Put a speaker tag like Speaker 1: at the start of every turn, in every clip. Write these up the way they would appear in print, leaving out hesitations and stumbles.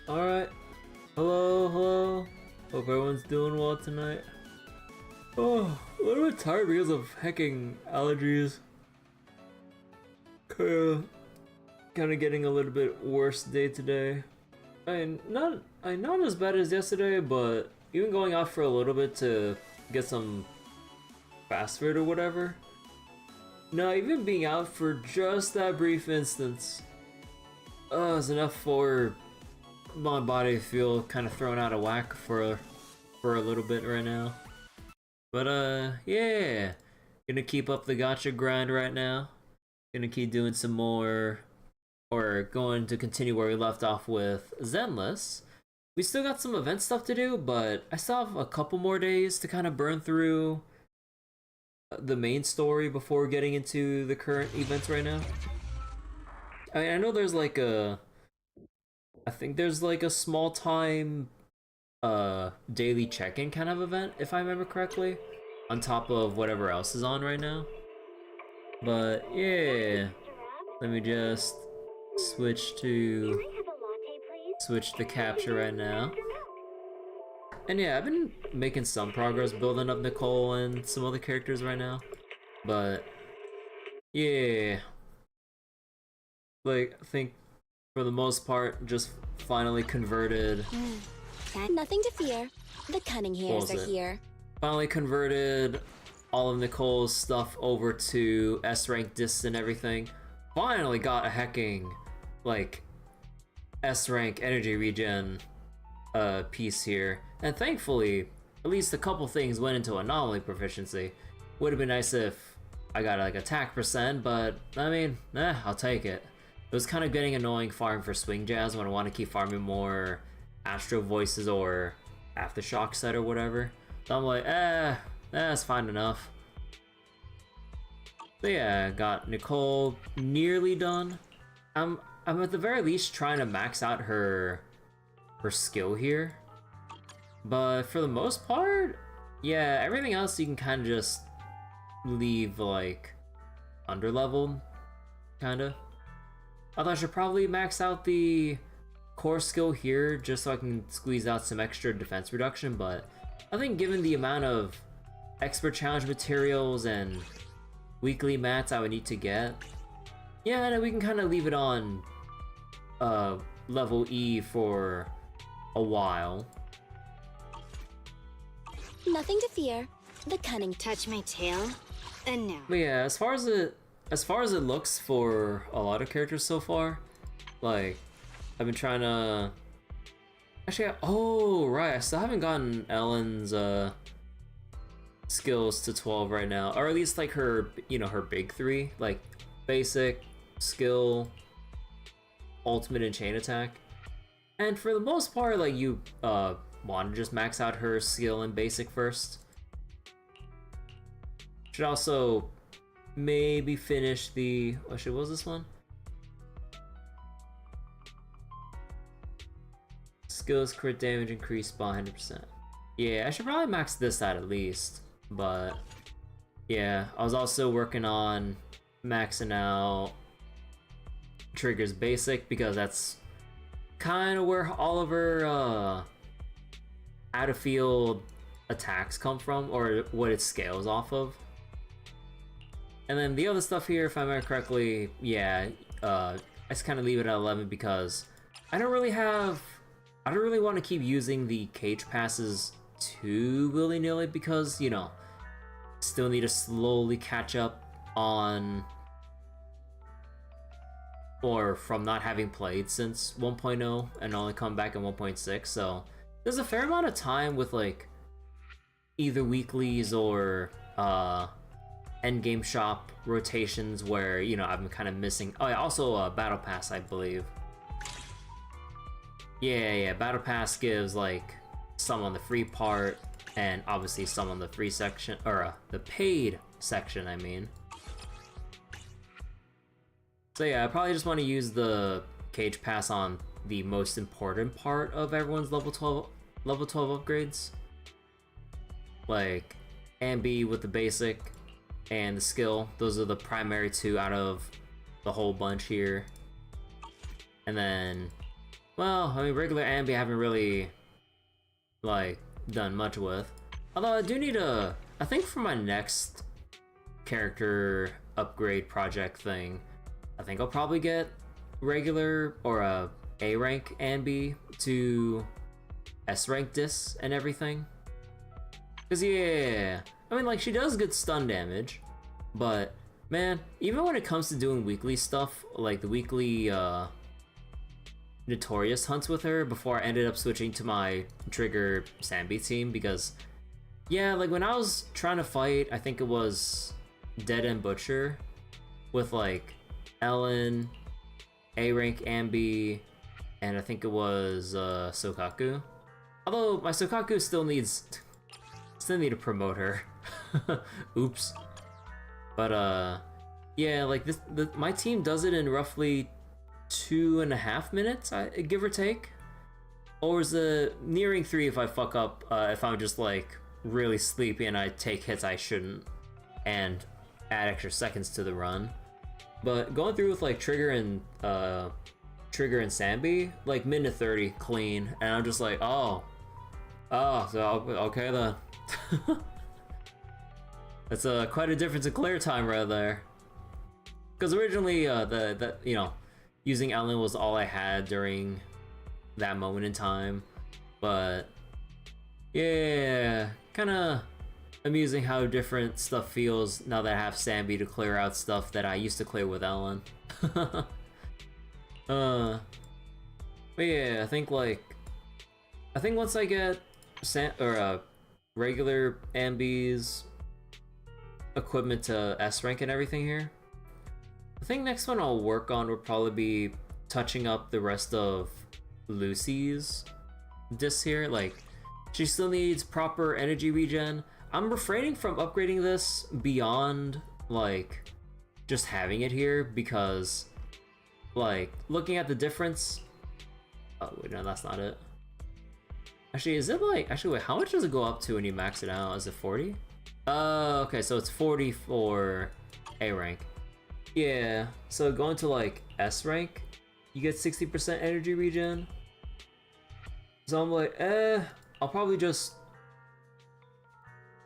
Speaker 1: Alright. Hello, hello. Hope everyone's doing well tonight. Oh, a little bit tired because of hecking allergies. Kinda getting a little bit worse day to day. Not as bad as yesterday, but even going out for a little bit to get some fast food or whatever. No, even being out for just that brief instance is enough for my body to feel kind of thrown out of whack for a little bit right now. But yeah, gonna keep up the gacha grind right now. Gonna keep doing some more, or going to continue where we left off with Zenless. We still got some event stuff to do, but I still have a couple more days to kind of burn through the main story before getting into the current events right now. I know there's like I think there's like a small time daily check-in kind of event, if I remember correctly, on top of whatever else is on right now. But yeah, let me just switch the capture right now. And yeah, I've been making some progress building up Nicole and some other characters right now. But yeah, like I think for the most part just finally converted.
Speaker 2: Nothing to fear. The cunning hairs are here.
Speaker 1: Finally converted all of Nicole's stuff over to S rank discs and everything. Finally got a hecking like S rank energy regen piece here. And thankfully, at least a couple things went into anomaly proficiency. Would have been nice if I got like attack percent, but I mean, I'll take it. It was kind of getting annoying farming for swing jazz when I want to keep farming more Astro Voices or Aftershock set or whatever. So I'm like, that's fine enough. So yeah, got Nicole nearly done. I'm at the very least trying to max out her skill here. But for the most part, yeah, everything else you can kind of just leave like underleveled, kinda. Although I should probably max out the core skill here just so I can squeeze out some extra defense reduction, but I think given the amount of expert challenge materials and weekly mats I would need to get, yeah, we can kind of leave it on level E for a while.
Speaker 2: Nothing to fear. The cunning touch my tail, and now.
Speaker 1: But yeah, as far as it looks for a lot of characters so far, like I've been trying to actually. Oh right, I still haven't gotten Ellen's skills to 12 right now, or at least like her, her big three, like basic, skill, ultimate, and chain attack. And for the most part, like you want to just max out her skill and basic first. Should also maybe finish the, what was this one? Skills crit damage increased by 100%. Yeah, I should probably max this out at least. But yeah, I was also working on maxing out Trigger's basic because that's kind of where all of her out of field attacks come from, or what it scales off of. And then the other stuff here, if I remember correctly, yeah, I just kind of leave it at 11 because I don't really want to keep using the cage passes too willy-nilly because, still need to slowly catch up on, or from not having played since 1.0 and only come back in 1.6, so there's a fair amount of time with like either weeklies or endgame shop rotations where, I've been kind of missing. Oh yeah, also Battle Pass, I believe. Yeah, Battle Pass gives like some on the free part, and obviously some on the free section, or the paid section, I mean. So yeah, I probably just want to use the cage pass on the most important part of everyone's level 12 upgrades. Like Ambi with the basic and the skill. Those are the primary two out of the whole bunch here. And then Well, I mean, regular Ambi I haven't really, like, done much with. Although I do need I think for my next character upgrade project thing, I think I'll probably get regular or A rank Ambi to S rank dis and everything. Cause yeah, I mean, like, she does good stun damage, but man, even when it comes to doing weekly stuff, like the weekly Notorious hunts with her before I ended up switching to my Trigger Sambi team, because yeah, like when I was trying to fight, I think it was Dead End Butcher with like Ellen, A rank Ambi, and I think it was Sokaku. Although my Sokaku still need to promote her. Oops. But yeah, like my team does it in roughly 2.5 minutes, give or take. Or is it nearing 3 if I fuck up, if I'm just like really sleepy and I take hits I shouldn't and add extra seconds to the run. But going through with like Trigger and Sambi, like mid to 30 clean, and I'm just like, oh, so okay then. That's quite a difference in clear time right there. Because originally, you know, using Ellen was all I had during that moment in time, but yeah, kind of amusing how different stuff feels now that I have Sambi to clear out stuff that I used to clear with Ellen. But yeah, I think once I get regular Ambi's equipment to S rank and everything here, I think next one I'll work on would probably be touching up the rest of Lucy's discs here. Like, she still needs proper energy regen. I'm refraining from upgrading this beyond like just having it here, because like looking at the difference, oh wait, no, that's not it. Actually, is it like, actually wait, how much does it go up to when you max it out? Is it 40? Okay, so it's 40 for A rank. Yeah, so going to like S rank, you get 60% energy regen. So I'm like, I'll probably just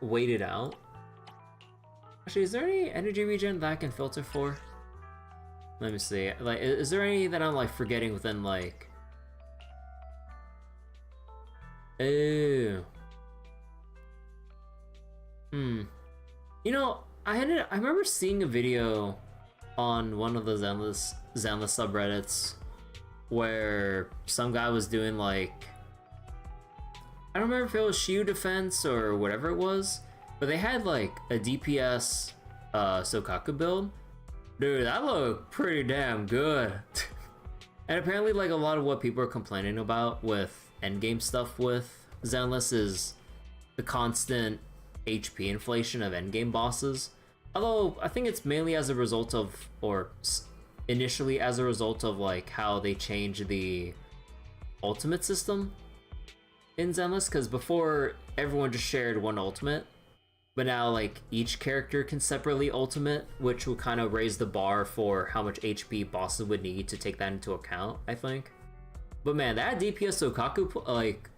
Speaker 1: wait it out. Actually, is there any energy regen that I can filter for? Let me see. Like, is there any that I'm like forgetting within like? Ew. You know, I remember seeing a video on one of the Zenless subreddits where some guy was doing like, I don't remember if it was shield defense or whatever it was, but they had like a DPS Sokaku build. Dude, that looked pretty damn good. And apparently like a lot of what people are complaining about with endgame stuff with Zenless is the constant HP inflation of endgame bosses. Although I think it's mainly as a result of, or initially as a result of like how they changed the ultimate system in Zenless, because before everyone just shared one ultimate, but now like each character can separately ultimate, which will kind of raise the bar for how much HP bosses would need to take that into account, I think. But man, that DPS Sokaku like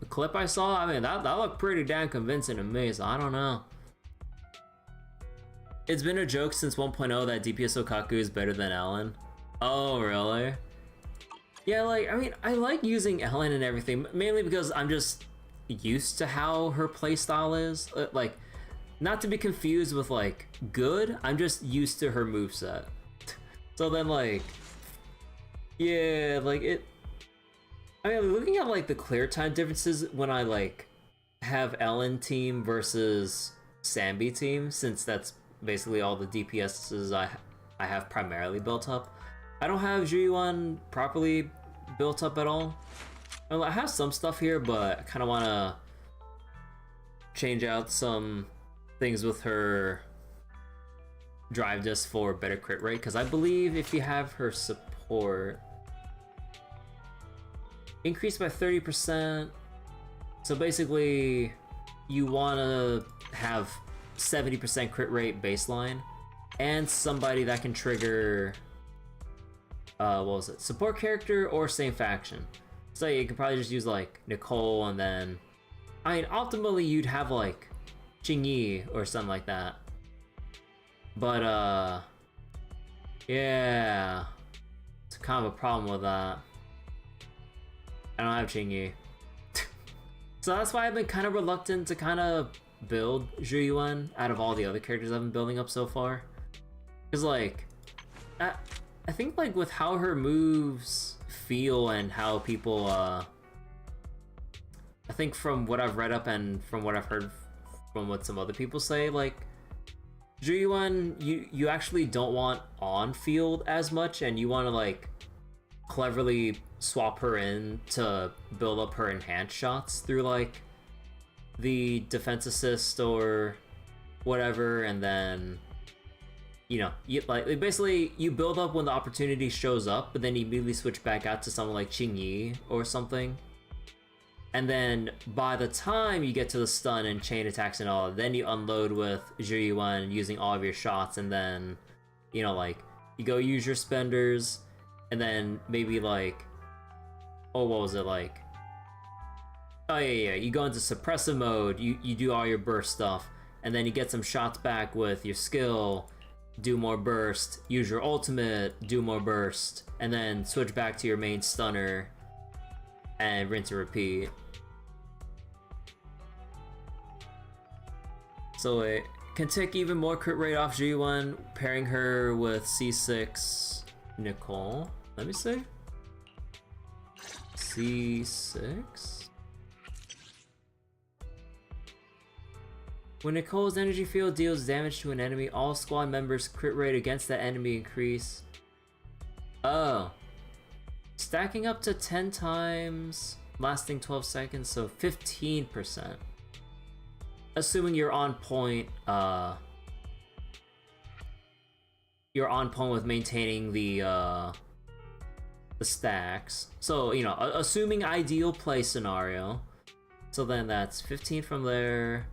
Speaker 1: clip I saw, I mean that looked pretty damn convincing to me, so I don't know. It's been a joke since 1.0 that DPS Sokaku is better than Ellen. Oh, really? Yeah, like, I mean, I like using Ellen and everything, mainly because I'm just used to how her playstyle is. Like, not to be confused with, like, good, I'm just used to her moveset. So then, like, yeah, like, I mean, looking at, like, the clear time differences when I, like, have Ellen team versus Sambi team, since that's basically all the DPSs I have primarily built up. I don't have Zhuiyuan properly built up at all. I have some stuff here, but I kind of want to change out some things with her drive disc for better crit rate, because I believe if you have her support increased by 30%, so basically you want to have 70% crit rate baseline and somebody that can trigger what was it, support character or same faction. So you could probably just use like Nicole, and then I mean ultimately you'd have like Jingyi or something like that. But yeah, it's kind of a problem with that. I don't have Jingyi. So that's why I've been kind of reluctant to kind of build Zhu Yuan out of all the other characters I've been building up so far. Because like, I think like with how her moves feel and how people, I think from what I've read up and from what I've heard from what some other people say, like, Zhu Yuan, you actually don't want on field as much, and you want to like cleverly swap her in to build up her enhanced shots through like the defense assist or whatever, and then you know, you like basically you build up when the opportunity shows up, but then you immediately switch back out to someone like Qingyi or something. And then by the time you get to the stun and chain attacks and all, then you unload with Zhu Yuan using all of your shots, and then, you know, like, you go use your spenders, and then maybe like, oh, what was it like? Oh yeah, you go into suppressive mode, you do all your burst stuff, and then you get some shots back with your skill, do more burst, use your ultimate, do more burst, and then switch back to your main stunner, and rinse and repeat. So it can take even more crit rate off Zhu Yuan, pairing her with C6 Nicole. Let me see. C6? When Nicole's energy field deals damage to an enemy, all squad members' crit rate against that enemy increase. Oh. Stacking up to 10 times, lasting 12 seconds, so 15%. Assuming you're on point, with maintaining the stacks. So, you know, assuming ideal play scenario. So then that's 15 from there,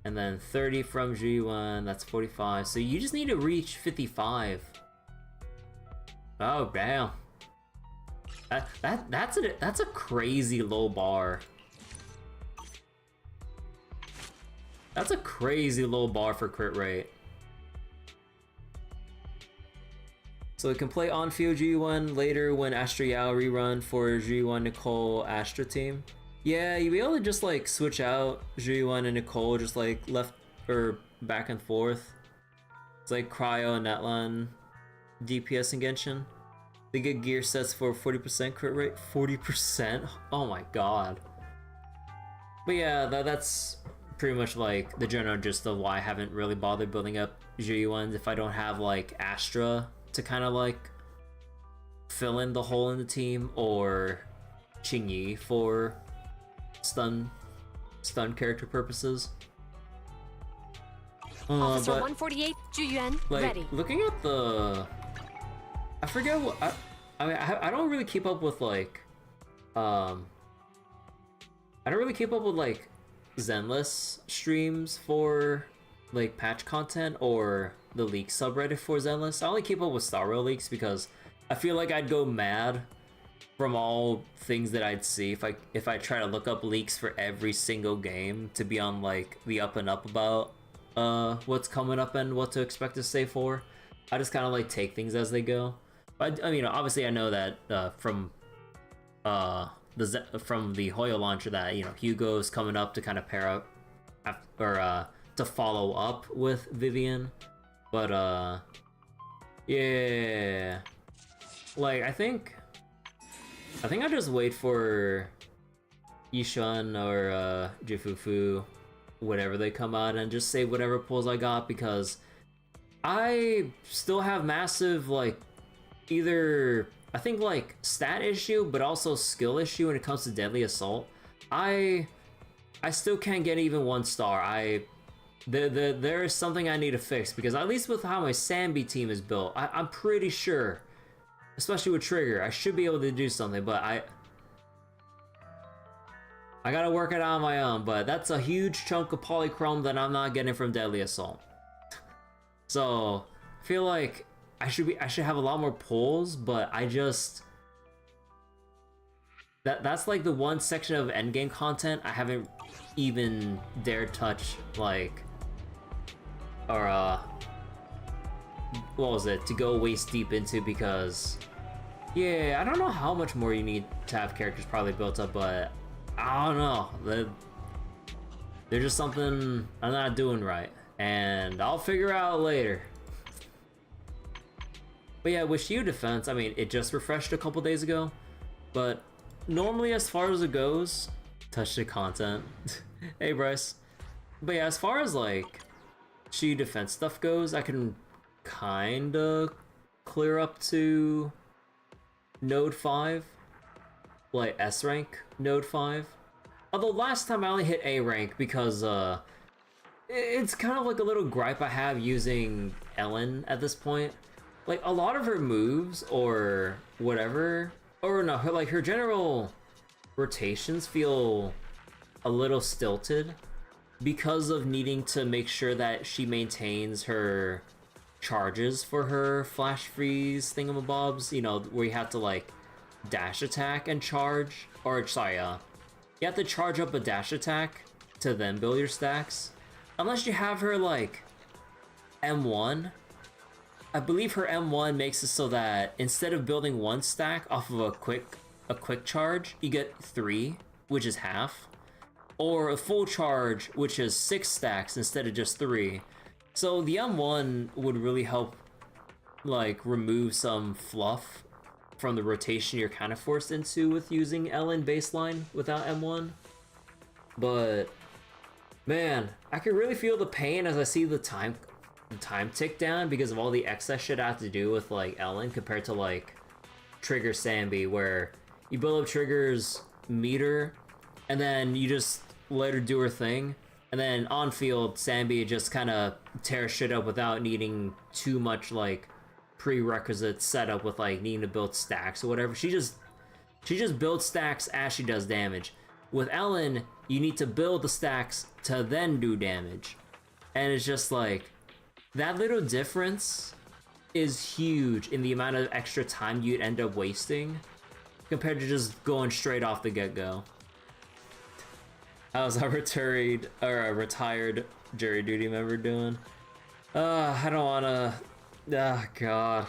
Speaker 1: and then 30 from Zhu Yuan, that's 45. So you just need to reach 55. Oh, damn. That's a crazy low bar. That's a crazy low bar for crit rate. So we can play on-field Zhu Yuan later when Astra Yao rerun for Zhu Yuan Nicole Astra team. Yeah, you'll be able to just like switch out Zhu Yuan and Nicole, just like left or back and forth. It's like Cryo and Netlan DPS and Genshin. They get gear sets for 40% crit rate. 40%? Oh my god. But yeah, that's pretty much like the general gist of why I haven't really bothered building up Zhu Yuan if I don't have like Astra to kind of like fill in the hole in the team, or Qingyi for stun character purposes.
Speaker 3: Officer 148, Zhu Yuan,
Speaker 1: like,
Speaker 3: ready.
Speaker 1: Looking at the, I forget what I mean. I don't really keep up with like, I don't really keep up with like Zenless streams for like patch content or the leak subreddit for Zenless. I only keep up with Star Rail leaks because I feel like I'd go mad from all things that I'd see if I try to look up leaks for every single game to be on like the up and up about what's coming up and what to expect to say for. I just kind of like take things as they go. But I mean, obviously I know that from the Hoyo launcher that, you know, Hugo's coming up to kind of pair up or to follow up with Vivian. But yeah, like I think I just wait for Yishun or Jifufu, whatever they come out, and just save whatever pulls I got, because I still have massive like either I think like stat issue but also skill issue when it comes to Deadly Assault. I still can't get even 1 star. There is something I need to fix, because at least with how my Sambi team is built, I'm pretty sure, especially with Trigger, I should be able to do something, but I gotta work it out on my own. But that's a huge chunk of polychrome that I'm not getting from Deadly Assault. So I feel like I should have a lot more pulls, but that's like the one section of endgame content I haven't even dared touch, like, or what was it, to go waist deep into, because yeah, I don't know how much more you need to have characters probably built up, but I don't know, there's just something I'm not doing right, and I'll figure out later. But yeah, with Shield Defense, I mean, it just refreshed a couple days ago, but normally as far as it goes, touch the content. Hey Bryce. But yeah, as far as like Shield Defense stuff goes, I can kinda clear up to Node 5, like S rank Node 5. Although last time I only hit A rank because it's kind of like a little gripe I have using Ellen at this point. Like, a lot of her moves or whatever, or no, her general rotations feel a little stilted because of needing to make sure that she maintains her charges for her flash freeze thingamabobs, you know, where you have to like dash attack and charge, or sorry, you have to charge up a dash attack to then build your stacks. Unless you have her like M1, I believe her M1 makes it so that instead of building one stack off of a quick charge, you get 3, which is half, or a full charge, which is 6 stacks instead of just 3. So the M1 would really help, like, remove some fluff from the rotation you're kind of forced into with using Ellen baseline without M1. But man, I can really feel the pain as I see the time tick down because of all the excess shit I have to do with like Ellen compared to like Trigger Sambi, where you build up Trigger's meter and then you just let her do her thing, and then on field Sambi just kind of tears shit up without needing too much like prerequisite setup with like needing to build stacks or whatever. She just builds stacks as she does damage. With Ellen, you need to build the stacks to then do damage, and it's just like that little difference is huge in the amount of extra time you'd end up wasting compared to just going straight off the get-go. How's our retired jury duty member doing? I don't wanna... Ah, God.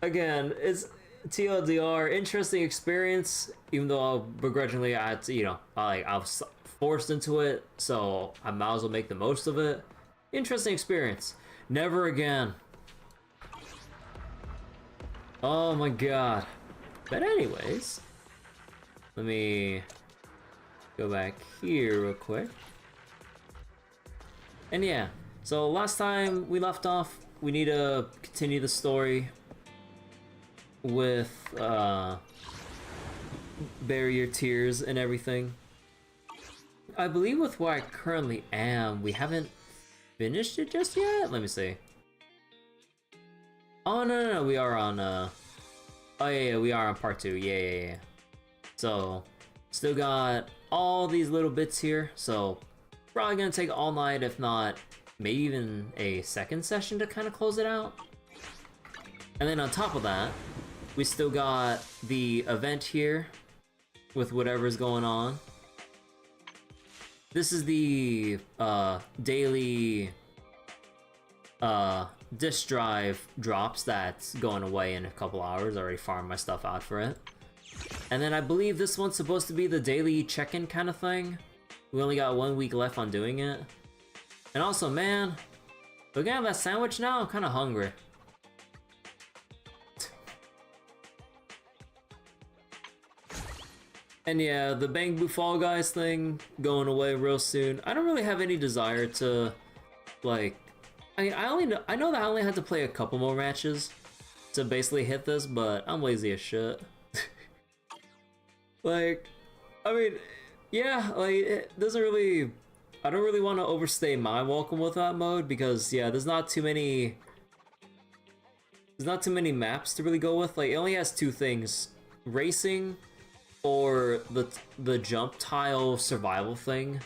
Speaker 1: Again, it's TLDR, interesting experience, even though begrudgingly I had to, you know, I was forced into it, so I might as well make the most of it. Interesting experience. Never again. Oh my God. But anyways, let me go back here real quick. And yeah, so last time we left off, we need to continue the story with Bury Your Tears and everything. I believe with where I currently am, we haven't finished it just yet? Let me see. Oh, no, we are on, oh, yeah, we are on part 2. Yeah. So, still got all these little bits here, so probably gonna take all night, if not, maybe even a second session to kind of close it out. And then on top of that, we still got the event here with whatever's going on. This is the daily disk drive drops that's going away in a couple hours. I already farmed my stuff out for it. And then I believe this one's supposed to be the daily check-in kind of thing. We only got 1 week left on doing it. And also, man, looking at that sandwich now, I'm kind of hungry. And yeah, the Bang Boo Fall Guys thing going away real soon. I don't really have any desire to, like, I mean, I know that I only had to play a couple more matches to basically hit this, but I'm lazy as shit. Like, I mean, yeah, like, it doesn't really, I don't really want to overstay my welcome with that mode because, yeah, there's not too many maps to really go with. Like, it only has 2 things: racing or the jump tile survival thing.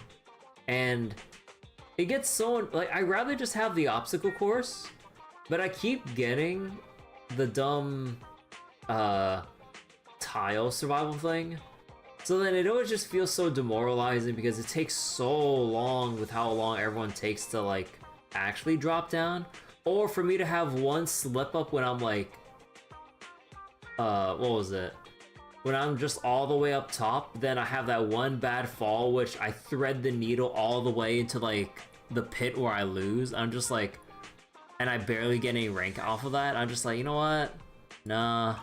Speaker 1: And it gets so, like, I'd rather just have the obstacle course, but I keep getting the dumb tile survival thing. So then it always just feels so demoralizing because it takes so long with how long everyone takes to like actually drop down. Or for me to have one slip up when I'm like, what was it? When I'm just all the way up top, then I have that one bad fall which I thread the needle all the way into like the pit where I lose. I'm just like, and I barely get any rank off of that. I'm just like, you know what? Nah.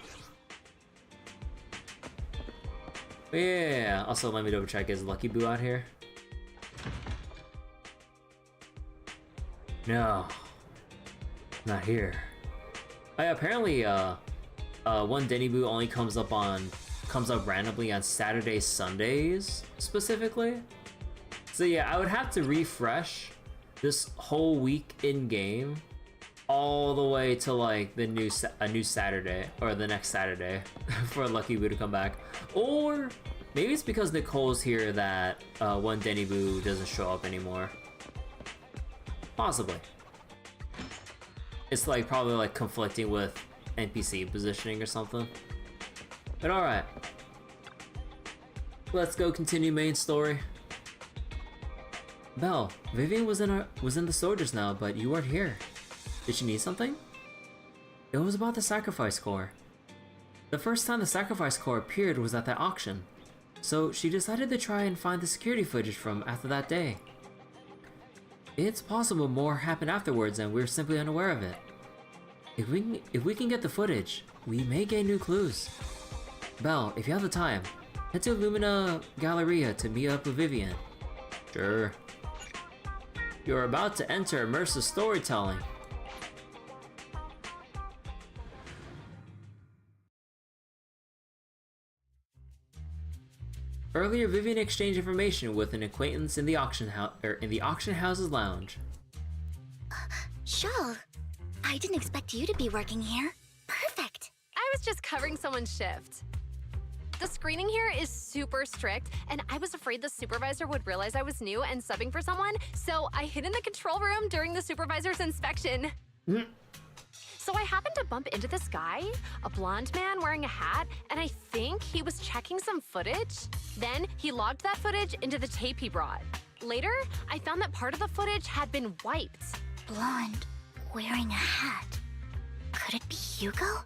Speaker 1: Yeah, also let me double check, is Lucky Boo out here? No. Not here. Oh, yeah, apparently one Denny Boo only comes up randomly on Saturdays, Sundays, specifically. So yeah, I would have to refresh this whole week in game all the way to like a new Saturday or the next Saturday for Lucky Boo to come back. Or maybe it's because Nicole's here that one Denny Boo doesn't show up anymore. Possibly. It's like probably like conflicting with NPC positioning or something. But alright. Let's go continue main story. Belle, Vivian was in the store just now, but you weren't here. Did she need something? It was about the sacrifice core. The first time the sacrifice core appeared was at that auction, so she decided to try and find the security footage from after that day. It's possible more happened afterwards and we're simply unaware of it. If we can get the footage, we may gain new clues. Belle, if you have the time, head to Lumina Galleria to meet up with Vivian. Sure. You're about to enter immersive storytelling. Earlier, Vivian exchanged information with an acquaintance in the auction house's lounge.
Speaker 2: Shawl, I didn't expect you to be working here. Perfect.
Speaker 3: I was just covering someone's shift. The screening here is super strict, and I was afraid the supervisor would realize I was new and subbing for someone, so I hid in the control room during the supervisor's inspection. So I happened to bump into this guy, a blonde man wearing a hat, and I think he was checking some footage. Then he logged that footage into the tape he brought. Later, I found that part of the footage had been wiped.
Speaker 2: Blonde, wearing a hat. Could it be Hugo?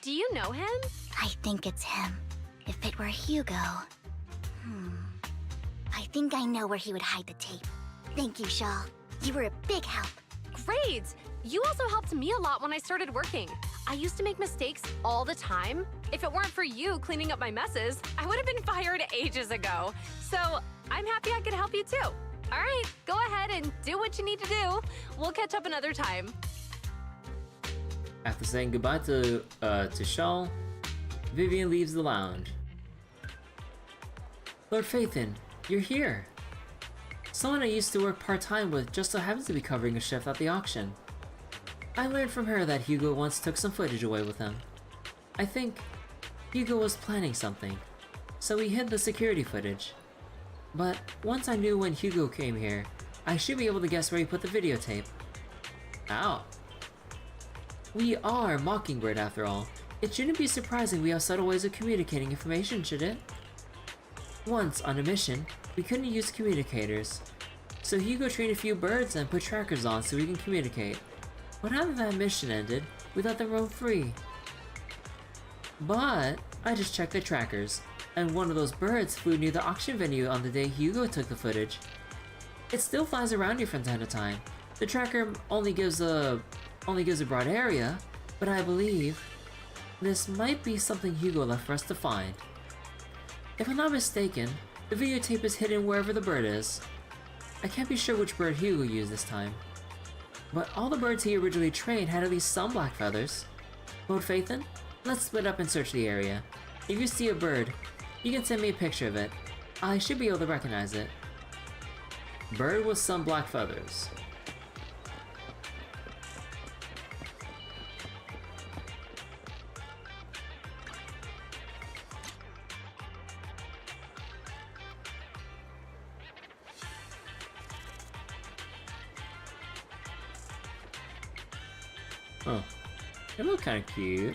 Speaker 3: Do you know him?
Speaker 2: I think it's him. If it were Hugo... I think I know where he would hide the tape. Thank you, Shaw. You were a big help.
Speaker 3: Great! You also helped me a lot when I started working. I used to make mistakes all the time. If it weren't for you cleaning up my messes, I would have been fired ages ago. So I'm happy I could help you too. All right, go ahead and do what you need to do. We'll catch up another time.
Speaker 1: After saying goodbye to Shaw, Vivian leaves the lounge. Lord Phaethon, you're here. Someone I used to work part-time with just so happens to be covering a shift at the auction. I learned from her that Hugo once took some footage away with him. I think Hugo was planning something, so he hid the security footage. But once I knew when Hugo came here, I should be able to guess where he put the videotape. Ow. We are Mockingbird after all. It shouldn't be surprising we have subtle ways of communicating information, should it? Once, on a mission, we couldn't use communicators. So Hugo trained a few birds and put trackers on so we can communicate. But after that mission ended, we let them roam free. But I just checked the trackers, and one of those birds flew near the auction venue on the day Hugo took the footage. It still flies around here from time to time. The tracker only gives a broad area, but I believe this might be something Hugo left for us to find. If I'm not mistaken, the videotape is hidden wherever the bird is. I can't be sure which bird Hugo used this time. But all the birds he originally trained had at least some black feathers. Lord Phaethon, let's split up and search the area. If you see a bird, you can send me a picture of it. I should be able to recognize it. Bird with some black feathers. Oh, they look kind of cute.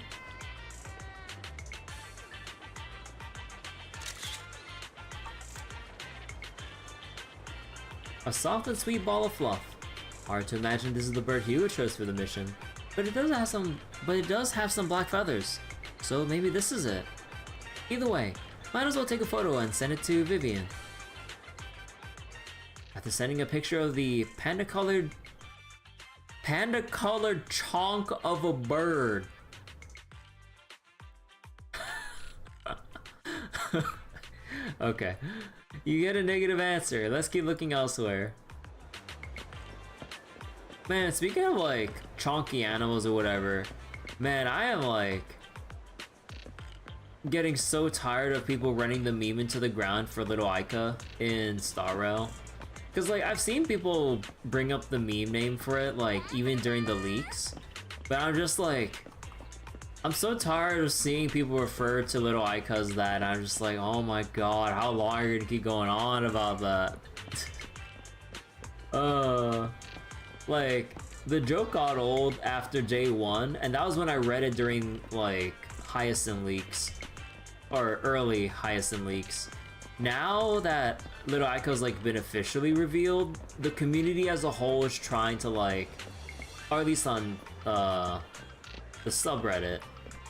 Speaker 1: A soft and sweet ball of fluff. Hard to imagine this is the bird he would chose for the mission, but it does have some black feathers, so maybe this is it. Either way, might as well take a photo and send it to Vivian. After sending a picture of the panda-colored chunk of a bird. Okay, you get a negative answer. Let's keep looking elsewhere. Man, speaking of like chonky animals or whatever, man, I am like getting so tired of people running the meme into the ground for little Ica in Star Rail. Cause like I've seen people bring up the meme name for it like even during the leaks, but I'm just like, I'm so tired of seeing people refer to little Ica as that. I'm just like, oh my god, how long are you gonna keep going on about that? Like, the joke got old after J1, and that was when I read it during, like, Hyacinth leaks. Or early Hyacinth leaks. Now that Little Ico's, like, been officially revealed, the community as a whole is trying to, like, or at least on, the subreddit.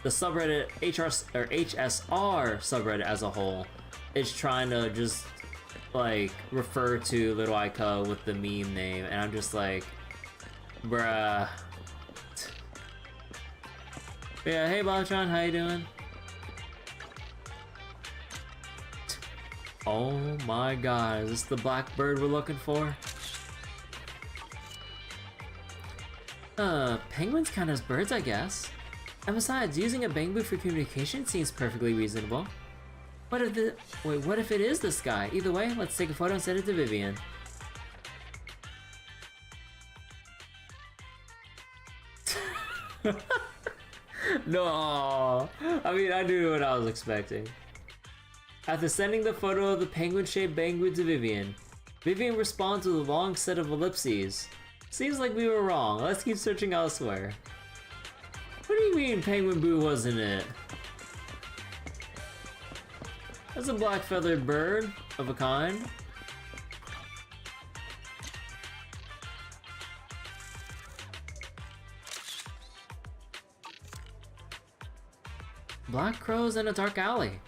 Speaker 1: The subreddit, HSR subreddit as a whole, is trying to just, like, refer to Little Ica with the meme name, and I'm just like, bruh. Yeah, hey Baltron, how you doing? Oh my god, is this the black bird we're looking for? Penguins count as birds, I guess. And besides, using a bamboo for communication seems perfectly reasonable. What if it is this guy? Either way, let's take a photo and send it to Vivian. No, I mean, I knew what I was expecting. After sending the photo of the penguin-shaped penguin to Vivian, Vivian responds with a long set of ellipses. Seems like we were wrong. Let's keep searching elsewhere. What do you mean Penguin Boo wasn't it? That's a black feathered bird of a kind. Black crows in a dark alley.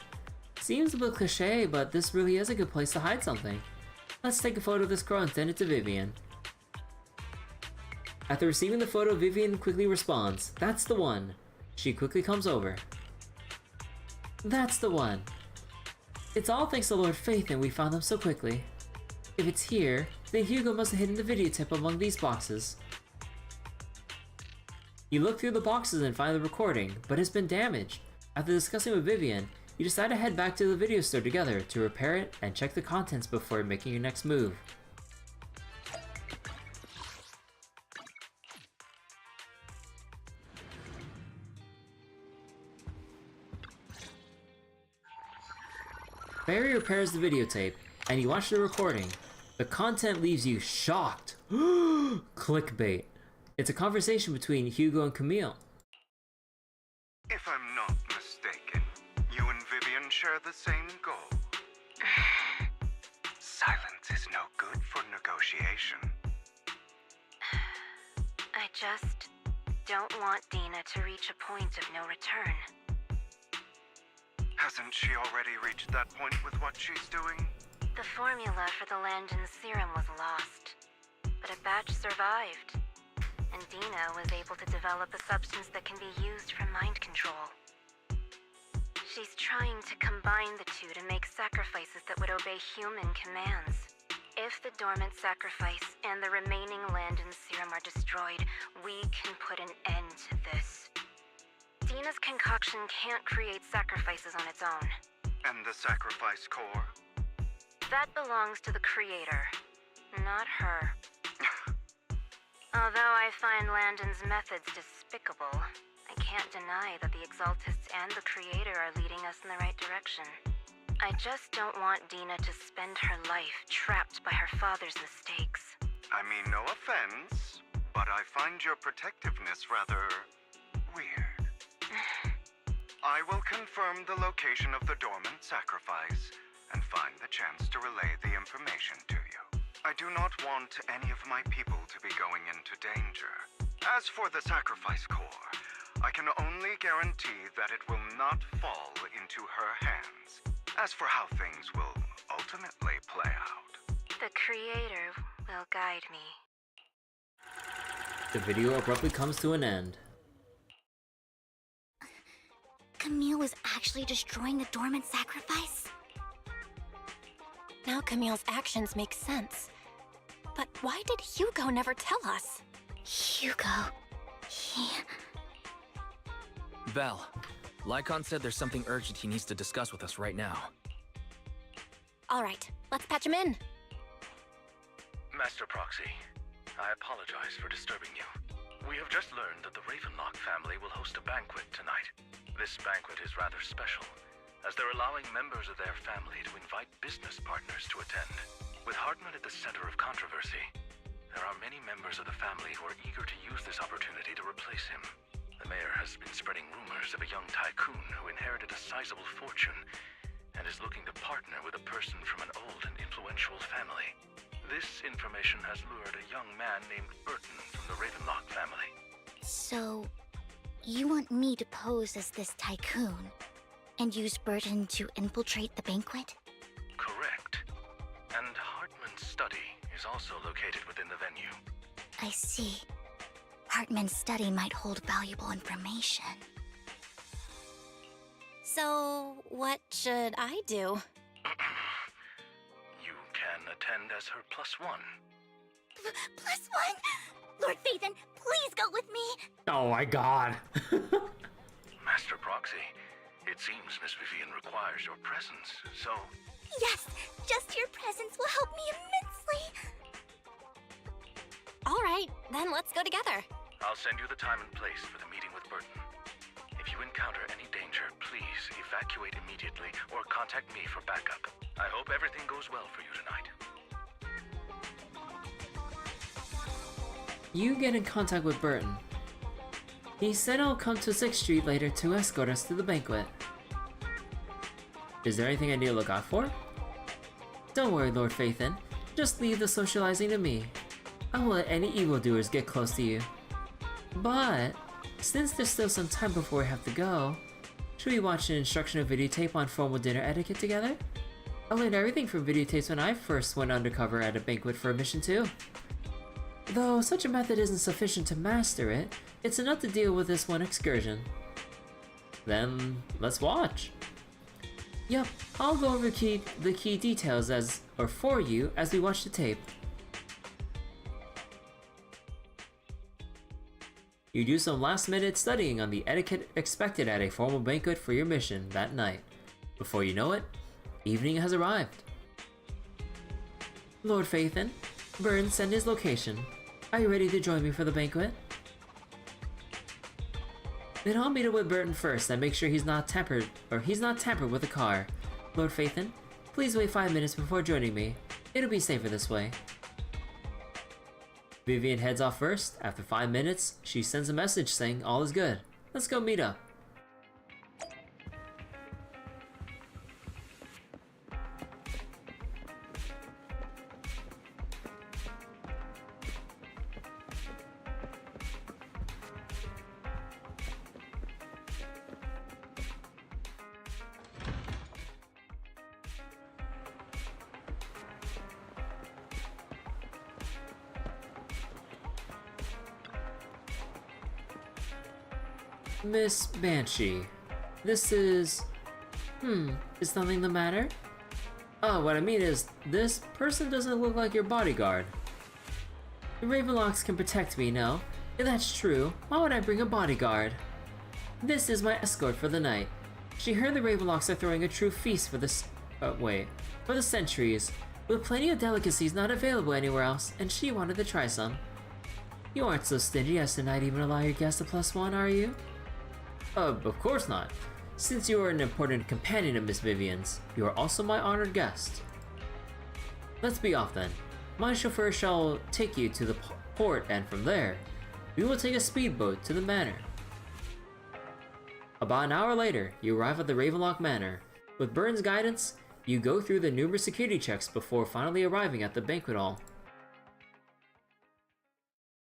Speaker 1: Seems a bit cliche, but this really is a good place to hide something. Let's take a photo of this crow and send it to Vivian. After receiving the photo, Vivian quickly responds, "That's the one." She quickly comes over. "That's the one. It's all thanks to Lord Faith and we found them so quickly. If it's here, then Hugo must have hidden the video tip among these boxes." You look through the boxes and find the recording, but it's been damaged. After discussing with Vivian, you decide to head back to the video store together to repair it and check the contents before making your next move. Barry repairs the videotape, and you watch the recording. The content leaves you shocked. Clickbait. It's a conversation between Hugo and Camille.
Speaker 4: If I'm not mistaken, you and Vivian share the same goal. Silence is no good for negotiation.
Speaker 2: I just don't want Dina to reach a point of no return.
Speaker 4: Hasn't she already reached that point with what she's doing?
Speaker 2: The formula for the Landon serum was lost, but a batch survived, and Dina was able to develop a substance that can be used for mind control. She's trying to combine the two to make sacrifices that would obey human commands. If the dormant sacrifice and the remaining Landon serum are destroyed, we can put an end to this. Dina's concoction can't create sacrifices on its own.
Speaker 4: And the sacrifice core?
Speaker 2: That belongs to the creator, not her. Although I find Landon's methods despicable, I can't deny that the Exaltists and the creator are leading us in the right direction. I just don't want Dina to spend her life trapped by her father's mistakes.
Speaker 4: I mean, no offense, but I find your protectiveness rather weird. I will confirm the location of the dormant sacrifice and find the chance to relay the information to you. I do not want any of my people to be going into danger. As for the sacrifice core, I can only guarantee that it will not fall into her hands. As for how things will ultimately play out,
Speaker 2: The Creator will guide me.
Speaker 1: The video abruptly comes to an end.
Speaker 5: Camille was actually destroying the dormant sacrifice?
Speaker 6: Now Camille's actions make sense. But why did Hugo never tell us?
Speaker 5: Hugo... he...
Speaker 7: Val, Lycon said there's something urgent he needs to discuss with us right now.
Speaker 6: All right, let's patch him in.
Speaker 8: Master Proxy, I apologize for disturbing you. We have just learned that the Ravenlock family will host a banquet tonight. This banquet is rather special, as they're allowing members of their family to invite business partners to attend. With Hartman at the center of controversy, there are many members of the family who are eager to use this opportunity to replace him. The mayor has been spreading rumors of a young tycoon who inherited a sizable fortune and is looking to partner with a person from an old and influential family. This information has lured a young man named Burton from the Ravenlock family.
Speaker 5: So... you want me to pose as this tycoon, and use Burton to infiltrate the banquet?
Speaker 8: Correct. And Hartman's study is also located within the venue.
Speaker 5: I see. Hartman's study might hold valuable information.
Speaker 6: So, what should I do?
Speaker 8: You can attend as her +1.
Speaker 5: +1? Lord Phaethon, please go with me!
Speaker 1: Oh my god.
Speaker 8: Master Proxy, it seems Miss Vivian requires your presence, so...
Speaker 5: Yes, just your presence will help me immensely!
Speaker 6: All right, then let's go together.
Speaker 8: I'll send you the time and place for the meeting with Burton. If you encounter any danger, please evacuate immediately or contact me for backup. I hope everything goes well for you tonight.
Speaker 1: You get in contact with Burton. He said I'll come to 6th Street later to escort us to the banquet. Is there anything I need to look out for? Don't worry, Lord Phaethon. Just leave the socializing to me. I won't let any evildoers get close to you. But, since there's still some time before we have to go, should we watch an instructional videotape on formal dinner etiquette together? I learned everything from videotapes when I first went undercover at a banquet for a mission too. Though such a method isn't sufficient to master it, it's enough to deal with this one excursion. Then, let's watch. Yup, I'll go over the key details for you as we watch the tape. You do some last-minute studying on the etiquette expected at a formal banquet for your mission that night. Before you know it, evening has arrived. Lord Phaethon, Burton sent his location. Are you ready to join me for the banquet? Then I'll meet up with Burton first and make sure he's not tampered with the car. Lord Phaethon, please wait 5 minutes before joining me. It'll be safer this way. Vivian heads off first. After 5 minutes, she sends a message saying all is good. Let's go meet up. Miss Banshee, this is... is something the matter? Oh, what I mean is, this person doesn't look like your bodyguard. The Ravenlocks can protect me, no? If that's true, why would I bring a bodyguard? This is my escort for the night. She heard the Ravenlocks are throwing a true feast for the centuries, with plenty of delicacies not available anywhere else, and she wanted to try some. You aren't so stingy as to not even allow your guest a +1, are you? Of course not. Since you are an important companion of Miss Vivian's, you are also my honored guest. Let's be off then. My chauffeur shall take you to the port, and from there, we will take a speedboat to the manor. About an hour later, you arrive at the Ravenlock Manor. With Burton's guidance, you go through the numerous security checks before finally arriving at the banquet hall.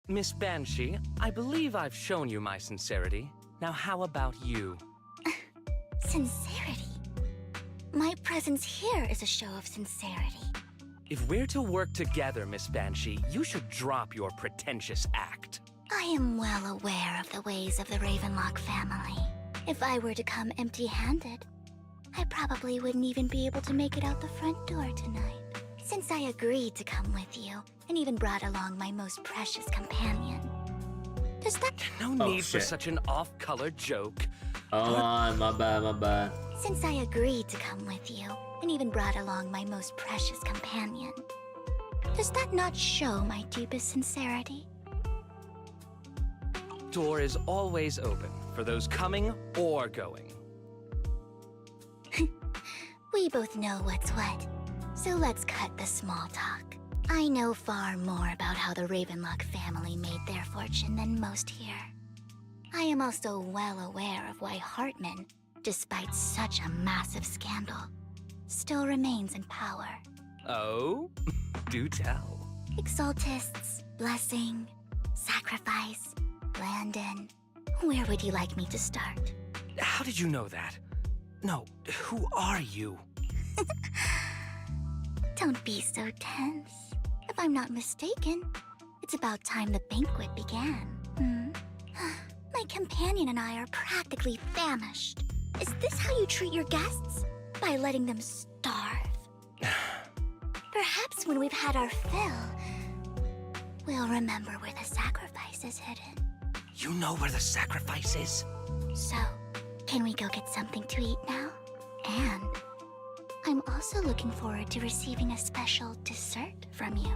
Speaker 9: Miss Banshee, I believe I've shown you my sincerity. Now how about you?
Speaker 5: Sincerity? My presence here is a show of sincerity.
Speaker 9: If we're to work together, Miss Banshee, you should drop your pretentious act.
Speaker 5: I am well aware of the ways of the Ravenlock family. If I were to come empty-handed, I probably wouldn't even be able to make it out the front door tonight. Since I agreed to come with you, and even brought along my most precious companion. Does that—
Speaker 9: No need for such an off-color joke.
Speaker 1: Hold on, my bad.
Speaker 5: Since I agreed to come with you, and even brought along my most precious companion, does that not show my deepest sincerity?
Speaker 9: Door is always open for those coming or going.
Speaker 5: We both know what's what, so let's cut the small talk. I know far more about how the Ravenlock family made their fortune than most here. I am also well aware of why Hartman, despite such a massive scandal, still remains in power.
Speaker 9: Oh? Do tell.
Speaker 5: Exaltists, blessing, sacrifice, Landon. Where would you like me to start?
Speaker 9: How did you know that? No, who are you?
Speaker 5: Don't be so tense. If I'm not mistaken, it's about time the banquet began. My companion and I are practically famished. Is this how you treat your guests? By letting them starve? Perhaps when we've had our fill, we'll remember where the sacrifice is hidden.
Speaker 9: You know where the sacrifice is?
Speaker 5: So, can we go get something to eat now? And I'm also looking forward to receiving a special dessert from you.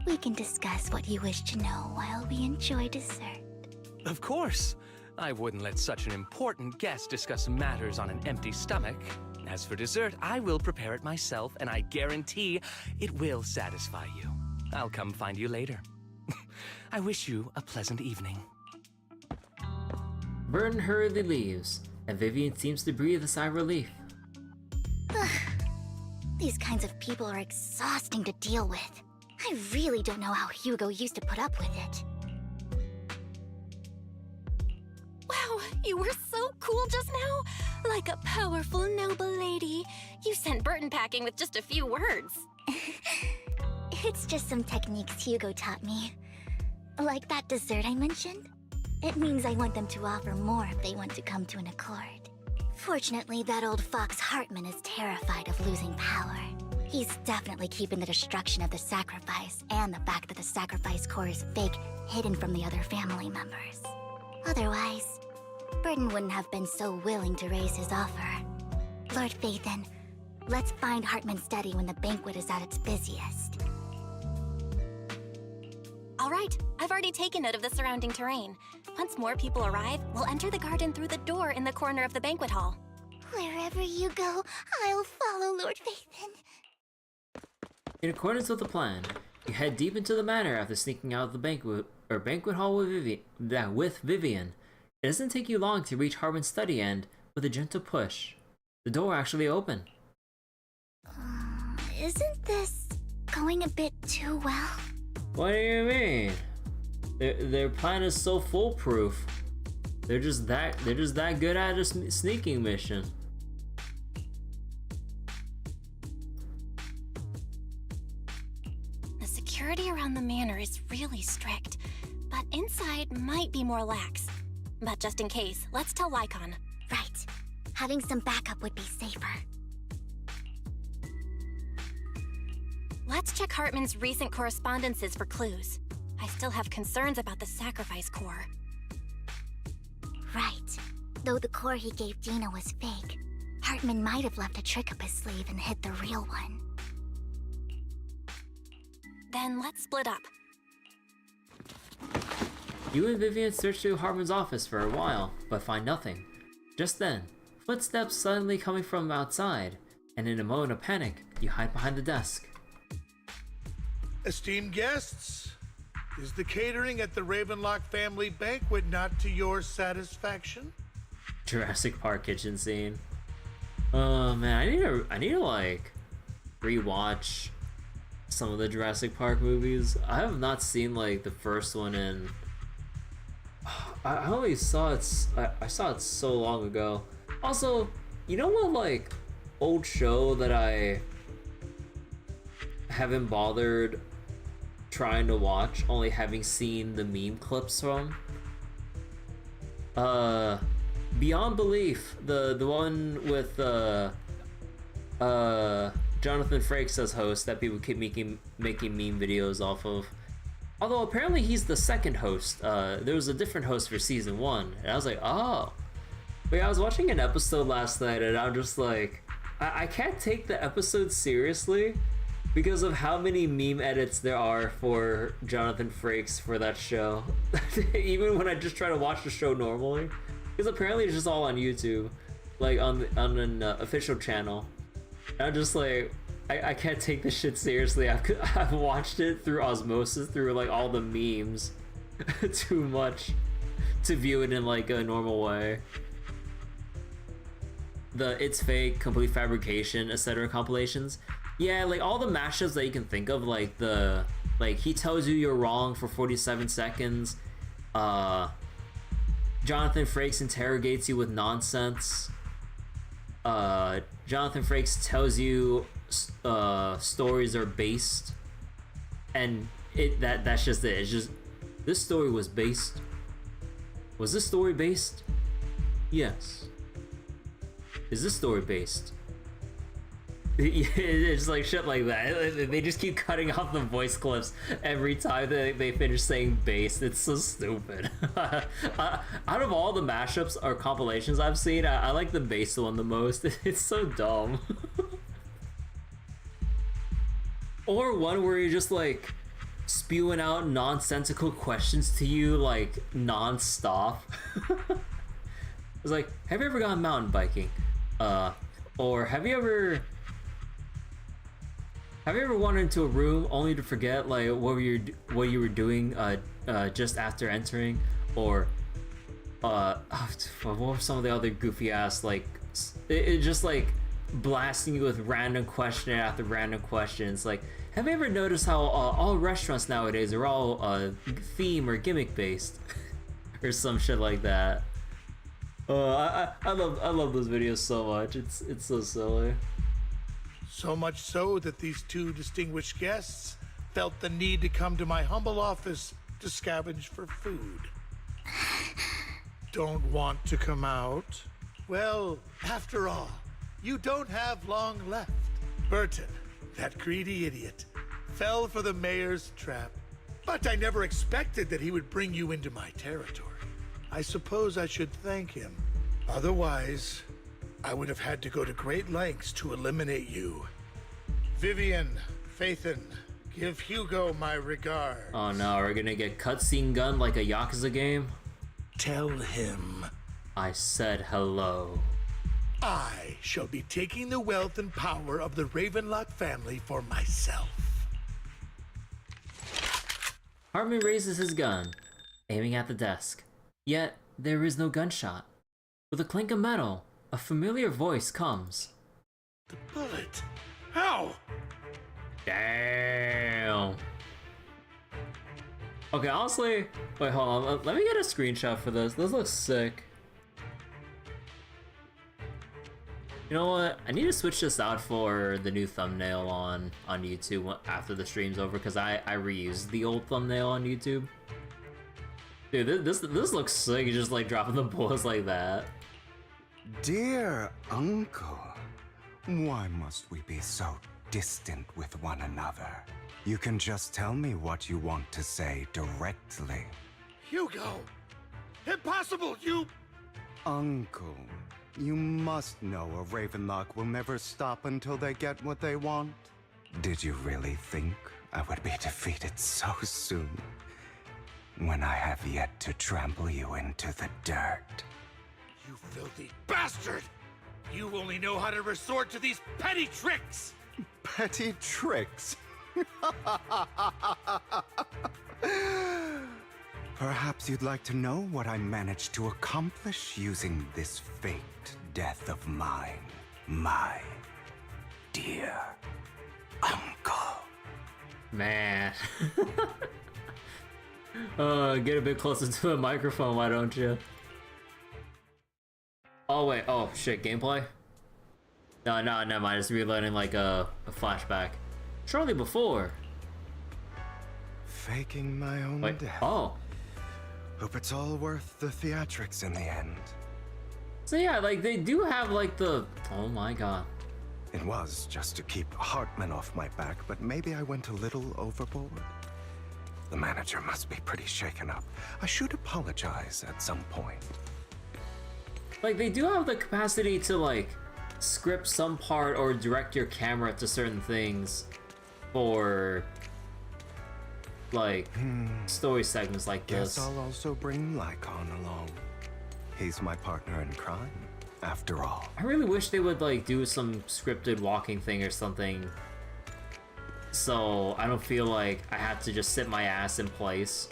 Speaker 5: We can discuss what you wish to know while we enjoy dessert.
Speaker 9: Of course. I wouldn't let such an important guest discuss matters on an empty stomach. As for dessert, I will prepare it myself, and I guarantee it will satisfy you. I'll come find you later. I wish you a pleasant evening.
Speaker 1: Burton hurriedly leaves, and Vivian seems to breathe a sigh of relief.
Speaker 5: These kinds of people are exhausting to deal with. I really don't know how Hugo used to put up with it.
Speaker 6: Wow, you were so cool just now. Like a powerful, noble lady. You sent Burton packing with just a few words.
Speaker 5: It's just some techniques Hugo taught me. Like that dessert I mentioned. It means I want them to offer more if they want to come to an accord. Fortunately, that old fox Hartman is terrified of losing power. He's definitely keeping the destruction of the sacrifice and the fact that the sacrifice core is fake hidden from the other family members. Otherwise, Burton wouldn't have been so willing to raise his offer. Lord Phaethon, let's find Hartman's study when the banquet is at its busiest.
Speaker 6: All right, I've already taken note of the surrounding terrain. Once more people arrive, we'll enter the garden through the door in the corner of the banquet hall.
Speaker 5: Wherever you go, I'll follow, Lord Phaethon.
Speaker 1: In accordance with the plan, you head deep into the manor after sneaking out of the banquet hall with Vivian. It doesn't take you long to reach Hartman's study, and with a gentle push, the door actually opened.
Speaker 5: Isn't this going a bit too well?
Speaker 1: What do you mean? Their plan is so foolproof. They're just that good at a sneaking mission.
Speaker 6: The security around the manor is really strict, but inside might be more lax. But just in case, let's tell Lycon.
Speaker 5: Right. Having some backup would be safer.
Speaker 6: Let's check Hartman's recent correspondences for clues. I still have concerns about the sacrifice core.
Speaker 5: Right. Though the core he gave Dina was fake, Hartman might have left a trick up his sleeve and hid the real one.
Speaker 6: Then let's split up.
Speaker 1: You and Vivian search through Hartman's office for a while, but find nothing. Just then, footsteps suddenly coming from outside, and in a moment of panic, you hide behind the desk.
Speaker 10: Esteemed guests, is the catering at the Ravenlock family banquet not to your satisfaction?
Speaker 1: Jurassic Park kitchen scene. Oh man, I need to like rewatch some of the Jurassic Park movies. I have not seen like the first one in. I only saw it. I saw it so long ago. Also, you know what like old show that I haven't bothered trying to watch, only having seen the meme clips from? Beyond Belief, the one with Jonathan Frakes as host that people keep making meme videos off of. Although apparently he's the second host. There was a different host for season 1, and I was like, oh. But yeah, I was watching an episode last night, and I'm just like, I can't take the episode seriously because of how many meme edits there are for Jonathan Frakes for that show. Even when I just try to watch the show normally, because apparently it's just all on YouTube, like on an official channel. And I'm just like, I can't take this shit seriously. I've watched it through osmosis, through like all the memes, too much to view it in like a normal way. The It's Fake, Complete Fabrication, etc. compilations. Yeah, like all the mashups that you can think of, like he tells you you're wrong for 47 seconds. Jonathan Frakes interrogates you with nonsense. Jonathan Frakes tells you stories are based, and that's just it. It's just, this story was based. Was this story based? Yes. Is this story based? It's like shit like that. They just keep cutting off the voice clips every time they finish saying based. It's so stupid. Out of all the mashups or compilations I've seen, I like the based one the most. It's so dumb. Or one where you're just like spewing out nonsensical questions to you like non-stop. It's like, have you ever gone mountain biking? Or have you ever wandered into a room only to forget like what you were doing just after entering? Or what were some of the other goofy ass like it just like blasting you with random question after random questions? Like, have you ever noticed how all restaurants nowadays are all theme or gimmick based? Or some shit like that. I love those videos so much. It's so silly.
Speaker 10: So much so that these two distinguished guests felt the need to come to my humble office to scavenge for food. Don't want to come out? Well, after all, you don't have long left. Burton, that greedy idiot, fell for the mayor's trap. But I never expected that he would bring you into my territory. I suppose I should thank him. Otherwise, I would have had to go to great lengths to eliminate you. Vivian, Phaethon, give Hugo my regards.
Speaker 1: Oh no, we're gonna get cutscene gun like a Yakuza game?
Speaker 10: Tell him
Speaker 1: I said hello.
Speaker 10: I shall be taking the wealth and power of the Ravenlock family for myself.
Speaker 1: Hartman raises his gun, aiming at the desk. Yet, there is no gunshot. With a clink of metal, a familiar voice comes.
Speaker 10: The bullet? How?
Speaker 1: Damn. Okay, honestly, wait, hold on. Let me get a screenshot for this. This looks sick. You know what? I need to switch this out for the new thumbnail on YouTube after the stream's over, because I reused the old thumbnail on YouTube. Dude, this looks sick. You're just like dropping the bullets like that.
Speaker 11: Dear uncle, why must we be so distant with one another? You can just tell me what you want to say directly.
Speaker 10: Hugo! Impossible! You...
Speaker 11: Uncle, you must know a Ravenlock will never stop until they get what they want. Did you really think I would be defeated so soon? When I have yet to trample you into the dirt.
Speaker 10: You filthy bastard! You only know how to resort to these petty tricks!
Speaker 11: Petty tricks? Perhaps you'd like to know what I managed to accomplish using this faked death of mine, my dear uncle.
Speaker 1: Man. Get a bit closer to the microphone, why don't you? Oh wait, oh shit, gameplay? No, never mind, it's reloading like a flashback. Shortly before.
Speaker 11: Faking my own
Speaker 1: Wait,
Speaker 11: death.
Speaker 1: oh.
Speaker 11: Hope it's all worth the theatrics in the end.
Speaker 1: So yeah, like they do have like the, oh my god.
Speaker 11: It was just to keep Hartman off my back, but maybe I went a little overboard. The manager must be pretty shaken up. I should apologize at some point.
Speaker 1: Like they do have the capacity to like script some part or direct your camera to certain things for like story segments like
Speaker 11: Guess
Speaker 1: this.
Speaker 11: I'll also bring Lycon along. He's my partner in crime, after all.
Speaker 1: I really wish they would like do some scripted walking thing or something, so I don't feel like I have to just sit my ass in place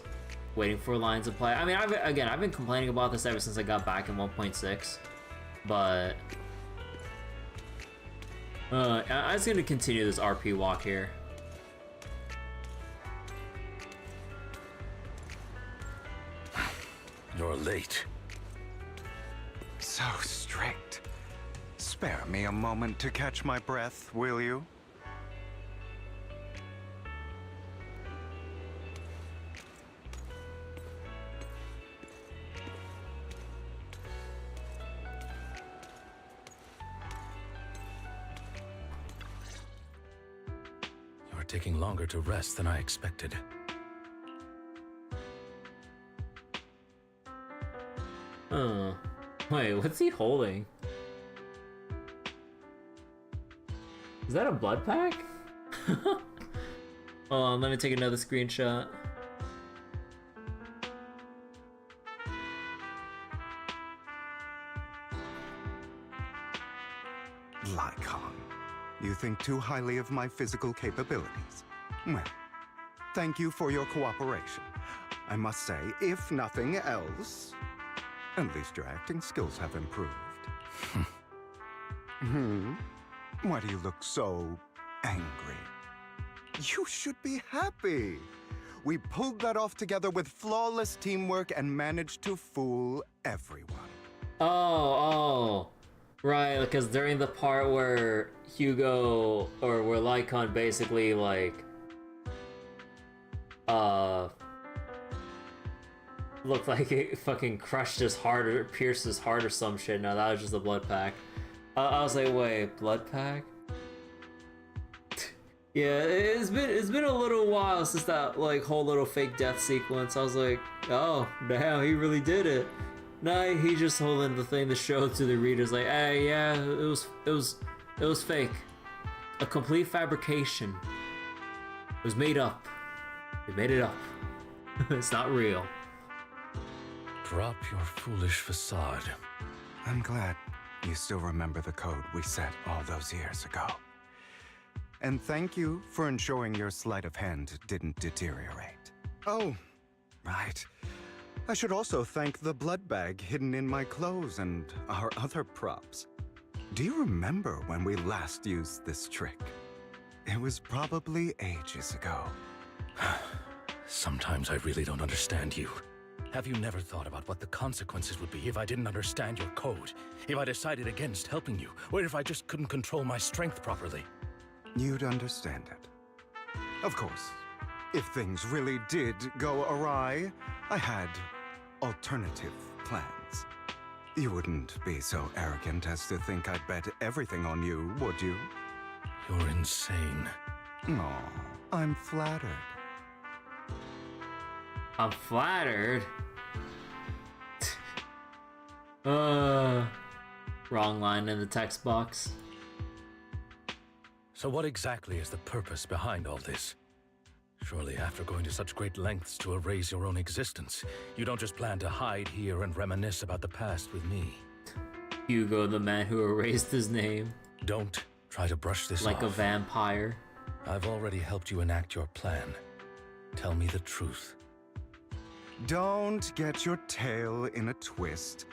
Speaker 1: waiting for lines to play. I mean, I've been complaining about this ever since I got back in 1.6, but I'm just gonna continue this RP walk here.
Speaker 8: You're late.
Speaker 11: So strict. Spare me a moment to catch my breath, will you?
Speaker 8: You're taking longer to rest than I expected.
Speaker 1: Wait, what's he holding? Is that a blood pack? Hold on, let me take another screenshot.
Speaker 11: Lycon, you think too highly of my physical capabilities. Well, thank you for your cooperation. I must say, if nothing else, at least your acting skills have improved. Why do you look so angry? You should be happy. We pulled that off together with flawless teamwork and managed to fool everyone.
Speaker 1: Oh, right, because during the part where Hugo, or where Lycon basically, like, looked like it fucking crushed his heart or pierced his heart or some shit. No, that was just a blood pack. I was like, wait, blood pack? Yeah, it's been a little while since that like whole little fake death sequence. I was like, oh damn, he really did it. Nah, he just holding the thing to show to the readers, like, hey, yeah, it was fake, a complete fabrication. It was made up. They made it up. It's not real.
Speaker 8: Drop your foolish facade.
Speaker 11: I'm glad you still remember the code we set all those years ago. And thank you for ensuring your sleight of hand didn't deteriorate. Oh, right. I should also thank the blood bag hidden in my clothes and our other props. Do you remember when we last used this trick? It was probably ages ago.
Speaker 8: Sometimes I really don't understand you. Have you never thought about what the consequences would be if I didn't understand your code? If I decided against helping you? Or if I just couldn't control my strength properly?
Speaker 11: You'd understand it. Of course, if things really did go awry, I had alternative plans. You wouldn't be so arrogant as to think I'd bet everything on you, would you?
Speaker 8: You're insane.
Speaker 11: Aw, I'm flattered.
Speaker 1: I'm flattered. Wrong line in the text box.
Speaker 8: So what exactly is the purpose behind all this? Surely after going to such great lengths to erase your own existence, you don't just plan to hide here and reminisce about the past with me.
Speaker 1: Hugo, the man who erased his name.
Speaker 8: Don't try to brush this
Speaker 1: like
Speaker 8: off.
Speaker 1: a vampire.
Speaker 8: I've already helped you enact your plan. Tell me the truth.
Speaker 11: Don't get your tail in a twist.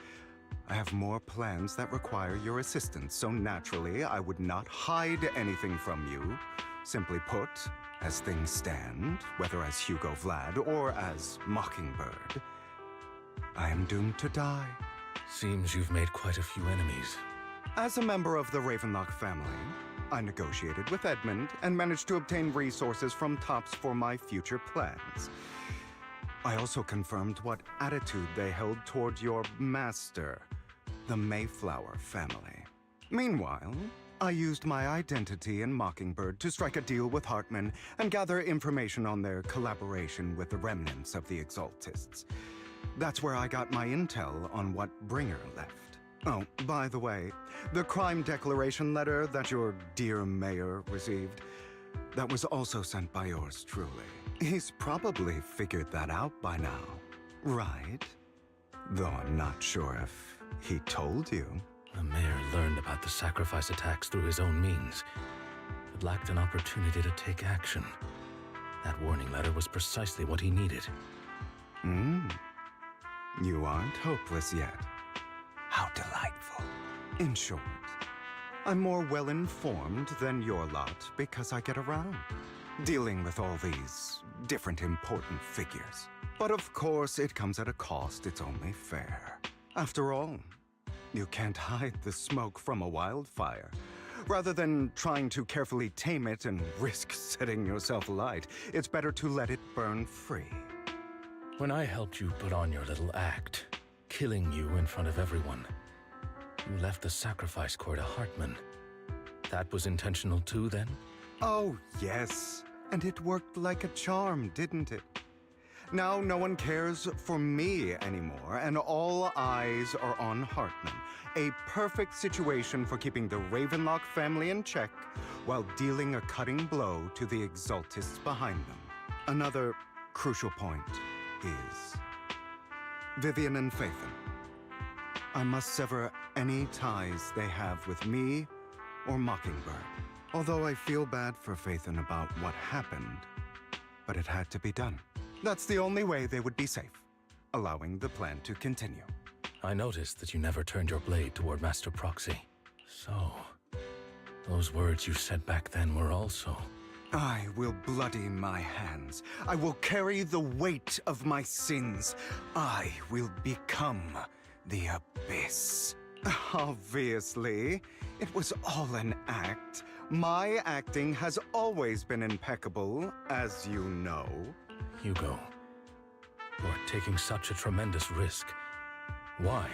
Speaker 11: I have more plans that require your assistance, so naturally I would not hide anything from you. Simply put, as things stand, whether as Hugo Vlad or as Mockingbird, I am doomed to die.
Speaker 9: Seems you've made quite a few enemies.
Speaker 11: As a member of the Ravenlock family, I negotiated with Edmund and managed to obtain resources from Tops for my future plans. I also confirmed what attitude they held toward your master, the Mayflower family. Meanwhile, I used my identity in Mockingbird to strike a deal with Hartman and gather information on their collaboration with the remnants of the Exaltists. That's where I got my intel on what Bringer left. Oh, by the way, the crime declaration letter that your dear mayor received, that was also sent by yours truly. He's probably figured that out by now, right? Though I'm not sure if he told you.
Speaker 9: The mayor learned about the sacrifice attacks through his own means, but lacked an opportunity to take action. That warning letter was precisely what he needed.
Speaker 11: You aren't hopeless yet. How delightful. In short, I'm more well-informed than your lot because I get around, dealing with all these different important figures. But of course, it comes at a cost. It's only fair. After all, you can't hide the smoke from a wildfire. Rather than trying to carefully tame it and risk setting yourself alight, it's better to let it burn free.
Speaker 9: When I helped you put on your little act, killing you in front of everyone, you left the sacrifice core to Hartman. That was intentional too, then?
Speaker 11: Oh, yes. And it worked like a charm, didn't it? Now no one cares for me anymore, and all eyes are on Hartman. A perfect situation for keeping the Ravenlock family in check while dealing a cutting blow to the Exaltists behind them. Another crucial point is Vivian and Phaethon. I must sever any ties they have with me or Mockingbird. Although I feel bad for Phaethon about what happened, but it had to be done. That's the only way they would be safe, allowing the plan to continue.
Speaker 9: I noticed that you never turned your blade toward Master Proxy. So, those words you said back then were also...
Speaker 11: I will bloody my hands. I will carry the weight of my sins. I will become the Abyss. Obviously, it was all an act. My acting has always been impeccable, as you know.
Speaker 9: Hugo, you are taking such a tremendous risk. Why?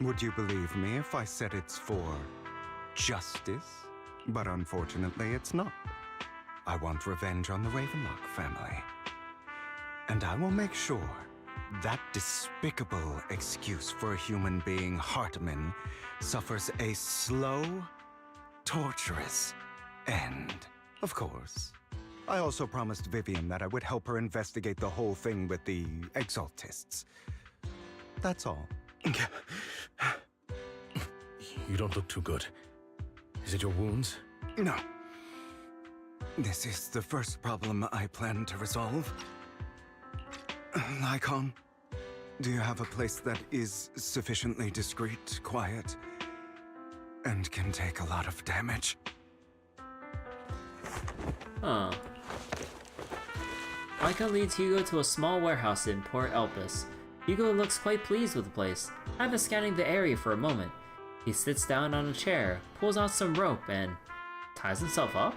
Speaker 11: Would you believe me if I said it's for justice? But unfortunately, it's not. I want revenge on the Ravenlock family. And I will make sure that despicable excuse for a human being, Hartman, suffers a slow, torturous end. Of course. I also promised Vivian that I would help her investigate the whole thing with the Exaltists. That's all.
Speaker 9: You don't look too good. Is it your wounds?
Speaker 11: No. This is the first problem I plan to resolve. Lycon, do you have a place that is sufficiently discreet, quiet, and can take a lot of damage?
Speaker 1: Huh. Lycon leads Hugo to a small warehouse in Port Elpis. Hugo looks quite pleased with the place. I've been scanning the area for a moment. He sits down on a chair, pulls out some rope, and ties himself up.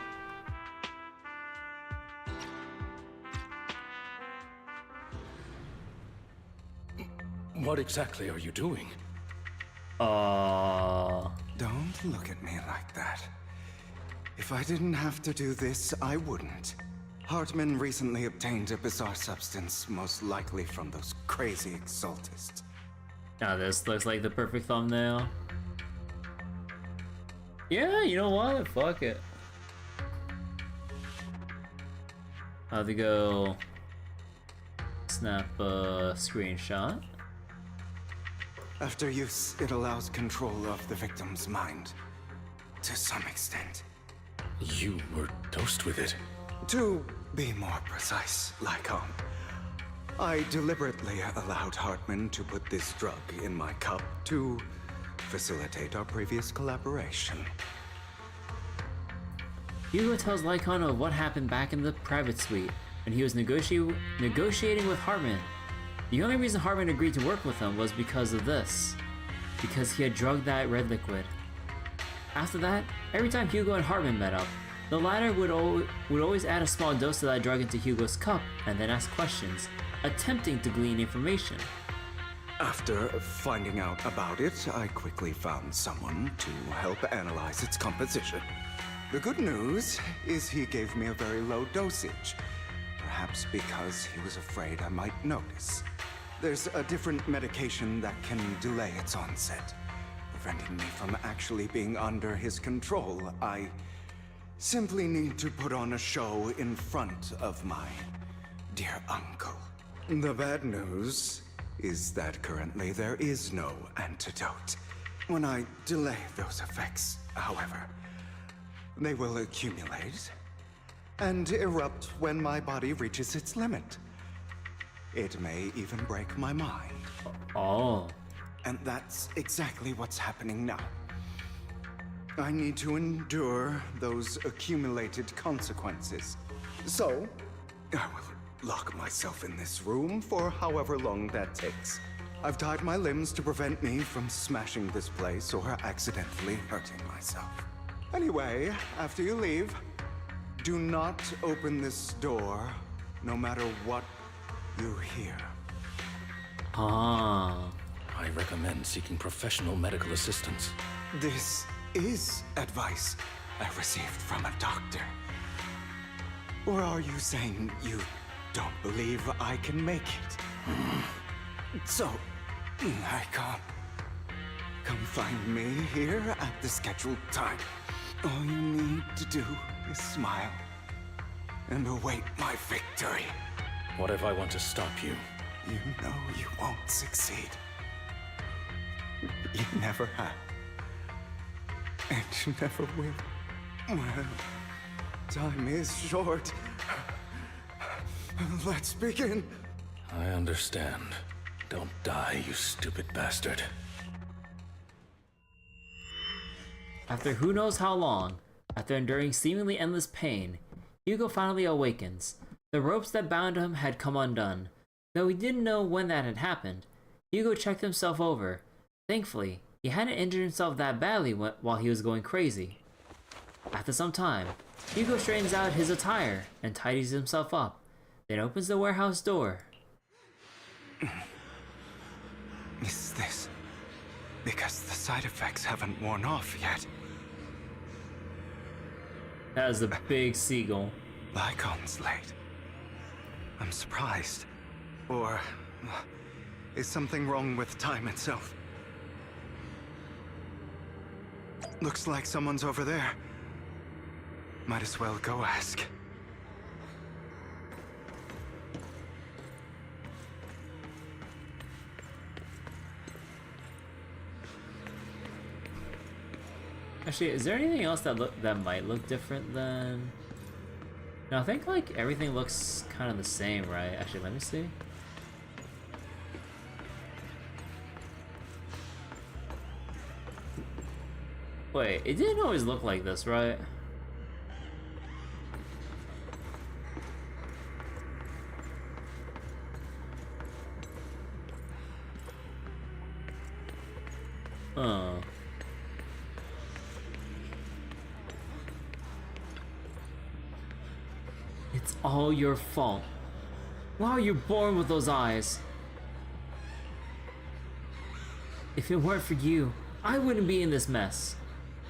Speaker 9: What exactly are you doing?
Speaker 11: Don't look at me like that. If I didn't have to do this, I wouldn't. Hartman recently obtained a bizarre substance, most likely from those crazy Exaltists.
Speaker 1: Now this looks like the perfect thumbnail. Yeah, you know what? Fuck it. I'll have to go snap a screenshot.
Speaker 11: After use, it allows control of the victim's mind. To some extent.
Speaker 9: You were dosed with it.
Speaker 11: To be more precise, Lycon, I deliberately allowed Hartman to put this drug in my cup to facilitate our previous collaboration.
Speaker 1: Hugo tells Lycon of what happened back in the private suite when he was negotiating with Hartman. The only reason Hartman agreed to work with him was because of this. Because he had drugged that red liquid. After that, every time Hugo and Hartman met up, the latter would always add a small dose of that drug into Hugo's cup and then ask questions, attempting to glean information.
Speaker 11: After finding out about it, I quickly found someone to help analyze its composition. The good news is he gave me a very low dosage, perhaps because he was afraid I might notice. There's a different medication that can delay its onset, preventing me from actually being under his control. I simply need to put on a show in front of my dear uncle. The bad news is that currently there is no antidote. When I delay those effects, however, they will accumulate and erupt when my body reaches its limit. It may even break my mind.
Speaker 1: Oh.
Speaker 11: And that's exactly what's happening now. I need to endure those accumulated consequences. So, I will lock myself in this room for however long that takes. I've tied my limbs to prevent me from smashing this place or accidentally hurting myself. Anyway, after you leave, do not open this door, no matter what you hear.
Speaker 1: Ah.
Speaker 8: I recommend seeking professional medical assistance.
Speaker 11: This is advice I received from a doctor. Or are you saying you don't believe I can make it? So, come find me here at the scheduled time. All you need to do is smile and await my victory.
Speaker 8: What if I want to stop you?
Speaker 11: You know you won't succeed. You never have. And you never will. Well, time is short. Let's begin.
Speaker 8: I understand. Don't die, you stupid bastard.
Speaker 1: After who knows how long, after enduring seemingly endless pain, Hugo finally awakens. The ropes that bound him had come undone. Though he didn't know when that had happened, Hugo checked himself over. Thankfully, he hadn't injured himself that badly while he was going crazy. After some time, Hugo straightens out his attire and tidies himself up, then opens the warehouse door.
Speaker 11: Is this because the side effects haven't worn off yet?
Speaker 1: That is a big seagull.
Speaker 11: Lycon's late. I'm surprised. Or is something wrong with time itself? Looks like someone's over there. Might as well go ask.
Speaker 1: Actually, is there anything else that might look different than? No, I think like everything looks kind of the same, right? Actually, let me see. Wait, it didn't always look like this, right? Oh. It's all your fault. Why are you born with those eyes? If it weren't for you, I wouldn't be in this mess.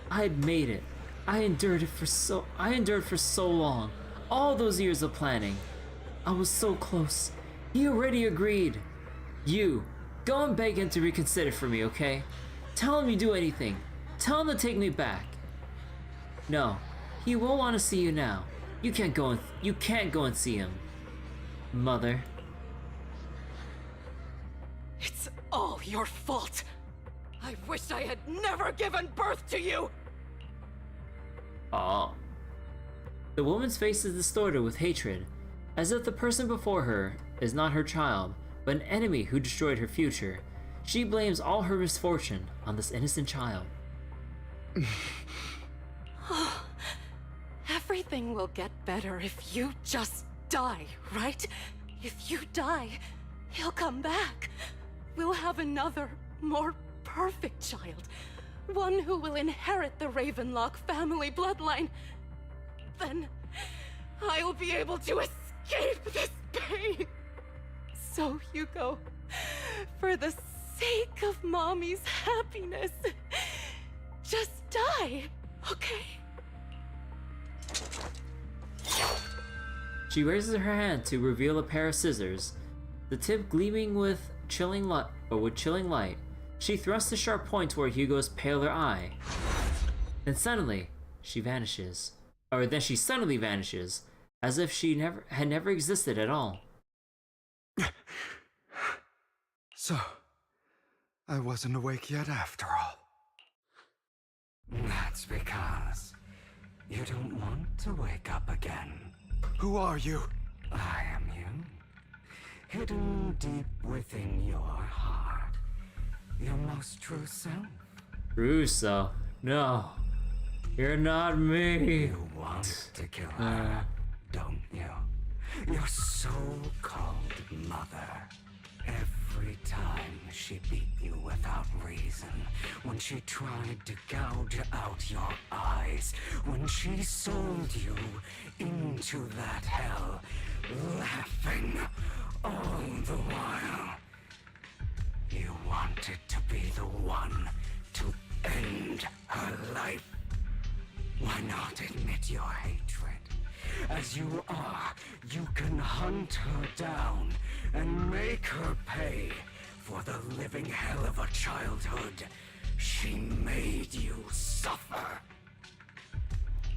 Speaker 1: I had made it. I endured for so long. All those years of planning. I was so close. He already agreed. You, go and beg him to reconsider for me, okay? Tell him you do anything. Tell him to take me back. No, he won't want to see you now. You can't go and see him. Mother.
Speaker 12: It's all your fault. I wish I had never given birth to you.
Speaker 1: Oh. The woman's face is distorted with hatred. As if the person before her is not her child, but an enemy who destroyed her future, she blames all her misfortune on this innocent child.
Speaker 12: Everything will get better if you just die, right? If you die, he'll come back. We'll have another, more perfect child. One who will inherit the Ravenlock family bloodline. Then I will be able to escape this pain. So, Hugo, for the sake of Mommy's happiness, just die, okay?
Speaker 1: She raises her hand to reveal a pair of scissors, the tip gleaming with chilling light. She thrusts the sharp point toward Hugo's paler eye. Then suddenly, she vanishes. Or then she suddenly vanishes, as if she had never existed at all.
Speaker 11: So, I wasn't awake yet after all.
Speaker 13: That's because you don't want to wake up again.
Speaker 11: Who are you?
Speaker 13: I am you. Hidden deep within your heart. Your most true self.
Speaker 1: Russo, no. You're not me.
Speaker 13: You want to kill her, don't you? Your so-called mother. Every time she beat you without reason, when she tried to gouge out your eyes, when she sold you into that hell, laughing all the while. You wanted to be the one to end her life. Why not admit your hatred? As you are, you can hunt her down and make her pay for the living hell of a childhood she made you suffer.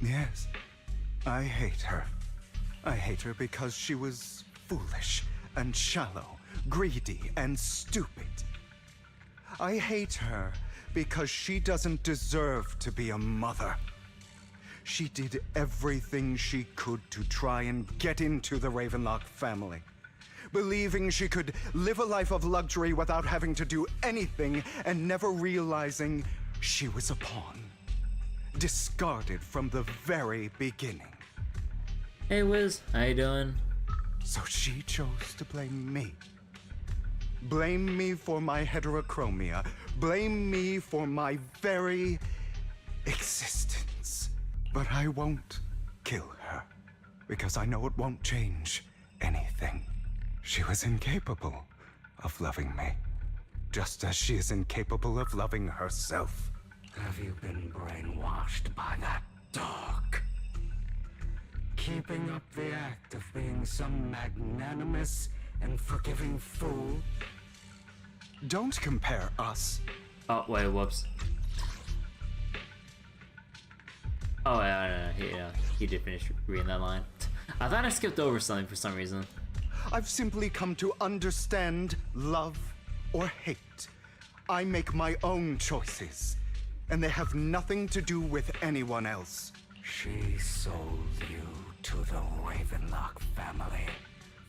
Speaker 11: Yes, I hate her. I hate her because she was foolish and shallow, greedy and stupid. I hate her because she doesn't deserve to be a mother. She did everything she could to try and get into the Ravenlock family, believing she could live a life of luxury without having to do anything and never realizing she was a pawn, discarded from the very beginning.
Speaker 1: Hey Wiz, how you doing?
Speaker 11: So she chose to blame me. Blame me for my heterochromia. Blame me for my very existence. But I won't kill her, because I know it won't change anything. She was incapable of loving me, just as she is incapable of loving herself.
Speaker 13: Have you been brainwashed by that dog? Keeping up the act of being some magnanimous and forgiving fool?
Speaker 11: Don't compare us.
Speaker 1: Oh, wait, whoops. Oh, yeah, he did finish reading that line. I thought I skipped over something for some reason.
Speaker 11: I've simply come to understand love or hate. I make my own choices, and they have nothing to do with anyone else.
Speaker 13: She sold you to the Ravenlock family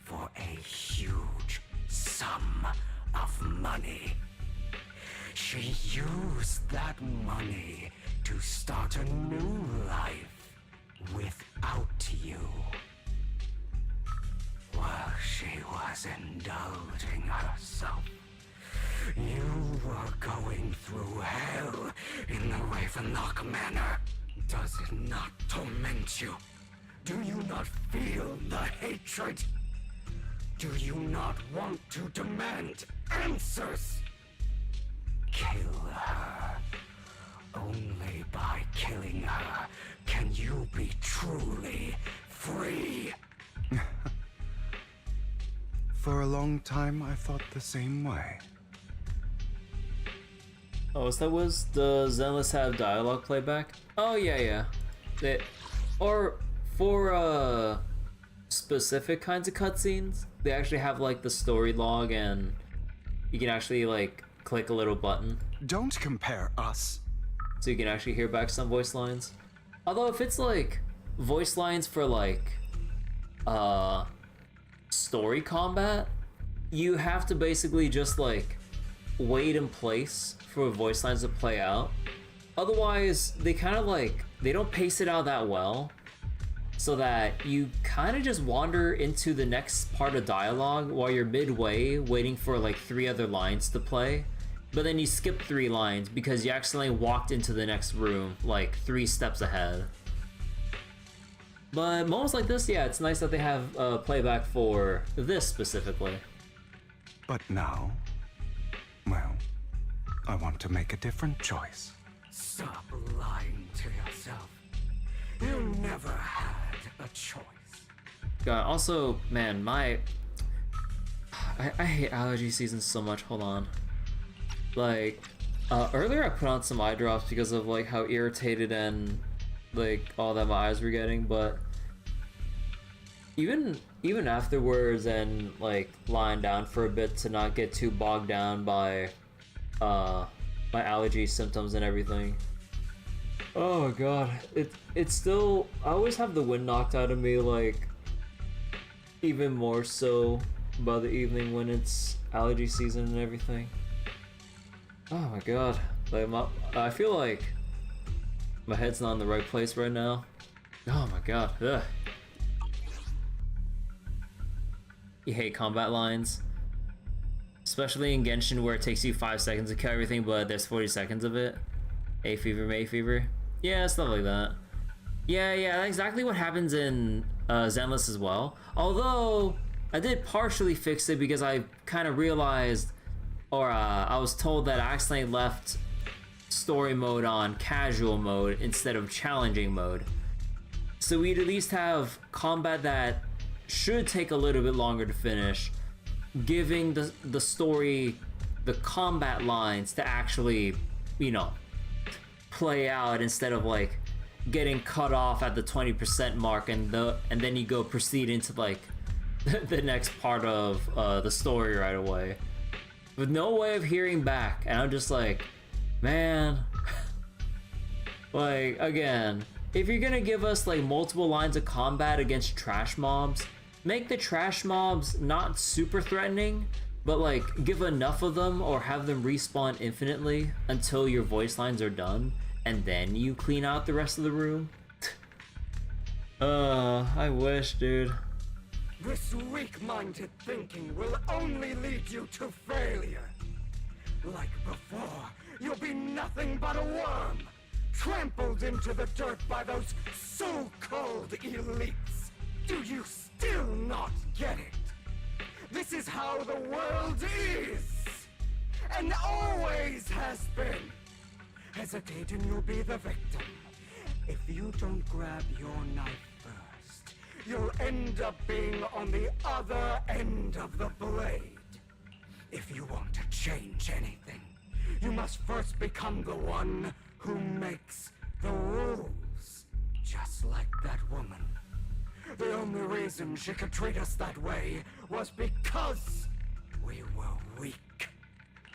Speaker 13: for a huge sum of money. She used that money to start a new life without you. While she was indulging herself, you were going through hell in the Ravenlock Manor. Does it not torment you? Do you not feel the hatred? Do you not want to demand answers? Kill her. Only by killing her can you be truly free.
Speaker 11: For a long time, I thought the same way.
Speaker 1: Oh, so that was the Zenless have dialogue playback? Oh, yeah. Or for specific kinds of cutscenes, they actually have like the story log, and you can actually like click a little button.
Speaker 11: Don't compare us.
Speaker 1: So you can actually hear back some voice lines. Although if it's like voice lines for like story combat, you have to basically just like wait in place for voice lines to play out. Otherwise, they kind of like, they don't pace it out that well, so that you kind of just wander into the next part of dialogue while you're midway waiting for like 3 other lines to play. But then you skip 3 lines because you accidentally walked into the next room like 3 steps ahead. But moments like this, yeah, it's nice that they have playback for this specifically.
Speaker 11: But now, well, I want to make a different choice.
Speaker 13: Stop lying to yourself. You never had a choice.
Speaker 1: God, also, man, I hate allergy season so much. Hold on. Like, earlier I put on some eye drops because of like how irritated and like all that my eyes were getting, but even afterwards and like lying down for a bit to not get too bogged down by my allergy symptoms and everything. Oh god, it's still, I always have the wind knocked out of me, like even more so by the evening when it's allergy season and everything. Oh my god, like I feel like my head's not in the right place right now. Oh my god, ugh. You hate combat lines, especially in Genshin where it takes you 5 seconds to kill everything, but there's 40 seconds of it. A fever, May fever. Yeah, stuff like that. Yeah, that's exactly what happens in Zenless as well. Although I did partially fix it because I kind of realized, or I was told that I accidentally left story mode on casual mode instead of challenging mode. So we'd at least have combat that should take a little bit longer to finish, giving the story, the combat lines to actually, you know, play out instead of like getting cut off at the 20% mark and then you go proceed into like the next part of the story right away with no way of hearing back. And I'm just like, man, like, again, if you're gonna give us like multiple lines of combat against trash mobs, make the trash mobs not super threatening, but like give enough of them or have them respawn infinitely until your voice lines are done, and then you clean out the rest of the room. I wish, dude.
Speaker 13: This weak-minded thinking will only lead you to failure. Like before, you'll be nothing but a worm, trampled into the dirt by those so-called elites. Do you still not get it? This is how the world is, and always has been. Hesitate and you'll be the victim. If you don't grab your knife first, you'll end up being on the other end of the blade. If you want to change anything, you must first become the one who makes the rules. Just like that woman. The only reason she could treat us that way was because we were weak.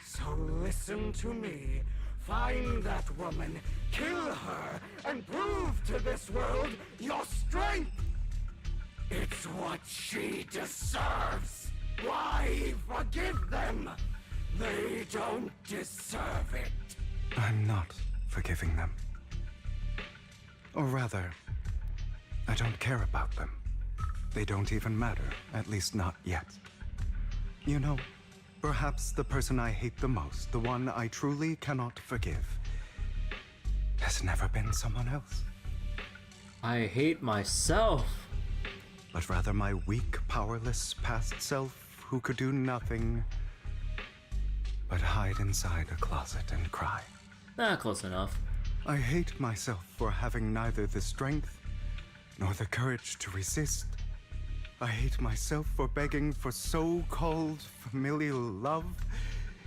Speaker 13: So listen to me. Find that woman, kill her, and prove to this world your strength. It's what she deserves. Why forgive them? They don't deserve it.
Speaker 11: I'm not forgiving them. Or rather, I don't care about them. They don't even matter, at least not yet. You know, perhaps the person I hate the most, the one I truly cannot forgive, has never been someone else.
Speaker 1: I hate myself.
Speaker 11: But rather my weak, powerless past self who could do nothing but hide inside a closet and cry.
Speaker 1: Close enough.
Speaker 11: I hate myself for having neither the strength nor the courage to resist. I hate myself for begging for so-called familial love,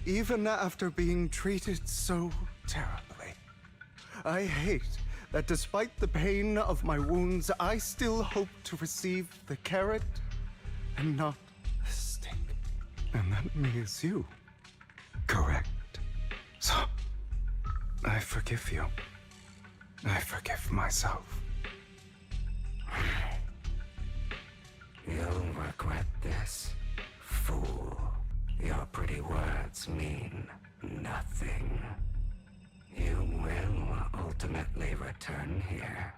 Speaker 11: even after being treated so terribly. I hate that despite the pain of my wounds, I still hope to receive the carrot and not the stick. And that me is you. Correct. So, I forgive you. I forgive myself.
Speaker 13: You'll regret this, fool. Your pretty words mean nothing. You will ultimately return here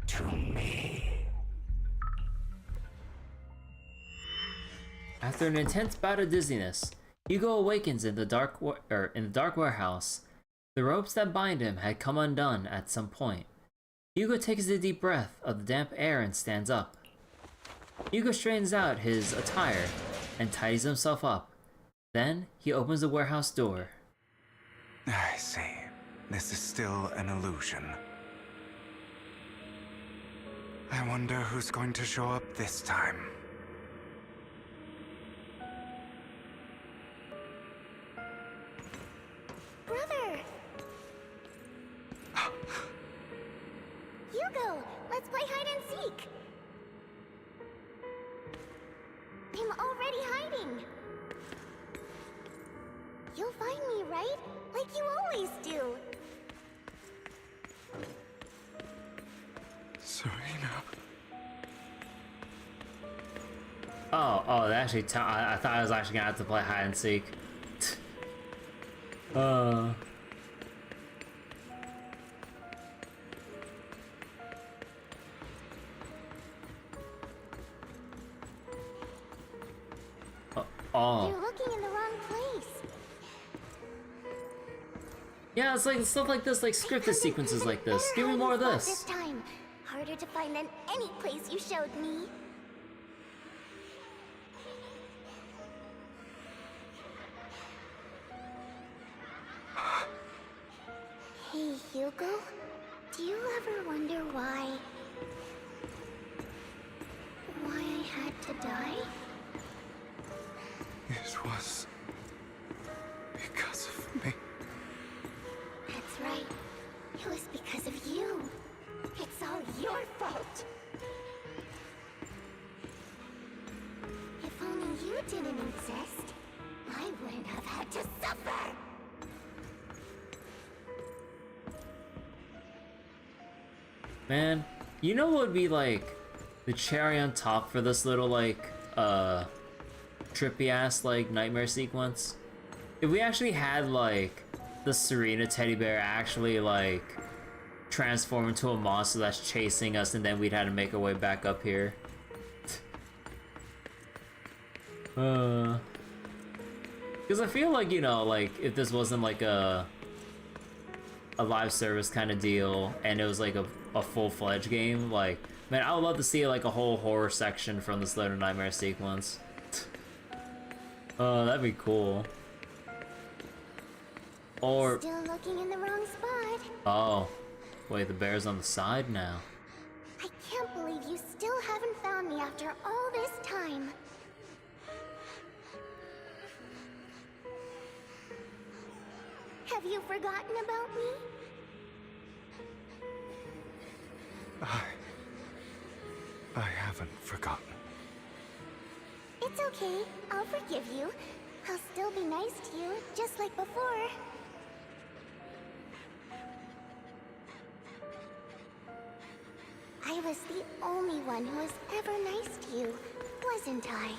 Speaker 13: to me.
Speaker 1: After an intense bout of dizziness, Hugo awakens in the dark warehouse. The ropes that bind him had come undone at some point. Hugo takes a deep breath of the damp air and stands up. Hugo straightens out his attire and tidies himself up. Then he opens the warehouse door.
Speaker 11: I see. This is still an illusion. I wonder who's going to show up this time.
Speaker 5: Brother! Hugo, let's play hide and seek! I'm already hiding! You'll find me, right? Like you always do!
Speaker 11: Serena.
Speaker 1: Oh, they actually I thought I was actually gonna have to play hide and seek.
Speaker 5: You're looking in the wrong place.
Speaker 1: Yeah, it's like stuff like this, like scripted sequences like this. Give me more of this.
Speaker 5: This time, harder to find than any place you showed me. Hey, Hugo, do you ever wonder why I had to die?
Speaker 11: It was because of me.
Speaker 5: That's right. It was because of you. It's all your fault. If only you didn't exist, I wouldn't have had to suffer.
Speaker 1: Man, you know what would be like the cherry on top for this little like trippy ass like nightmare sequence? If we actually had like the Serena teddy bear actually like transform into a monster that's chasing us, and then we'd have to make our way back up here. Because I feel like, you know, like if this wasn't like a live service kind of deal and it was like a full-fledged game, like, man, I would love to see like a whole horror section from this Little Nightmare sequence. Oh, that'd be cool. Or
Speaker 5: Still looking in the wrong spot.
Speaker 1: oh, wait, the bear's on the side now.
Speaker 5: I can't believe you still haven't found me after all this time. Have you forgotten about me?
Speaker 11: I haven't forgotten.
Speaker 5: It's okay. I'll forgive you. I'll still be nice to you, just like before. I was the only one who was ever nice to you, wasn't I?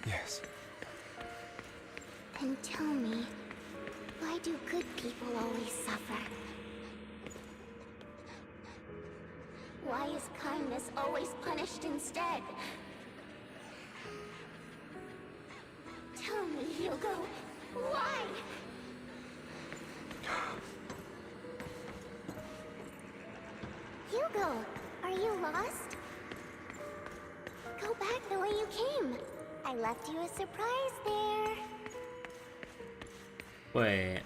Speaker 11: Yes.
Speaker 5: Then tell me, why do good people always suffer? Why is kindness always punished instead? Tell me, Hugo, why? Hugo, are you lost? Go back the way you came. I left you a surprise there.
Speaker 1: Wait,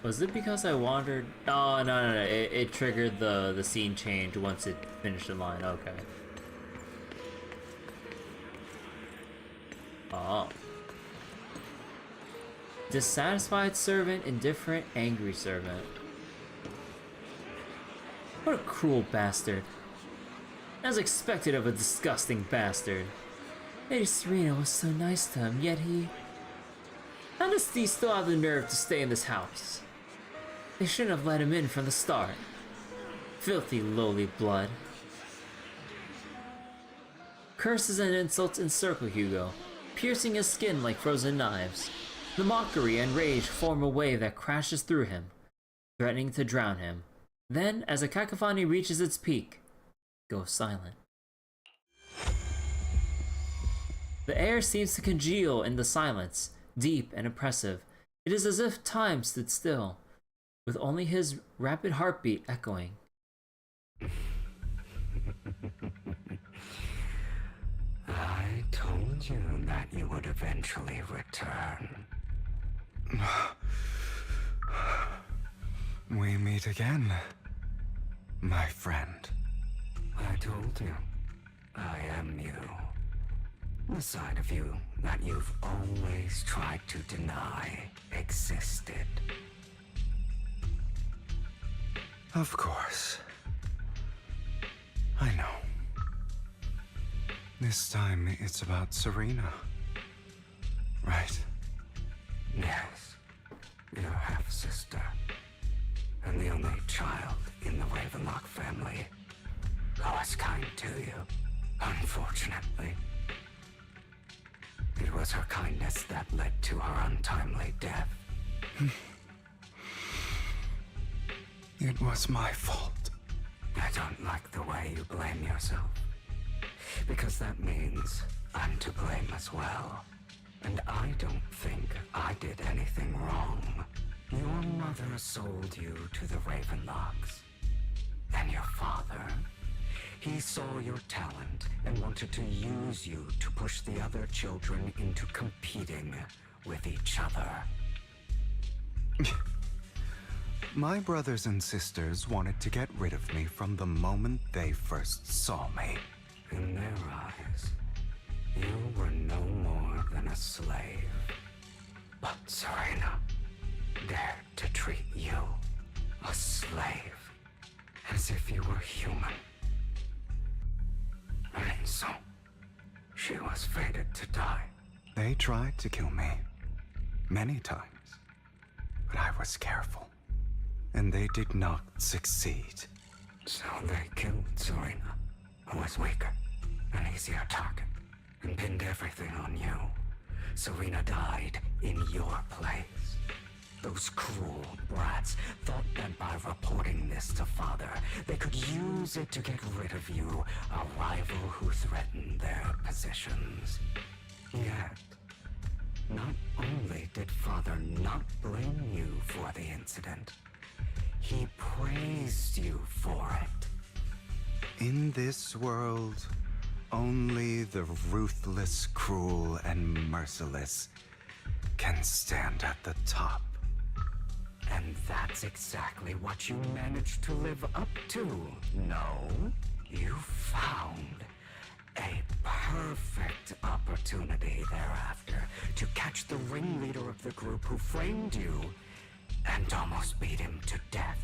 Speaker 1: was it because I wandered? Oh, no. It triggered the scene change once it finished the line. Okay. Oh. Dissatisfied servant, indifferent, angry servant. What a cruel bastard. As expected of a disgusting bastard. Lady Serena was so nice to him, yet he... How does he still have the nerve to stay in this house? They shouldn't have let him in from the start. Filthy, lowly blood. Curses and insults encircle Hugo, piercing his skin like frozen knives. The mockery and rage form a wave that crashes through him, threatening to drown him. Then, as a cacophony reaches its peak, goes silent. The air seems to congeal in the silence, deep and oppressive. It is as if time stood still, with only his rapid heartbeat echoing.
Speaker 13: I told you that you would eventually return.
Speaker 11: We meet again, my friend.
Speaker 13: I told you, I am you. The side of you that you've always tried to deny existed.
Speaker 11: Of course. I know. This time it's about Serena. Right?
Speaker 13: Yes. Your half-sister. And the only child in the Ravenlock family who was kind to you, unfortunately. It was her kindness that led to her untimely death.
Speaker 11: It was my fault.
Speaker 13: I don't like the way you blame yourself. Because that means I'm to blame as well. And I don't think I did anything wrong. Your mother sold you to the Ravenlocks. And your father, he saw your talent and wanted to use you to push the other children into competing with each other.
Speaker 11: My brothers and sisters wanted to get rid of me from the moment they first saw me.
Speaker 13: In their eyes, you were no more than a slave. But Serena dared to treat you, a slave, as if you were human. And so, she was fated to die.
Speaker 11: They tried to kill me many times, but I was careful, and they did not succeed.
Speaker 13: So they killed Serena, who was weaker, an easier target, and pinned everything on you. Serena died in your place. Those cruel brats thought that by reporting this to Father, they could use it to get rid of you, a rival who threatened their positions. Yet, not only did Father not blame you for the incident, he praised you for it.
Speaker 11: In this world, only the ruthless, cruel, and merciless can stand at the top.
Speaker 13: And that's exactly what you managed to live up to, no? You found a perfect opportunity thereafter to catch the ringleader of the group who framed you and almost beat him to death.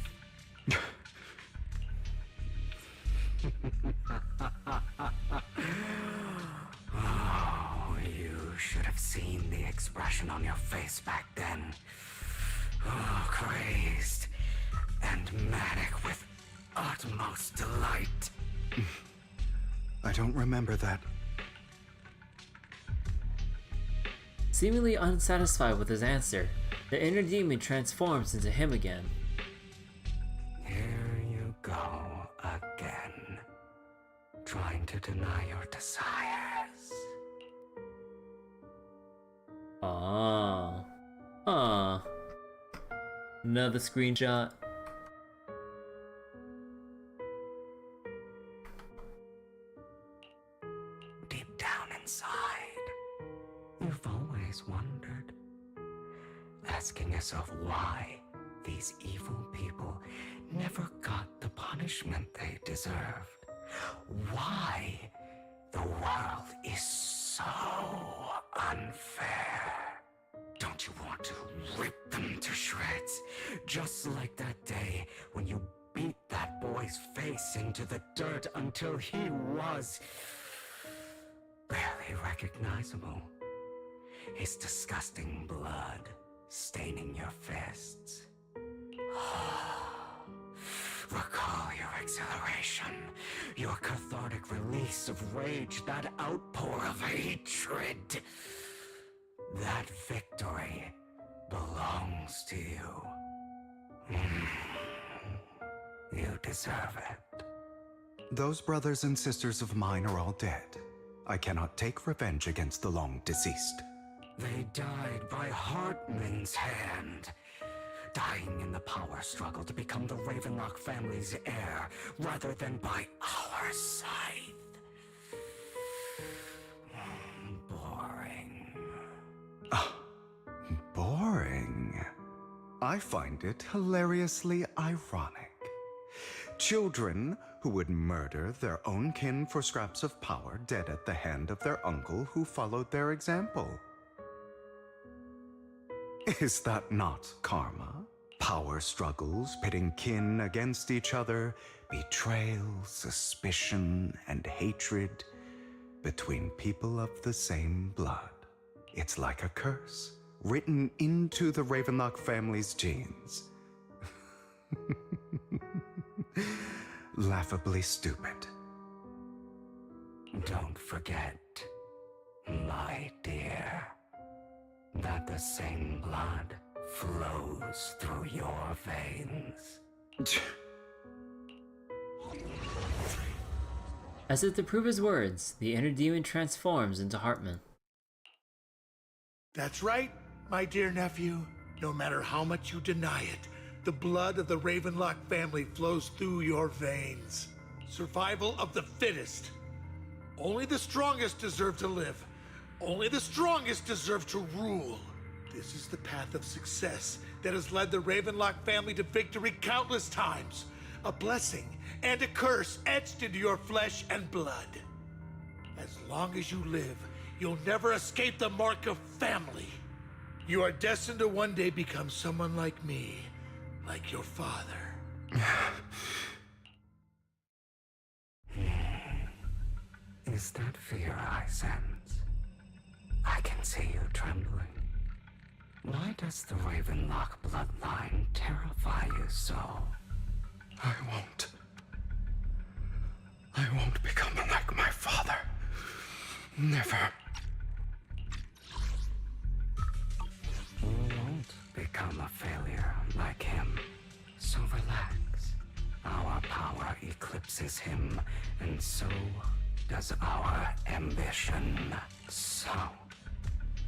Speaker 13: Oh, you should have seen the expression on your face back then. Oh, crazed and manic with utmost delight.
Speaker 11: I don't remember that.
Speaker 1: Seemingly unsatisfied with his answer, the inner demon transforms into him again.
Speaker 13: Here you go again, trying to deny your desires.
Speaker 1: Another screenshot.
Speaker 13: Deep down inside, you've always wondered, asking yourself why these evil people never got the punishment they deserved. Why the world is so unfair. Don't you want to rip them to shreds? Just like that day when you beat that boy's face into the dirt until he was barely recognizable. His disgusting blood staining your fists. Recall your exhilaration, your cathartic release of rage, that outpour of hatred. That victory belongs to you. You deserve it.
Speaker 11: Those brothers and sisters of mine are all dead. I cannot take revenge against the long deceased.
Speaker 13: They died by Hartman's hand, dying in the power struggle to become the Ravenlock family's heir, rather than by our scythe. Boring.
Speaker 11: Boring? I find it hilariously ironic. Children who would murder their own kin for scraps of power dead at the hand of their uncle who followed their example. Is that not karma? Power struggles pitting kin against each other, betrayal, suspicion, and hatred between people of the same blood. It's like a curse, written into the Ravenlock family's genes. Laughably stupid.
Speaker 13: Don't forget, my dear, that the same blood flows through your veins.
Speaker 1: As if to prove his words, the inner demon transforms into Hartman.
Speaker 10: That's right, my dear nephew. No matter how much you deny it, the blood of the Ravenlock family flows through your veins. Survival of the fittest. Only the strongest deserve to live. Only the strongest deserve to rule. This is the path of success that has led the Ravenlock family to victory countless times. A blessing and a curse etched into your flesh and blood. As long as you live, you'll never escape the mark of family. You are destined to one day become someone like me, like your father.
Speaker 13: Is that fear I sense? I can see you trembling. Why does the Ravenlock bloodline terrify you so?
Speaker 11: I won't become like my father. Never.
Speaker 13: You won't become a failure like him. So relax. Our power eclipses him, and so does our ambition. So,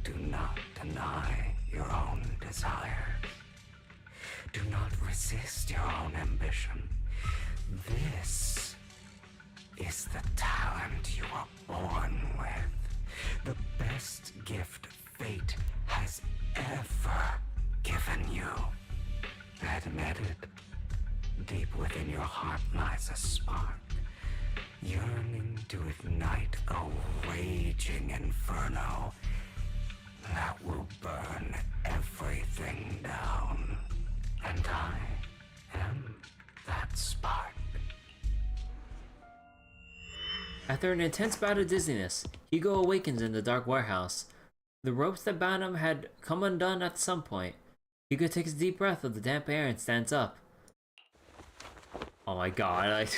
Speaker 13: do not deny your own desires. Do not resist your own ambition. This is the talent you were born with. The best gift fate has ever given you. Admit it. Deep within your heart lies a spark, yearning to ignite a raging inferno that will burn everything down. And I am that spark.
Speaker 1: After an intense bout of dizziness, Hugo awakens in the dark warehouse. The ropes that bound him had come undone at some point. Hugo takes a deep breath of the damp air and stands up. Oh my god,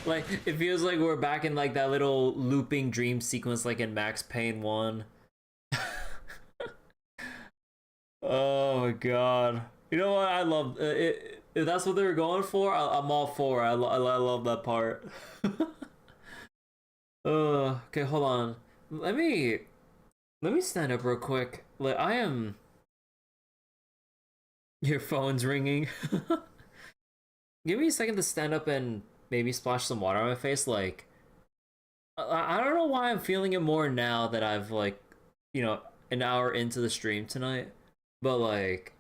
Speaker 1: like it feels like we're back in like that little looping dream sequence like in Max Payne 1. Oh my god. You know what? I love it. If that's what they were going for, I'm all for it. I love that part. Okay, hold on. Let me stand up real quick. Like I am. Your phone's ringing. Give me a second to stand up and maybe splash some water on my face. Like, I don't know why I'm feeling it more now that I've like, you know, an hour into the stream tonight. But like,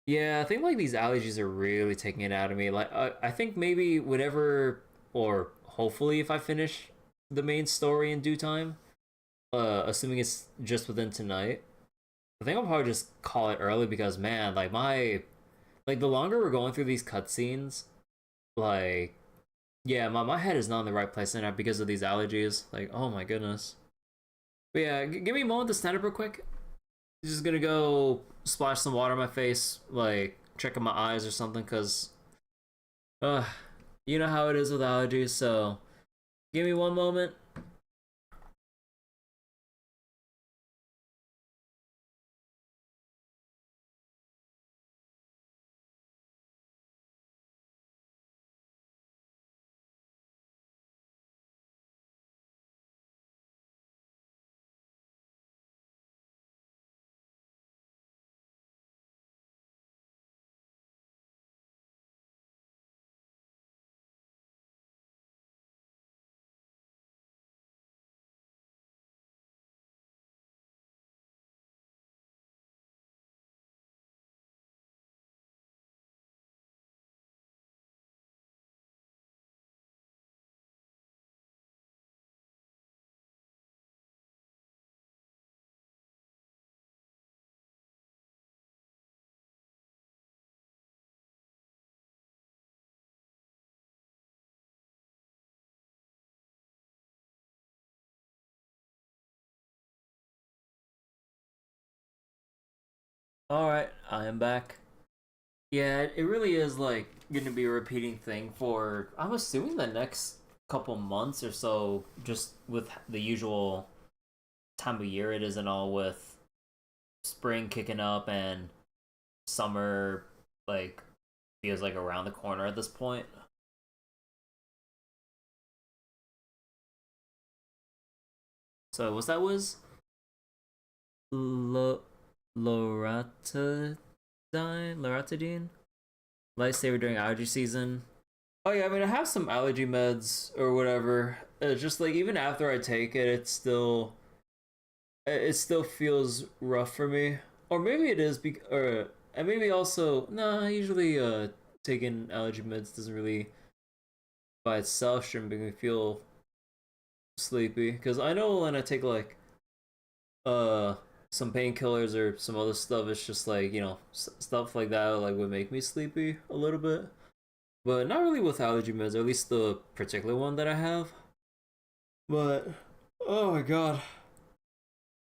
Speaker 1: yeah, I think like these allergies are really taking it out of me. Like, I think maybe whatever, or hopefully if I finish the main story in due time, assuming it's just within tonight, I think I'll probably just call it early because man, like the longer we're going through these cutscenes, like, yeah, my head is not in the right place now because of these allergies. Like, oh my goodness. But yeah, give me a moment to stand up real quick. Just gonna go splash some water on my face, like, check on my eyes or something, because You know how it is with allergies, so give me one moment. Alright, I am back. Yeah, it really is like gonna be a repeating thing for I'm assuming the next couple months or so, just with the usual time of year it is and all, with spring kicking up and summer like feels like around the corner at this point. So what's that was? Loratadine? Loratadine? Lifesaver during allergy season. Oh yeah, I mean I have some allergy meds or whatever. It's just like even after I take it, it still feels rough for me. Or maybe it is or and maybe also nah. Usually, taking allergy meds doesn't really by itself shouldn't make me feel sleepy. Because I know when I take like uh some painkillers or some other stuff, it's just like stuff like that like would make me sleepy a little bit. But not really with allergy meds, or at least the particular one that I have. But oh my god,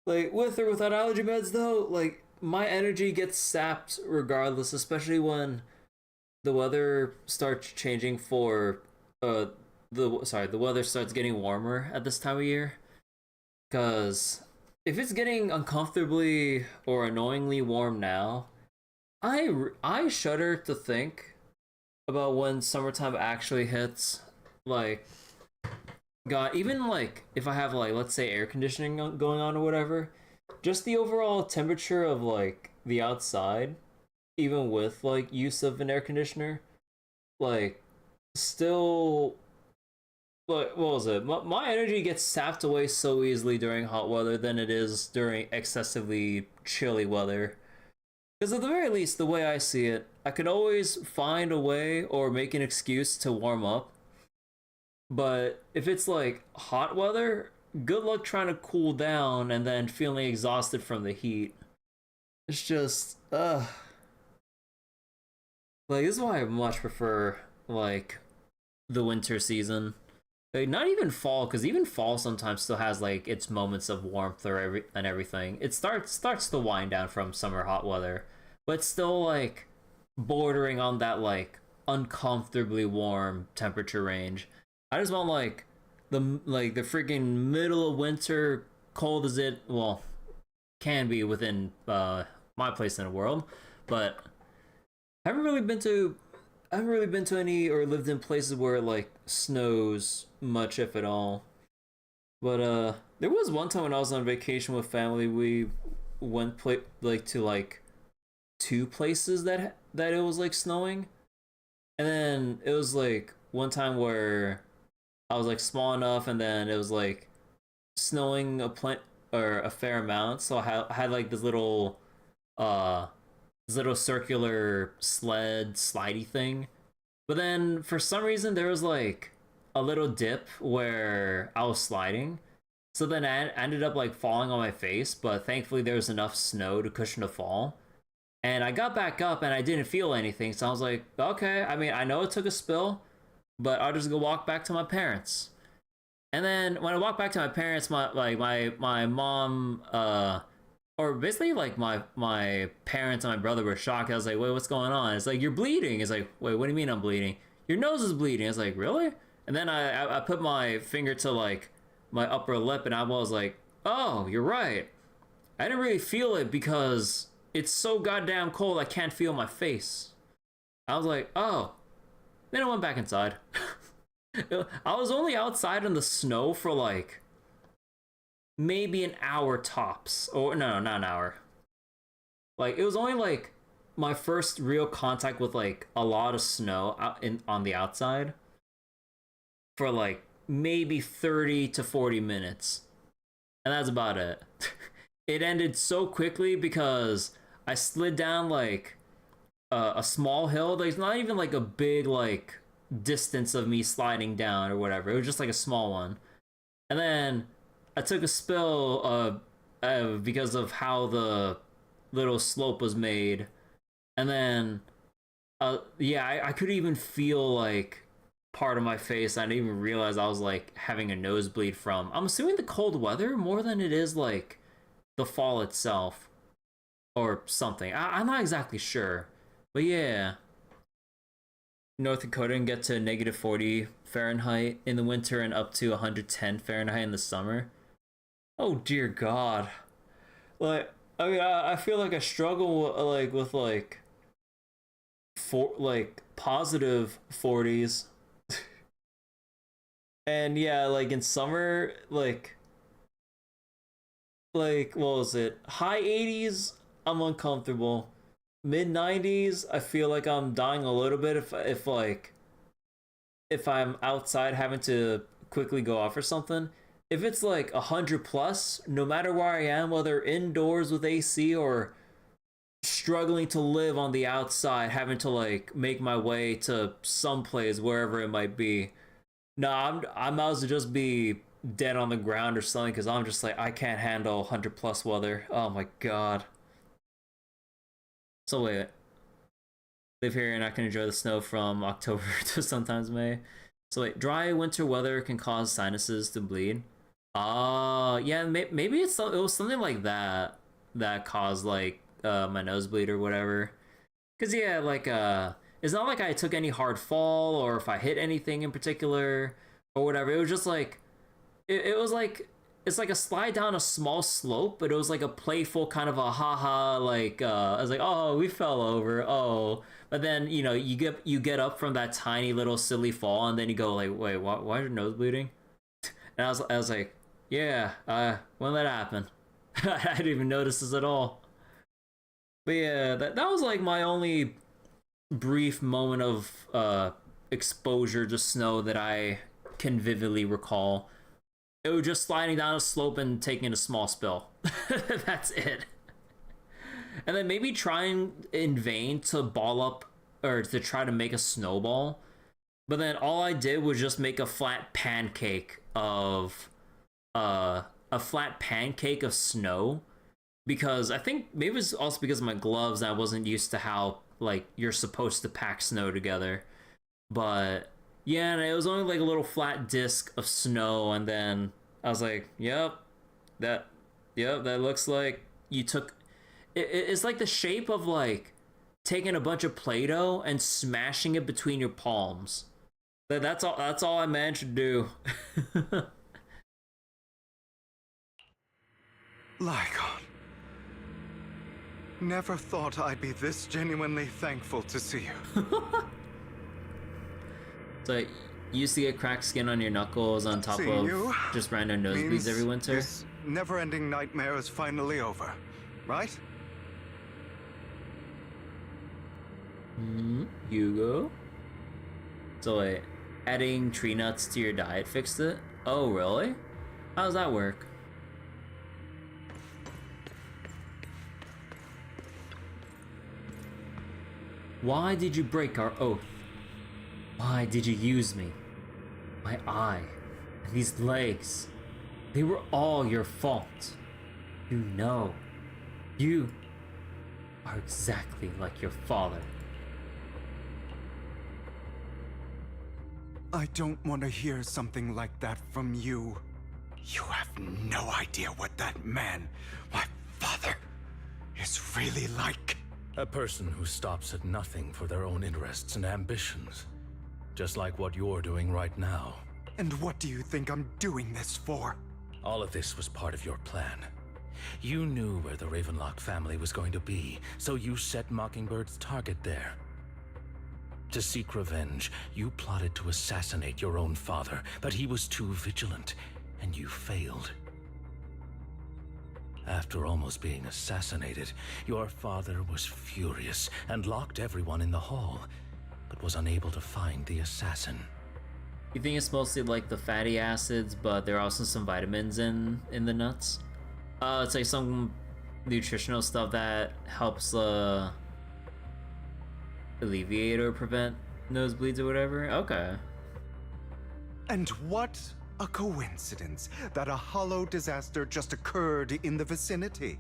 Speaker 1: like with or without allergy meds though, like my energy gets sapped regardless, especially when the weather starts changing for the weather starts getting warmer at this time of year. Cause if it's getting uncomfortably or annoyingly warm now, I shudder to think about when summertime actually hits. Like, God, even like if I have like let's say air conditioning going on or whatever, just the overall temperature of like the outside, even with like use of an air conditioner, like still like what was it? My energy gets sapped away so easily during hot weather than it is during excessively chilly weather. Because at the very least, the way I see it, I can always find a way or make an excuse to warm up. But if it's like hot weather, good luck trying to cool down and then feeling exhausted from the heat. It's just, like, this is why I much prefer, like, the winter season. Like, not even fall, because even fall sometimes still has, like, its moments of warmth and everything. It starts to wind down from summer hot weather, but it's still, like, bordering on that, like, uncomfortably warm temperature range. I just want, like, the freaking middle of winter, cold as it, well, can be within, my place in the world, but I haven't really been to any or lived in places where it like snows much if at all. But there was one time when I was on vacation with family, we went like to like two places that it was like snowing. And then it was like one time where I was like small enough and then it was like snowing or a fair amount, so I had like uh this little circular slidey thing. But then for some reason there was like a little dip where I was sliding. So then I ended up like falling on my face, but thankfully there was enough snow to cushion the fall. And I got back up and I didn't feel anything. So I was like, okay, I mean, I know it took a spill, but I'll just go walk back to my parents. And then when I walked back to my parents, my mom or basically like my parents and my brother were shocked. I was like, wait, what's going on? It's like, you're bleeding. It's like, wait, what do you mean I'm bleeding? your nose is bleeding. I was like, really? And then I put my finger to like my upper lip, and I was like, oh, you're right. I didn't really feel it because it's so goddamn cold I can't feel my face. I was like, oh. Then I went back inside. I was only outside in the snow for like maybe an hour tops. Or no, not an hour. Like, it was only like my first real contact with like a lot of snow out on the outside for like maybe 30 to 40 minutes. And that's about it. It ended so quickly because I slid down like a small hill. There's not even like a big like distance of me sliding down or whatever. It was just like a small one. And then I took a spill because of how the little slope was made. And then yeah, I could even feel like part of my face. I didn't even realize I was like having a nosebleed from, I'm assuming, the cold weather more than it is like the fall itself or something. I'm not exactly sure, but yeah. North Dakota can get to negative 40 Fahrenheit in the winter and up to 110 Fahrenheit in the summer. Oh dear God. Like, I mean, I feel like I struggle with positive 40s. And yeah, like in summer, like what was it? High 80s, I'm uncomfortable. Mid 90s, I feel like I'm dying a little bit if I'm outside having to quickly go off or something. If it's like 100 plus, no matter where I am, whether indoors with AC or struggling to live on the outside, having to like make my way to someplace, wherever it might be. No, I might as well just be dead on the ground or something, because I'm just like, I can't handle 100 plus weather. Oh my God. So wait, live here and I can enjoy the snow from October to sometimes May. So wait, dry winter weather can cause sinuses to bleed. Yeah, maybe it was something like that caused like my nosebleed or whatever. Cause yeah, like it's not like I took any hard fall or if I hit anything in particular or whatever. It was just like it was like, it's like a slide down a small slope, but it was like a playful kind of a haha, like I was like, oh, we fell over, oh. But then, you know, you get up from that tiny little silly fall, and then you go like, wait, why is your nose bleeding? And I was like, yeah, when did that happen? I didn't even notice this at all. But yeah, that was like my only brief moment of exposure to snow that I can vividly recall. It was just sliding down a slope and taking a small spill. That's it. And then maybe trying in vain to ball up or to try to make a snowball. But then all I did was just make a flat pancake of snow. Because I think maybe it was also because of my gloves, I wasn't used to how like you're supposed to pack snow together. But yeah, and it was only like a little flat disc of snow, and then I was like, yep, that looks like you took it's like the shape of like taking a bunch of Play-Doh and smashing it between your palms. That's all I managed to do.
Speaker 11: Lygon. Never thought I'd be this genuinely thankful to see you.
Speaker 1: So you used to get cracked skin on your knuckles on top of just random nosebleeds every winter?
Speaker 11: This never-ending nightmare is finally over, right?
Speaker 1: Hugo? So wait, adding tree nuts to your diet fixed it? Oh, really? How does that work? Why did you break our oath? Why did you use me? My eye, and these legs, they were all your fault. You know, you are exactly like your father.
Speaker 11: I don't want to hear something like that from you. You have no idea what that man, my father, is really like.
Speaker 8: A person who stops at nothing for their own interests and ambitions. Just like what you're doing right now.
Speaker 11: And what do you think I'm doing this for?
Speaker 8: All of this was part of your plan. You knew where the Ravenlock family was going to be, so you set Mockingbird's target there. To seek revenge, you plotted to assassinate your own father, but he was too vigilant, and you failed. After almost being assassinated, your father was furious and locked everyone in the hall, but was unable to find the assassin.
Speaker 1: You think it's mostly like the fatty acids, but there are also some vitamins in the nuts? It's like some nutritional stuff that helps alleviate or prevent nosebleeds or whatever? Okay.
Speaker 11: And what a coincidence that a hollow disaster just occurred in the vicinity.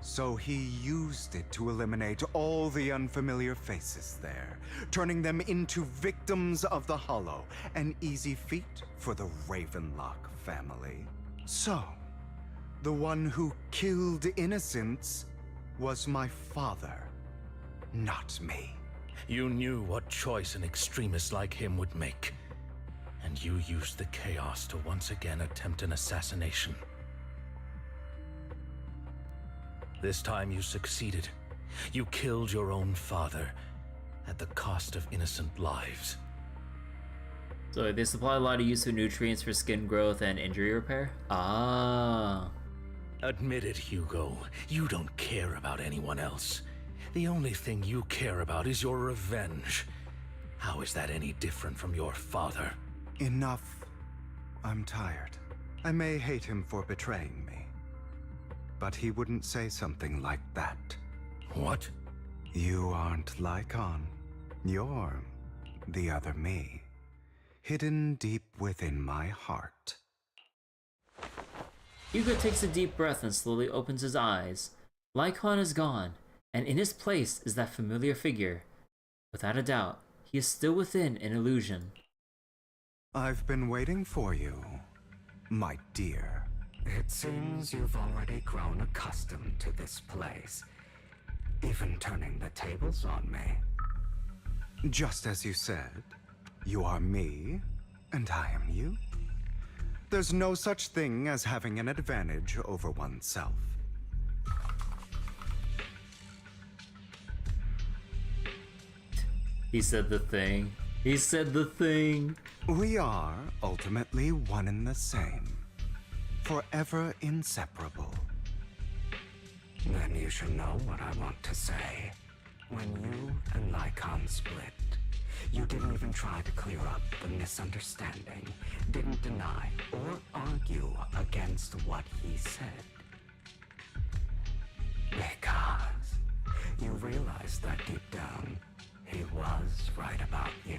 Speaker 11: So he used it to eliminate all the unfamiliar faces there, turning them into victims of the hollow, an easy feat for the Ravenlock family. So, the one who killed innocents was my father, not me.
Speaker 8: You knew what choice an extremist like him would make, and you used the chaos to once again attempt an assassination. This time you succeeded. You killed your own father at the cost of innocent lives.
Speaker 1: So they supply a lot of useful nutrients for skin growth and injury repair? Ah.
Speaker 8: Admit it, Hugo. You don't care about anyone else. The only thing you care about is your revenge. How is that any different from your father?
Speaker 11: Enough. I'm tired. I may hate him for betraying me, but he wouldn't say something like that.
Speaker 8: What?
Speaker 11: You aren't Lycon. You're the other me, hidden deep within my heart.
Speaker 1: Hugo takes a deep breath and slowly opens his eyes. Lycon is gone, and in his place is that familiar figure. Without a doubt, he is still within an illusion.
Speaker 11: I've been waiting for you, my dear.
Speaker 13: It seems you've already grown accustomed to this place, even turning the tables on me.
Speaker 11: Just as you said, you are me, and I am you. There's no such thing as having an advantage over oneself.
Speaker 1: He said the thing. He said the thing.
Speaker 11: We are ultimately one and the same. Forever inseparable.
Speaker 13: Then you should know what I want to say. When you and Lycon split, you didn't even try to clear up the misunderstanding, didn't deny or argue against what he said. Because you realized that deep down, he was right about you.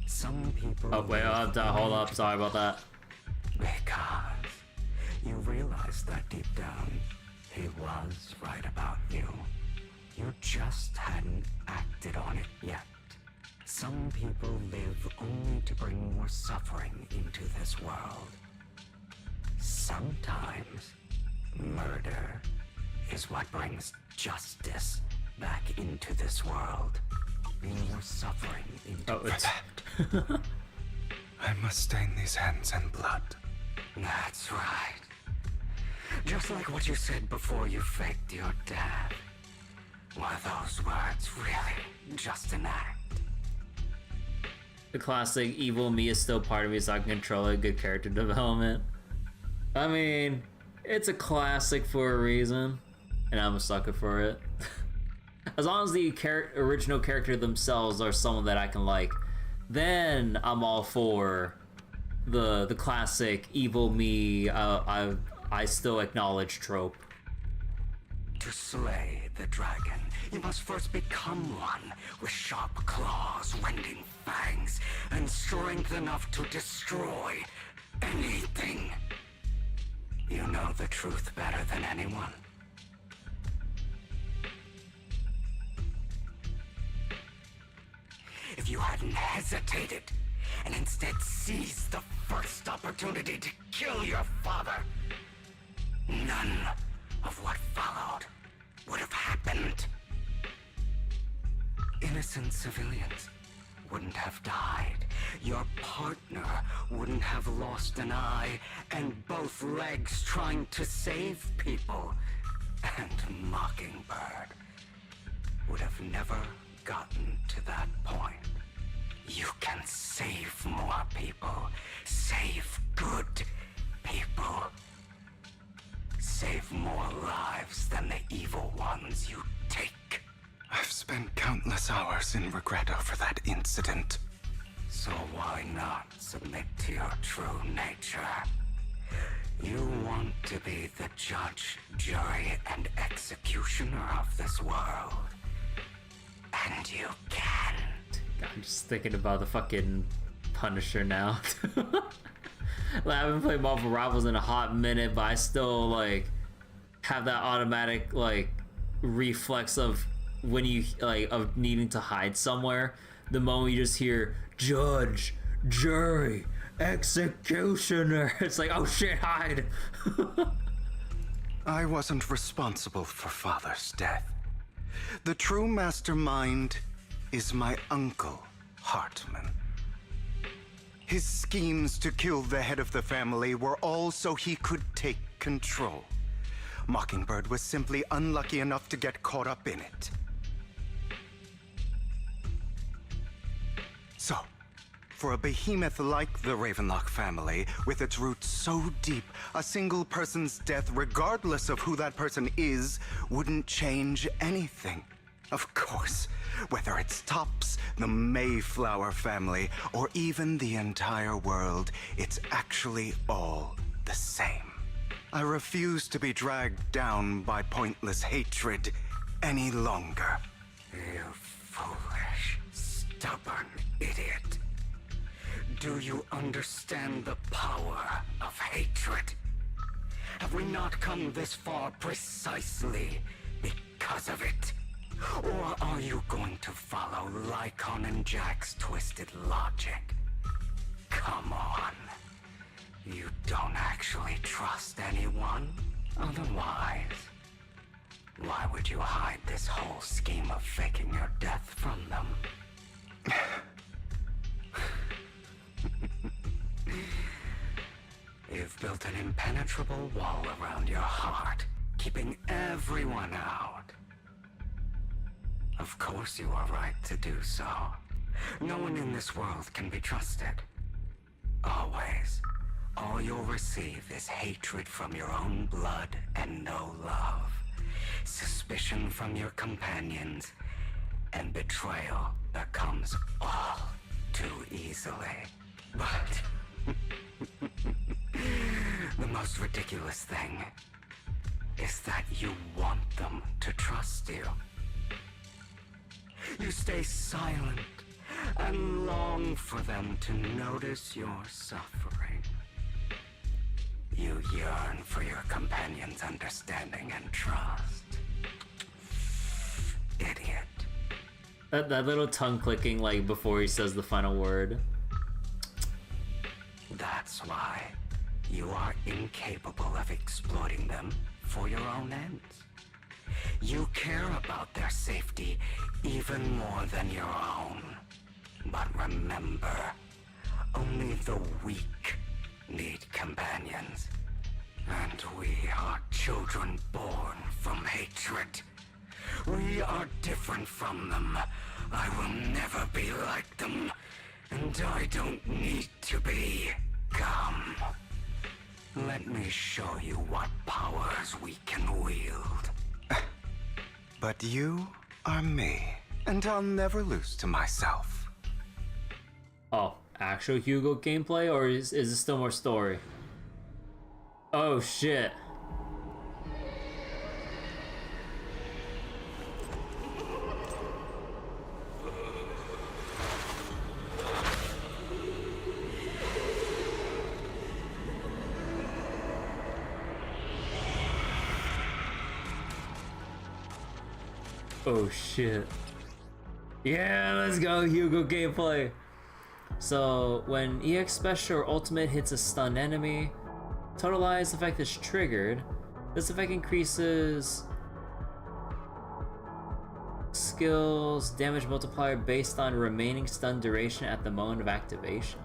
Speaker 13: Some people...
Speaker 1: Oh, wait, hold up. Sorry about that.
Speaker 13: Because you realized that deep down, he was right about you. You just hadn't acted on it yet. Some people live only to bring more suffering into this world. Sometimes, murder is what brings justice back into this world. More suffering into
Speaker 11: that. I must stain these hands in blood.
Speaker 13: That's right. Just like what you said before you faked your dad. Were those words really just an act?
Speaker 1: The classic evil me is still part of me so I can control it. Good character development. I mean, it's a classic for a reason, and I'm a sucker for it. As long as the original character themselves are someone that I can like, then I'm all for the classic evil me, I still acknowledge trope.
Speaker 13: To slay the dragon, you must first become one with sharp claws, rending fangs, and strength enough to destroy anything. You know the truth better than anyone. If you hadn't hesitated, and instead seized the first opportunity to kill your father, none of what followed would have happened. Innocent civilians wouldn't have died. your partner wouldn't have lost an eye and both legs trying to save people. And Mockingbird would have never gotten to that point. You can save more people. Save good people. Save more lives than the evil ones you take.
Speaker 11: I've spent countless hours in regret over that incident.
Speaker 13: So why not submit to your true nature? You want to be the judge, jury, and executioner of this world. And you can.
Speaker 1: I'm just thinking about the fucking Punisher now. Like, I haven't played Marvel Rivals in a hot minute, but I still like have that automatic like reflex of when you like of needing to hide somewhere. The moment you just hear judge, jury, executioner, it's like, oh shit, hide.
Speaker 11: I wasn't responsible for Father's death. The true mastermind is my uncle, Hartman. His schemes to kill the head of the family were all so he could take control. Mockingbird was simply unlucky enough to get caught up in it. So, for a behemoth like the Ravenlock family, with its roots so deep, a single person's death, regardless of who that person is, wouldn't change anything. Of course, whether it's Topps, the Mayflower family, or even the entire world, it's actually all the same. I refuse to be dragged down by pointless hatred any longer.
Speaker 13: You foolish, stubborn idiot. Do you understand the power of hatred? Have we not come this far precisely because of it? Or are you going to follow Lycon and Jack's twisted logic? Come on. You don't actually trust anyone? Otherwise, why would you hide this whole scheme of faking your death from them? You've built an impenetrable wall around your heart, keeping everyone out. Of course you are right to do so. No one in this world can be trusted. Always. All you'll receive is hatred from your own blood and no love. Suspicion from your companions, and betrayal that comes all too easily. But the most ridiculous thing is that you want them to trust you. You stay silent and long for them to notice your suffering. You yearn for your companion's understanding and trust. Idiot.
Speaker 1: That little tongue clicking like before he says the final word.
Speaker 13: That's why you are incapable of exploiting them for your own ends. You care about their safety even more than your own. But remember, only the weak need companions. And we are children born from hatred. We are different from them. I will never be like them. And I don't need to be. Come. Let me show you what powers we can wield.
Speaker 11: But you are me, and I'll never lose to myself.
Speaker 1: Oh, actual Hugo gameplay, or is it still more story? Oh shit. Oh shit. Yeah, let's go Hugo gameplay. So when EX Special or Ultimate hits a stunned enemy, Totalized effect is triggered. This effect increases skills damage multiplier based on remaining stun duration at the moment of activation.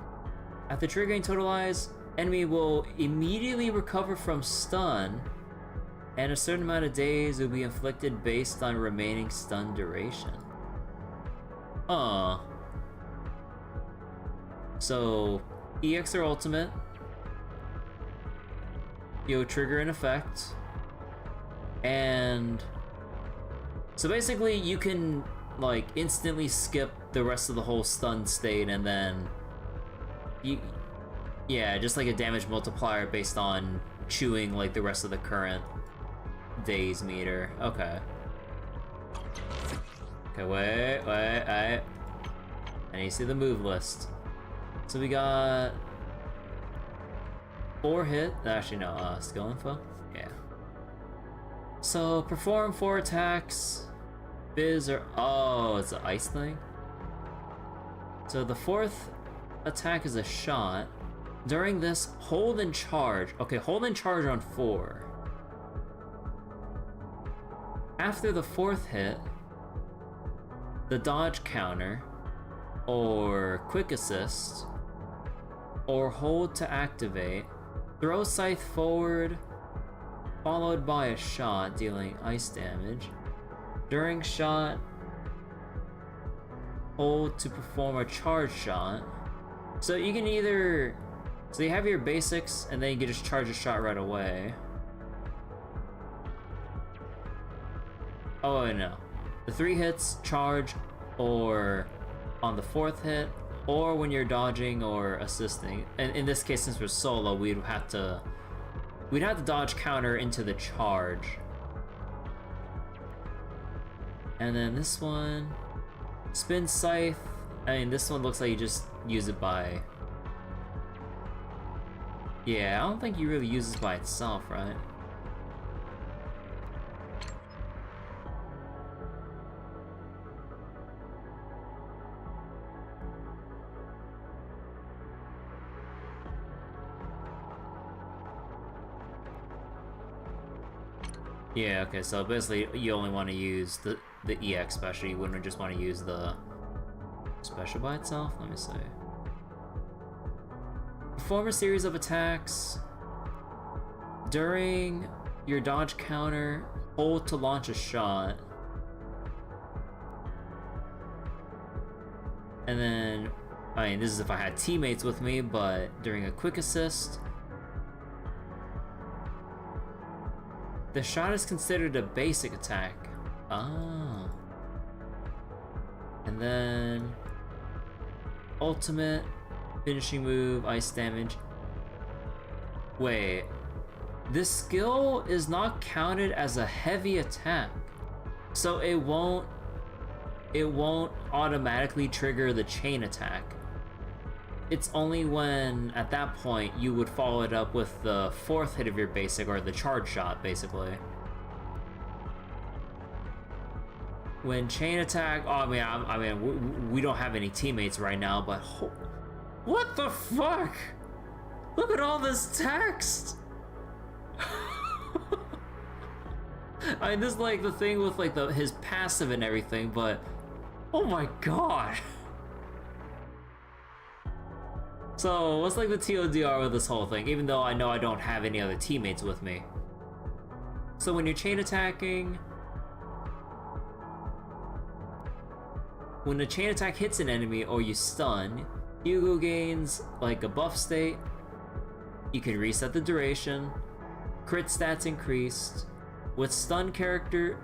Speaker 1: After triggering Totalize, enemy will immediately recover from stun, and a certain amount of days will be inflicted based on remaining stun duration. So, EX or ultimate, you'll trigger an effect, and so basically you can like instantly skip the rest of the whole stun state, and then yeah, just like a damage multiplier based on chewing like the rest of the current days meter. Okay, wait, I need to see the move list. So we got 4 hit, actually no, skill info, yeah. So perform 4 attacks, Biz or, oh, it's an ice thing? So the 4th attack is a shot. During this, hold and charge. Okay, hold and charge on 4. After the 4th hit, the dodge counter, or quick assist, or hold to activate, throw scythe forward, followed by a shot dealing ice damage. During shot, hold to perform a charge shot. So you can either, so you have your basics and then you can just charge a shot right away. Oh no, the 3 hits, charge, or on the 4th hit, or when you're dodging or assisting. And in this case, since we're solo, we'd have to dodge counter into the charge. And then this one, spin scythe. I mean, this one looks like you just use it by, yeah, I don't think you really use this by itself, right? Yeah, okay, so basically you only want to use the EX special, you wouldn't just want to use the special by itself? Let me see. Perform a series of attacks. During your dodge counter, hold to launch a shot. And then, I mean, this is if I had teammates with me, but during a quick assist, the shot is considered a basic attack. Ah. And then ultimate, finishing move, ice damage. Wait, this skill is not counted as a heavy attack, so it won't automatically trigger the chain attack. It's only when, at that point, you would follow it up with the 4th hit of your basic, or the charge shot, basically. When chain attack, oh, I mean, we don't have any teammates right now, but what the fuck? Look at all this text! I mean, this is like the thing with like his passive and everything, but oh my god! So, what's like the TLDR with this whole thing, even though I know I don't have any other teammates with me? So when you're chain attacking, when a chain attack hits an enemy or you stun, Hugo gains like a buff state, you can reset the duration, crit stats increased. With stun character,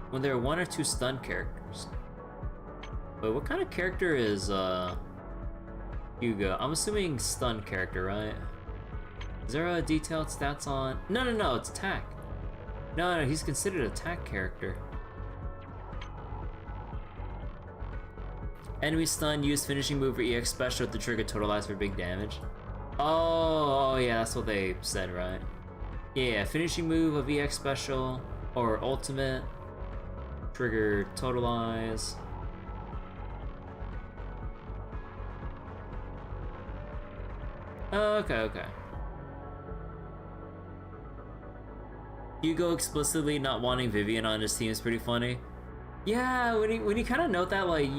Speaker 1: when there are 1 or 2 stun characters. Wait, what kind of character is Hugo? I'm assuming stun character, right? Is there a detailed stats on? No, it's attack. No, he's considered attack character. Enemy stun, use finishing move or EX special to trigger totalize for big damage. Oh yeah, that's what they said, right? Yeah, finishing move of EX special or ultimate, trigger totalize. Okay. Hugo explicitly not wanting Vivian on his team is pretty funny. Yeah, when you kind of note that like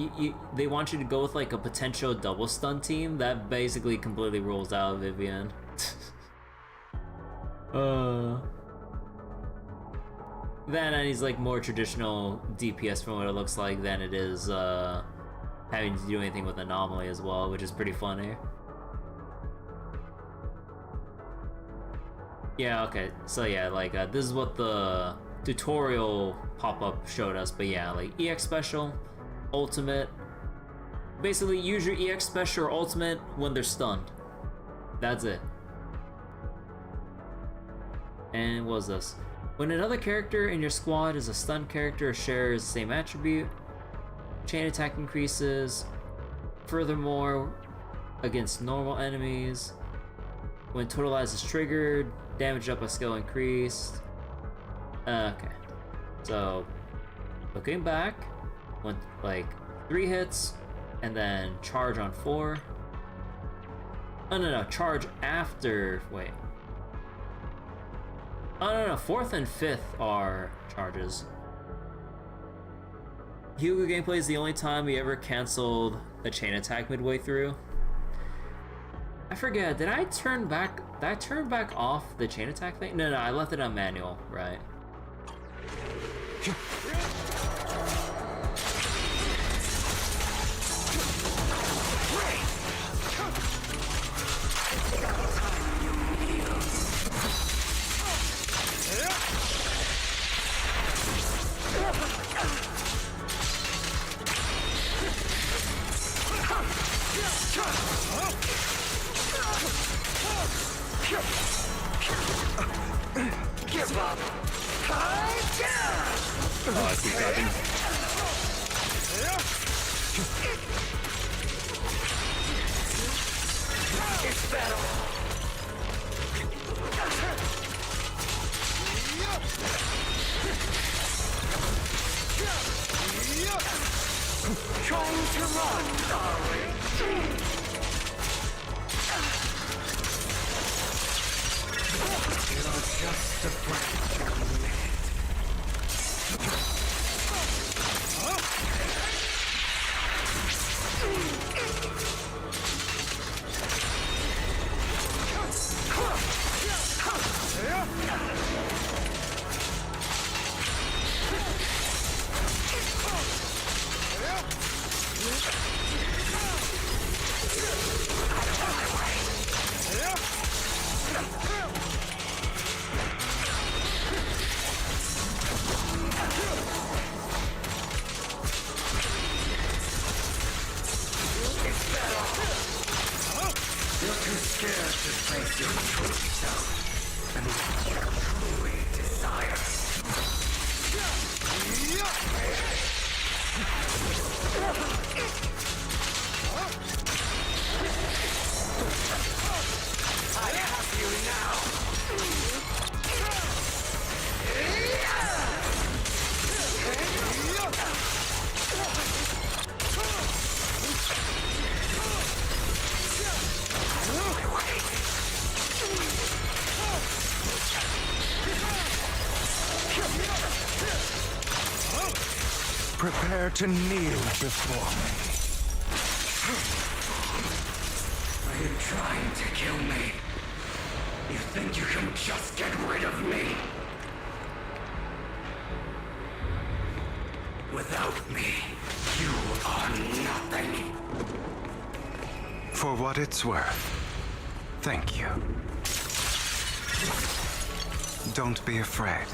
Speaker 1: they want you to go with like a potential double stun team, that basically completely rules out Vivian. Then and he's like more traditional DPS from what it looks like than it is having to do anything with Anomaly as well, which is pretty funny. Yeah, okay, so yeah, like this is what the tutorial pop-up showed us, but yeah, like EX special, ultimate. Basically use your EX special or ultimate when they're stunned. That's it. And what was this? When another character in your squad is a stunned character or shares the same attribute, chain attack increases. Furthermore, against normal enemies. When totalize is triggered, damage up by skill increased. Okay. So, looking back, went like 3 hits, and then charge on 4. Oh no, charge after, wait. Oh no, 4th and 5th are charges. Hugo gameplay is the only time we ever canceled a chain attack midway through. I forget, did I turn back off the chain attack thing? No, I left it on manual, right?
Speaker 13: Give up! Oh, I keep tapping. It's battle! Trying to run, darling! It'll just a breath for a minute. You're too scared to face your true self and what you truly desire. I have you now. Prepare to kneel before me. Are you trying to kill me? You think you can just get rid of me? Without me, you are nothing.
Speaker 11: For what it's worth, thank you. Don't be afraid.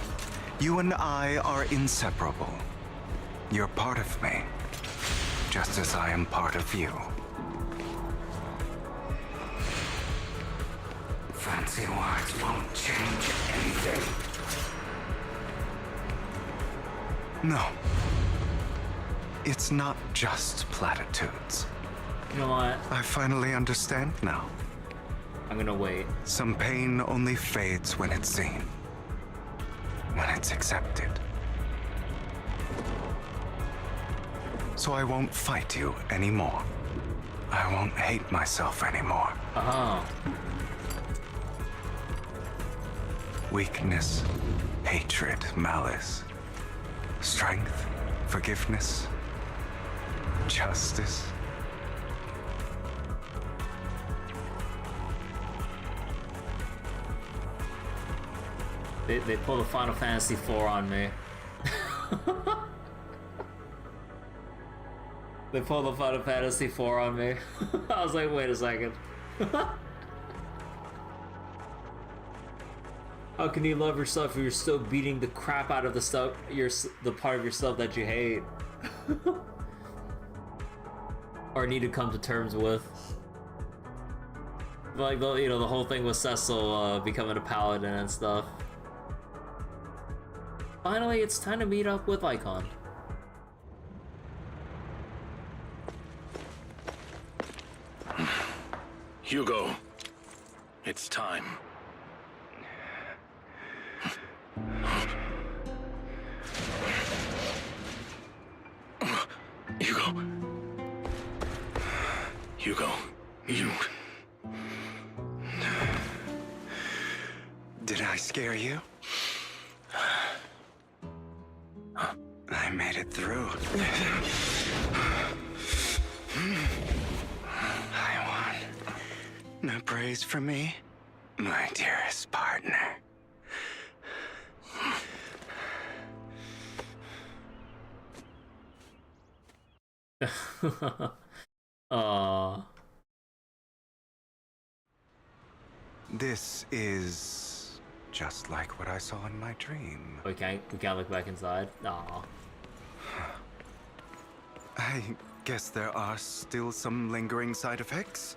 Speaker 11: You and I are inseparable. You're part of me, just as I am part of you.
Speaker 13: Fancy words won't change anything.
Speaker 11: No. It's not just platitudes.
Speaker 1: You know what?
Speaker 11: I finally understand now.
Speaker 1: I'm gonna wait.
Speaker 11: Some pain only fades when it's seen. When it's accepted. So I won't fight you anymore. I won't hate myself anymore. Weakness, hatred, malice, strength, forgiveness, justice.
Speaker 1: They pulled a Final Fantasy IV on me. They pulled a Final Fantasy IV on me. I was like, wait a second. How can you love yourself if you're still beating the crap out of the part of yourself that you hate? Or need to come to terms with? Like, you know, the whole thing with Cecil becoming a paladin and stuff. Finally, it's time to meet up with Icon.
Speaker 8: Hugo, it's time. Hugo, you...
Speaker 11: Did I scare you? I made it through. I won. No praise from me, my dearest partner. This is just like what I saw in my dream.
Speaker 1: We can't look back inside? Aw.
Speaker 11: I guess there are still some lingering side effects.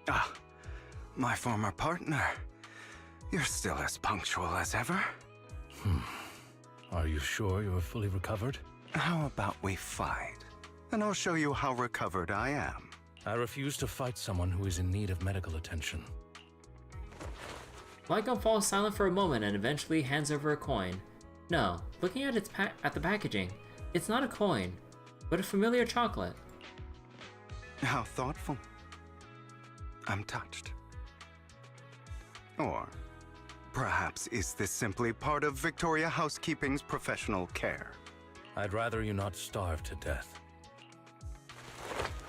Speaker 11: Ah, my former partner. You're still as punctual as ever.
Speaker 8: Are you sure you're fully recovered?
Speaker 11: How about we fight? And I'll show you how recovered I am.
Speaker 8: I refuse to fight someone who is in need of medical attention.
Speaker 1: Lycon falls silent for a moment and eventually hands over a coin. No, looking at the packaging, it's not a coin, but a familiar chocolate.
Speaker 11: How thoughtful. I'm touched. Or perhaps is this simply part of Victoria Housekeeping's professional care?
Speaker 8: I'd rather you not starve to death.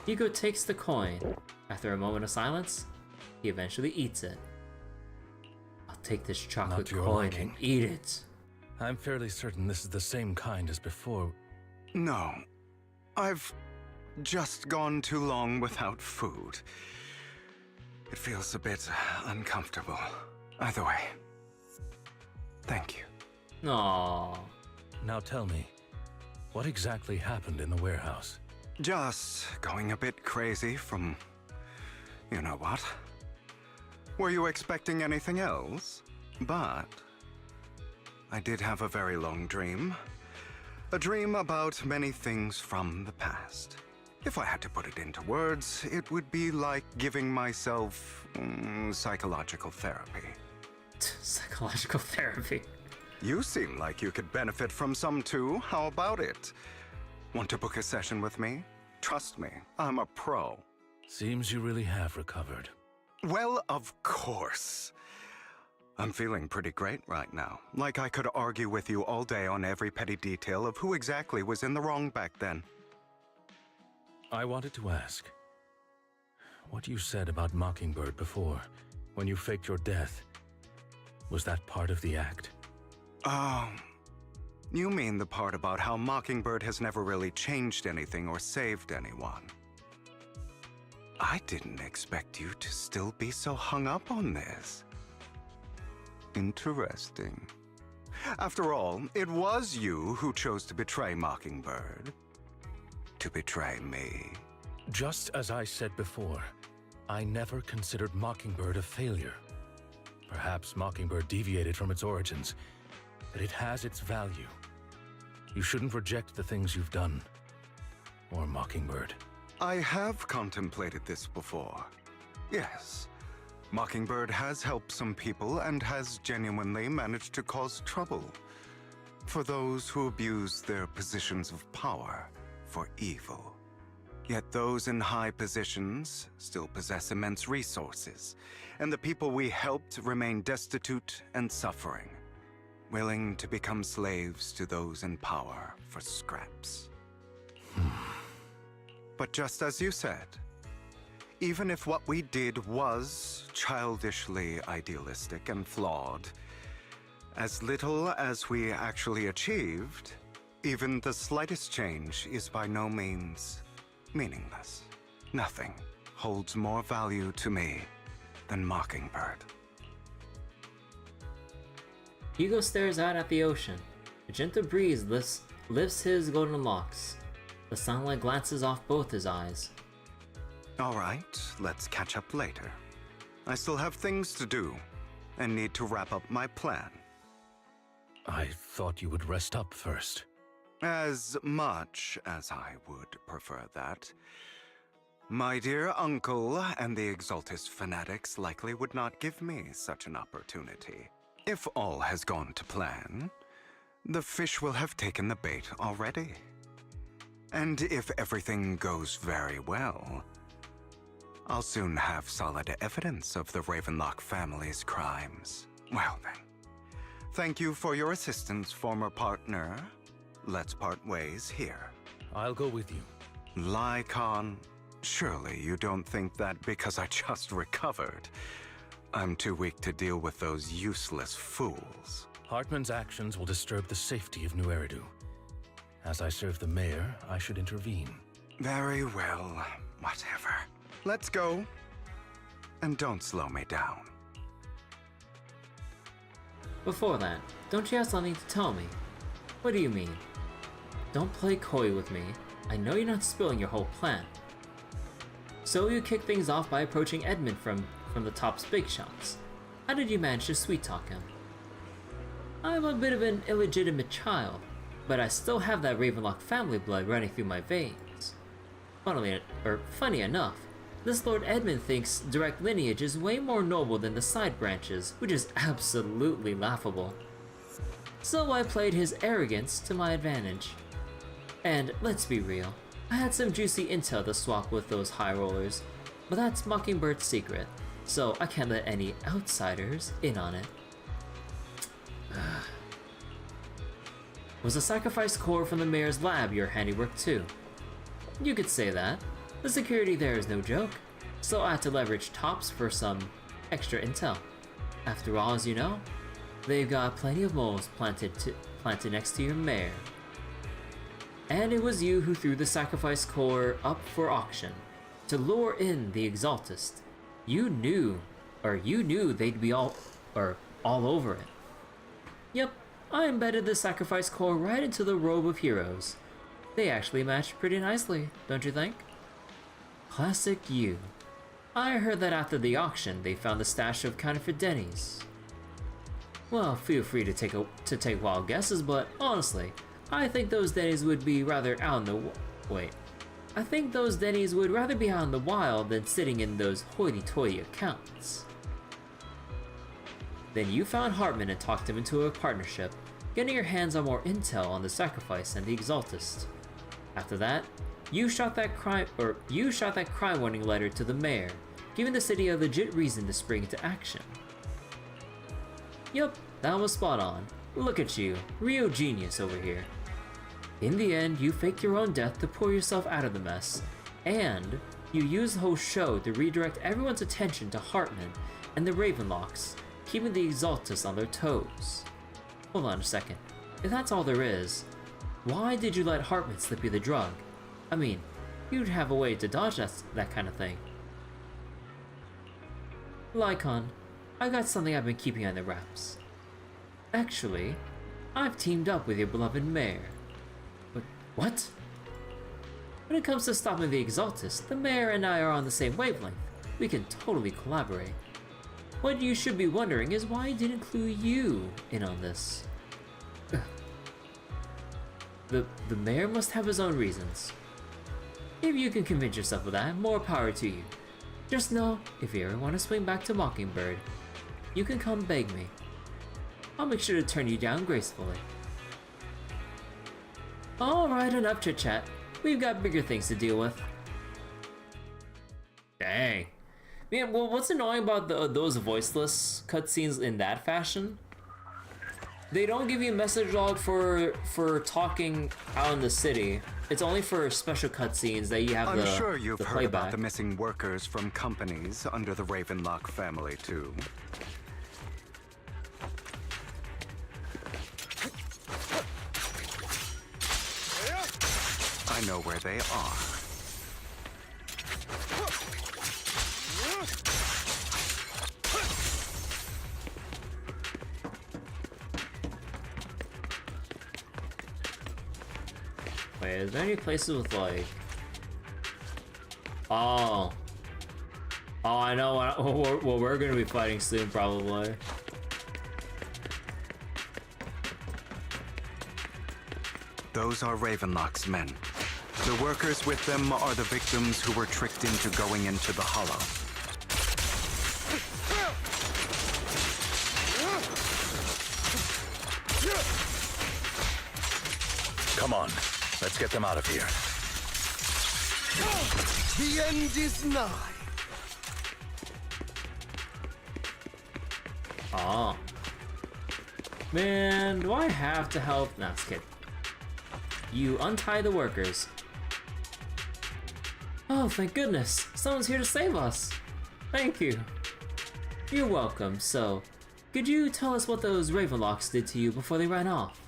Speaker 1: Hugo takes the coin. After a moment of silence, he eventually eats it. I'll take this chocolate coin and eat it.
Speaker 8: I'm fairly certain this is the same kind as before.
Speaker 11: No. I've just gone too long without food. It feels a bit uncomfortable. Either way, thank you.
Speaker 1: Aww.
Speaker 8: Now tell me, what exactly happened in the warehouse?
Speaker 11: Just going a bit crazy from... you know what? Were you expecting anything else? But... I did have a very long dream. A dream about many things from the past. If I had to put it into words, it would be like giving myself psychological therapy.
Speaker 1: Psychological therapy?
Speaker 11: You seem like you could benefit from some too. How about it? Want to book a session with me? Trust me, I'm a pro.
Speaker 8: Seems you really have recovered.
Speaker 11: Well, of course. I'm feeling pretty great right now. Like I could argue with you all day on every petty detail of who exactly was in the wrong back then.
Speaker 8: I wanted to ask, what you said about Mockingbird before, when you faked your death, was that part of the act?
Speaker 11: You mean the part about how Mockingbird has never really changed anything or saved anyone? I didn't expect you to still be so hung up on this. Interesting. After all, it was you who chose to betray Mockingbird. To betray me.
Speaker 8: Just as I said before, I never considered Mockingbird a failure. Perhaps Mockingbird deviated from its origins, but it has its value. You shouldn't reject the things you've done. Or Mockingbird.
Speaker 11: I have contemplated this before. Yes. Mockingbird has helped some people and has genuinely managed to cause trouble. For those who abuse their positions of power, for evil. Yet those in high positions still possess immense resources, and the people we helped remain destitute and suffering, willing to become slaves to those in power for scraps. But just as you said, even if what we did was childishly idealistic and flawed, as little as we actually achieved, even the slightest change is by no means meaningless. Nothing holds more value to me than Mockingbird.
Speaker 1: Hugo stares out at the ocean. A gentle breeze lifts his golden locks. The sunlight glances off both his eyes.
Speaker 11: All right, let's catch up later. I still have things to do and need to wrap up my plan.
Speaker 8: I thought you would rest up first.
Speaker 11: As much as I would prefer that. My dear uncle and the Exaltus fanatics likely would not give me such an opportunity. If all has gone to plan, the fish will have taken the bait already. And if everything goes very well, I'll soon have solid evidence of the Ravenlock family's crimes. Well then, thank you for your assistance, former partner. Let's part ways here.
Speaker 8: I'll go with you.
Speaker 11: Lycon, surely you don't think that because I just recovered, I'm too weak to deal with those useless fools.
Speaker 8: Hartman's actions will disturb the safety of New Eridu. As I serve the mayor, I should intervene.
Speaker 11: Very well, whatever. Let's go. And don't slow me down.
Speaker 1: Before that, don't you have something to tell me? What do you mean? Don't play coy with me. I know you're not spilling your whole plan. So you kick things off by approaching Edmund from the top's big shots. How did you manage to sweet-talk him? I'm a bit of an illegitimate child, but I still have that Ravenlock family blood running through my veins. Funny enough, this Lord Edmund thinks direct lineage is way more noble than the side branches, which is absolutely laughable. So I played his arrogance to my advantage. And let's be real, I had some juicy intel to swap with those high rollers, but that's Mockingbird's secret, so I can't let any outsiders in on it. Was the sacrifice core from the mayor's lab your handiwork too? You could say that. The security there is no joke, so I had to leverage Tops for some extra intel. After all, as you know, they've got plenty of moles planted next to your mayor. And it was you who threw the sacrifice core up for auction to lure in the Exaltist. You knew they'd be all over it. Yep, I embedded the sacrifice core right into the robe of heroes. They actually matched pretty nicely, don't you think? Classic you. I heard that after the auction, they found the stash of counterfeit Denny's. Well, feel free to take wild guesses, but honestly, I think those Denny's would be rather out in the I think those Denny's would rather be out in the wild than sitting in those hoity-toity accounts. Then you found Hartman and talked him into a partnership, getting your hands on more intel on the sacrifice and the Exaltist. After that, you shot that crime warning letter to the mayor, giving the city a legit reason to spring into action. Yup, that was spot on. Look at you, real genius over here. In the end, you faked your own death to pull yourself out of the mess, and you used the whole show to redirect everyone's attention to Hartman and the Ravenlocks, keeping the Exaltus on their toes. Hold on a second. If that's all there is, why did you let Hartman slip you the drug? I mean, you'd have a way to dodge that kind of thing. Lycon, I got something I've been keeping under wraps. Actually, I've teamed up with your beloved mayor. But what? When it comes to stopping the Exaltus, the mayor and I are on the same wavelength. We can totally collaborate. What you should be wondering is why I didn't include you in on this. The mayor must have his own reasons. If you can convince yourself of that, more power to you. Just know, if you ever want to swing back to Mockingbird, you can come beg me. I'll make sure to turn you down gracefully. Alright, enough chit-chat. We've got bigger things to deal with. Dang. Man, well, what's annoying about those voiceless cutscenes in that fashion? They don't give you a message log for talking out in the city. It's only for special cutscenes that you have
Speaker 11: I'm sure you've
Speaker 1: the
Speaker 11: heard
Speaker 1: playback.
Speaker 11: about the missing workers from companies under the Ravenlock family, too. I know where they are.
Speaker 1: Wait, is there any places with like... Oh. Oh, I know what we're gonna be fighting soon, probably.
Speaker 11: Those are Ravenlock's men. The workers with them are the victims who were tricked into going into the Hollow.
Speaker 8: Come on, let's get them out of here.
Speaker 10: The end is nigh.
Speaker 1: Oh. Man, do I have to help? Nah, just kidding. You untie the workers. Oh, thank goodness. Someone's here to save us. Thank you. You're welcome. So, could you tell us what those Ravenlocks did to you before they ran off?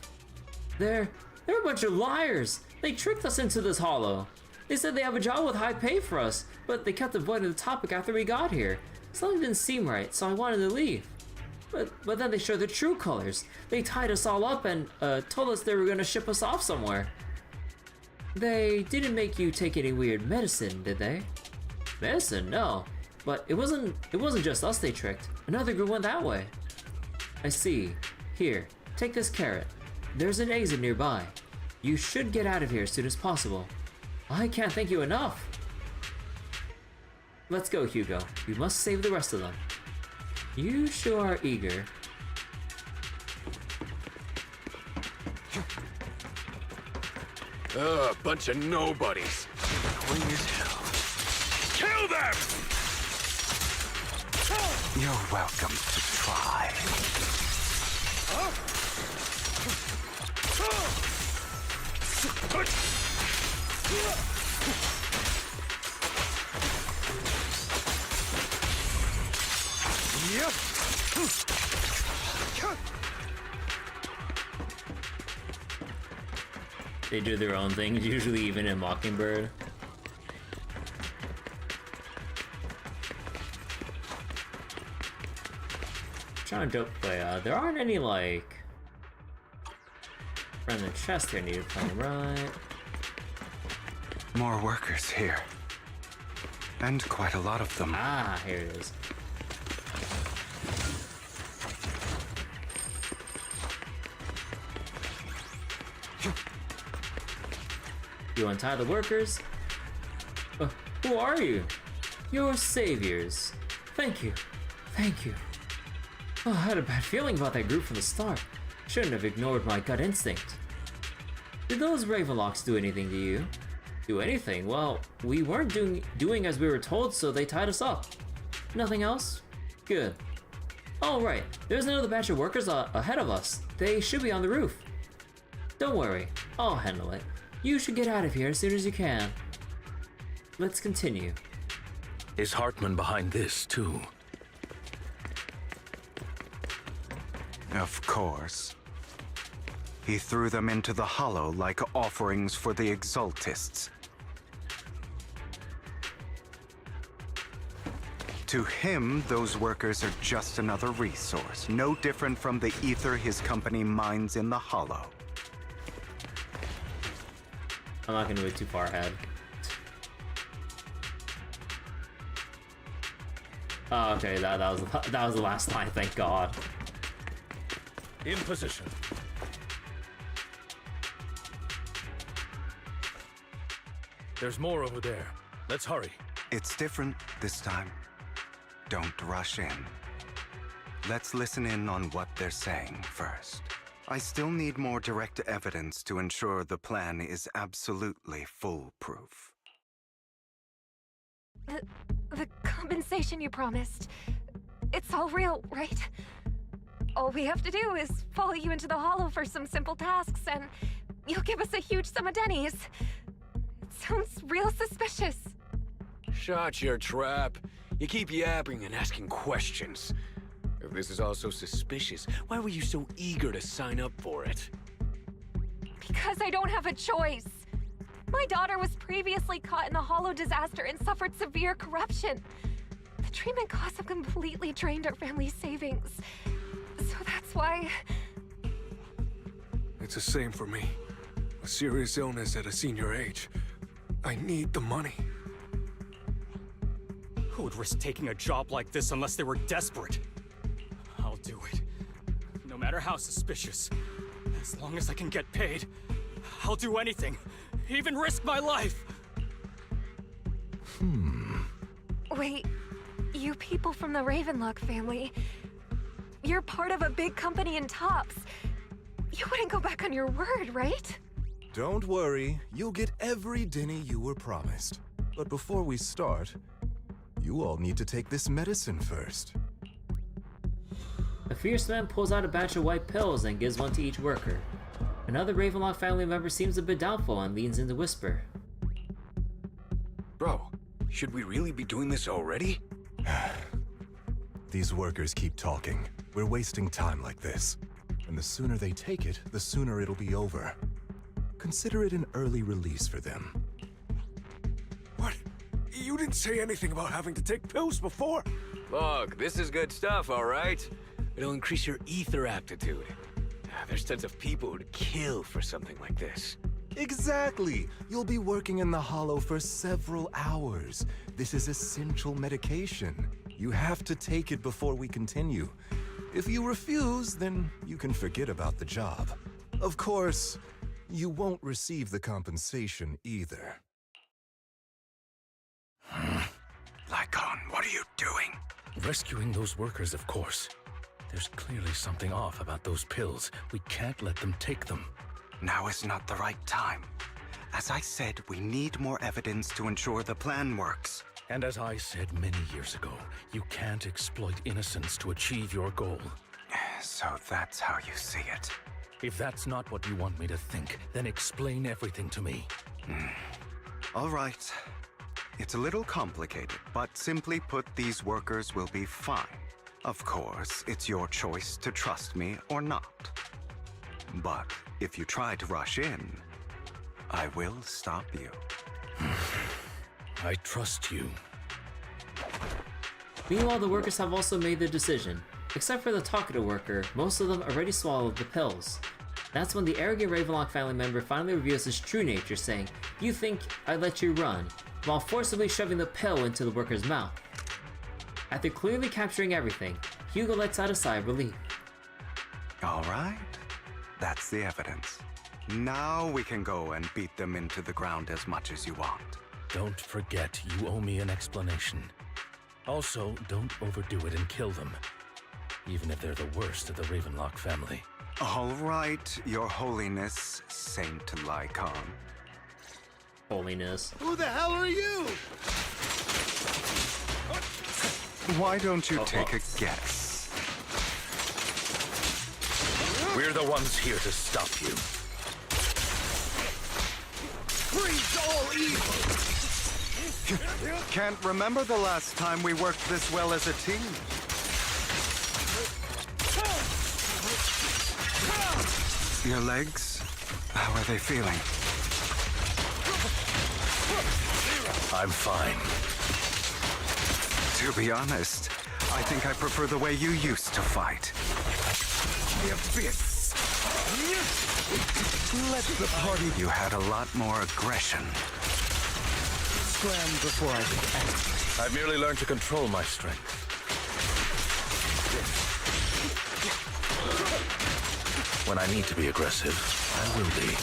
Speaker 1: They're a bunch of liars. They tricked us into this hollow. They said they have a job with high pay for us, but they kept avoiding the topic after we got here. Something didn't seem right, so I wanted to leave. But then they showed their true colors. They tied us all up and told us they were gonna ship us off somewhere. They didn't make you take any weird medicine, did they? Medicine? No. But it wasn't just us they tricked. Another group went that way. I see. Here, take this carrot. There's an exit nearby. You should get out of here as soon as possible. I can't thank you enough. Let's go, Hugo. We must save the rest of them. You sure are eager.
Speaker 9: Bunch of nobodies. Annoying as hell. Kill them!
Speaker 11: You're welcome to try.
Speaker 1: They do their own thing, usually even in Mockingbird. Trying to joke, but there aren't any like random chests here needed to find, right?
Speaker 11: More workers here. And quite a lot of them.
Speaker 1: Ah, here it is. You untie the workers? Who are you? Your saviors. Thank you. Thank you. Oh, I had a bad feeling about that group from the start. Shouldn't have ignored my gut instinct. Did those Ravenlocks do anything to you? Do anything? Well, we weren't doing as we were told, so they tied us up. Nothing else? Good. Oh, right. There's another batch of workers ahead of us. They should be on the roof. Don't worry. I'll handle it. You should get out of here as soon as you can. Let's continue.
Speaker 8: Is Hartman behind this, too?
Speaker 11: Of course. He threw them into the Hollow like offerings for the Exaltists. To him, those workers are just another resource, no different from the ether his company mines in the Hollow.
Speaker 1: I'm not gonna go too far ahead. Oh, okay, that was the last line, thank God.
Speaker 8: In position. There's more over there. Let's hurry.
Speaker 11: It's different this time. Don't rush in. Let's listen in on what they're saying first. I still need more direct evidence to ensure the plan is absolutely foolproof.
Speaker 14: The compensation you promised, it's all real, right? All we have to do is follow you into the hollow for some simple tasks, and you'll give us a huge sum of dennies. It sounds real suspicious.
Speaker 15: Shut your trap. You keep yapping and asking questions. If this is all so suspicious, why were you so eager to sign up for it?
Speaker 14: Because I don't have a choice. My daughter was previously caught in the hollow disaster and suffered severe corruption. The treatment costs have completely drained our family's savings. So that's why...
Speaker 16: It's the same for me. A serious illness at a senior age. I need the money.
Speaker 17: Who would risk taking a job like this unless they were desperate? I'll do it. No matter how suspicious. As long as I can get paid, I'll do anything. Even risk my life!
Speaker 14: Wait, you people from the Ravenlock family, you're part of a big company in Tops. You wouldn't go back on your word, right?
Speaker 18: Don't worry, you'll get every denny you were promised. But before we start, you all need to take this medicine first.
Speaker 1: A fierce man pulls out a batch of white pills and gives one to each worker. Another Ravenlock family member seems a bit doubtful and leans in to whisper.
Speaker 15: Bro, should we really be doing this already?
Speaker 18: These workers keep talking. We're wasting time like this. And the sooner they take it, the sooner it'll be over. Consider it an early release for them.
Speaker 16: What? You didn't say anything about having to take pills before.
Speaker 15: Look, this is good stuff, all right? It'll increase your ether aptitude. There's tons of people who'd kill for something like this.
Speaker 18: Exactly! You'll be working in the hollow for several hours. This is essential medication. You have to take it before we continue. If you refuse, then you can forget about the job. Of course, you won't receive the compensation either.
Speaker 11: Lycon, what are you doing?
Speaker 7: Rescuing those workers, of course. There's clearly something off about those pills. We can't let them take them.
Speaker 11: Now is not the right time. As I said, we need more evidence to ensure the plan works.
Speaker 7: And as I said many years ago, you can't exploit innocence to achieve your goal.
Speaker 11: So that's how you see it.
Speaker 7: If that's not what you want me to think, then explain everything to me.
Speaker 11: All right. It's a little complicated, but simply put, these workers will be fine. Of course, it's your choice to trust me or not. But if you try to rush in, I will stop you.
Speaker 7: I trust you.
Speaker 1: Meanwhile, the workers have also made their decision. Except for the talkative worker, most of them already swallowed the pills. That's when the arrogant Ravenlock family member finally reveals his true nature, saying, "You think I'd let you run," while forcibly shoving the pill into the worker's mouth. After clearly capturing everything, Hugo lets out a sigh of relief.
Speaker 11: All right. That's the evidence. Now we can go and beat them into the ground as much as you want.
Speaker 7: Don't forget, you owe me an explanation. Also, don't overdo it and kill them. Even if they're the worst of the Ravenlock family.
Speaker 11: All right, Your Holiness, Saint Lycon.
Speaker 1: Holiness.
Speaker 10: Who the hell are you?
Speaker 11: Why don't you take a guess?
Speaker 7: We're the ones here to stop you.
Speaker 10: Freeze all evil!
Speaker 11: Can't remember the last time we worked this well as a team. Your legs? How are they feeling?
Speaker 7: I'm fine.
Speaker 11: To be honest, I think I prefer the way you used to fight. The abyss! Let the party... You had a lot more aggression.
Speaker 10: Scram before I get angry.
Speaker 7: I've merely learned to control my strength. When I need to be aggressive, I will be.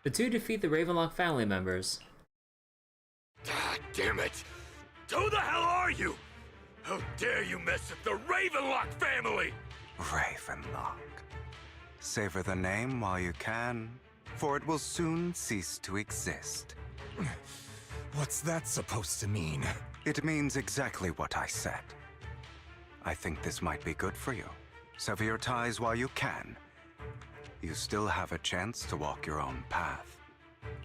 Speaker 1: The two defeat the Ravenlock family members.
Speaker 15: God damn it! Who the hell are you? How dare you mess with the Ravenlock family?
Speaker 11: Ravenlock. Savor the name while you can, for it will soon cease to exist.
Speaker 18: What's that supposed to mean?
Speaker 11: It means exactly what I said. I think this might be good for you. Sever your ties while you can. You still have a chance to walk your own path.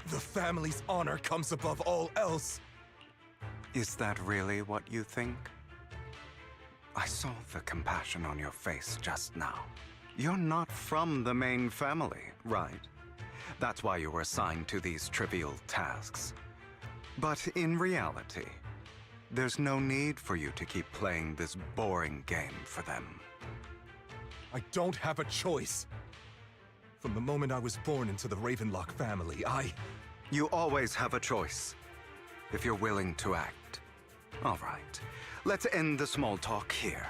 Speaker 18: The family's honor comes above all else.
Speaker 11: Is that really what you think? I saw the compassion on your face just now. You're not from the main family, right? That's why you were assigned to these trivial tasks. But in reality, there's no need for you to keep playing this boring game for them.
Speaker 18: I don't have a choice. From the moment I was born into the Ravenlock family,
Speaker 11: You always have a choice, if you're willing to act. All right, let's end the small talk here.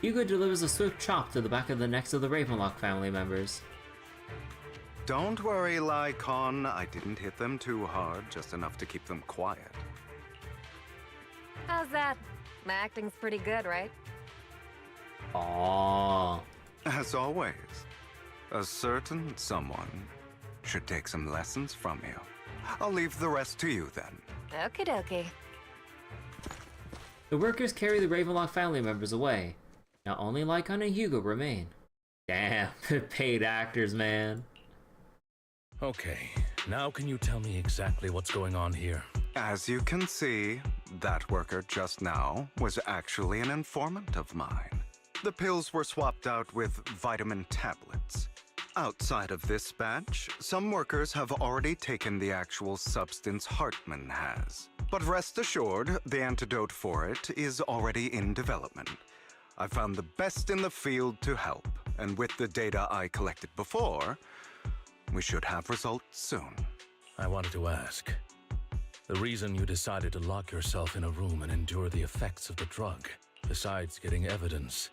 Speaker 1: Hugo delivers a swift chop to the back of the necks of the Ravenlock family members.
Speaker 11: Don't worry, Lycon. I didn't hit them too hard, just enough to keep them quiet.
Speaker 14: How's that? My acting's pretty good, right?
Speaker 1: Aww.
Speaker 11: As always, a certain someone should take some lessons from you. I'll leave the rest to you then.
Speaker 14: Okie dokie.
Speaker 1: The workers carry the Ravenlock family members away. Now only Lycon and Hugo remain. Damn, paid actors, man.
Speaker 7: Okay, now can you tell me exactly what's going on here?
Speaker 11: As you can see, that worker just now was actually an informant of mine. The pills were swapped out with vitamin tablets. Outside of this batch, some workers have already taken the actual substance Hartman has. But rest assured, the antidote for it is already in development. I found the best in the field to help, and with the data I collected before, we should have results soon.
Speaker 7: I wanted to ask. The reason you decided to lock yourself in a room and endure the effects of the drug, besides getting evidence,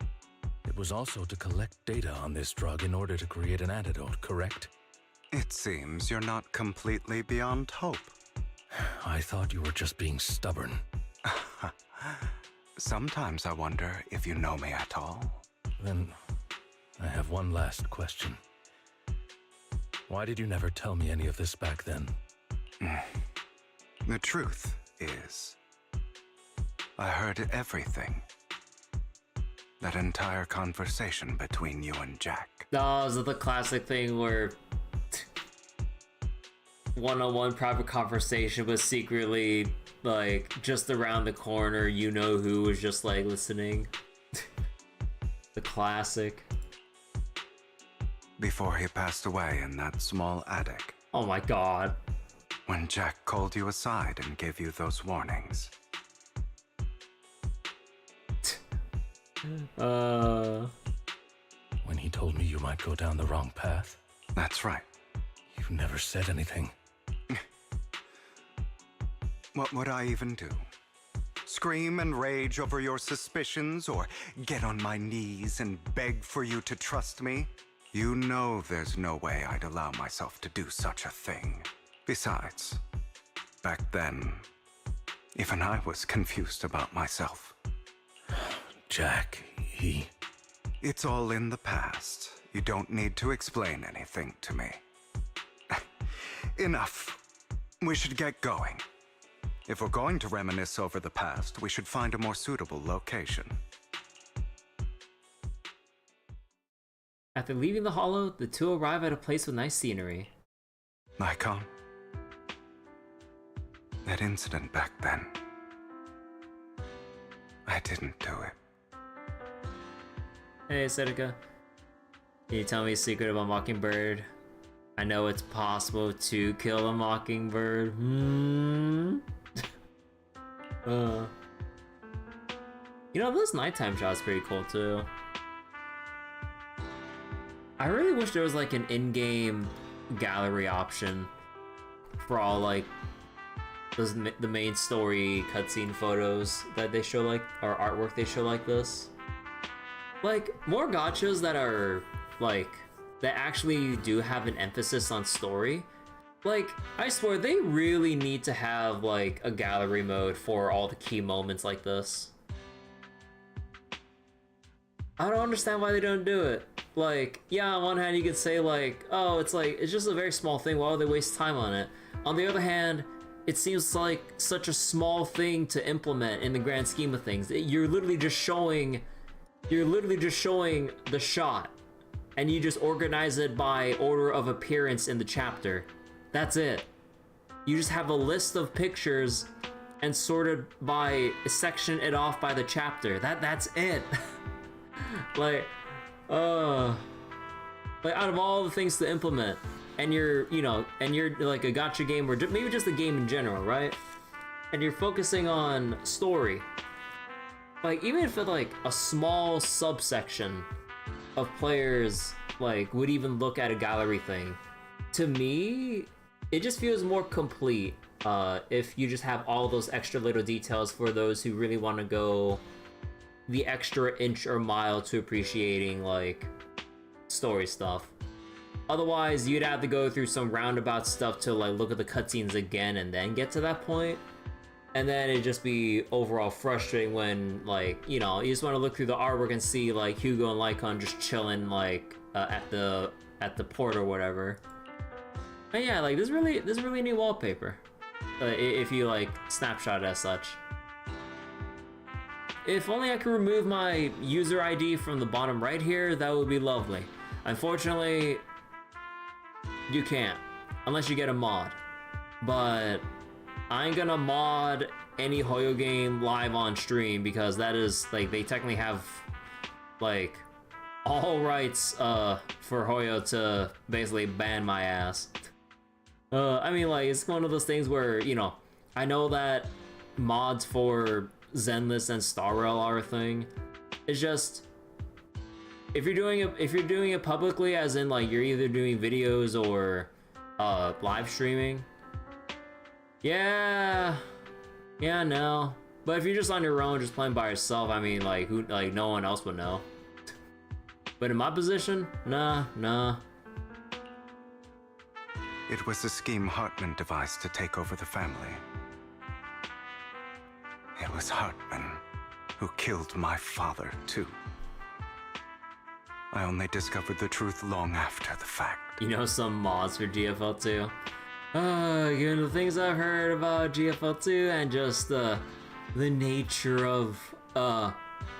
Speaker 7: it was also to collect data on this drug in order to create an antidote, correct?
Speaker 11: It seems you're not completely beyond hope.
Speaker 7: I thought you were just being stubborn.
Speaker 11: Sometimes I wonder if you know me at all.
Speaker 7: Then, I have one last question. Why did you never tell me any of this back then?
Speaker 11: The truth is, I heard everything. That entire conversation between you and Jack.
Speaker 1: Oh, is it the classic thing where one-on-one private conversation was secretly like just around the corner, you know who was just like listening? The classic.
Speaker 11: Before he passed away in that small attic.
Speaker 1: Oh my god.
Speaker 11: When Jack called you aside and gave you those warnings.
Speaker 7: When he told me you might go down the wrong path?
Speaker 11: That's right.
Speaker 7: You never said anything.
Speaker 11: What would I even do? Scream and rage over your suspicions, or get on my knees and beg for you to trust me? You know there's no way I'd allow myself to do such a thing. Besides, back then, even I was confused about myself.
Speaker 7: Jack, he...
Speaker 11: It's all in the past. You don't need to explain anything to me. Enough. We should get going. If we're going to reminisce over the past, we should find a more suitable location.
Speaker 1: After leaving the hollow, the two arrive at a place with nice scenery.
Speaker 11: Lycon, that incident back then, I didn't do it.
Speaker 1: Hey, Seneca. Can you tell me a secret about Mockingbird? I know it's possible to kill a mockingbird. You know, this nighttime shot's pretty cool too. I really wish there was like an in-game gallery option for all like the main story cutscene photos that they show, like, or artwork they show like this. Like, more gachas that are like that actually do have an emphasis on story. Like, I swear they really need to have like a gallery mode for all the key moments like this. I don't understand why they don't do it. Like, yeah, on one hand you could say like, oh, it's just a very small thing, why would they waste time on it? On the other hand, it seems like such a small thing to implement in the grand scheme of things. You're literally just showing the shot, and you just organize it by order of appearance in the chapter. That's it. You just have a list of pictures and sorted by section it off by the chapter. That's it. like out of all the things to implement, and you're like a gacha game, or maybe just a game in general, right? And you're focusing on story. Like, even if like a small subsection of players like would even look at a gallery thing, to me, it just feels more complete if you just have all those extra little details for those who really want to go the extra inch or mile to appreciating like story stuff. Otherwise, you'd have to go through some roundabout stuff to like look at the cutscenes again and then get to that point. And then it'd just be overall frustrating when, like, you know, you just want to look through the artwork and see like Hugo and Lycon just chilling like at the port or whatever. And yeah, like this really neat wallpaper. If you like snapshot it as such. If only I could remove my user ID from the bottom right here, that would be lovely. Unfortunately, you can't, unless you get a mod. But I ain't gonna mod any Hoyo game live on stream, because that is, like, they technically have, like, all rights for Hoyo to basically ban my ass. I mean, like, it's one of those things where, you know, I know that mods for Zenless and Star Rail are a thing. It's just, if you're doing it publicly, as in like you're either doing videos or live streaming, yeah, no. But if you're just on your own, just playing by yourself, I mean, like, who, like, no one else would know. But in my position, nah.
Speaker 11: It was a scheme Hartman devised to take over the family. It was Hartman who killed my father, too. I only discovered the truth long after the fact.
Speaker 1: You know some mods for GFL2? Given the things I've heard about GFL2 and just the nature of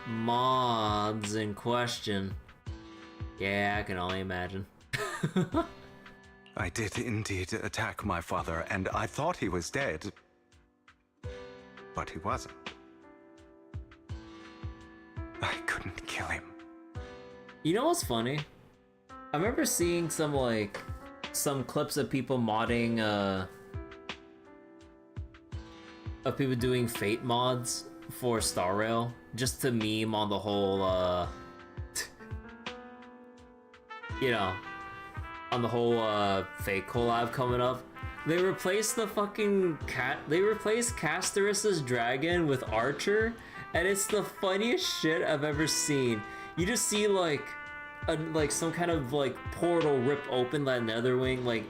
Speaker 1: mods in question, yeah, I can only imagine.
Speaker 11: I did indeed attack my father, and I thought he was dead. But he wasn't. I couldn't kill him.
Speaker 1: You know what's funny? I remember seeing some clips of people modding, of people doing Fate mods for Star Rail, just to meme on the whole, you know, on the whole Fate collab coming up. They replaced the fucking they replaced Castorus's dragon with Archer, and it's the funniest shit I've ever seen. You just see like some kind of like portal rip open, that Netherwing like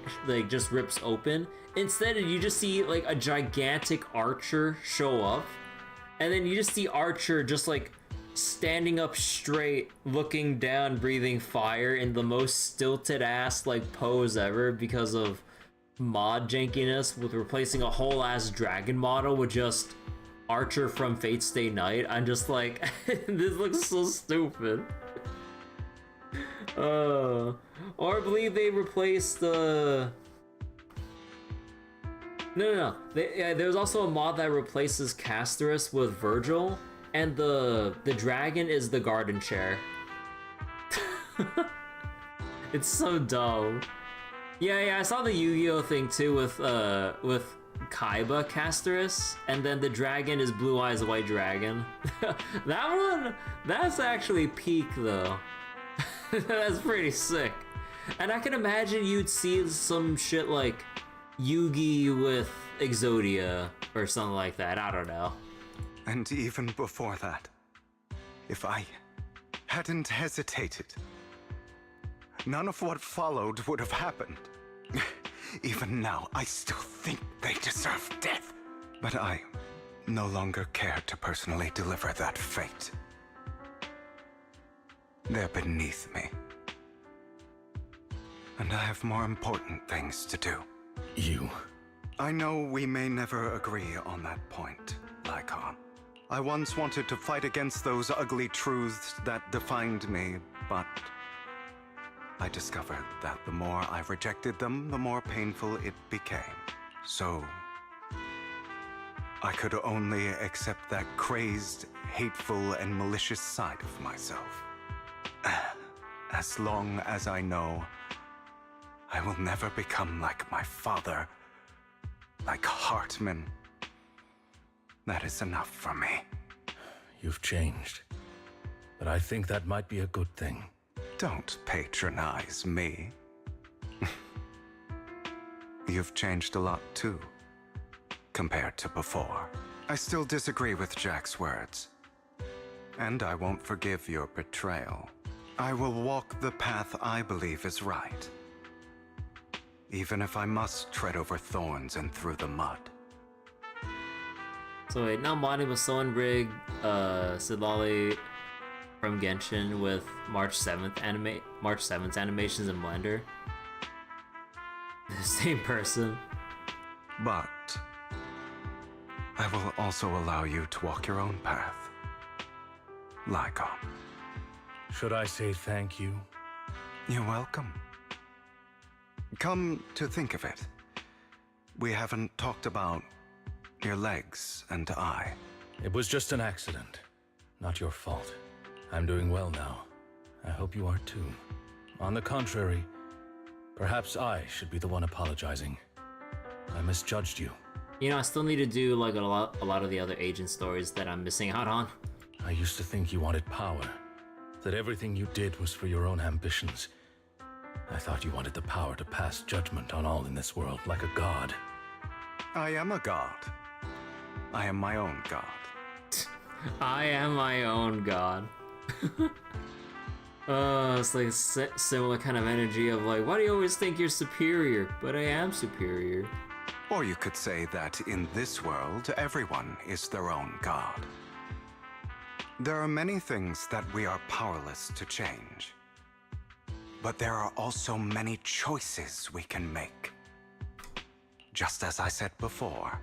Speaker 1: just rips open. Instead, you just see like a gigantic Archer show up, and then you just see Archer just like standing up straight, looking down, breathing fire in the most stilted ass like pose ever because of mod jankiness, with replacing a whole ass dragon model with just Archer from Fate Stay Night. I'm just like, this looks so stupid. Or I believe they replaced the... No. There's also a mod that replaces Castorus with Virgil, and the dragon is the garden chair. It's so dumb. Yeah, I saw the Yu-Gi-Oh thing too with Kaiba Castorus, and then the dragon is Blue Eyes White Dragon. That's actually peak though. That's pretty sick. And I can imagine you'd see some shit like Yugi with Exodia or something like that, I don't know.
Speaker 11: And even before that, if I hadn't hesitated, none of what followed would have happened. Even now, I still think they deserve death. But I no longer care to personally deliver that fate. They're beneath me. And I have more important things to do.
Speaker 7: You?
Speaker 11: I know we may never agree on that point, Lycon. I once wanted to fight against those ugly truths that defined me, but I discovered that the more I rejected them, the more painful it became. So I could only accept that crazed, hateful, and malicious side of myself. As long as I know I will never become like my father, like Hartman, that is enough for me.
Speaker 7: You've changed, but I think that might be a good thing.
Speaker 11: Don't patronize me. You've changed a lot too, compared to before. I still disagree with Jack's words, and I won't forgive your betrayal. I will walk the path I believe is right, even if I must tread over thorns and through the mud.
Speaker 1: So wait, now Monty was so rig Sidlali from Genshin with March 7th animations in Blender. The same person.
Speaker 11: But I will also allow you to walk your own path, Lycon.
Speaker 7: Should I say thank you?
Speaker 11: You're welcome. Come to think of it, we haven't talked about your legs and eye.
Speaker 7: It was just an accident. Not your fault. I'm doing well now. I hope you are too. On the contrary, perhaps I should be the one apologizing. I misjudged you.
Speaker 1: You know, I still need to do like a lot of the other agent stories that I'm missing out on.
Speaker 7: I used to think you wanted power, that everything you did was for your own ambitions. I thought you wanted the power to pass judgment on all in this world, like a god.
Speaker 11: I am a god. I am my own god.
Speaker 1: I am my own god. It's like a similar kind of energy of like, why do you always think you're superior? But I am superior.
Speaker 11: Or you could say that in this world, everyone is their own god. There are many things that we are powerless to change. But there are also many choices we can make. Just as I said before,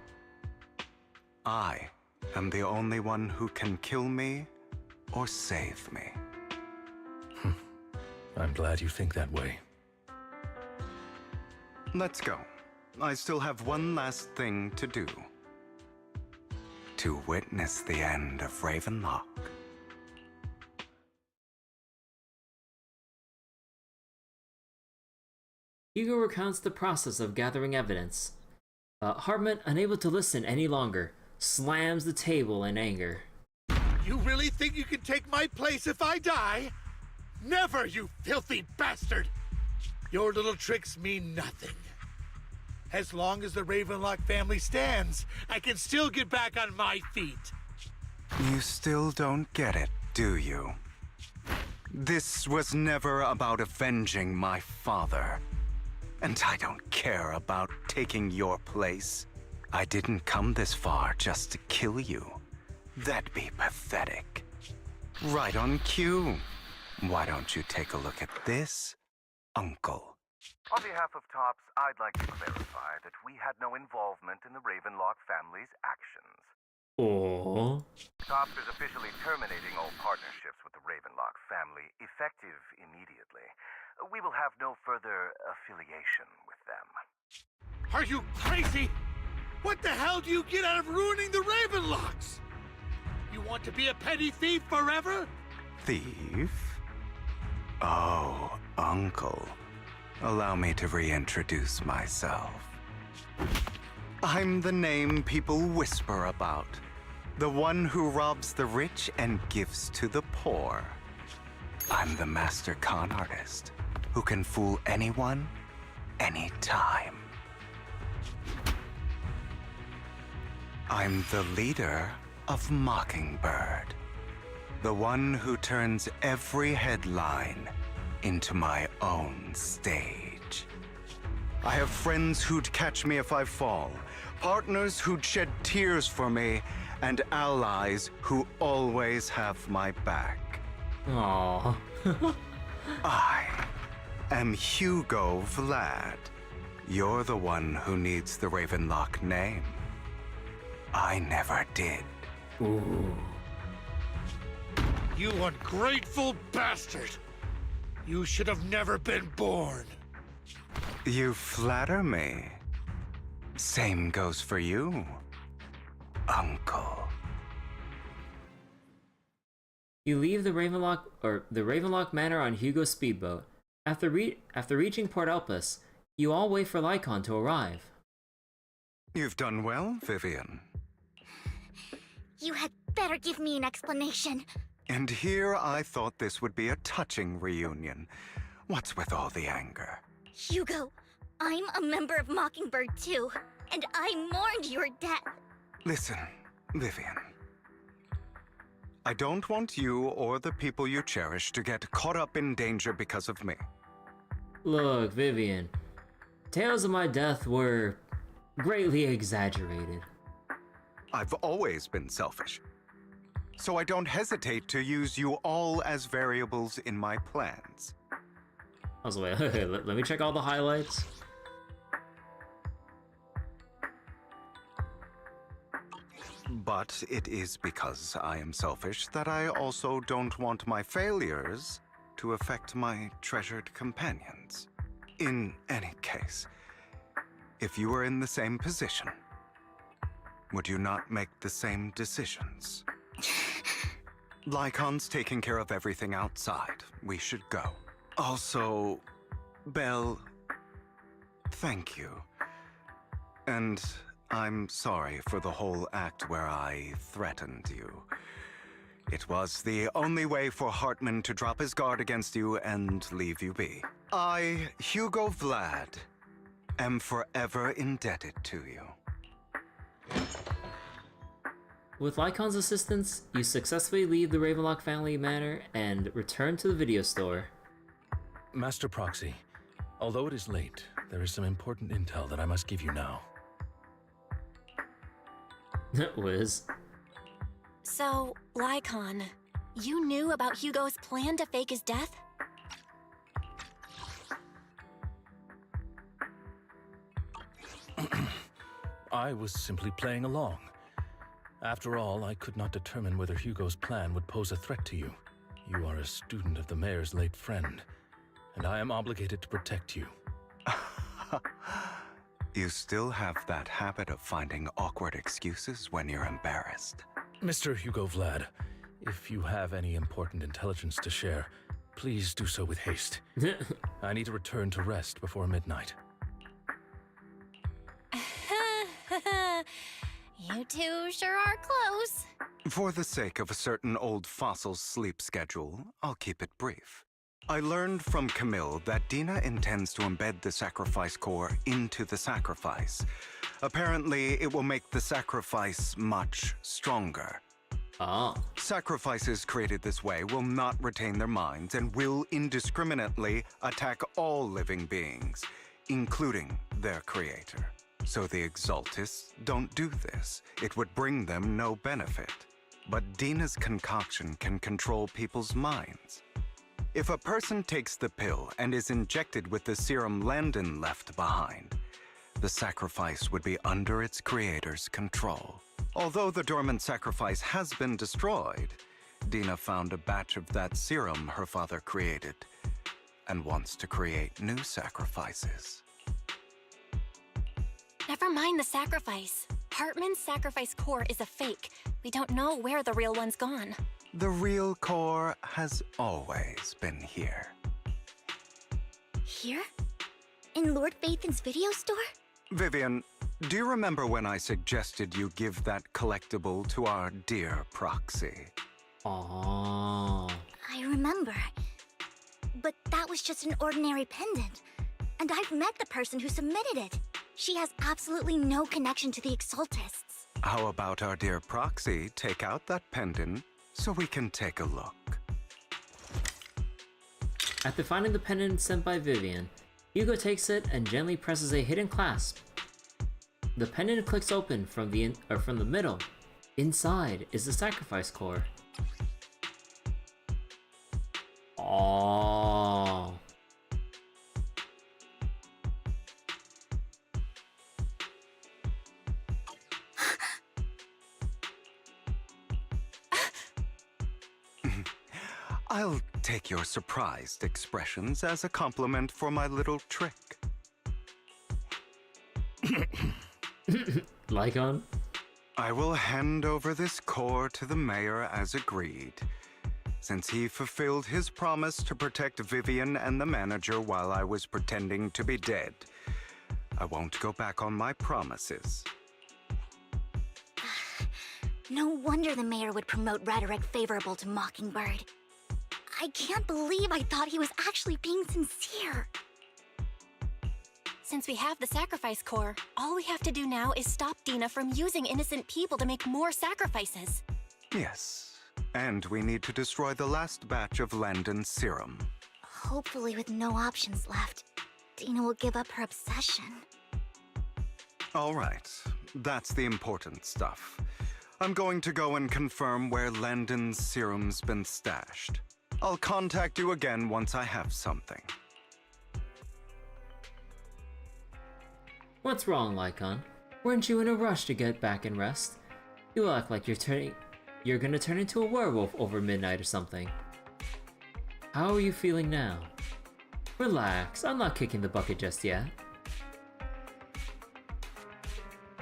Speaker 11: I am the only one who can kill me or save me.
Speaker 7: I'm glad you think that way.
Speaker 11: Let's go. I still have one last thing to do. To witness the end of Ravenlock.
Speaker 1: Hugo recounts the process of gathering evidence. Hartman, unable to listen any longer, slams the table in anger.
Speaker 10: You really think you can take my place if I die? Never, you filthy bastard! Your little tricks mean nothing. As long as the Ravenlock family stands, I can still get back on my feet.
Speaker 11: You still don't get it, do you? This was never about avenging my father. And I don't care about taking your place. I didn't come this far just to kill you. That'd be pathetic. Right on cue. Why don't you take a look at this, Uncle?
Speaker 8: On behalf of TOPS, I'd like to clarify that we had no involvement in the Ravenlock family's actions.
Speaker 1: Aww.
Speaker 8: TOPS is officially terminating all partnerships with the Ravenlock family, effective immediately. We will have no further affiliation with them.
Speaker 10: Are you crazy? What the hell do you get out of ruining the Ravenlocks? You want to be a petty thief forever?
Speaker 11: Thief? Oh, Uncle. Allow me to reintroduce myself. I'm the name people whisper about. The one who robs the rich and gives to the poor. I'm the master con artist who can fool anyone, anytime. I'm the leader of Mockingbird. The one who turns every headline into my own stage. I have friends who'd catch me if I fall, partners who'd shed tears for me, and allies who always have my back.
Speaker 1: Aww.
Speaker 11: I am Hugo Vlad. You're the one who needs the Ravenlock name. I never did.
Speaker 1: Ooh.
Speaker 10: You ungrateful bastard! You should have never been born.
Speaker 11: You flatter me. Same goes for you, Uncle.
Speaker 1: You leave the Ravenlock Manor on Hugo's speedboat. After reaching Port Elpis, you all wait for Lycon to arrive.
Speaker 11: You've done well, Vivian.
Speaker 5: You had better give me an explanation.
Speaker 11: And here I thought this would be a touching reunion. What's with all the anger?
Speaker 5: Hugo, I'm a member of Mockingbird too, and I mourned your death.
Speaker 11: Listen, Vivian. I don't want you or the people you cherish to get caught up in danger because of me.
Speaker 1: Look, Vivian. Tales of my death were greatly exaggerated.
Speaker 11: I've always been selfish. So I don't hesitate to use you all as variables in my plans.
Speaker 1: Also, wait, let me check all the highlights.
Speaker 11: But it is because I am selfish that I also don't want my failures to affect my treasured companions. In any case, if you were in the same position, would you not make the same decisions? Lycon's taking care of everything outside. We should go. Also, Belle, thank you. And I'm sorry for the whole act where I threatened you. It was the only way for Hartman to drop his guard against you and leave you be. I, Hugo Vlad, am forever indebted to you.
Speaker 1: With Lycon's assistance, you successfully leave the Ravenlock family manor and return to the video store.
Speaker 7: Master Proxy, although it is late, there is some important intel that I must give you now.
Speaker 1: Wiz.
Speaker 6: So, Lycon, you knew about Hugo's plan to fake his death?
Speaker 7: I was simply playing along. After all, I could not determine whether Hugo's plan would pose a threat to you. You are a student of the mayor's late friend, and I am obligated to protect you.
Speaker 11: You still have that habit of finding awkward excuses when you're embarrassed.
Speaker 7: Mr. Hugo Vlad, if you have any important intelligence to share, please do so with haste. I need to return to rest before midnight.
Speaker 6: You two sure are close.
Speaker 11: For the sake of a certain old fossil's sleep schedule, I'll keep it brief. I learned from Camille that Dina intends to embed the sacrifice core into the sacrifice. Apparently, it will make the sacrifice much stronger. Sacrifices created this way will not retain their minds and will indiscriminately attack all living beings, including their creator. So the Exaltists don't do this. It would bring them no benefit. But Dina's concoction can control people's minds. If a person takes the pill and is injected with the serum Landon left behind, the sacrifice would be under its creator's control. Although the dormant sacrifice has been destroyed, Dina found a batch of that serum her father created and wants to create new sacrifices.
Speaker 6: Never mind the sacrifice. Hartman's sacrifice core is a fake. We don't know where the real one's gone.
Speaker 11: The real core has always been here.
Speaker 5: Here? In Lord Phaethon's video store?
Speaker 11: Vivian, do you remember when I suggested you give that collectible to our dear Proxy?
Speaker 1: Aww.
Speaker 5: I remember. But that was just an ordinary pendant. And I've met the person who submitted it. She has absolutely no connection to the Exaltists.
Speaker 11: How about our dear Proxy take out that pendant so we can take a look?
Speaker 1: After finding the pendant sent by Vivian, Hugo takes it and gently presses a hidden clasp. The pendant clicks open from the middle. Inside is the sacrifice core. Oh.
Speaker 11: I'll take your surprised expressions as a compliment for my little trick.
Speaker 1: Lycon?
Speaker 11: I will hand over this core to the mayor as agreed. Since he fulfilled his promise to protect Vivian and the manager while I was pretending to be dead, I won't go back on my promises.
Speaker 5: No wonder the mayor would promote rhetoric favorable to Mockingbird. I can't believe I thought he was actually being sincere.
Speaker 6: Since we have the sacrifice core, all we have to do now is stop Dina from using innocent people to make more sacrifices.
Speaker 11: Yes, and we need to destroy the last batch of Landon's serum.
Speaker 5: Hopefully with no options left, Dina will give up her obsession.
Speaker 11: All right, that's the important stuff. I'm going to go and confirm where Landon's serum's been stashed. I'll contact you again once I have something.
Speaker 1: What's wrong, Lycon? Weren't you in a rush to get back and rest? You act like you're gonna turn into a werewolf over midnight or something. How are you feeling now? Relax, I'm not kicking the bucket just yet.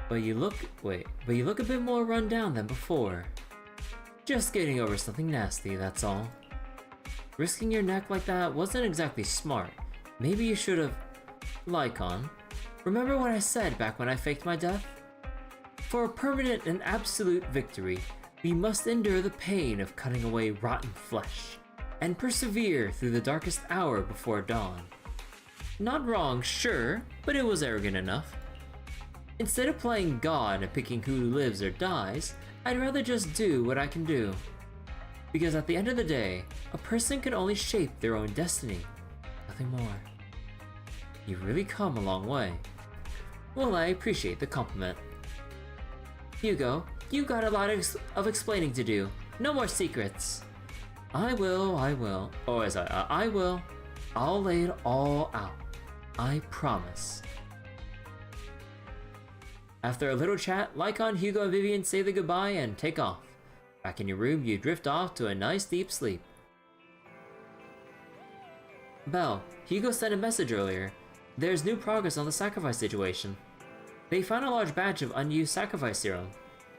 Speaker 1: But you look a bit more run down than before. Just getting over something nasty, that's all. Risking your neck like that wasn't exactly smart. Maybe you should have... Lycon, remember what I said back when I faked my death? For a permanent and absolute victory, we must endure the pain of cutting away rotten flesh, and persevere through the darkest hour before dawn. Not wrong, sure, but it was arrogant enough. Instead of playing God and picking who lives or dies, I'd rather just do what I can do. Because at the end of the day, a person can only shape their own destiny, nothing more. You've really come a long way. Well, I appreciate the compliment. Hugo, you got a lot of explaining to do. No more secrets. I will. Oh, I will. I'll lay it all out. I promise. After a little chat, Lycon, Hugo, and Vivian say the goodbye and take off. Back in your room, you drift off to a nice deep sleep. Belle, Hugo sent a message earlier. There's new progress on the sacrifice situation. They found a large batch of unused sacrifice serum.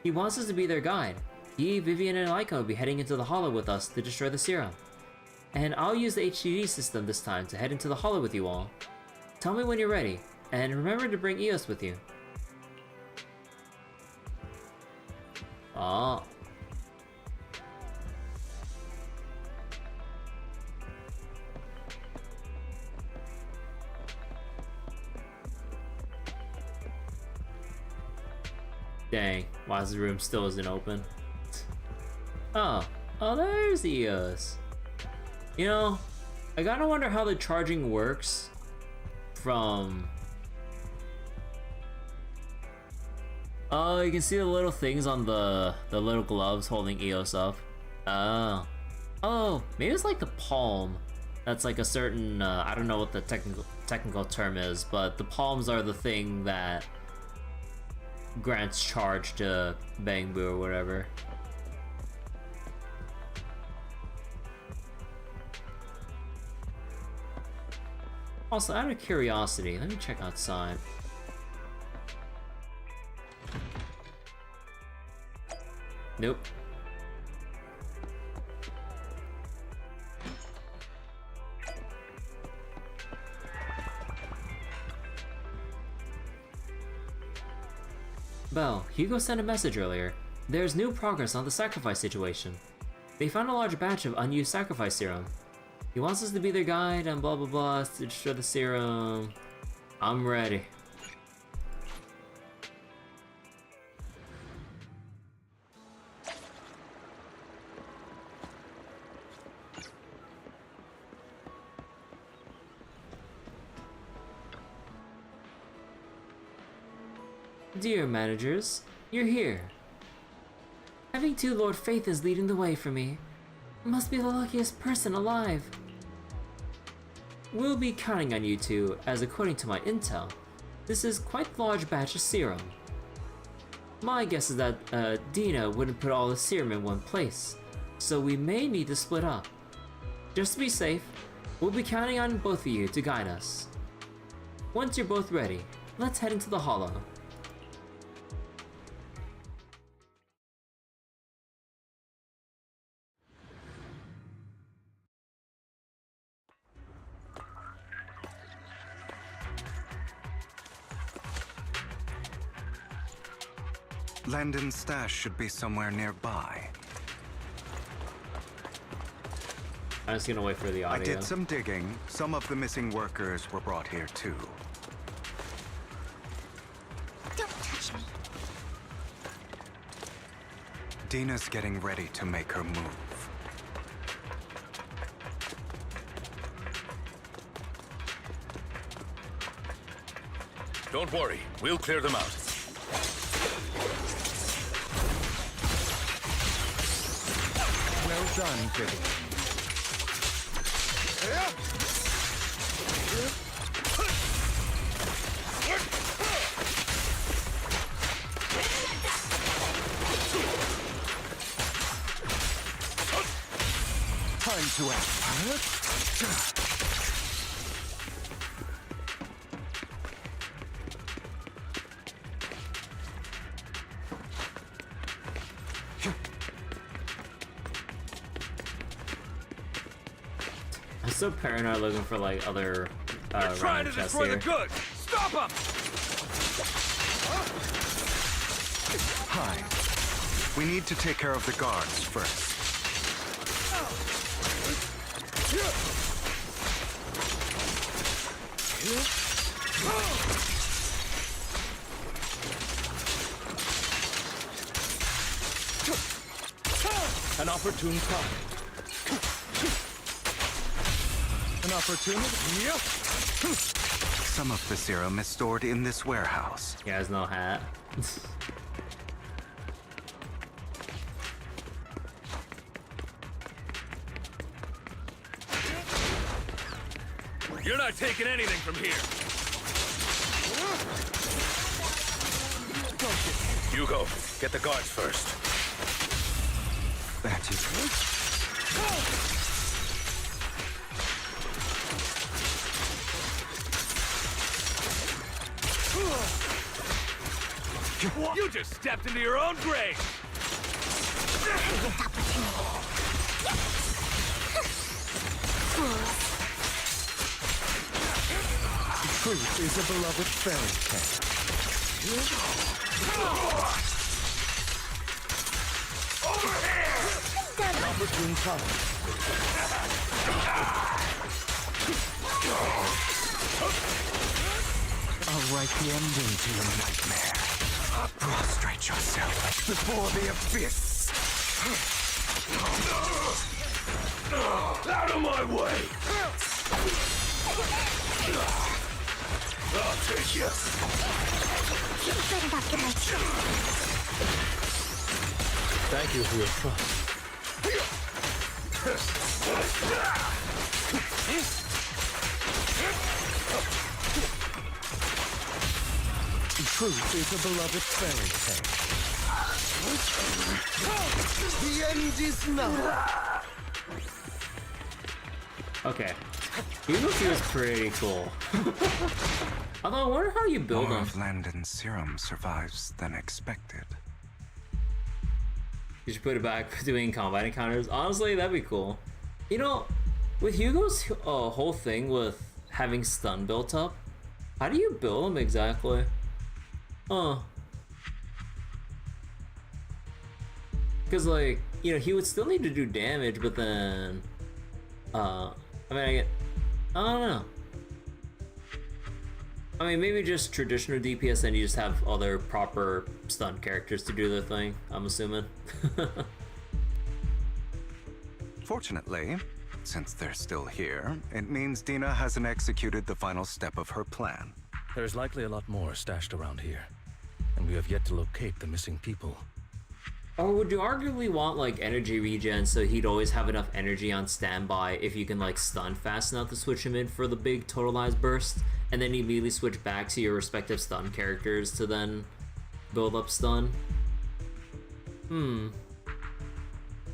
Speaker 1: He wants us to be their guide. He, Vivian, and Lycon will be heading into the hollow with us to destroy the serum. And I'll use the HDD system this time to head into the hollow with you all. Tell me when you're ready, and remember to bring Eos with you. Ah. Dang, why is the room still isn't open? Oh, there's Eos. You know, I gotta wonder how the charging works from... Oh, you can see the little things on the little gloves holding Eos up. Oh, maybe it's like the palm. That's like a certain, I don't know what the technical term is, but the palms are the thing that grants charge to Bangbu or whatever. Also, out of curiosity, let me check outside. Nope. Belle, Hugo sent a message earlier. There's new progress on the sacrifice situation. They found a large batch of unused sacrifice serum. He wants us to be their guide and blah blah blah to destroy the serum. I'm ready. Dear managers, you're here. Having two Lord Faith is leading the way for me. Must be the luckiest person alive. We'll be counting on you two, as according to my intel, this is quite a large batch of serum. My guess is that Dina wouldn't put all the serum in one place, so we may need to split up. Just to be safe, we'll be counting on both of you to guide us. Once you're both ready, let's head into the hollow.
Speaker 11: Landon's stash should be somewhere nearby.
Speaker 1: I'm just gonna wait for the audio.
Speaker 11: I did some digging. Some of the missing workers were brought here too.
Speaker 5: Don't touch me.
Speaker 11: Dina's getting ready to make her move.
Speaker 7: Don't worry, we'll clear them out.
Speaker 18: Well done, Kitty. Time to act, pilot.
Speaker 1: I'm so paranoid looking for like other
Speaker 15: They're trying to
Speaker 1: chests
Speaker 15: destroy
Speaker 1: here.
Speaker 15: the goods! Stop them!
Speaker 11: Hi. We need to take care of the guards first.
Speaker 7: An opportune time.
Speaker 18: An opportunity? Yep.
Speaker 11: Some of the serum is stored in this warehouse.
Speaker 1: He has no hat.
Speaker 7: You're not taking anything from here. Hugo, get the guards first.
Speaker 11: That is
Speaker 15: You just stepped into your own grave!
Speaker 18: Truth is a beloved fairy tale.
Speaker 15: Over here!
Speaker 18: An opportune time. I'll write the ending to your nightmare. Prostrate yourself before the abyss.
Speaker 15: Out of my way! I'll take you.
Speaker 5: You better not get my
Speaker 7: Thank you for your trust.
Speaker 18: Truth is a beloved fairy tale. The end is nigh.
Speaker 1: Okay. Hugo feels pretty cool. Although I wonder how you build
Speaker 11: More
Speaker 1: them.
Speaker 11: of Landon's serum survives than expected.
Speaker 1: You should put it back for doing combat encounters. Honestly, that'd be cool. You know, with Hugo's whole thing with having stun built up, how do you build them exactly? Because, like, you know, he would still need to do damage, but then, I don't know. I mean, maybe just traditional DPS and you just have other proper stun characters to do their thing, I'm assuming.
Speaker 11: Fortunately, since they're still here, it means Dina hasn't executed the final step of her plan.
Speaker 7: There's likely a lot more stashed around here, and we have yet to locate the missing people.
Speaker 1: Or would you arguably want like energy regen so he'd always have enough energy on standby if you can like stun fast enough to switch him in for the big totalized burst, and then immediately switch back to your respective stun characters to then build up stun? I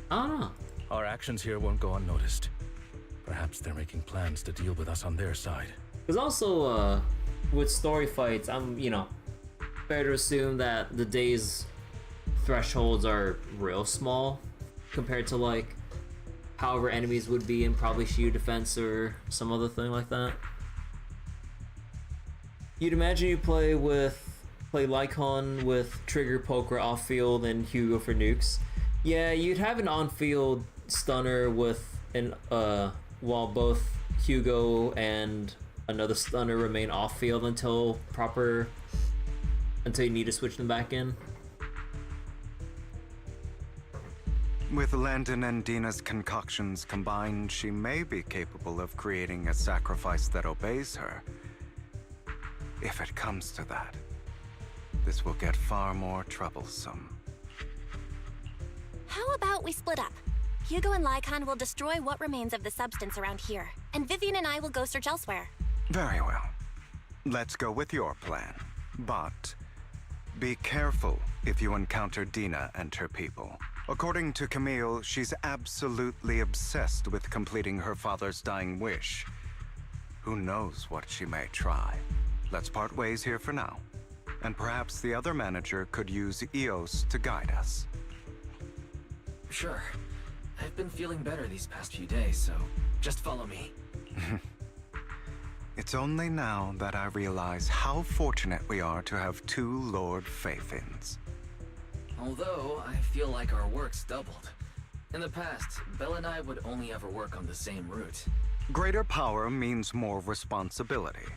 Speaker 1: don't know.
Speaker 7: Our actions here won't go unnoticed. Perhaps they're making plans to deal with us on their side.
Speaker 1: Because also, with story fights, fair to assume that the day's thresholds are real small compared to like however enemies would be in probably shield defense or some other thing like that. You'd imagine you play Lycon with Trigger, Poker off field and Hugo for nukes. Yeah, you'd have an on-field stunner with an while both Hugo and another stunner remain off field until you need to switch them back in.
Speaker 11: With Landon and Dina's concoctions combined, she may be capable of creating a sacrifice that obeys her. If it comes to that, this will get far more troublesome.
Speaker 6: How about we split up? Hugo and Lycon will destroy what remains of the substance around here, and Vivian and I will go search elsewhere.
Speaker 11: Very well. Let's go with your plan. But be careful if you encounter Dina and her people. According to Camille, she's absolutely obsessed with completing her father's dying wish. Who knows what she may try? Let's part ways here for now. And perhaps the other manager could use EOS to guide us.
Speaker 19: Sure. I've been feeling better these past few days, so just follow me.
Speaker 11: It's only now that I realize how fortunate we are to have two Lord Fayfins.
Speaker 19: Although, I feel like our work's doubled. In the past, Belle and I would only ever work on the same route.
Speaker 11: Greater power means more responsibility.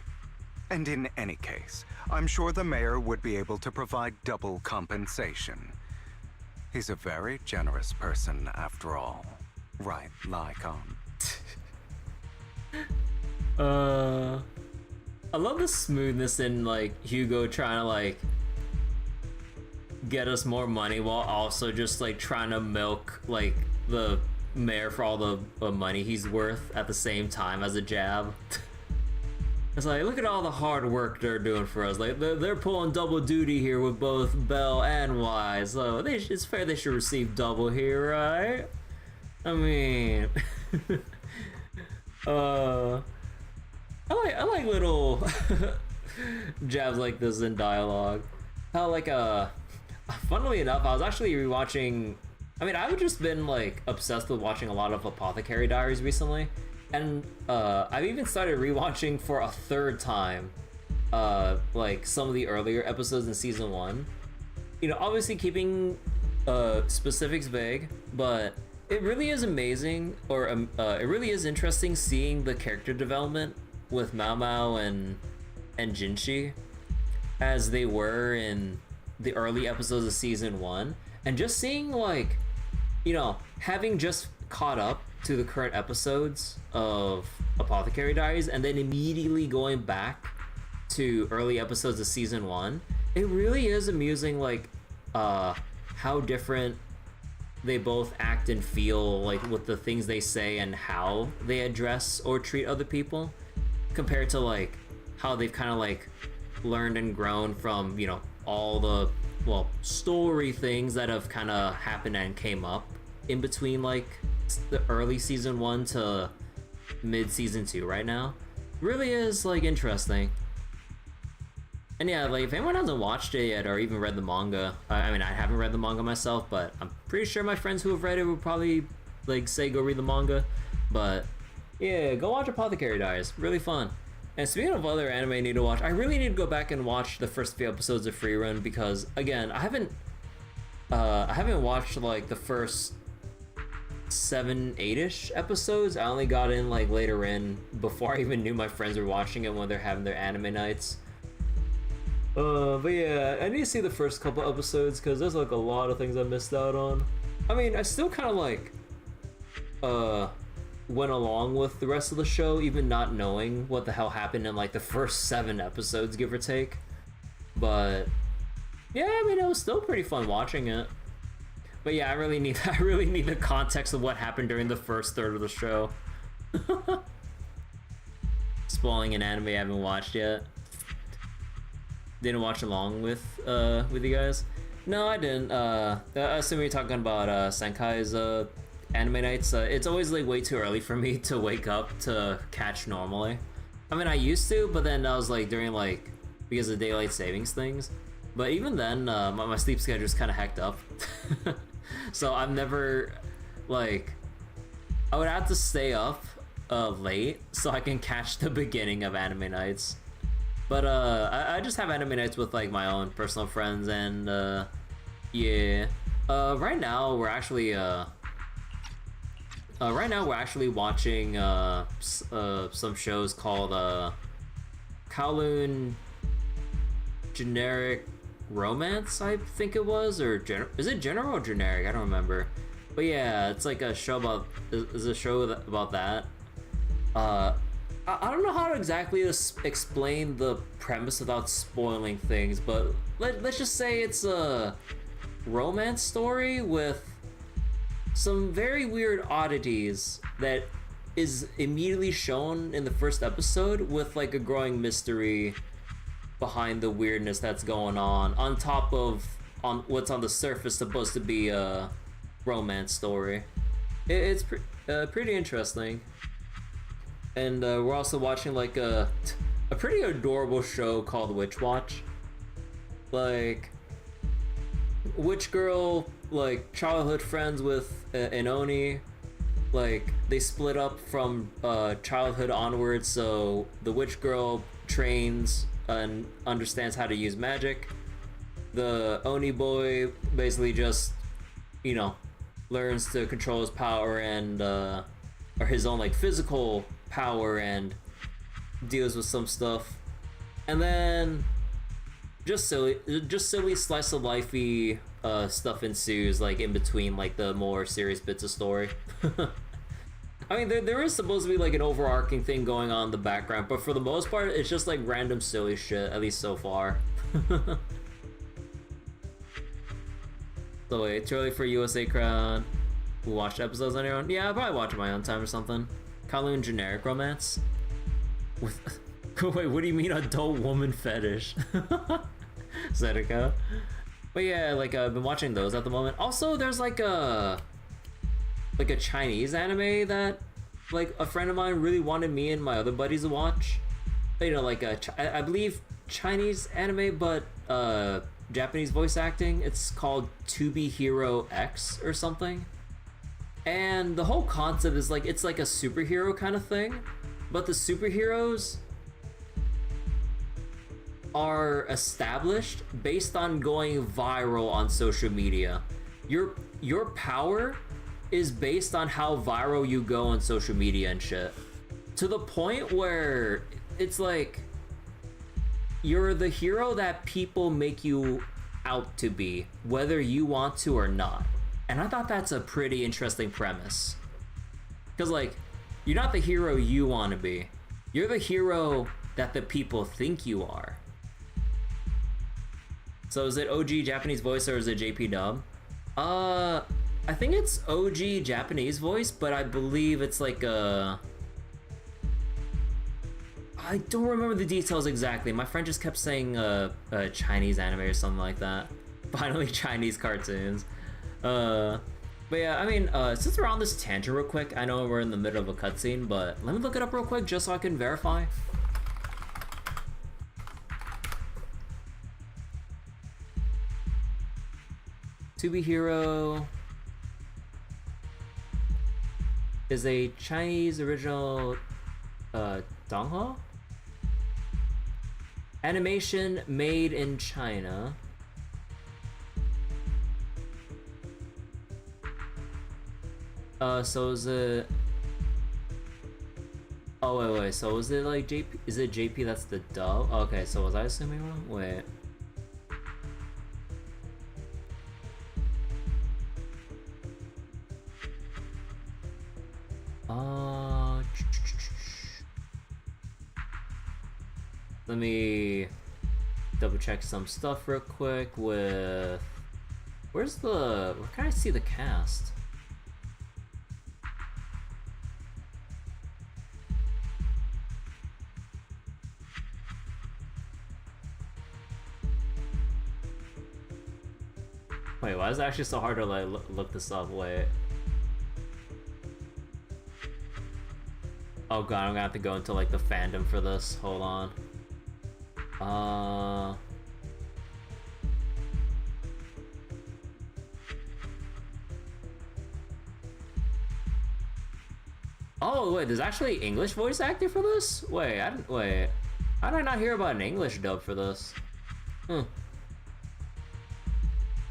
Speaker 11: And in any case, I'm sure the mayor would be able to provide double compensation. He's a very generous person after all. Right, Lycon?
Speaker 1: I love the smoothness in like Hugo trying to like get us more money while also just like trying to milk like the mayor for all the money he's worth at the same time as a jab. It's like, look at all the hard work they're doing for us. Like they're pulling double duty here with both Belle and Wise, so it's fair they should receive double here, right? I mean, I like little jabs like this in dialogue. How like funnily enough, I was actually rewatching. I mean, I've just been like obsessed with watching a lot of Apothecary Diaries recently, and I've even started rewatching for a third time, like some of the earlier episodes in season 1. You know, obviously keeping specifics vague, but it really is amazing, or it really is interesting seeing the character development with Mao Mao and Jinshi as they were in the early episodes of season 1, and just seeing like, you know, having just caught up to the current episodes of Apothecary Diaries and then immediately going back to early episodes of season 1, it really is amusing like how different they both act and feel, like with the things they say and how they address or treat other people, compared to like how they've kind of like learned and grown from, you know, all the story things that have kind of happened and came up in between like the early season 1 to mid season 2 right now. Really is like interesting. And yeah, like if anyone hasn't watched it yet or even read the manga, I mean, I haven't read the manga myself, but I'm pretty sure my friends who have read it would probably like say go read the manga. But yeah, go watch Apothecary Diaries, really fun. And speaking of other anime I need to watch, I really need to go back and watch the first few episodes of Free Run, because again, I haven't watched like the first 7-8ish episodes. I only got in like later in, before I even knew my friends were watching it when they're having their anime nights. But yeah, I need to see the first couple episodes because there's like a lot of things I missed out on. I mean, I still kind of like went along with the rest of the show, even not knowing what the hell happened in like the first 7 episodes, give or take. But yeah, I mean, it was still pretty fun watching it. But yeah, I really need the context of what happened during the first third of the show. Spoiling an anime I haven't watched yet. Didn't watch along with you guys. No, I didn't. I assume you're talking about Senkai's anime nights. It's always like way too early for me to wake up to catch normally. I mean, I used to, but then I was like during like because of daylight savings things. But even then, my sleep schedule is kind of hecked up. So I'm never like I would have to stay up late so I can catch the beginning of anime nights. But I just have anime nights with like my own personal friends, and yeah. Right now we're actually watching some shows called Kowloon Generic Romance, I think it was, or is it general or generic? I don't remember. But yeah, it's like a show about about that. I don't know how to exactly explain the premise without spoiling things, but let's just say it's a romance story with some very weird oddities that is immediately shown in the first episode, with like a growing mystery behind the weirdness that's going on top of what's on the surface supposed to be a romance story. It's pretty interesting. And we're also watching like a pretty adorable show called Witch Watch. Like witch girl, like childhood friends with an Oni. Like they split up from childhood onwards, so the witch girl trains and understands how to use magic. The Oni boy basically just, you know, learns to control his power and or his own like physical power and deals with some stuff. And then just silly slice of lifey stuff ensues, like in between like the more serious bits of story. I mean, there is supposed to be like an overarching thing going on in the background, but for the most part, it's just like random silly shit, at least so far. So wait, too early for USA Crown. Who watched episodes on your own? Yeah, I'll probably watch it my own time or something. Kowloon Generic Romance? With wait, what do you mean adult woman fetish? Zedeka. But yeah, like I've been watching those at the moment. Also, there's like a Chinese anime that like a friend of mine really wanted me and my other buddies to watch. You know, like I believe Chinese anime, but Japanese voice acting. It's called To Be Hero X or something. And the whole concept is like it's like a superhero kind of thing, but the superheroes are established based on going viral on social media. Your power is based on how viral you go on social media and shit. To the point where it's like you're the hero that people make you out to be, whether you want to or not. And I thought that's a pretty interesting premise. Because like, you're not the hero you want to be. You're the hero that the people think you are. So is it OG Japanese voice or is it JP dub? I think it's OG Japanese voice, but I believe it's like I don't remember the details exactly. My friend just kept saying Chinese anime or something like that. Finally, Chinese cartoons. But yeah, I mean, since we're on this tangent real quick, I know we're in the middle of a cutscene, but let me look it up real quick just so I can verify. To Be Hero is a Chinese original donghua animation made in China. So is it? Oh wait. So is it like JP? Is it JP? That's the dub. Okay. So was I assuming wrong? Wait. Let me double check some stuff real quick with Where can I see the cast? Wait, why is it actually so hard to like look this up? Wait. Oh god, I'm gonna have to go into like the fandom for this. Hold on. Oh wait, there's actually English voice actor for this? Wait. How did I not hear about an English dub for this?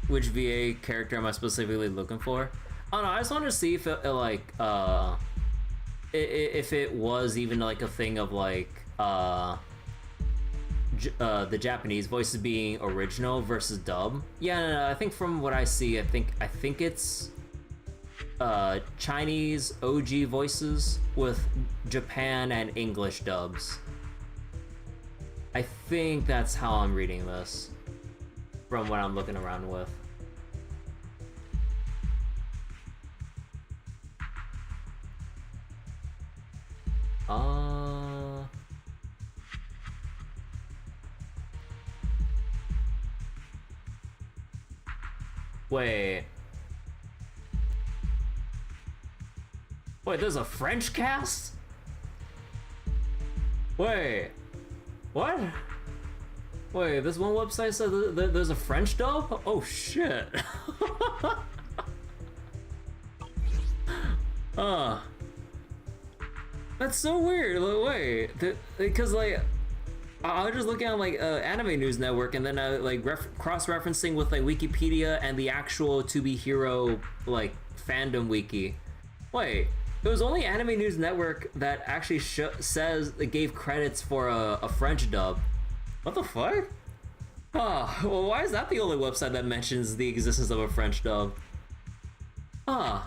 Speaker 1: Which VA character am I specifically looking for? I don't know, I just wanted to see if it like if it was even like a thing of like the Japanese voices being original versus dub. Yeah, no, I think from what I see, I think it's Chinese OG voices with Japan and English dubs. I think that's how I'm reading this from what I'm looking around with. Wait. Wait, there's a French cast? Wait. What? Wait, this one website said there's a French dub? Oh shit. That's so weird. Wait, because like I was just looking at like Anime News Network, and then I like cross-referencing with like Wikipedia and the actual To Be Hero like fandom wiki. Wait, it was only Anime News Network that actually says it gave credits for a French dub. What the fuck? Oh, well, why is that the only website that mentions the existence of a French dub?
Speaker 7: I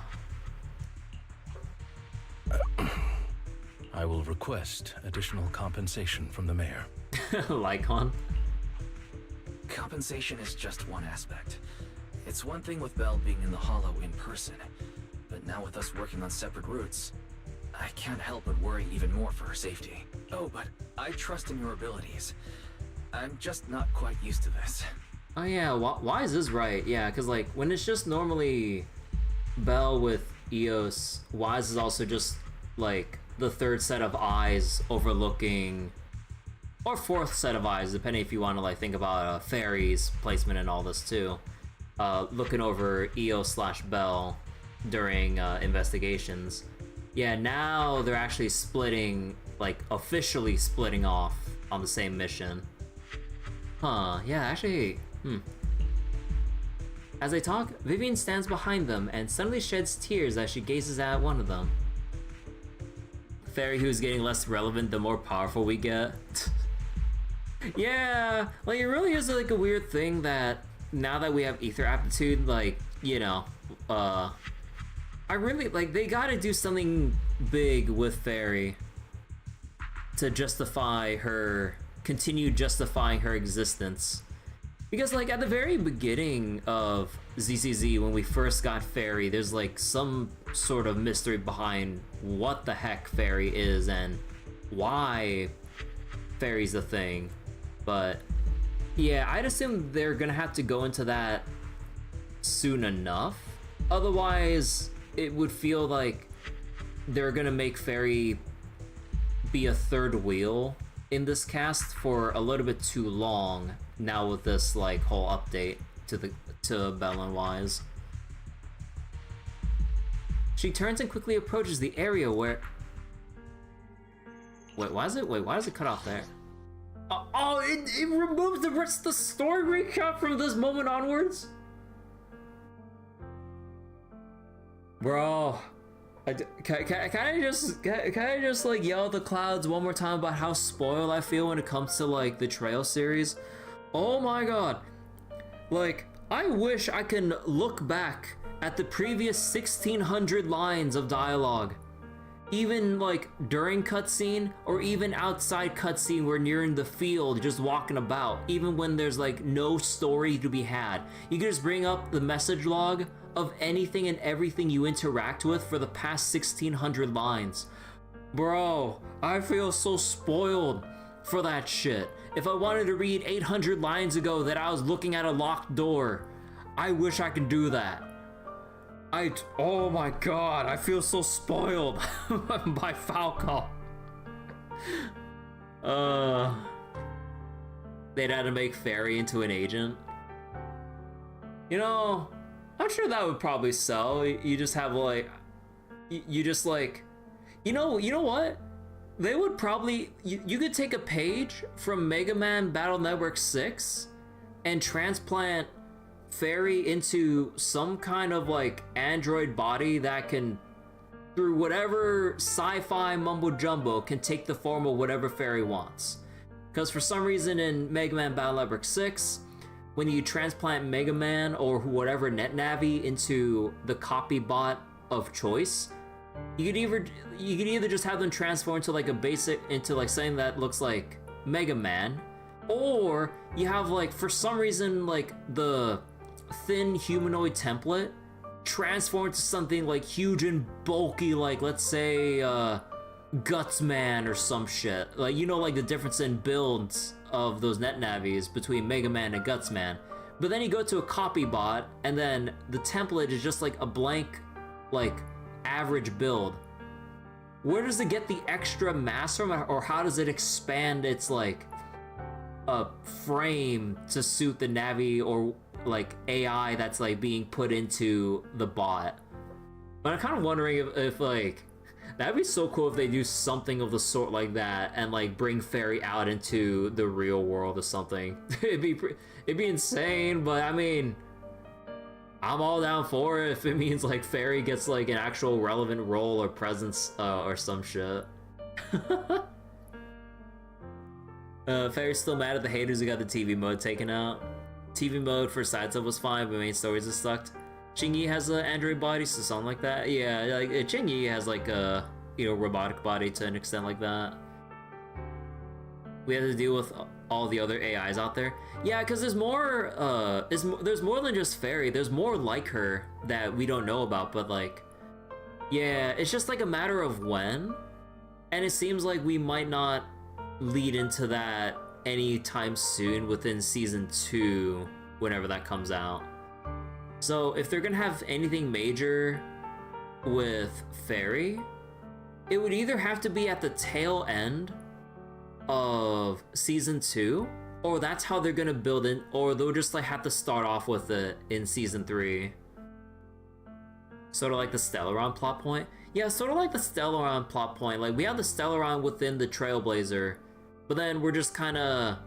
Speaker 7: will request additional compensation from the mayor.
Speaker 1: Lycon?
Speaker 19: Compensation is just one aspect. It's one thing with Belle being in the Hollow in person, but now with us working on separate routes, I can't help but worry even more for her safety. Oh, but I trust in your abilities. I'm just not quite used to this.
Speaker 1: Oh yeah, why is this right? Yeah, because like when it's just normally Belle with Eos, Wise is also just like the third set of eyes overlooking, or fourth set of eyes, depending if you want to like think about Fairy's placement and all this too. Looking over Eos/Belle during investigations. Yeah, now they're actually splitting, like officially splitting off on the same mission. Huh, yeah, actually, As they talk, Vivian stands behind them and suddenly sheds tears as she gazes at one of them. Fairy, who's getting less relevant the more powerful we get. Yeah, like it really is like a weird thing that now that we have ether aptitude, like, you know, I really, like, they gotta do something big with Fairy to justify her, continue justifying her existence. Because, like, at the very beginning of ZZZ, when we first got Fairy, there's, like, some sort of mystery behind what the heck Fairy is and why Fairy's a thing. But, yeah, I'd assume they're gonna have to go into that soon enough. Otherwise, it would feel like they're gonna make Fairy be a third wheel in this cast for a little bit too long now with this like whole update to Belle and Wise. She turns and quickly approaches the area where... Wait, why does it cut off there? Oh, it removes the rest of the story recap from this moment onwards? Bro, can I just like yell at the clouds one more time about how spoiled I feel when it comes to like the Trail series? Oh my god. Like, I wish I can look back at the previous 1600 lines of dialogue. even like during cutscene or even outside cutscene where you're in the field just walking about, even when there's like no story to be had, you can just bring up the message log of anything and everything you interact with for the past 1600 lines. Bro, I feel so spoiled for that shit. If I wanted to read 800 lines ago that I was looking at a locked door, I wish I could do that. Oh my god, I feel so spoiled by Falco. They'd had to make Fairy into an agent. You know, I'm sure that would probably sell. You just have like, you just like, you know what? They would probably, you could take a page from Mega Man Battle Network 6 and transplant Fairy into some kind of like android body that can, through whatever sci-fi mumbo jumbo, can take the form of whatever Fairy wants. Because for some reason in Mega Man Battle Network 6, when you transplant Mega Man or whatever NetNavi into the copy bot of choice, you could either just have them transform into like into like something that looks like Mega Man, or you have like, for some reason, like the thin humanoid template transform into something like huge and bulky, like let's say Gutsman or some shit. Like, you know, like the difference in builds of those NetNavis between Mega Man and Gutsman. But then you go to a copy bot and then the template is just like a blank, like average build. Where does it get the extra mass from, or how does it expand its like a frame to suit the Navi or like AI that's like being put into the bot? But I'm kind of wondering if like, that'd be so cool if they do something of the sort like that and like bring Fairy out into the real world or something. it'd be insane, but I mean, I'm all down for it if it means like Fairy gets like an actual relevant role or presence or some shit. Fairy's still mad at the haters who got the TV mode taken out. TV mode for side sub was fine, but main stories just sucked. Chingy has an android body, so something like that. Yeah, like Chingy has like a, you know, robotic body to an extent like that. We have to deal with all the other AIs out there. Yeah, because there's more. There's more than just Fairy. There's more like her that we don't know about. But like, yeah, it's just like a matter of when, and it seems like we might not lead into that anytime soon within season 2, whenever that comes out. So if they're gonna have anything major with Fairy, it would either have to be at the tail end of season 2, or that's how they're gonna build it, or they'll just like have to start off with it in season 3. Sort of like the Stellaron plot point. Yeah, sort of like the Stellaron plot point. Like, we have the Stellaron within the Trailblazer, but then we're just kind of,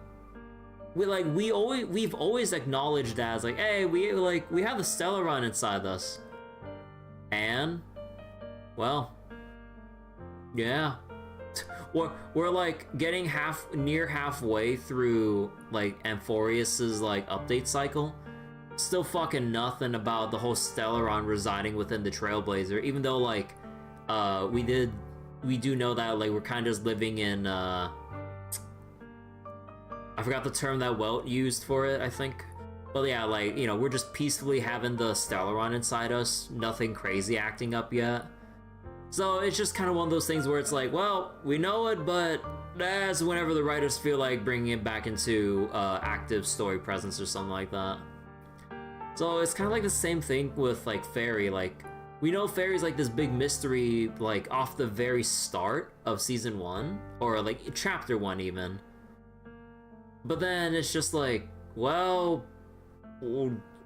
Speaker 1: we've always acknowledged that as like, hey, we have the Stellaron inside us, and well, yeah, we're like getting near halfway through like Amphorius's like update cycle. Still fucking nothing about the whole Stellaron residing within the Trailblazer, even though like we do know that like we're kind of just living in I forgot the term that Welt used for it, I think. But yeah, like, you know, we're just peacefully having the Stellaron inside us, nothing crazy acting up yet. So it's just kind of one of those things where it's like, well, we know it, but that's whenever the writers feel like bringing it back into active story presence or something like that. So it's kind of like the same thing with like Fairy. Like, we know Fairy's like this big mystery, like off the very start of season 1, or like chapter 1 even. But then it's just like, well,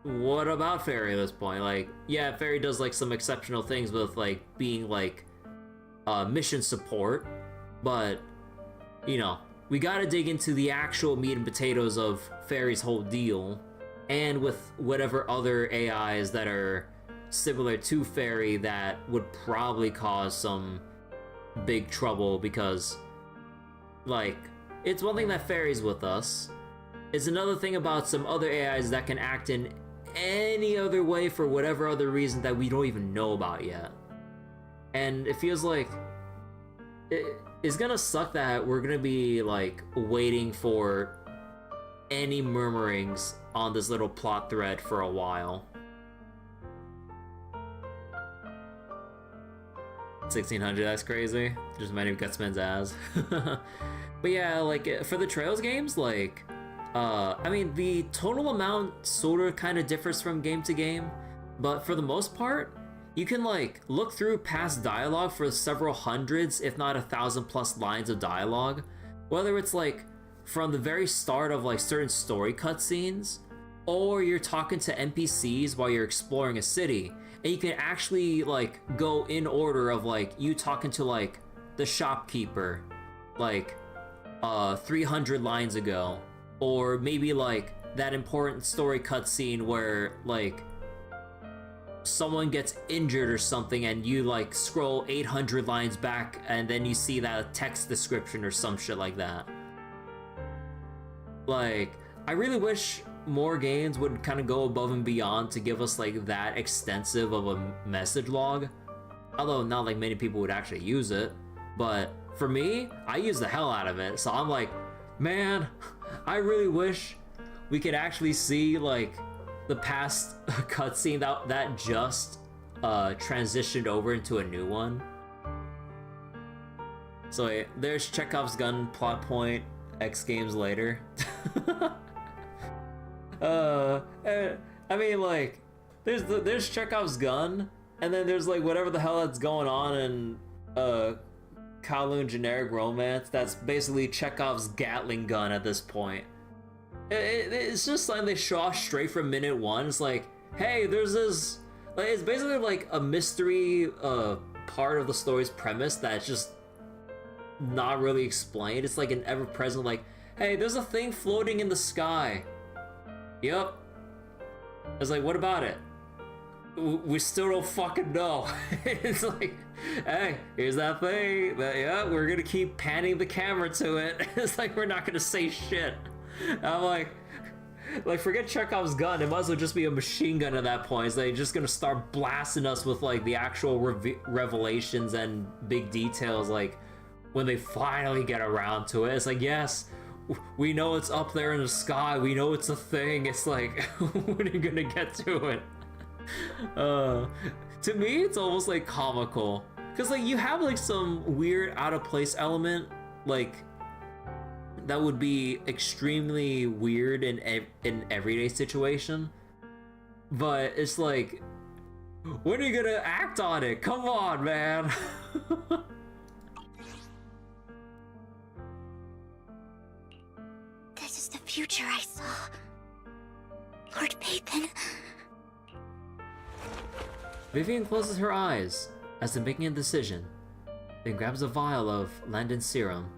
Speaker 1: what about Fairy at this point? Like, yeah, Fairy does like some exceptional things with like being like mission support, but you know, we gotta dig into the actual meat and potatoes of Fairy's whole deal, and with whatever other AIs that are similar to Fairy that would probably cause some big trouble, because like, it's one thing that Fairy's with us. It's another thing about some other AIs that can act in any other way for whatever other reason that we don't even know about yet. And it feels like it's gonna suck that we're gonna be like waiting for any murmurings on this little plot thread for a while. 1600, that's crazy. Just might have Gutsman's ass. But yeah, like for the Trails games, like I mean the total amount sort of kind of differs from game to game, but for the most part you can like look through past dialogue for several hundreds if not 1,000+ lines of dialogue, whether it's like from the very start of like certain story cutscenes, or you're talking to NPCs while you're exploring a city, and you can actually like go in order of like you talking to like the shopkeeper like 300 lines ago, or maybe like that important story cutscene where like someone gets injured or something and you like scroll 800 lines back and then you see that text description or some shit like that. Like, I really wish more games would kind of go above and beyond to give us like that extensive of a message log, although not like many people would actually use it. But for me, I use the hell out of it, so I'm like, man, I really wish we could actually see like the past cutscene that just transitioned over into a new one. So there's Chekhov's gun plot point X games later. I mean, like, there's Chekhov's gun, and then there's like whatever the hell that's going on in Kowloon generic romance. That's basically Chekhov's Gatling gun at this point. It's just something they show off straight from minute one. It's like, hey, there's this, like, it's basically like a mystery part of the story's premise that's just not really explained. It's like an ever-present, like, hey, there's a thing floating in the sky. Yep. It's like, what about it? We still don't fucking know. It's like, hey, here's that thing. Yeah, we're gonna keep panning the camera to it. It's like, we're not gonna say shit. I'm like, forget Chekhov's gun. It might as well just be a machine gun at that point. It's like just gonna start blasting us with like the actual revelations and big details. Like when they finally get around to it, it's like, yes, we know it's up there in the sky. We know it's a thing. It's like, when are you gonna get to it? To me, it's almost like comical, because like you have like some weird out of place element, like that would be extremely weird in everyday situation, but it's like, when are you gonna act on it? Come on, man.
Speaker 5: This is the future I saw. Lord Pathan.
Speaker 1: Vivian closes her eyes as if making a decision, then grabs a vial of Landon serum.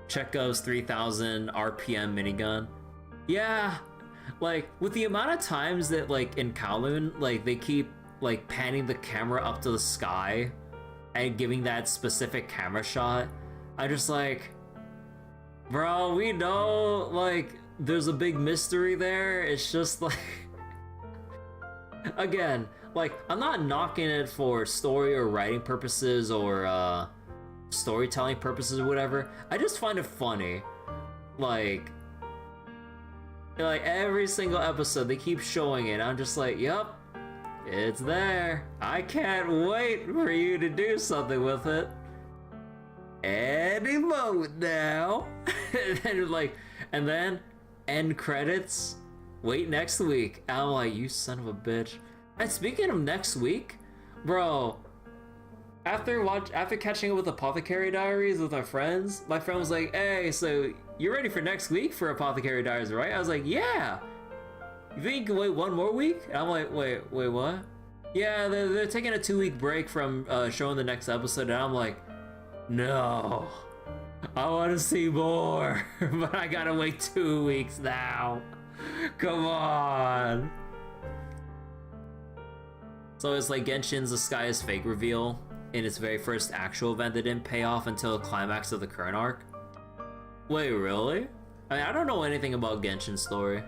Speaker 1: Chekhov's 3000 RPM minigun. Yeah, like with the amount of times that like in Kowloon, like they keep like panning the camera up to the sky and giving that specific camera shot, I just like, bro, we know like there's a big mystery there. It's just like, again, like I'm not knocking it for story or writing purposes or storytelling purposes or whatever. I just find it funny, like every single episode they keep showing it. I'm just like, yup, it's there. I can't wait for you to do something with it any moment now. and then end credits, wait next week. I'm like, you son of a bitch. And speaking of next week, bro, after catching up with Apothecary Diaries with my friend was like, hey, so you're ready for next week for Apothecary Diaries, right? I was like, yeah. You think you can wait one more week? And I'm like, wait, what? Yeah, they're taking a 2-week break from showing the next episode, and I'm like, no, I want to see more, but I gotta wait 2 weeks now. Come on. So it's like Genshin's The Sky is Fake reveal in its very first actual event that didn't pay off until the climax of the current arc. Wait, really? I mean, I don't know anything about Genshin's story.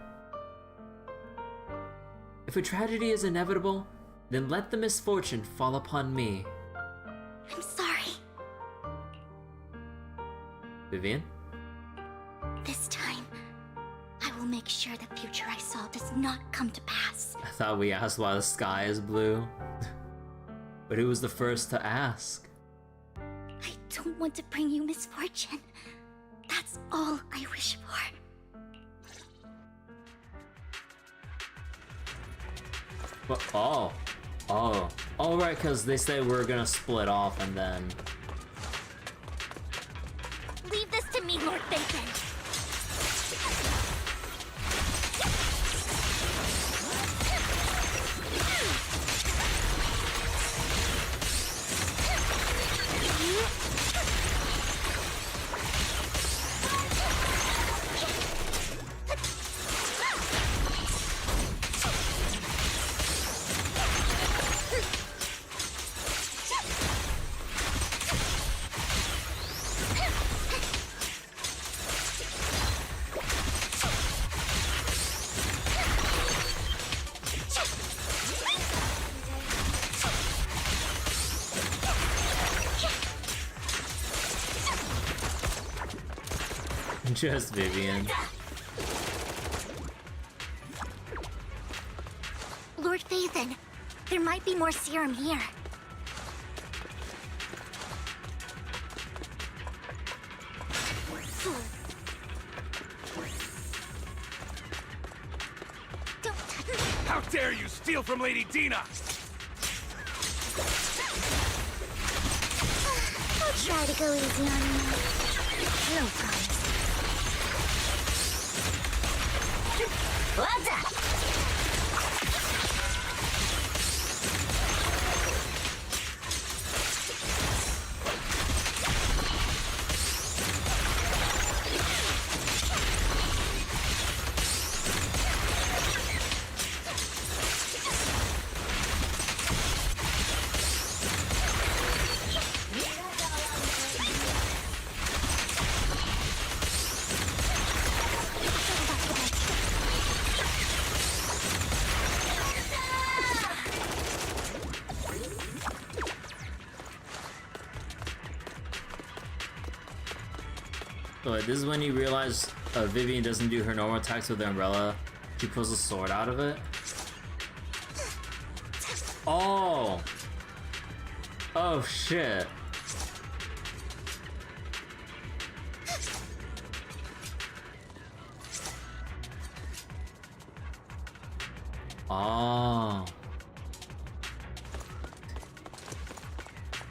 Speaker 1: If a tragedy is inevitable, then let the misfortune fall upon me.
Speaker 5: I'm sorry.
Speaker 1: Vivian?
Speaker 5: This time, I will make sure the future I saw does not come to pass.
Speaker 1: I thought we asked why the sky is blue. But who was the first to ask?
Speaker 5: I don't want to bring you misfortune. That's all I wish for.
Speaker 1: But, oh, right, because they said we're gonna split off and then...
Speaker 5: Leave this to me, Lord Bacon.
Speaker 1: Just Vivian.
Speaker 5: Lord Phaethon, there might be more serum here. Don't touch me.
Speaker 15: How dare you steal from Lady Dina!
Speaker 5: I'll try to go easy on you. No promise. What's up?
Speaker 1: So this is when you realize Vivian doesn't do her normal attacks with the umbrella. She pulls a sword out of it. Oh! Oh shit. Oh.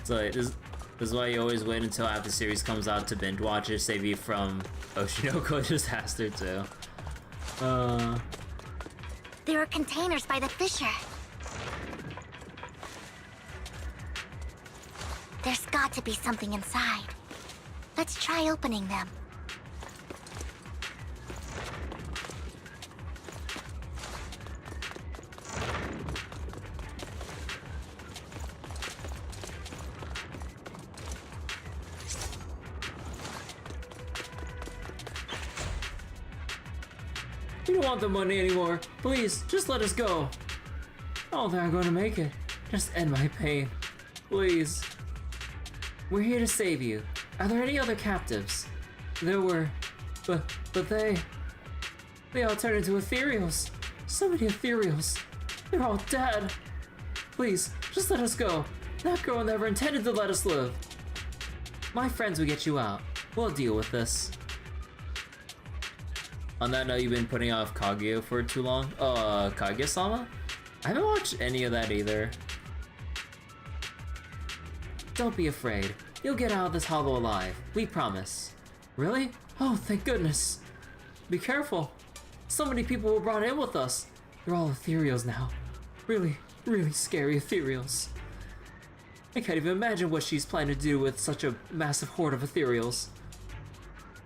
Speaker 1: So this is why you always wait until after the series comes out to binge watch it, save you from Oshinoko disaster too.
Speaker 5: There are containers by the fissure. There's got to be something inside. Let's try opening them.
Speaker 1: We don't want the money anymore. Please, just let us go. I don't think I'm going to make it. Just end my pain. Please. We're here to save you. Are there any other captives? There were, but they all turned into ethereals. So many ethereals. They're all dead. Please, just let us go. That girl never intended to let us live. My friends will get you out. We'll deal with this. On that note, you've been putting off Kaguya for too long. Kaguya-sama? I haven't watched any of that either. Don't be afraid. You'll get out of this hollow alive. We promise. Really? Oh, thank goodness. Be careful. So many people were brought in with us. They're all ethereals now. Really, really scary ethereals. I can't even imagine what she's planning to do with such a massive horde of ethereals.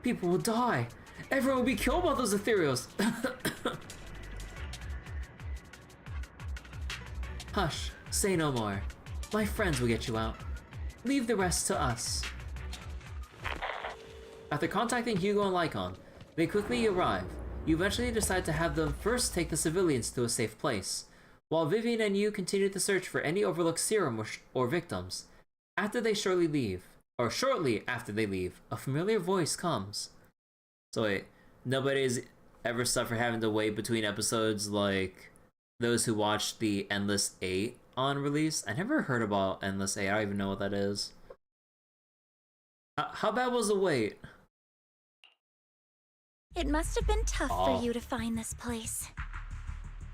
Speaker 1: People will die. Everyone will be killed by those ethereals. Hush, say no more. My friends will get you out. Leave the rest to us. After contacting Hugo and Lycon, they quickly arrive. You eventually decide to have them first take the civilians to a safe place, while Vivian and you continue to search for any overlooked serum or victims. After they shortly leave, or shortly after they leave, a familiar voice comes. So wait, nobody's ever suffered having to wait between episodes like those who watched the Endless 8 on release? I never heard about Endless 8. I don't even know what that is. How bad was the wait?
Speaker 5: It must have been tough
Speaker 1: Oh.
Speaker 5: for you to find this place.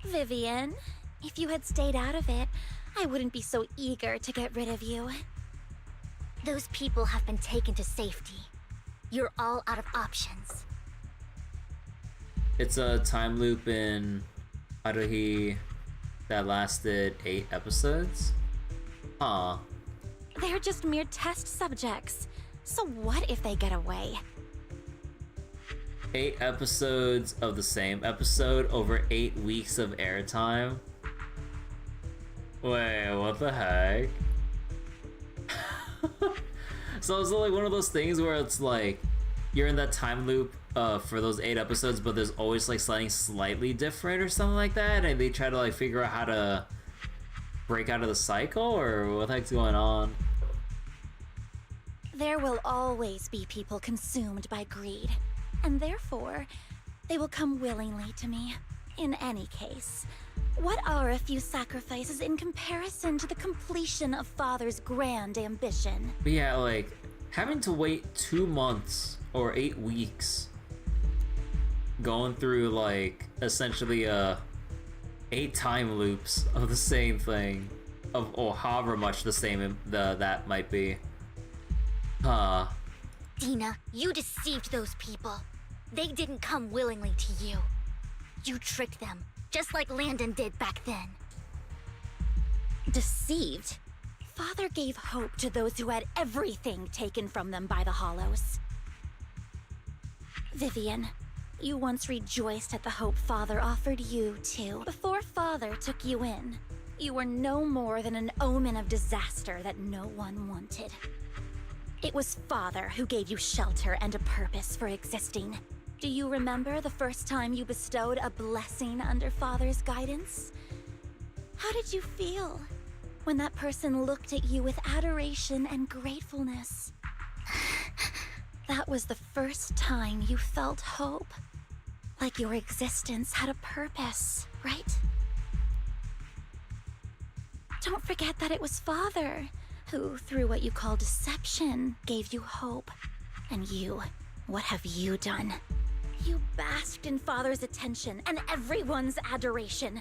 Speaker 5: Vivian, if you had stayed out of it, I wouldn't be so eager to get rid of you. Those people have been taken to safety. You're all out of options.
Speaker 1: It's a time loop in Haruhi that lasted 8 episodes? Huh.
Speaker 5: They're just mere test subjects. So what if they get away?
Speaker 1: 8 episodes of the same episode over 8 weeks of airtime? Wait, what the heck? So it's like one of those things where it's like you're in that time loop for those 8 episodes, but there's always like something slightly different or something like that, and they try to like figure out how to break out of the cycle, or what the heck's going on?
Speaker 5: There will always be people consumed by greed, and therefore, they will come willingly to me. In any case, what are a few sacrifices in comparison to the completion of Father's grand ambition?
Speaker 1: But yeah, like having to wait 2 months or 8 weeks, going through like essentially 8 time loops of the same thing, of or however much the same that might be. Huh.
Speaker 5: Dina, you deceived those people. They didn't come willingly to you. You tricked them, just like Landon did back then. Deceived? Father gave hope to those who had everything taken from them by the Hollows. Vivian, you once rejoiced at the hope Father offered you, too. Before Father took you in, you were no more than an omen of disaster that no one wanted. It was Father who gave you shelter and a purpose for existing. Do you remember the first time you bestowed a blessing under Father's guidance? How did you feel when that person looked at you with adoration and gratefulness? That was the first time you felt hope. Like your existence had a purpose, right? Don't forget that it was Father who, through what you call deception, gave you hope. And you, what have you done? You basked in Father's attention and everyone's adoration,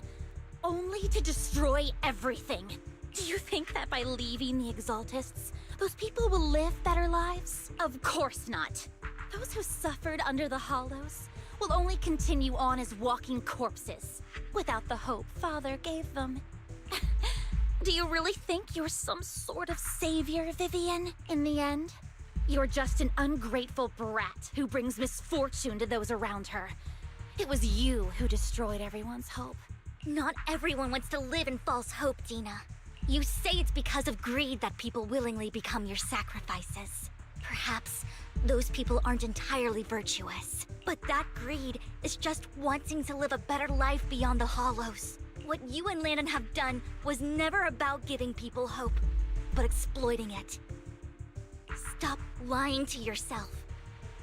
Speaker 5: only to destroy everything. Do you think that by leaving the Exaltists, those people will live better lives? Of course not. Those who suffered under the Hollows will only continue on as walking corpses, without the hope Father gave them. Do you really think you're some sort of savior, Vivian? In the end, you're just an ungrateful brat who brings misfortune to those around her. It was you who destroyed everyone's hope. Not everyone wants to live in false hope, Dina. You say it's because of greed that people willingly become your sacrifices. Perhaps those people aren't entirely virtuous. But that greed is just wanting to live a better life beyond the Hollows. What you and Landon have done was never about giving people hope, but exploiting it. Stop lying to yourself.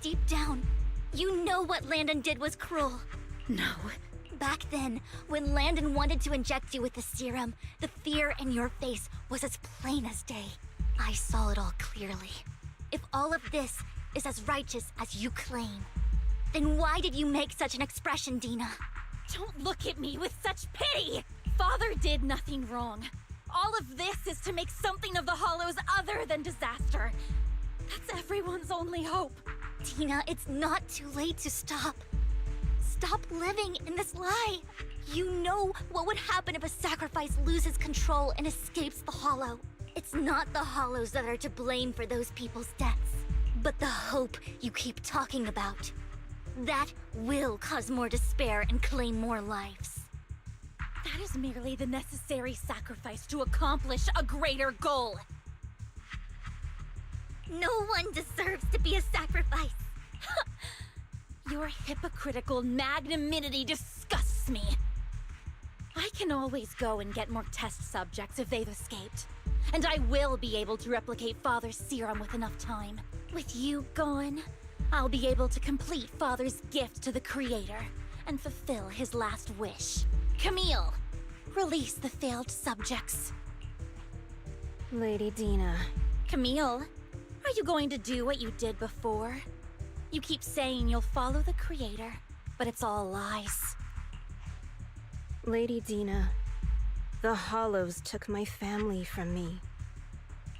Speaker 5: Deep down, you know what Landon did was cruel. No. Back then, when Landon wanted to inject you with the serum, the fear in your face was as plain as day. I saw it all clearly. If all of this is as righteous as you claim, then why did you make such an expression, Dina? Don't look at me with such pity! Father did nothing wrong. All of this is to make something of the Hollows other than disaster. That's everyone's only hope. Dina, it's not too late to stop. Stop living in this lie. You know what would happen if a sacrifice loses control and escapes the Hollow. It's not the Hollows that are to blame for those people's deaths, but the hope you keep talking about. That will cause more despair and claim more lives. That is merely the necessary sacrifice to accomplish a greater goal. No one deserves to be a sacrifice. Your hypocritical magnanimity disgusts me. I can always go and get more test subjects if they've escaped. and I will be able to replicate Father's serum with enough time. With you gone, I'll be able to complete Father's gift to the Creator and fulfill his last wish. Camille, release the failed subjects.
Speaker 14: Lady Dina.
Speaker 5: Camille, are you going to do what you did before? You keep saying you'll follow the Creator, but it's all lies.
Speaker 14: Lady Dina, the Hollows took my family from me.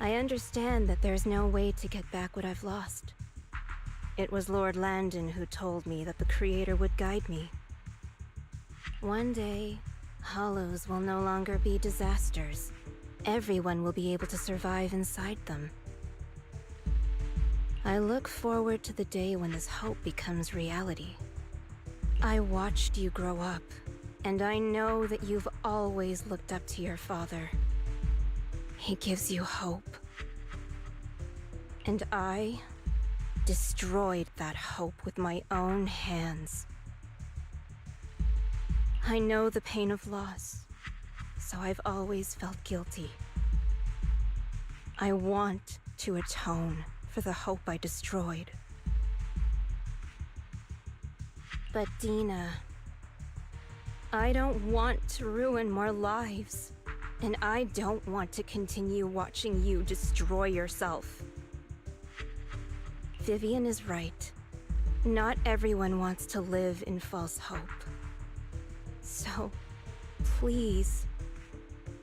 Speaker 14: I understand that there's no way to get back what I've lost. It was Lord Landon who told me that the Creator would guide me. One day, Hollows will no longer be disasters. Everyone will be able to survive inside them. I look forward to the day when this hope becomes reality. I watched you grow up, and I know that you've always looked up to your father. He gives you hope. And I destroyed that hope with my own hands. I know the pain of loss, so I've always felt guilty. I want to atone for the hope I destroyed. But Dina, I don't want to ruin more lives, and I don't want to continue watching you destroy yourself. Vivian is right. Not everyone wants to live in false hope. So, please,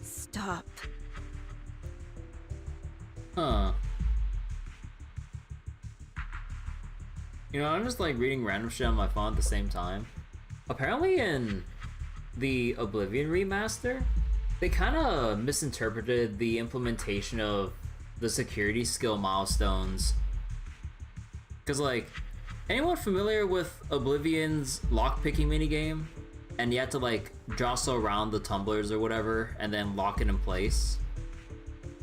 Speaker 14: stop.
Speaker 1: Huh. You know, I'm just like reading random shit on my phone at the same time. Apparently in the Oblivion remaster, they kind of misinterpreted the implementation of the security skill milestones. Because, like, anyone familiar with Oblivion's lockpicking minigame? And you have to, like, jostle around the tumblers or whatever, and then lock it in place.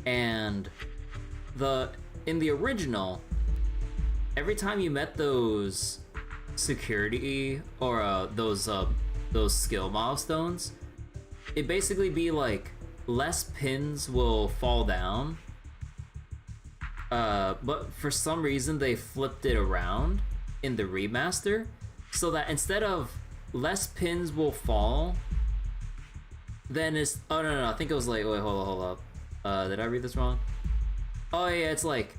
Speaker 1: And in the original, every time you met those security or those skill milestones, it basically be like less pins will fall down. But for some reason they flipped it around in the remaster, so that instead of less pins will fall, then it's no, I think it was like, wait, hold up. Did I read this wrong? Oh yeah, it's like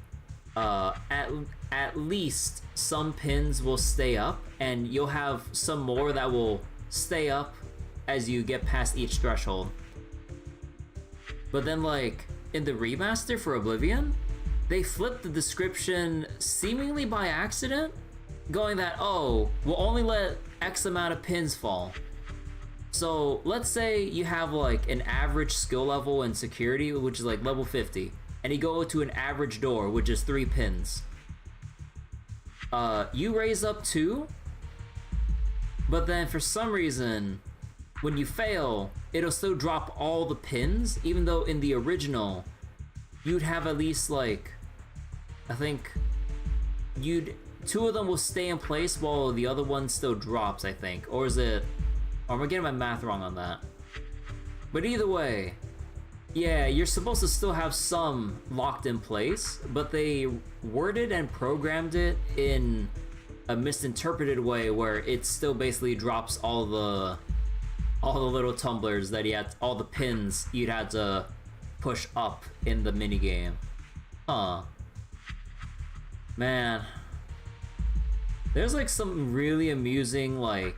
Speaker 1: at least some pins will stay up, and you'll have some more that will stay up as you get past each threshold. But then, like, in the remaster for Oblivion, they flipped the description seemingly by accident, going that, oh, we'll only let X amount of pins fall. So let's say you have like an average skill level in security, which is like level 50, and you go to an average door, which is 3 pins. You raise up 2, but then for some reason, when you fail, it'll still drop all the pins, even though in the original, you'd have at least like, I think, 2 of them will stay in place while the other one still drops, I think. Or is it, or am I getting my math wrong on that? But either way, yeah, you're supposed to still have some locked in place, but they worded and programmed it in a misinterpreted way where it still basically drops all the little tumblers that all the pins you'd had to push up in the minigame. Huh. Man. There's like some really amusing like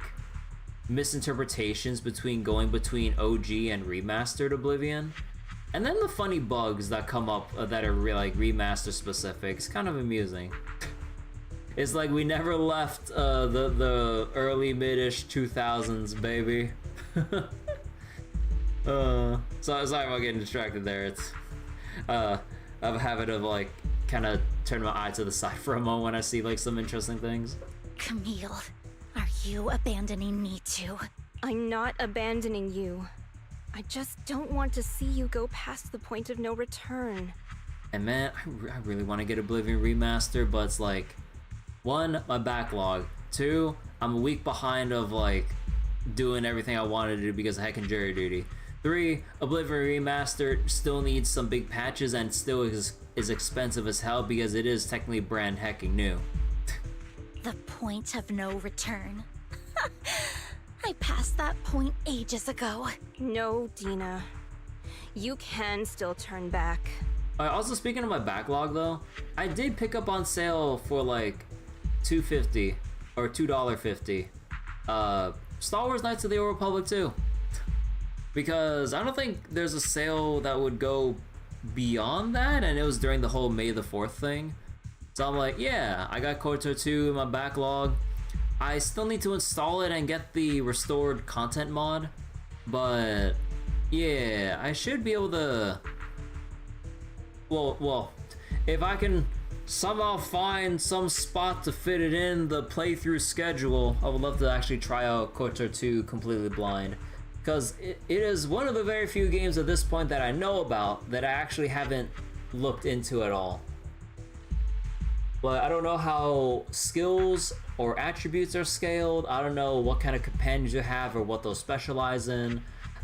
Speaker 1: misinterpretations going between OG and remastered Oblivion. And then the funny bugs that come up that are like remaster specific. It's kind of amusing. It's like we never left the early mid-ish 2000s, baby. So sorry about getting distracted there. It's I have a habit of like kind of turn my eye to the side for a moment when I see like some interesting things.
Speaker 5: Camille, are you abandoning me too?
Speaker 14: I'm not abandoning you. I just don't want to see you go past the point of no return.
Speaker 1: And man, I really want to get Oblivion Remaster, but it's like, 1, my backlog. 2, I'm a week behind of like doing everything I wanted to do because of heckin' jury duty. 3, Oblivion Remastered still needs some big patches and still is expensive as hell because it is technically brand hecking new.
Speaker 5: The point of no return. I passed that point ages ago.
Speaker 6: No, Dina. You can still turn back.
Speaker 1: Also, speaking of my backlog though, I did pick up on sale for like $2.50 or $2.50 Star Wars Knights of the Old Republic 2. Because I don't think there's a sale that would go beyond that, and it was during the whole May the 4th thing. So I'm like, yeah, I got KOTOR 2 in my backlog. I still need to install it and get the restored content mod, but yeah, I should be able to. Well, if I can somehow find some spot to fit it in the playthrough schedule, I would love to actually try out KOTOR 2 completely blind, because it is one of the very few games at this point that I know about that I actually haven't looked into at all. But I don't know how skills or attributes are scaled. I don't know what kind of companions you have or what those specialize in.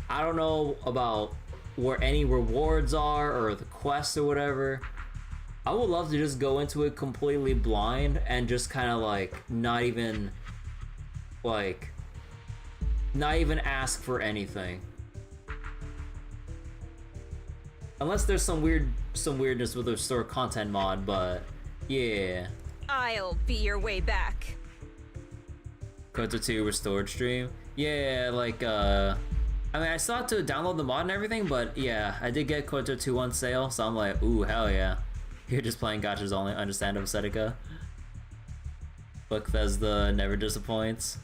Speaker 1: I don't know about where any rewards are or the quests or whatever. I would love to just go into it completely blind and just kind of like not even ask for anything. Unless there's some weirdness with the store content mod, but yeah.
Speaker 6: I'll be your way back.
Speaker 1: KOTOR 2 restored stream. Yeah, like I mean, I still have to download the mod and everything, but yeah, I did get KOTOR 2 on sale, so I'm like, ooh, hell yeah. You're just playing Gachas only, understand Seneca. Bethesda never disappoints.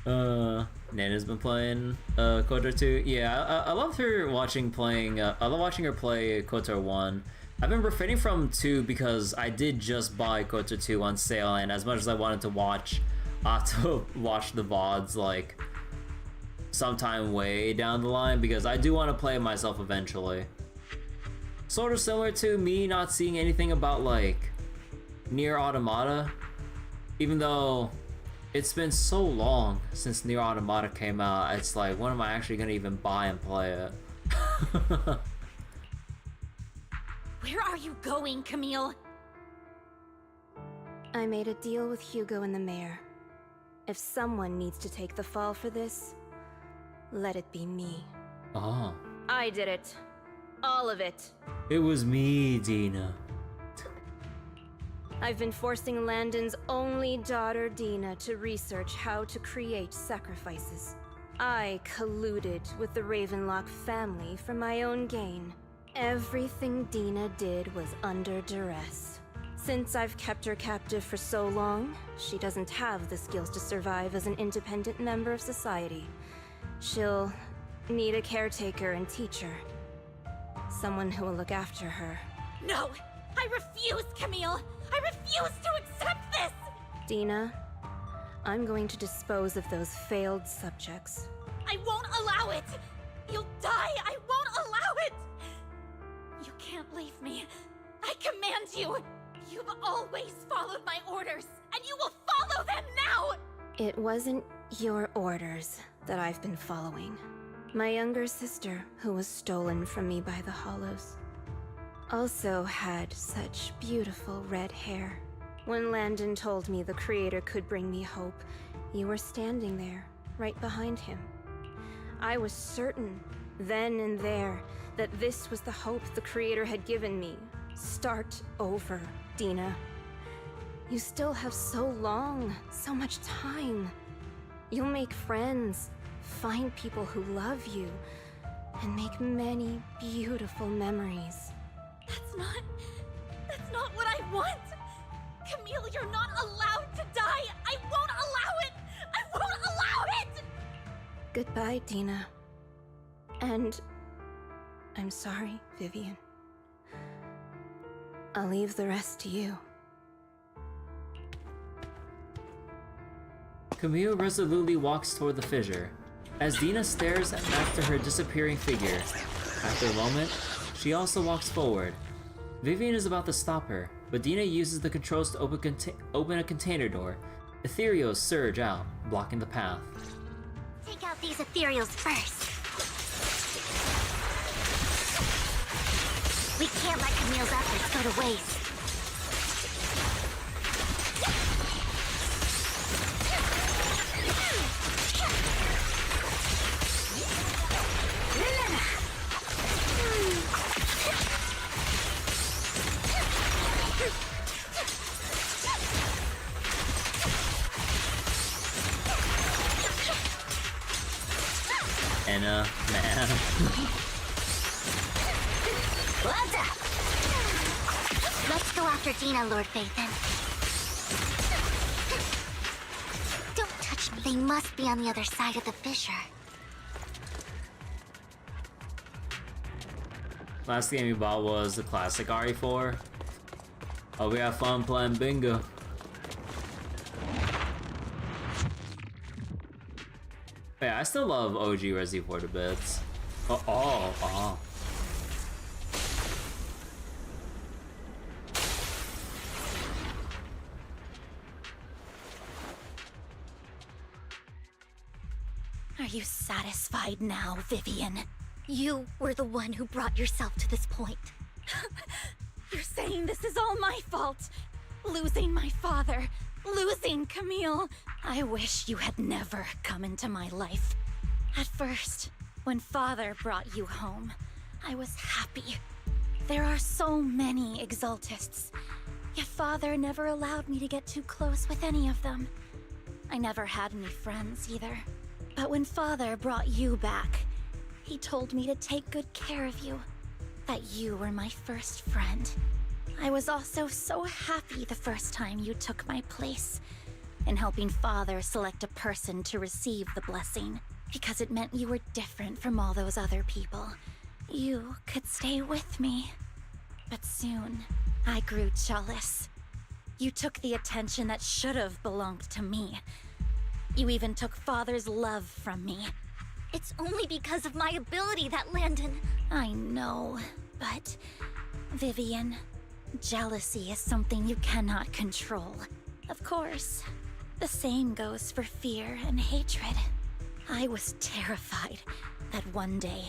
Speaker 1: Nana's been playing KOTOR 2. Yeah, I love her watching playing. I love watching her play KOTOR 1. I've been refraining from 2 because I did just buy KOTOR 2 on sale, and as much as I wanted to watch, I have to watch the VODs like sometime way down the line because I do want to play it myself eventually. Sort of similar to me not seeing anything about like Nier Automata, even though it's been so long since Nier Automata came out. It's like, when am I actually gonna even buy and play it?
Speaker 5: Where are you going, Camille?
Speaker 6: I made a deal with Hugo and the mayor. If someone needs to take the fall for this, let it be me.
Speaker 1: Oh.
Speaker 6: I did it. All of it.
Speaker 1: It was me, Dina.
Speaker 6: I've been forcing Landon's only daughter, Dina, to research how to create sacrifices. I colluded with the Ravenlock family for my own gain. Everything Dina did was under duress. Since I've kept her captive for so long, she doesn't have the skills to survive as an independent member of society. She'll need a caretaker and teacher. Someone who will look after her.
Speaker 5: No! I refuse, Camille! I refuse to accept this!
Speaker 6: Dina, I'm going to dispose of those failed subjects.
Speaker 5: I won't allow it! You'll die! I won't allow it! You can't leave me. I command you! You've always followed my orders, and you will follow them now!
Speaker 6: It wasn't your orders that I've been following. My younger sister, who was stolen from me by the Hollows, also had such beautiful red hair. When Landon told me the Creator could bring me hope, you were standing there, right behind him. I was certain, then and there, that this was the hope the Creator had given me. Start over, Dina. You still have so long, so much time. You'll make friends, find people who love you, and make many beautiful memories.
Speaker 5: That's not what I want! Camille, you're not allowed to die! I won't allow it! I won't allow it!
Speaker 6: Goodbye, Dina. And I'm sorry, Vivian. I'll leave the rest to you.
Speaker 1: Camille resolutely walks toward the fissure, as Dina stares after her disappearing figure. After a moment, she also walks forward. Vivian is about to stop her, but Dina uses the controls to open a container door. Ethereals surge out, blocking the path.
Speaker 5: Take out these ethereals first. We can't let Camille's efforts go to waste.
Speaker 1: Anna, man.
Speaker 5: Let's go after Dina, Lord Phaethon. Don't touch me. They must be on the other side of the fissure.
Speaker 1: Last game we bought was the classic RE4. Oh, we have fun playing bingo. Yeah, I still love OG Resi 4 to bits. Oh.
Speaker 5: Are you satisfied now, Vivian? You were the one who brought yourself to this point.
Speaker 12: You're saying this is all my fault? Losing my father, losing Camille. I wish you had never come into my life. At first, when Father brought you home, I was happy. There are so many Exaltists, yet Father never allowed me to get too close with any of them. I never had any friends either. But when Father brought you back, he told me to take good care of you, that you were my first friend. I was also so happy the first time you took my place in helping Father select a person to receive the blessing, because it meant you were different from all those other people. You could stay with me. But soon, I grew jealous. You took the attention that should have belonged to me. You even took Father's love from me.
Speaker 5: It's only because of my ability that Landon...
Speaker 12: I know, but... Vivian, jealousy is something you cannot control. Of course, the same goes for fear and hatred. I was terrified that one day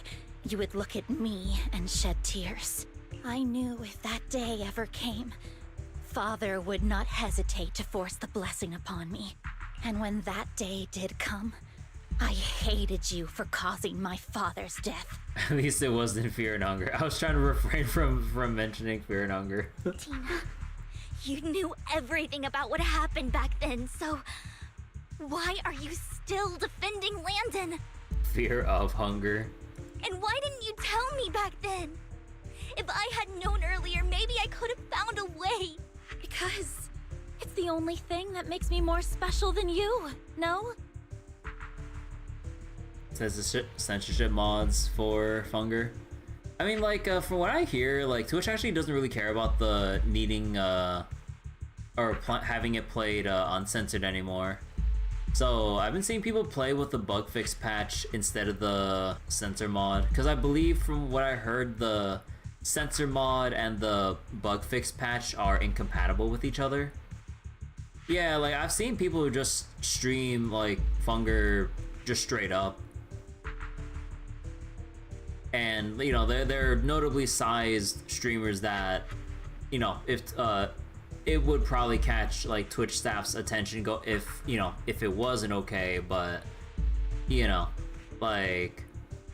Speaker 12: you would look at me and shed tears. I knew if that day ever came, Father would not hesitate to force the blessing upon me. And when that day did come, I hated you for causing my father's death.
Speaker 1: At least it wasn't fear and hunger. I was trying to refrain from mentioning fear and hunger.
Speaker 5: Tina, you knew everything about what happened back then, so... why are you still defending Landon?
Speaker 1: Fear of hunger.
Speaker 5: And why didn't you tell me back then? If I had known earlier, maybe I could have found a way.
Speaker 12: Because it's the only thing that makes me more special than you, no?
Speaker 1: Censorship mods for Funger. I mean, like, from what I hear, like, Twitch actually doesn't really care about the needing, or having it played uncensored anymore. So I've been seeing people play with the bug fix patch instead of the censor mod, because I believe from what I heard, the censor mod and the bug fix patch are incompatible with each other. Yeah, like, I've seen people who just stream, like, Funger just straight up. And, you know, they're notably sized streamers that, you know, if it would probably catch, like, Twitch staff's attention if it wasn't okay, but, you know, like,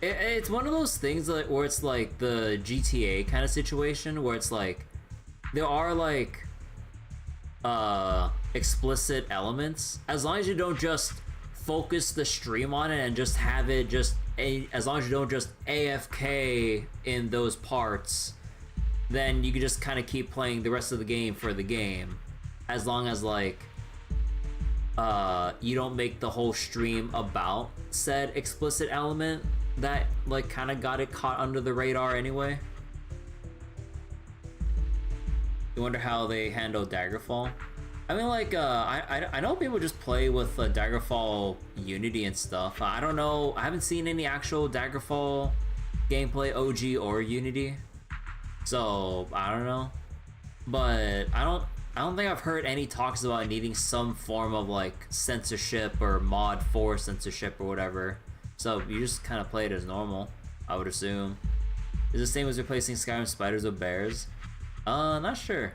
Speaker 1: it's one of those things that, where it's like the GTA kind of situation where it's like there are like explicit elements, as long as you don't just focus the stream on it and just have it as long as you don't just AFK in those parts, then you can just kind of keep playing the rest of the game for the game, as long as like you don't make the whole stream about said explicit element that like kind of got it caught under the radar anyway. You wonder how they handle Daggerfall. I mean, like, I know people just play with Daggerfall Unity and stuff. I don't know. I haven't seen any actual Daggerfall gameplay, OG or Unity. So I don't know. But I don't think I've heard any talks about needing some form of like censorship or mod for censorship or whatever. So you just kind of play it as normal, I would assume. is the same as replacing Skyrim spiders with bears. Not sure.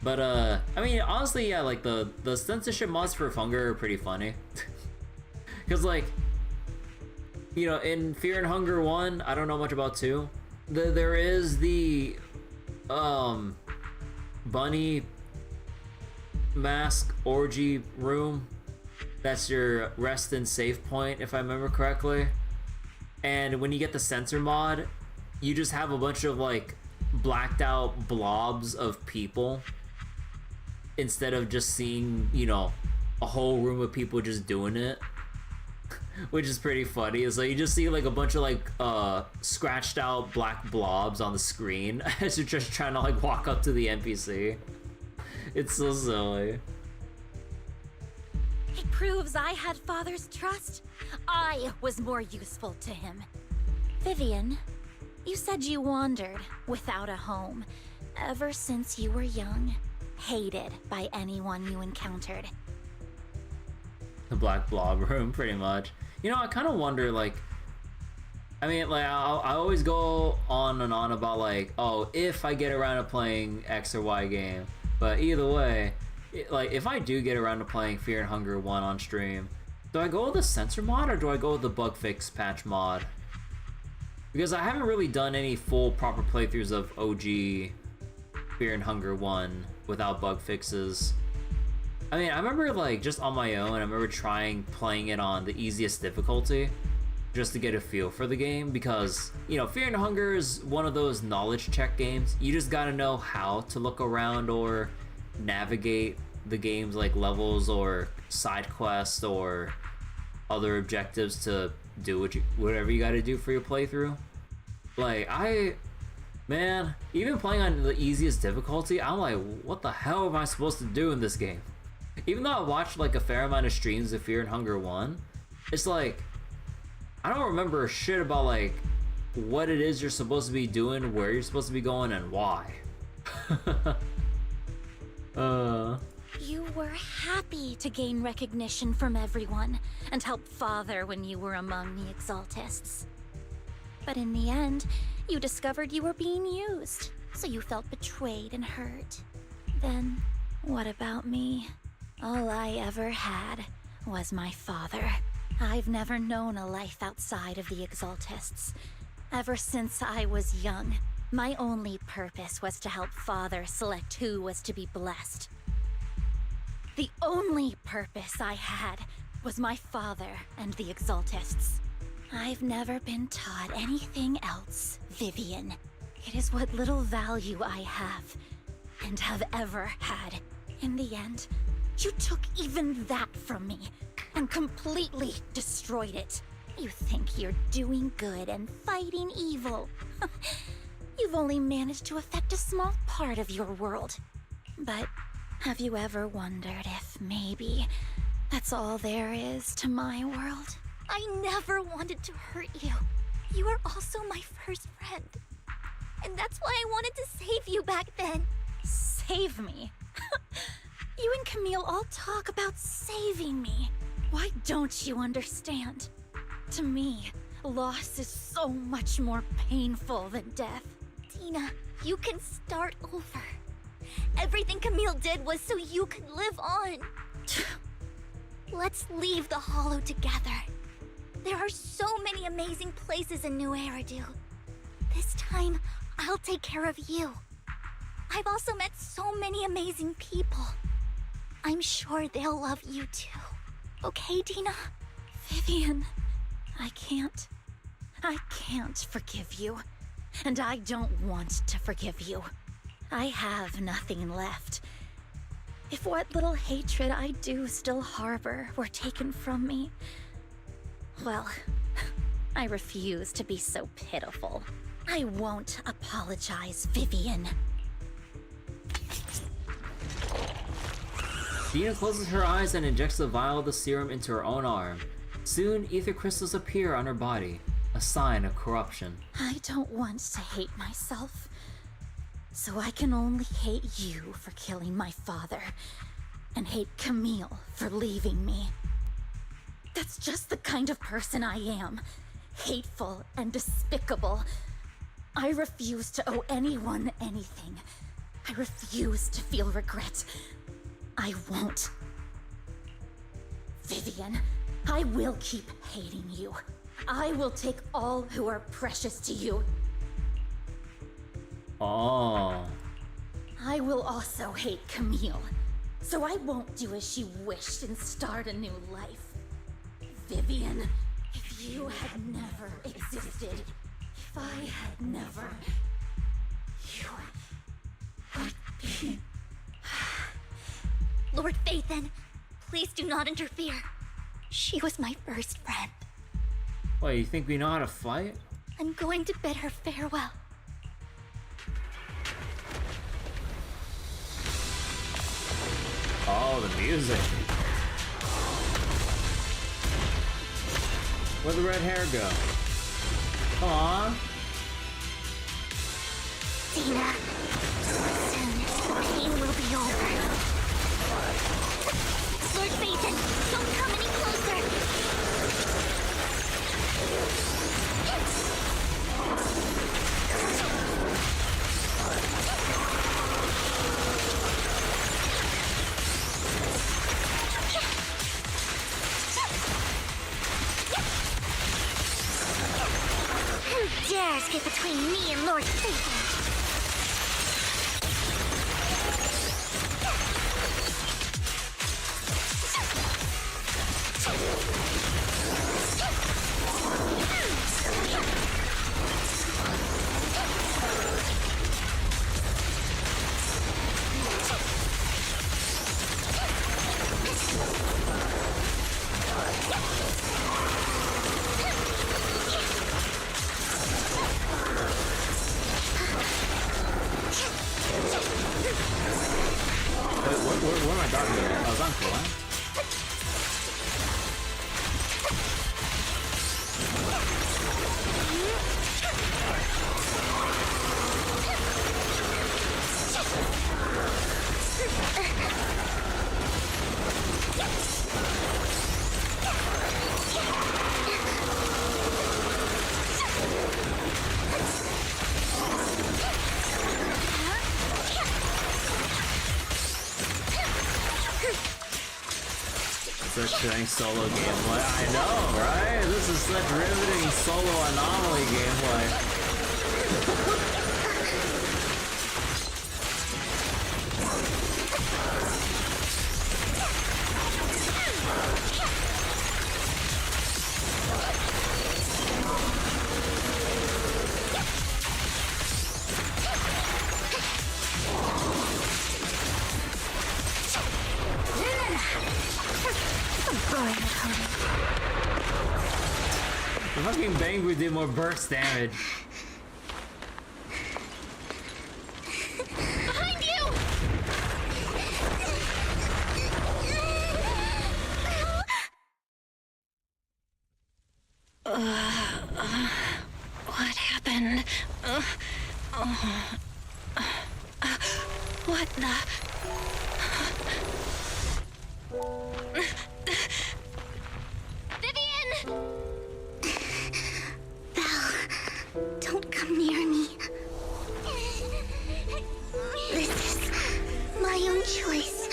Speaker 1: But I mean, honestly, yeah, like the censorship mods for Hunger are pretty funny. Cause like, you know, in Fear and Hunger 1, I don't know much about 2. There is the bunny mask orgy room. That's your rest and save point, if I remember correctly. And when you get the censor mod, you just have a bunch of like blacked out blobs of people instead of just seeing, you know, a whole room of people just doing it. Which is pretty funny. It's like you just see like a bunch of like scratched out black blobs on the screen as you're just trying to like walk up to the NPC. It's so silly.
Speaker 5: It proves I had Father's trust. I was more useful to him. Vivian, you said you wandered without a home ever since you were young, hated by anyone you encountered.
Speaker 1: The black blob room, pretty much. You know, I kind of wonder, like, I mean, like, I always go on and on about, like, oh, if I get around to playing X or Y game. But either way, like, if I do get around to playing Fear and Hunger 1 on stream, do I go with the censor mod or do I go with the bug fix patch mod? Because I haven't really done any full proper playthroughs of OG Fear and Hunger 1 without bug fixes. I mean, I remember, like, just on my own, I remember playing it on the easiest difficulty just to get a feel for the game because, you know, Fear and Hunger is one of those knowledge check games. You just gotta know how to look around or navigate the game's, like, levels or side quests or other objectives to do whatever you gotta do for your playthrough. Like, man, even playing on the easiest difficulty, I'm like, what the hell am I supposed to do in this game? Even though I watched like a fair amount of streams of Fear and Hunger 1, it's like, I don't remember shit about like what it is you're supposed to be doing, where you're supposed to be going, and why.
Speaker 5: You were happy to gain recognition from everyone and help Father when you were among the Exaltists. But in the end, you discovered you were being used, so you felt betrayed and hurt. Then, what about me? All I ever had was my father. I've never known a life outside of the Exaltists. Ever since I was young, my only purpose was to help Father select who was to be blessed. The only purpose I had was my father and the Exaltists. I've never been taught anything else, Vivian. It is what little value I have, and have ever had. In the end, you took even that from me, and completely destroyed it. You think you're doing good and fighting evil. You've only managed to affect a small part of your world. But have you ever wondered if maybe that's all there is to my world? I never wanted to hurt you. You were also my first friend. And that's why I wanted to save you back then. Save me? You and Camille all talk about saving me. Why don't you understand? To me, loss is so much more painful than death. Tina, you can start over. Everything Camille did was so you could live on. Let's leave the Hollow together. There are so many amazing places in New Eridu. This time, I'll take care of you. I've also met so many amazing people. I'm sure they'll love you too. Okay, Dina? Vivian, I can't forgive you. And I don't want to forgive you. I have nothing left. If what little hatred I do still harbor were taken from me, well, I refuse to be so pitiful. I won't apologize, Vivian.
Speaker 1: Dina closes her eyes and injects the vial of the serum into her own arm. Soon, ether crystals appear on her body, a sign of corruption.
Speaker 5: I don't want to hate myself, so I can only hate you for killing my father, and hate Camille for leaving me. That's just the kind of person I am. Hateful and despicable.
Speaker 20: I refuse to owe anyone anything. I refuse to feel regret. I won't. Vivian, I will keep hating you. I will take all who are precious to you.
Speaker 1: Oh.
Speaker 20: I will also hate Camille. So I won't do as she wished and start a new life. Vivian, if you had never existed, if I had never, you would be...
Speaker 5: Lord Phaethon, please do not interfere. She was my first friend.
Speaker 1: Wait, you think we know how to fight?
Speaker 5: I'm going to bid her farewell.
Speaker 1: Oh, the music. Where'd the red hair go? Aww.
Speaker 5: Dina, soon the pain will be over. Lord Phaethon, don't come any closer. Who dares get between me and Lord Phaethon?
Speaker 1: Where am I talking about? I was on Kalan. Such dang solo gameplay. I know, right? This is such riveting solo anomaly gameplay. The fucking Bangu did more burst damage.
Speaker 5: Behind you!
Speaker 12: What happened? What the?
Speaker 5: Vivian! Belle, don't come near me. This is my own choice.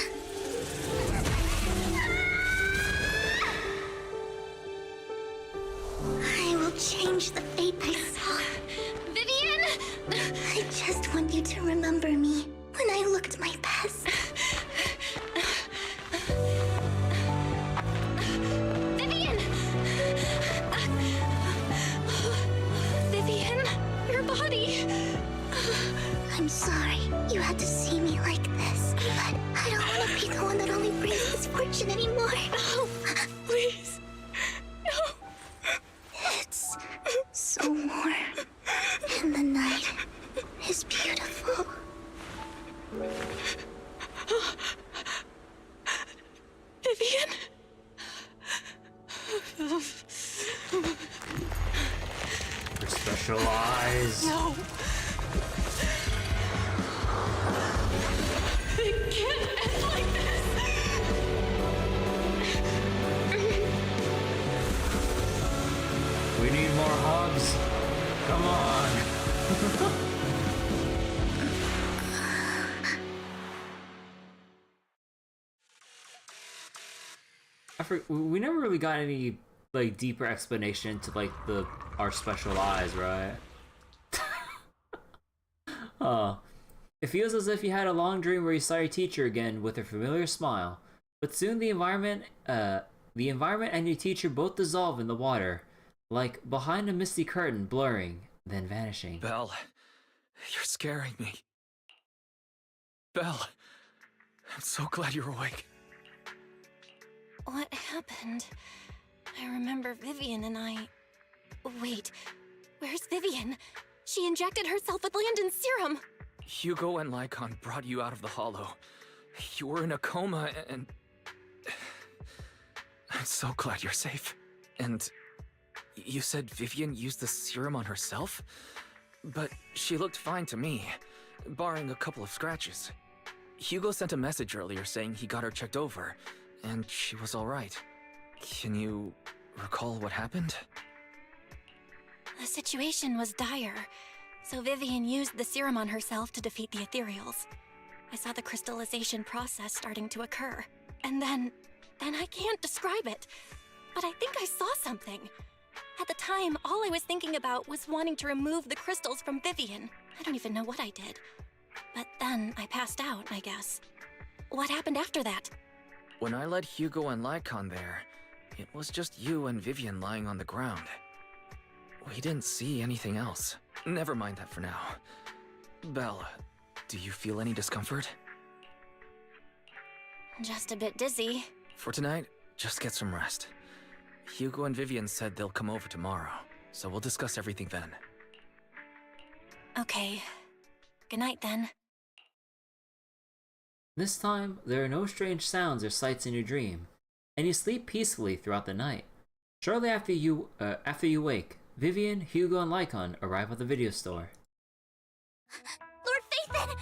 Speaker 5: I will change the fate I saw.
Speaker 12: Vivian!
Speaker 5: I just want you to remember me when I looked my best.
Speaker 12: Vivian! Vivian, your body.
Speaker 5: I'm sorry you had to see me like this, but I don't want to be the one that only brings misfortune anymore.
Speaker 12: No, please. No.
Speaker 5: It's so warm, and the night is beautiful.
Speaker 12: Vivian?
Speaker 1: Your special eyes.
Speaker 12: No. It can't end like this.
Speaker 1: We need more hugs. Come on. We never really got any like deeper explanation to like our special eyes, right? It feels as if you had a long dream where you saw your teacher again with her familiar smile, but soon the environment and your teacher both dissolve in the water, like behind a misty curtain, blurring, then vanishing.
Speaker 19: Belle, you're scaring me. Belle, I'm so glad you're awake.
Speaker 14: What happened? I remember Vivian and I... Wait, where's Vivian? She injected herself with Landon's serum!
Speaker 19: Hugo and Lycon brought you out of the hollow. You were in a coma and... I'm so glad you're safe. And you said Vivian used the serum on herself? But she looked fine to me, barring a couple of scratches. Hugo sent a message earlier saying he got her checked over, and she was alright. Can you recall what happened?
Speaker 14: The situation was dire, so Vivian used the serum on herself to defeat the ethereals. I saw the crystallization process starting to occur, and then I can't describe it, but I think I saw something. At the time, all I was thinking about was wanting to remove the crystals from Vivian. I don't even know what I did. But then I passed out, I guess. What happened after that?
Speaker 19: When I led Hugo and Lycon there, it was just you and Vivian lying on the ground. We didn't see anything else. Never mind that for now. Belle, do you feel any discomfort?
Speaker 14: Just a bit dizzy.
Speaker 19: For tonight, just get some rest. Hugo and Vivian said they'll come over tomorrow, so we'll discuss everything then.
Speaker 14: Okay. Good night then.
Speaker 1: This time, there are no strange sounds or sights in your dream, and you sleep peacefully throughout the night. Shortly after you wake, Vivian, Hugo, and Lycon arrive at the video store.
Speaker 5: Lord Phaethon!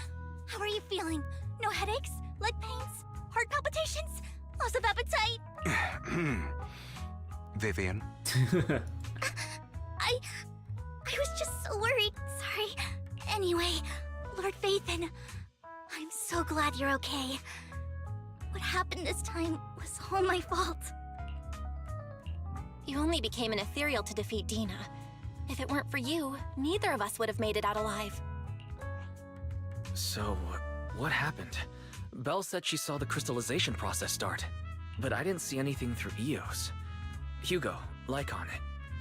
Speaker 5: How are you feeling? No headaches? Leg pains? Heart palpitations? Loss of appetite?
Speaker 11: Vivian?
Speaker 5: I was just so worried. Sorry. Anyway, Lord Phaethon, I'm so glad you're okay. What happened this time was all my fault.
Speaker 14: You only became an ethereal to defeat Dina. If it weren't for you, neither of us would have made it out alive.
Speaker 19: So, what happened? Belle said she saw the crystallization process start, but I didn't see anything through Eos. Hugo, Lycon,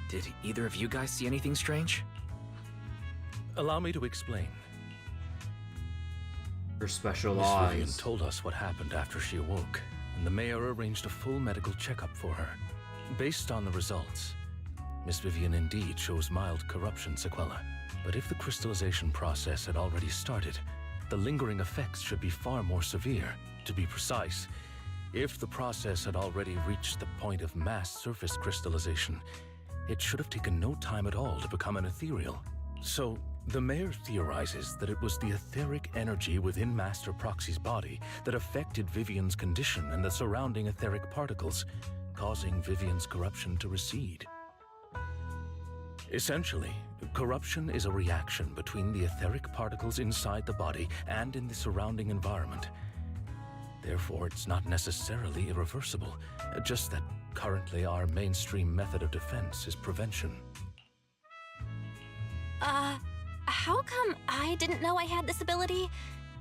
Speaker 19: did either of you guys see anything strange?
Speaker 7: Allow me to explain.
Speaker 1: Her special
Speaker 7: Miss
Speaker 1: eyes.
Speaker 7: Vivian told us what happened after she awoke, and the mayor arranged a full medical checkup for her. Based on the results, Miss Vivian indeed shows mild corruption sequela. But if the crystallization process had already started, the lingering effects should be far more severe. To be precise, if the process had already reached the point of mass surface crystallization, it should have taken no time at all to become an ethereal. So, the mayor theorizes that it was the etheric energy within Master Proxy's body that affected Vivian's condition and the surrounding etheric particles, causing Vivian's corruption to recede. Essentially, corruption is a reaction between the etheric particles inside the body and in the surrounding environment. Therefore, it's not necessarily irreversible, just that currently our mainstream method of defense is prevention.
Speaker 14: How come I didn't know I had this ability?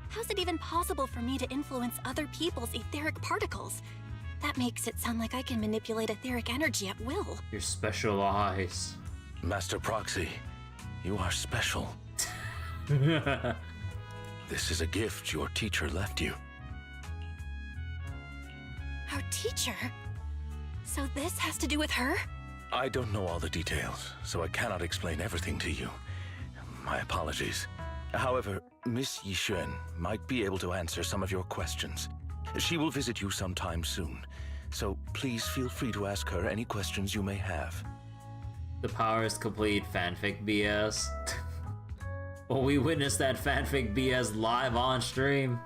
Speaker 14: How's it even possible for me to influence other people's etheric particles? That makes it sound like I can manipulate etheric energy at will.
Speaker 1: Your special eyes.
Speaker 7: Master Proxy, you are special. This is a gift your teacher left you.
Speaker 14: Our teacher? So this has to do with her?
Speaker 7: I don't know all the details, so I cannot explain everything to you. My apologies. However, Miss Yixuan might be able to answer some of your questions. She will visit you sometime soon, so please feel free to ask her any questions you may have.
Speaker 1: The power is complete fanfic BS. Well, we witnessed that fanfic BS live on stream.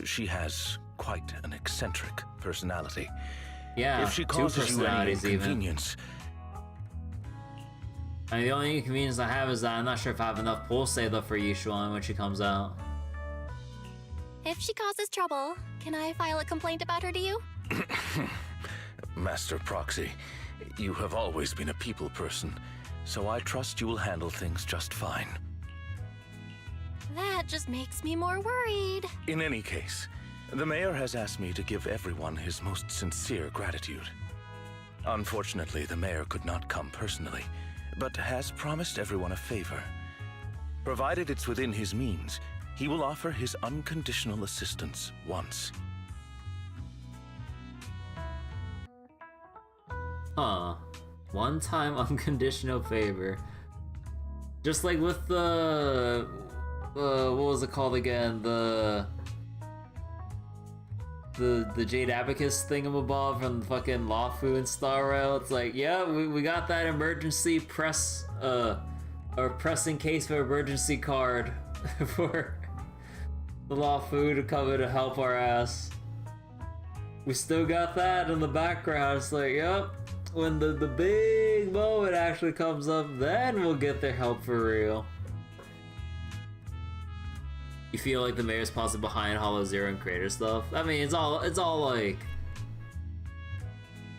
Speaker 7: She has quite an eccentric personality.
Speaker 1: Yeah,
Speaker 7: if she
Speaker 1: two
Speaker 7: causes you any
Speaker 1: personalities even.
Speaker 7: inconvenience,
Speaker 1: I mean, the only inconvenience I have is that I'm not sure if I have enough pull saved up for Yishuan when she comes out.
Speaker 3: If she causes trouble, can I file a complaint about her to you?
Speaker 7: Master Proxy, you have always been a people person, so I trust you will handle things just fine.
Speaker 3: That just makes me more worried.
Speaker 7: In any case, the mayor has asked me to give everyone his most sincere gratitude. Unfortunately, the mayor could not come personally, but has promised everyone a favor. Provided it's within his means, he will offer his unconditional assistance once.
Speaker 1: Huh. One-time unconditional favor. Just like with the... what was it called again? The Jade Abacus thingamabob from fucking Lawfu and Star Rail. It's like, yeah, we got that emergency press, or pressing case for emergency card for the Lawfu to come in to help our ass. We still got that in the background. It's like, yep, when the big moment actually comes up, then we'll get their help for real. You feel like the mayor's possibly behind Hollow Zero and creator stuff? I mean, it's all like,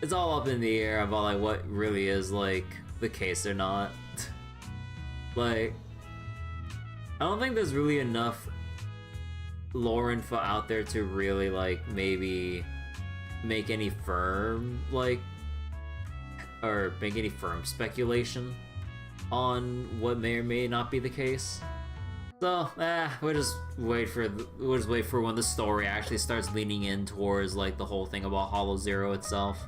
Speaker 1: it's all up in the air about like what really is like the case or not. Like, I don't think there's really enough lore info out there to really like maybe make any firm like, or make any firm speculation on what may or may not be the case. So, we'll just wait for when the story actually starts leaning in towards like the whole thing about Hollow Zero itself.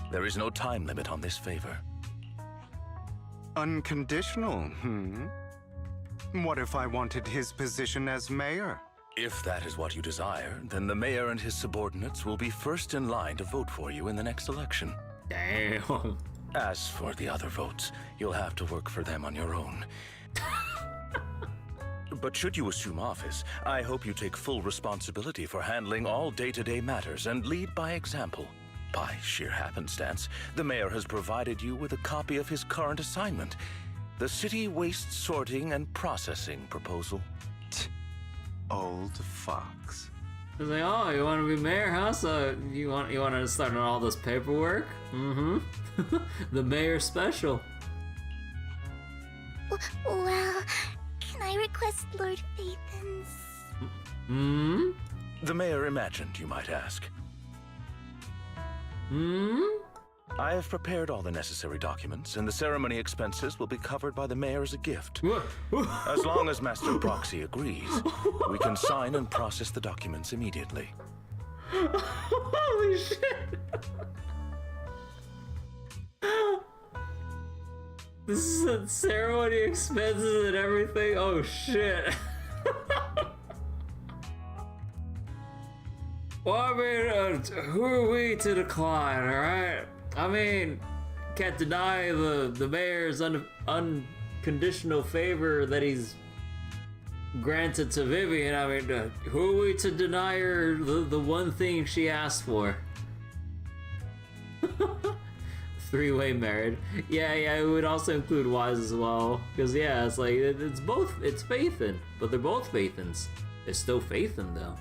Speaker 7: There is no time limit on this favor.
Speaker 11: Unconditional, What if I wanted his position as mayor?
Speaker 7: If that is what you desire, then the mayor and his subordinates will be first in line to vote for you in the next election.
Speaker 1: Damn.
Speaker 7: As for the other votes, you'll have to work for them on your own. But should you assume office, I hope you take full responsibility for handling all day-to-day matters and lead by example. By sheer happenstance, the mayor has provided you with a copy of his current assignment, the City Waste Sorting and Processing proposal.
Speaker 11: Old fox.
Speaker 1: It's like, oh, you want to be mayor, huh? So you want to start on all this paperwork? Mm-hmm. The mayor special.
Speaker 5: Well, can I request Lord Phaethon's?
Speaker 1: Hmm?
Speaker 7: The mayor imagined, you might ask.
Speaker 1: Hmm?
Speaker 7: I have prepared all the necessary documents, and the ceremony expenses will be covered by the mayor as a gift. As long as Master Proxy agrees, we can sign and process the documents immediately.
Speaker 1: Holy shit! This is a ceremony expenses and everything? Oh shit. Well, I mean, who are we to decline, alright? I mean, can't deny the mayor's unconditional favor that he's granted to Vivian. I mean, who are we to deny her the one thing she asked for? Three-way married. Yeah, it would also include Wise as well. Because, yeah, it's like, it's both, it's Phaethon, but they're both Phaethons. They're still Phaethon, though.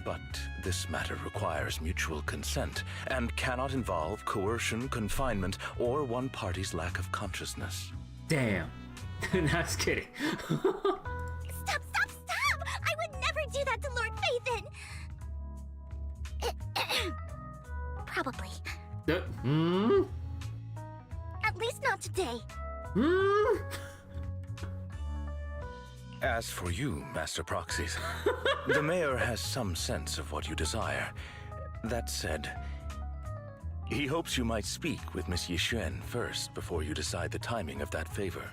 Speaker 7: But this matter requires mutual consent and cannot involve coercion, confinement, or one party's lack of consciousness.
Speaker 1: Damn. No, just kidding.
Speaker 5: Stop! I would never do that to Lord Phaethon! Probably. At least not today.
Speaker 7: As for you, Master Proxies, the mayor has some sense of what you desire. That said, he hopes you might speak with Miss Yixuan first before you decide the timing of that favor.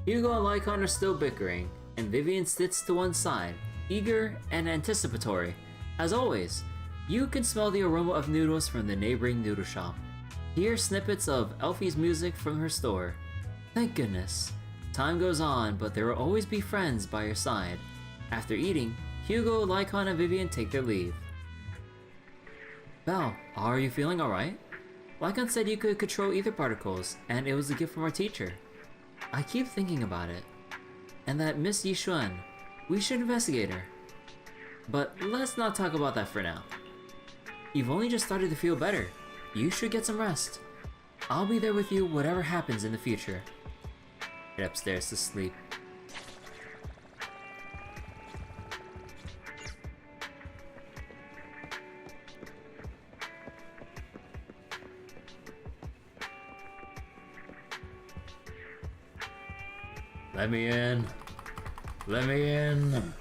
Speaker 1: Hugo and Lycon are still bickering, and Vivian sits to one side, eager and anticipatory. As always, you can smell the aroma of noodles from the neighboring noodle shop. Hear snippets of Elfie's music from her store. Thank goodness. Time goes on, but there will always be friends by your side. After eating, Hugo, Lycon, and Vivian take their leave. Belle, are you feeling alright? Lycon said you could control ether particles, and it was a gift from our teacher. I keep thinking about it. And that Miss Yishuan, we should investigate her. But let's not talk about that for now. You've only just started to feel better. You should get some rest. I'll be there with you whatever happens in the future. Get upstairs to sleep. Let me in. Let me in.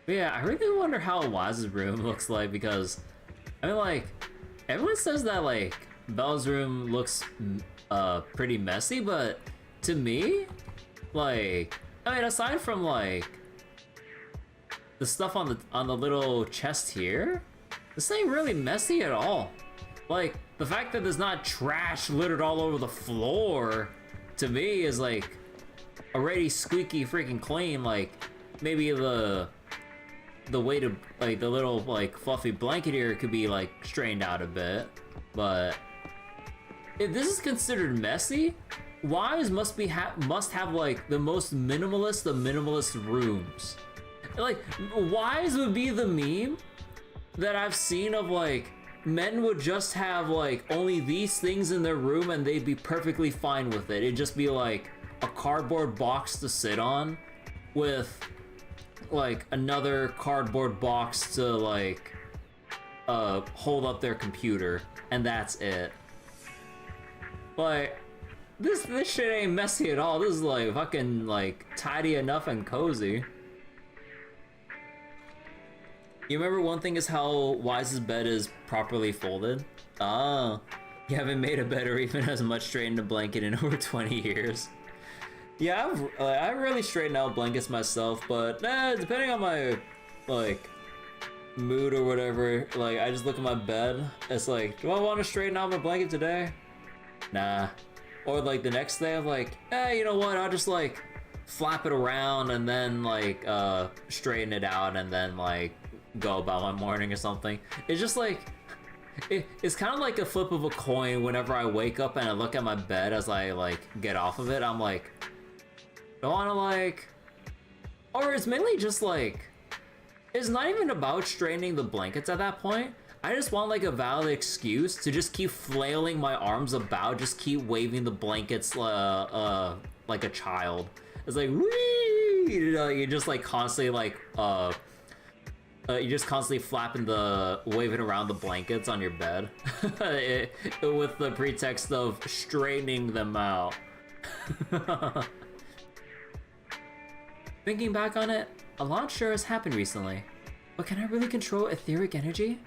Speaker 1: But yeah, I really wonder how Wise's room looks like because, I mean, like, everyone says that, like, Belle's room looks pretty messy, but to me, like, I mean, aside from, like, the stuff on the little chest here, this ain't really messy at all. Like, the fact that there's not trash littered all over the floor, to me, is, like, already squeaky freaking clean. Like, maybe the way to, like, the little, like, fluffy blanket here could be, like, straightened out a bit. But if this is considered messy, Wise must have, like, the most minimalist of minimalist rooms. Like, Wise would be the meme that I've seen of, like, men would just have, like, only these things in their room and they'd be perfectly fine with it. It'd just be, like, a cardboard box to sit on with, like, another cardboard box to, like, hold up their computer, and that's it. Like, this shit ain't messy at all. This is, like, fucking, like, tidy enough and cozy. You remember one thing is how Wise's bed is properly folded? Ah, you haven't made a bed or even as much straightened a blanket in over 20 years. Yeah, I really straighten out blankets myself, but depending on my, like, mood or whatever, like, I just look at my bed, it's like, do I want to straighten out my blanket today? Nah. Or, like, the next day, I'm like, you know what, I'll just, like, flap it around and then, like, straighten it out and then, like, go about my morning or something. It's just, like, it's kind of like a flip of a coin. Whenever I wake up and I look at my bed as I, like, get off of it, I'm like, I want to, like, or it's mainly just, like, it's not even about straightening the blankets at that point. I just want, like, a valid excuse to just keep flailing my arms about, just keep waving the blankets like a child. It's like, whee! You're just, like, constantly, like, you're just constantly waving around the blankets on your bed with the pretext of straightening them out. Thinking back on it, a lot sure has happened recently. But can I really control etheric energy?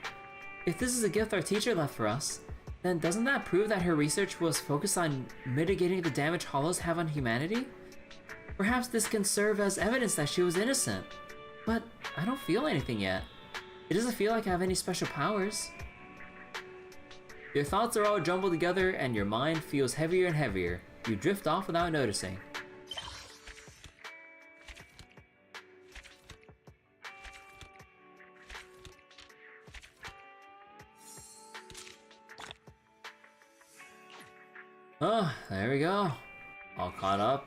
Speaker 1: If this is a gift our teacher left for us, then doesn't that prove that her research was focused on mitigating the damage hollows have on humanity? Perhaps this can serve as evidence that she was innocent. But I don't feel anything yet. It doesn't feel like I have any special powers. Your thoughts are all jumbled together and your mind feels heavier and heavier. You drift off without noticing. Oh, there we go. All caught up.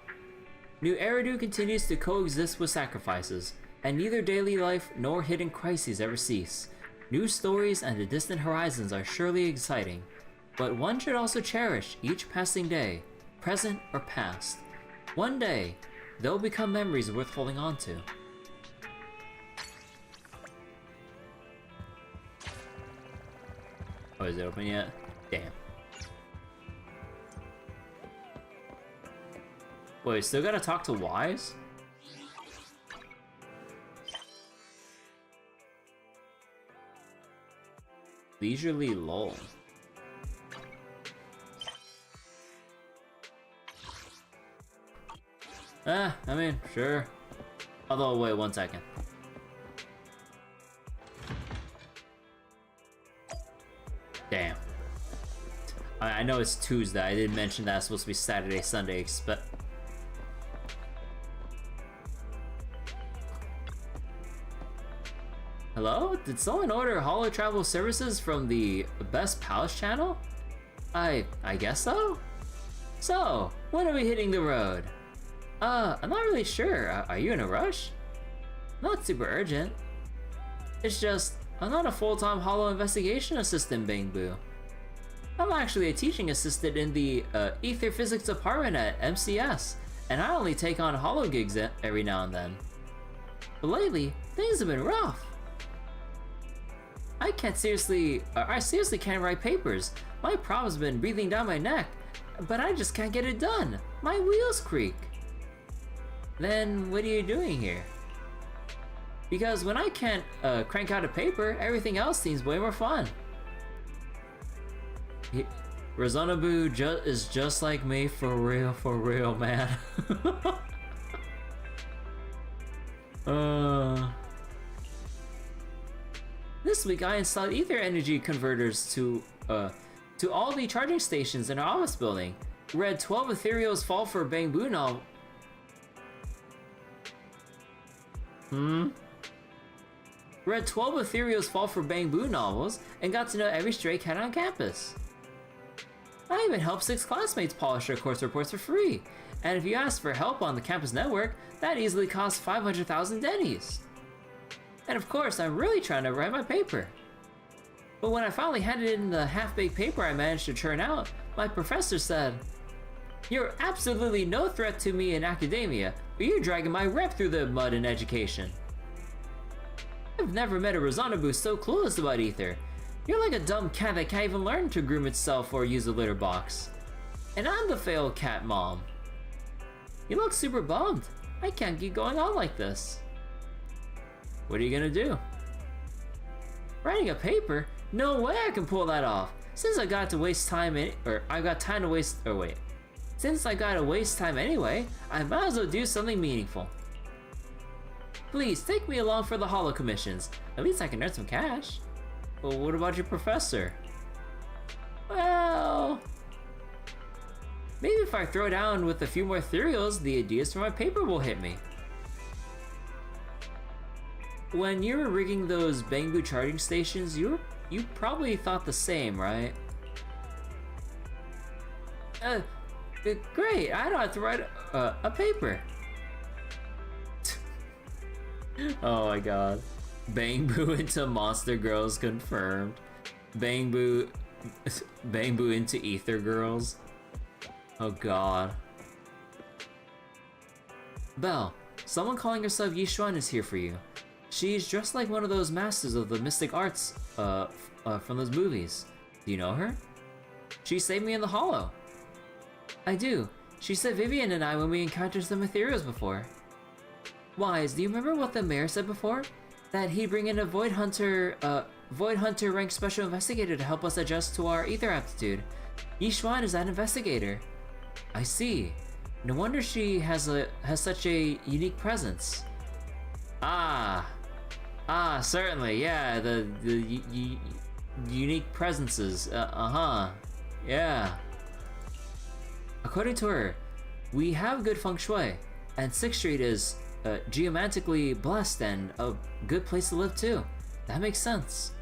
Speaker 1: New Eridu continues to coexist with sacrifices, and neither daily life nor hidden crises ever cease. New stories and the distant horizons are surely exciting, but one should also cherish each passing day, present or past. One day, they'll become memories worth holding on to. Oh, is it open yet? Damn. Wait, still gotta talk to Wise? Leisurely lull. I mean, sure. Although, wait 1 second. Damn. I know it's Tuesday. I didn't mention that it's supposed to be Saturday, Sunday, but Hello? Did someone order holo travel services from the Best Palace channel? I guess so? So, when are we hitting the road? I'm not really sure. Are you in a rush? Not super urgent. It's just, I'm not a full-time holo investigation assistant, Bangbu. I'm actually a teaching assistant in the ether physics department at MCS, and I only take on holo gigs every now and then. But lately, things have been rough. I seriously can't write papers. My problem's been breathing down my neck, but I just can't get it done. My wheels creak. Then what are you doing here? Because when I can't crank out a paper, everything else seems way more fun. Rozonobu is just like me, for real, man. This week I installed ether energy converters to all the charging stations in our office building. Read 12 ethereals fall for Bangbu novel. Read 12 ethereals fall for Bangbu novels and got to know every stray cat on campus. I even helped 6 classmates polish their course reports for free. And if you ask for help on the campus network, that easily costs 500,000 dennies. And of course, I'm really trying to write my paper. But when I finally handed in the half-baked paper I managed to churn out, my professor said, "You're absolutely no threat to me in academia, but you're dragging my rep through the mud in education." I've never met a Rozonobu so clueless about ether. You're like a dumb cat that can't even learn to groom itself or use a litter box. And I'm the failed cat mom. You look super bummed. I can't keep going on like this. What are you gonna do? Writing a paper? No way I can pull that off. Since I got to waste time Since I gotta waste time anyway, I might as well do something meaningful. Please take me along for the holo commissions. At least I can earn some cash. Well, what about your professor? Well, maybe if I throw down with a few more ethereals, the ideas for my paper will hit me. When you were rigging those Bangbu charging stations, you probably thought the same, right? Great, I don't have to write a paper. Oh my god. Bangbu into Monster Girls confirmed. Bangbu into Ether Girls. Oh god. Belle, someone calling herself Yishuan is here for you. She's dressed like one of those masters of the mystic arts from those movies. Do you know her? She saved me in the hollow. I do. She said Vivian and I when we encountered some ethereals before. Wise, do you remember what the mayor said before? That he'd bring in a Void Hunter ranked special investigator to help us adjust to our ether aptitude. Yishuan is that investigator. I see. No wonder she has such a unique presence. Certainly, yeah, the unique presences, yeah. According to her, we have good feng shui, and 6th Street is geomantically blessed and a good place to live too. That makes sense.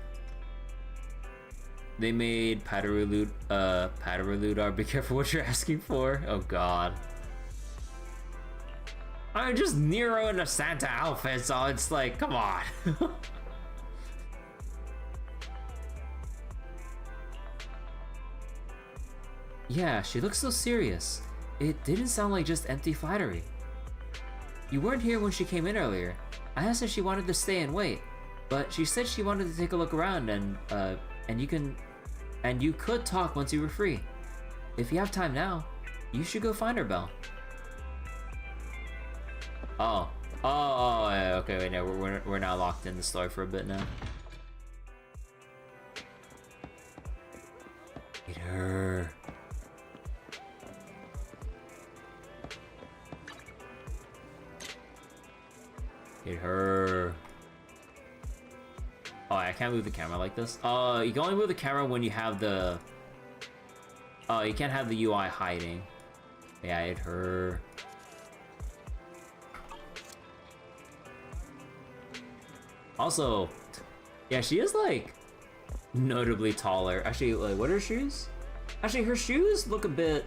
Speaker 1: They made Padaruludar, be careful what you're asking for. Oh god. I'm just Nero in a Santa outfit, so it's like, come on. Yeah, she looks so serious. It didn't sound like just empty flattery. You weren't here when she came in earlier. I asked if she wanted to stay and wait, but she said she wanted to take a look around and you could talk once you were free. If you have time now, you should go find her, Belle. Oh, yeah, okay, wait, no, we're now locked in the story for a bit now. Hit her. Hit her. Oh, I can't move the camera like this. You can only move the camera when you have the... Oh, you can't have the UI hiding. Yeah, hit her. Also, Yeah, she is like notably taller. Actually, like, what are her shoes? Actually, her shoes look a bit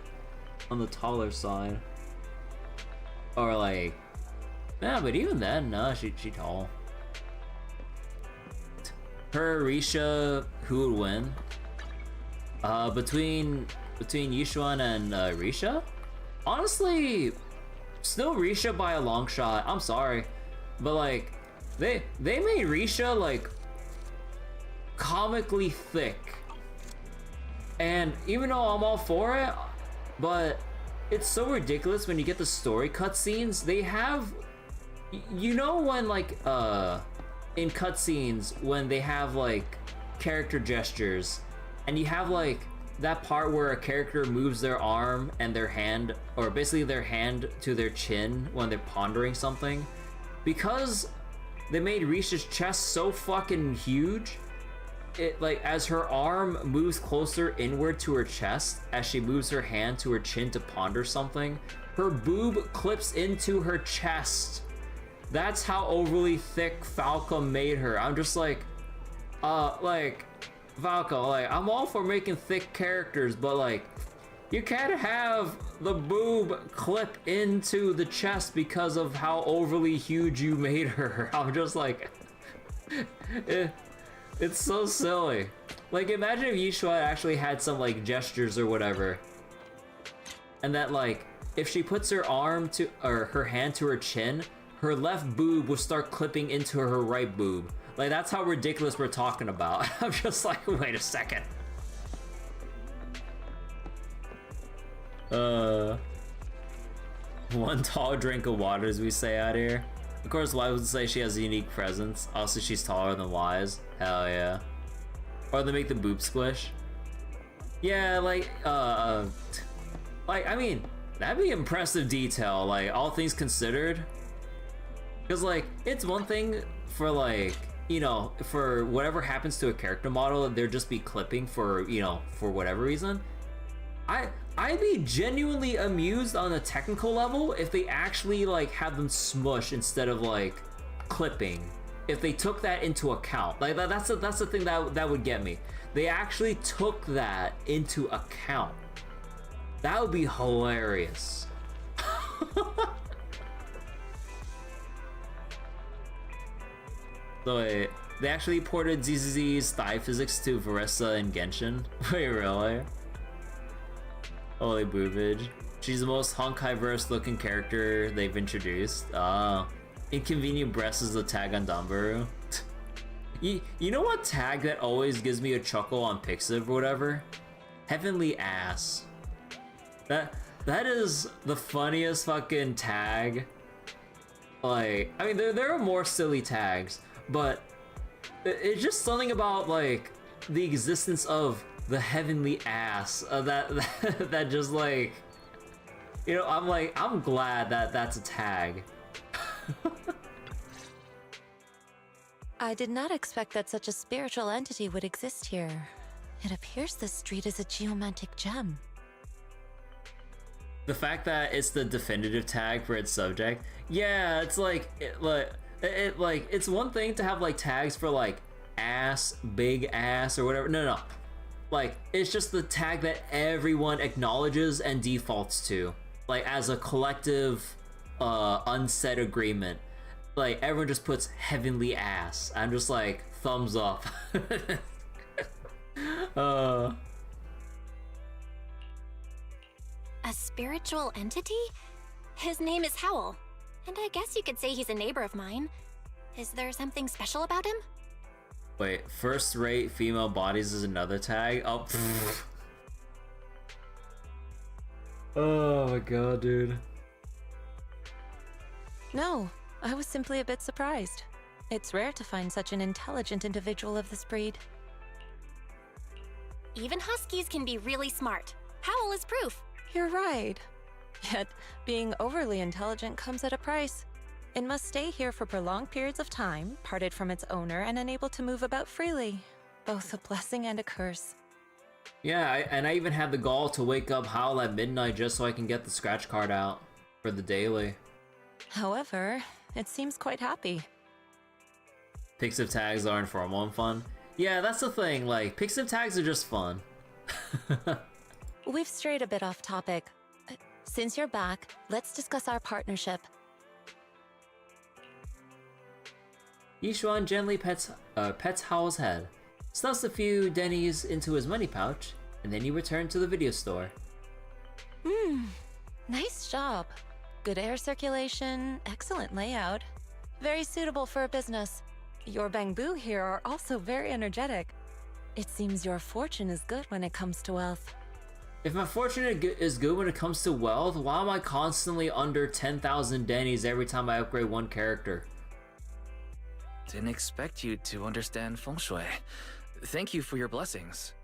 Speaker 1: on the taller side. Or like, yeah, but even then, no, she tall. Her Risha, who would win? Between Yishuan and Risha? Honestly, still Risha by a long shot. I'm sorry, but like, they made Risha like comically thick, and even though I'm all for it, but it's so ridiculous when you get the story cutscenes. They have, you know, when like in cutscenes when they have like character gestures, and you have like that part where a character moves their arm and their hand, or basically their hand to their chin when they're pondering something. Because they made Risha's chest so fucking huge, it like, as her arm moves closer inward to her chest, as she moves her hand to her chin to ponder something, her boob clips into her chest. That's how overly thick Falco made her. I'm just like, Falco, like, I'm all for making thick characters, but like, you can't have the boob clip into the chest because of how overly huge you made her. I'm just like, it's so silly. Like, imagine if Yishua actually had some like gestures or whatever, and that like, if she puts her arm to, or her hand to her chin, her left boob will start clipping into her right boob. Like, that's how ridiculous we're talking about. I'm just like, wait a second. One tall drink of water, as we say out here. Of course, Wise would say she has a unique presence. Also, she's taller than Wise. Hell yeah. Or they make the boob squish. Yeah, like, I mean, that'd be impressive detail, like, all things considered. Because, like, it's one thing for, like, you know, for whatever happens to a character model, they'll just be clipping for, you know, for whatever reason. I'd be genuinely amused on a technical level if they actually, like, have them smush instead of, like, clipping. If they took that into account. Like, that's the thing that would get me. They actually took that into account. That would be hilarious. So wait, they actually ported ZZZ's thigh physics to Varessa and Genshin? Wait, really? Holy boobage. She's the most Honkai-verse looking character they've introduced. Inconvenient breasts is the tag on Danbaru. You know what tag that always gives me a chuckle on Pixiv or whatever? Heavenly ass. That is the funniest fucking tag. Like, I mean, there are more silly tags, but it's just something about like the existence of the heavenly ass that just like, you know, I'm glad that that's a tag.
Speaker 14: I did not expect that such a spiritual entity would exist here. It appears this street is a geomantic gem.
Speaker 1: The fact that it's the definitive tag for its subject, yeah, it's like it's one thing to have like tags for like ass, big ass, or whatever. No, like it's just the tag that everyone acknowledges and defaults to, like as a collective, unsaid agreement. Like everyone just puts heavenly ass. I'm just like thumbs up.
Speaker 3: A spiritual entity? His name is Howl, and I guess you could say he's a neighbor of mine. Is there something special about him?
Speaker 1: Wait, first-rate female bodies is another tag? Oh, pfft. Oh my god, dude.
Speaker 14: No, I was simply a bit surprised. It's rare to find such an intelligent individual of this breed.
Speaker 3: Even huskies can be really smart. Howl is proof.
Speaker 14: You're right. Yet, being overly intelligent comes at a price. It must stay here for prolonged periods of time, parted from its owner and unable to move about freely. Both a blessing and a curse.
Speaker 1: Yeah, and I even had the gall to wake up Howl at midnight just so I can get the scratch card out for the daily.
Speaker 14: However, it seems quite happy.
Speaker 1: Pixiv tags aren't for one fun. Yeah, that's the thing, like, Pixiv tags are just fun.
Speaker 21: We've strayed a bit off topic. Since you're back, let's discuss our partnership.
Speaker 1: Yishuan gently pets Howl's head, stuffs a few dennies into his money pouch, and then you return to the video store.
Speaker 21: Nice job. Good air circulation, excellent layout. Very suitable for a business. Your bamboo here are also very energetic. It seems your fortune is good when it comes to wealth.
Speaker 1: If my fortune is good when it comes to wealth, why am I constantly under 10,000 dennies every time I upgrade one character?
Speaker 19: Didn't expect you to understand feng shui. Thank you for your blessings.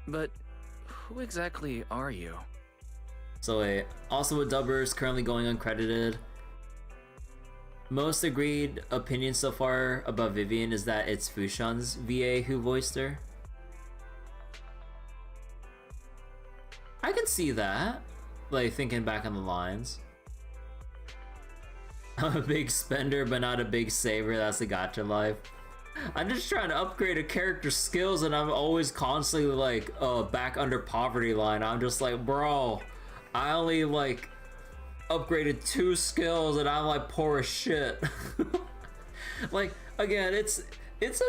Speaker 19: But who exactly are you?
Speaker 1: So also with dubbers currently going uncredited. Most agreed opinion so far about Vivian is that it's Fushan's VA who voiced her. I can see that, like thinking back on the lines. I'm a big spender but not a big saver, that's the gacha life. I'm just trying to upgrade a character's skills and I'm always constantly like back under poverty line. I'm just like, bro, I only like upgraded 2 skills and I'm like poor as shit. Like again, it's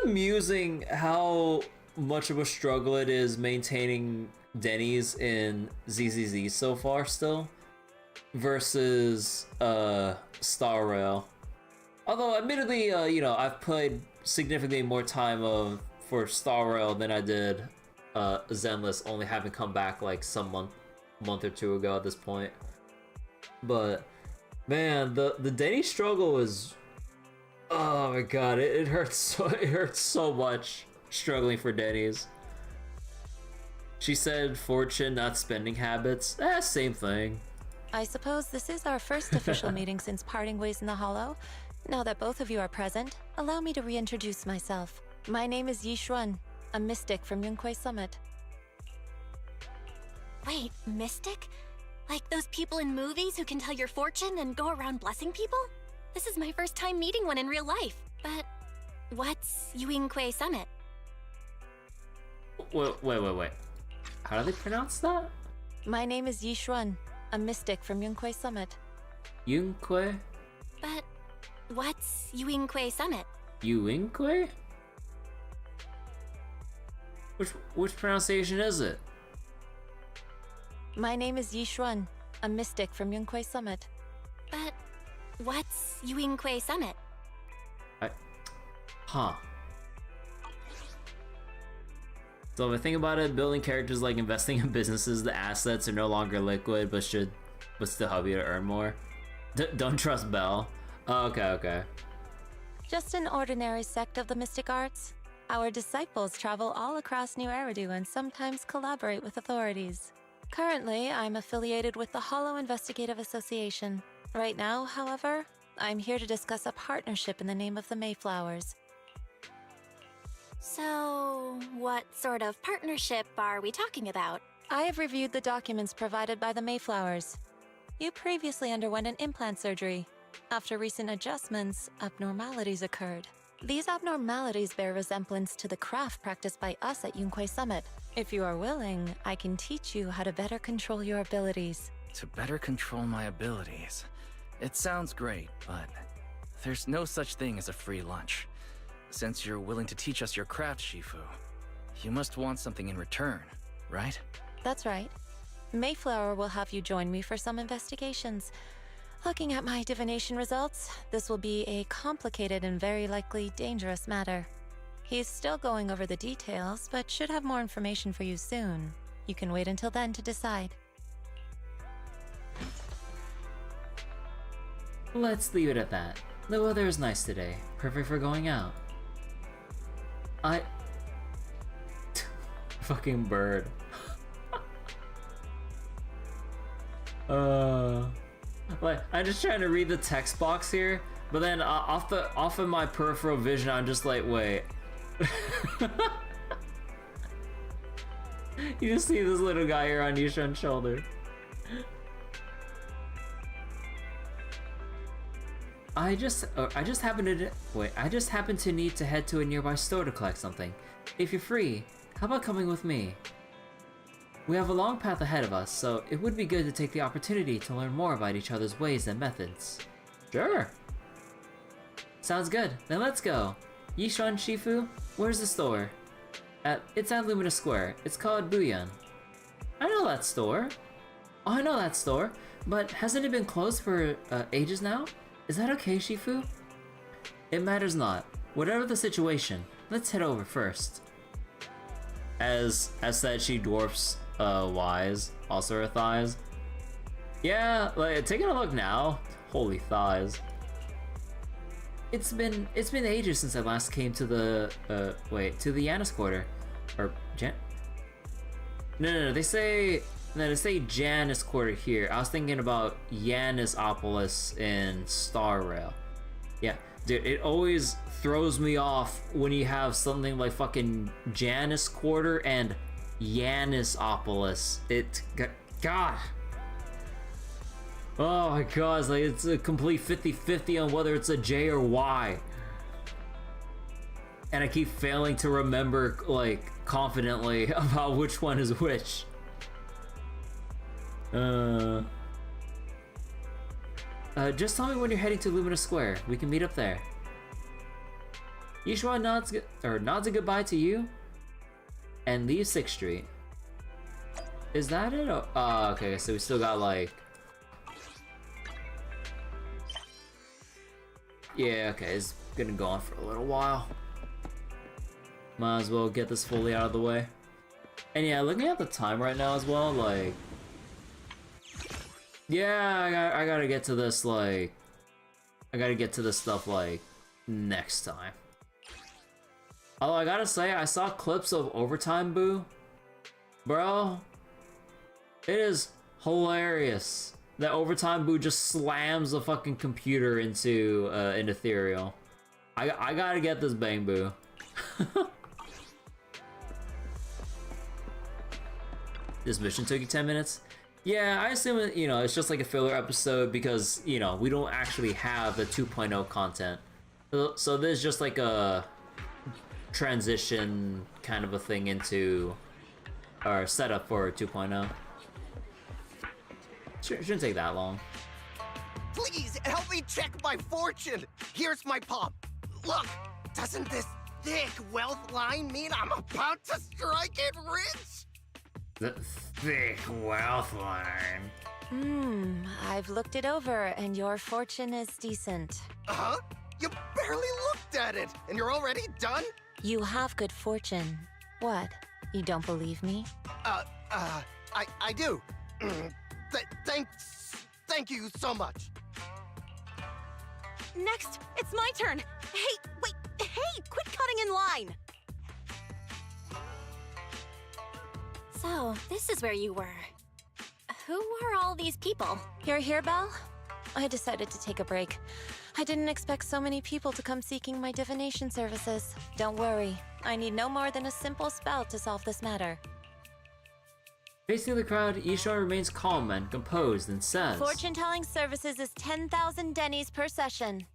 Speaker 1: amusing how much of a struggle it is maintaining dennies in ZZZ so far still versus Star Rail. Although admittedly, you know, I've played significantly more time for Star Rail than I did Zenless, only having come back like some month or two ago at this point. But man, the denny struggle is, oh my god, it hurts so much struggling for dennies. She said fortune, not spending habits. Same thing.
Speaker 21: I suppose this is our first official meeting since parting ways in the Hollow. Now that both of you are present, allow me to reintroduce myself. My name is Yishuan, a mystic from Yunquei Summit.
Speaker 5: Wait, mystic? Like those people in movies who can tell your fortune and go around blessing people? This is my first time meeting one in real life. But what's Yunquei Summit?
Speaker 1: Wait. How do they pronounce that?
Speaker 21: My name is Yishuan, a mystic from Yunquei Summit.
Speaker 1: Yunquei?
Speaker 5: But what's Yunquei Summit?
Speaker 1: Yunquei? Which pronunciation is it?
Speaker 21: My name is Yishuan, a mystic from Yunquei Summit.
Speaker 5: But what's Yunquei Summit?
Speaker 1: Huh. So if I think about it, building characters like investing in businesses, the assets are no longer liquid, but still help you to earn more. Don't trust Belle. Oh, okay.
Speaker 21: Just an ordinary sect of the mystic arts. Our disciples travel all across New Eridu and sometimes collaborate with authorities. Currently, I'm affiliated with the Hollow Investigative Association. Right now, however, I'm here to discuss a partnership in the name of the Mayflowers.
Speaker 5: So, what sort of partnership are we talking about?
Speaker 21: I have reviewed the documents provided by the Mayflowers. You previously underwent an implant surgery. After recent adjustments, abnormalities occurred. These abnormalities bear resemblance to the craft practiced by us at Yunquei Summit. If you are willing, I can teach you how to better control your abilities.
Speaker 19: To better control my abilities? It sounds great, but there's no such thing as a free lunch. Since you're willing to teach us your craft, Shifu, you must want something in return, right?
Speaker 21: That's right. Mayflower will have you join me for some investigations. Looking at my divination results, this will be a complicated and very likely dangerous matter. He's still going over the details, but should have more information for you soon. You can wait until then to decide.
Speaker 1: Let's leave it at that. The weather is nice today, perfect for going out. Fucking bird. Like, I'm just trying to read the text box here, but then off of my peripheral vision, I'm just like, wait. You just see this little guy here on Yishuan's shoulder. I just happened to need to head to a nearby store to collect something. If you're free, how about coming with me? We have a long path ahead of us, so it would be good to take the opportunity to learn more about each other's ways and methods. Sure. Sounds good, then let's go. Yishuan Shifu, where's the store? It's at Lumina Square. It's called Buyan. I know that store. Oh, I know that store, but hasn't it been closed for ages now? Is that okay, Shifu? It matters not. Whatever the situation, let's head over first. As said, she dwarfs Wise, also her thighs. Yeah, like taking a look now. Holy thighs. It's been ages since I last came to the to the Yanis Quarter, or Jan. No, they say Janus Quarter here. I was thinking about Yanisopolis in Star Rail. Yeah, dude, it always throws me off when you have something like fucking Janus Quarter and Yanisopolis. God. Oh my god, it's like it's a complete 50-50 on whether it's a J or Y. And I keep failing to remember, like, confidently about which one is which. Just tell me when you're heading to Lumina Square. We can meet up there. Yishua nods a goodbye to you and leaves 6th Street. Is that it? Oh, okay, so we still got, like... Yeah, okay, it's gonna go on for a little while. Might as well get this fully out of the way. And yeah, looking at the time right now as well, like... Yeah, I gotta get to this, like... I gotta get to this stuff, like, next time. Although I gotta say, I saw clips of Overtime Boo. Bro, it is hilarious that Overtime Boo just slams a fucking computer into an ethereal. I gotta get this Bang Boo. This mission took you 10 minutes? Yeah, I assume it, you know, it's just like a filler episode because, you know, we don't actually have the 2.0 content. So there's just like a transition kind of a thing into our setup for 2.0. Shouldn't take that long.
Speaker 4: Please, help me check my fortune! Here's my palm. Look, doesn't this thick wealth line mean I'm about to strike it rich?
Speaker 1: The thick wealth line.
Speaker 21: I've looked it over, and your fortune is decent.
Speaker 4: Huh? You barely looked at it, and you're already done?
Speaker 21: You have good fortune. What? You don't believe me?
Speaker 4: I do. Thank you so much.
Speaker 12: Next, it's my turn. Hey, wait, hey, quit cutting in line.
Speaker 5: So, this is where you were. Who are all these people?
Speaker 21: You're here, Belle? I decided to take a break. I didn't expect so many people to come seeking my divination services. Don't worry, I need no more than a simple spell to solve this matter.
Speaker 1: Facing the crowd, Yishuan remains calm and composed and says...
Speaker 21: Fortune-telling services is 10,000 dennies per session.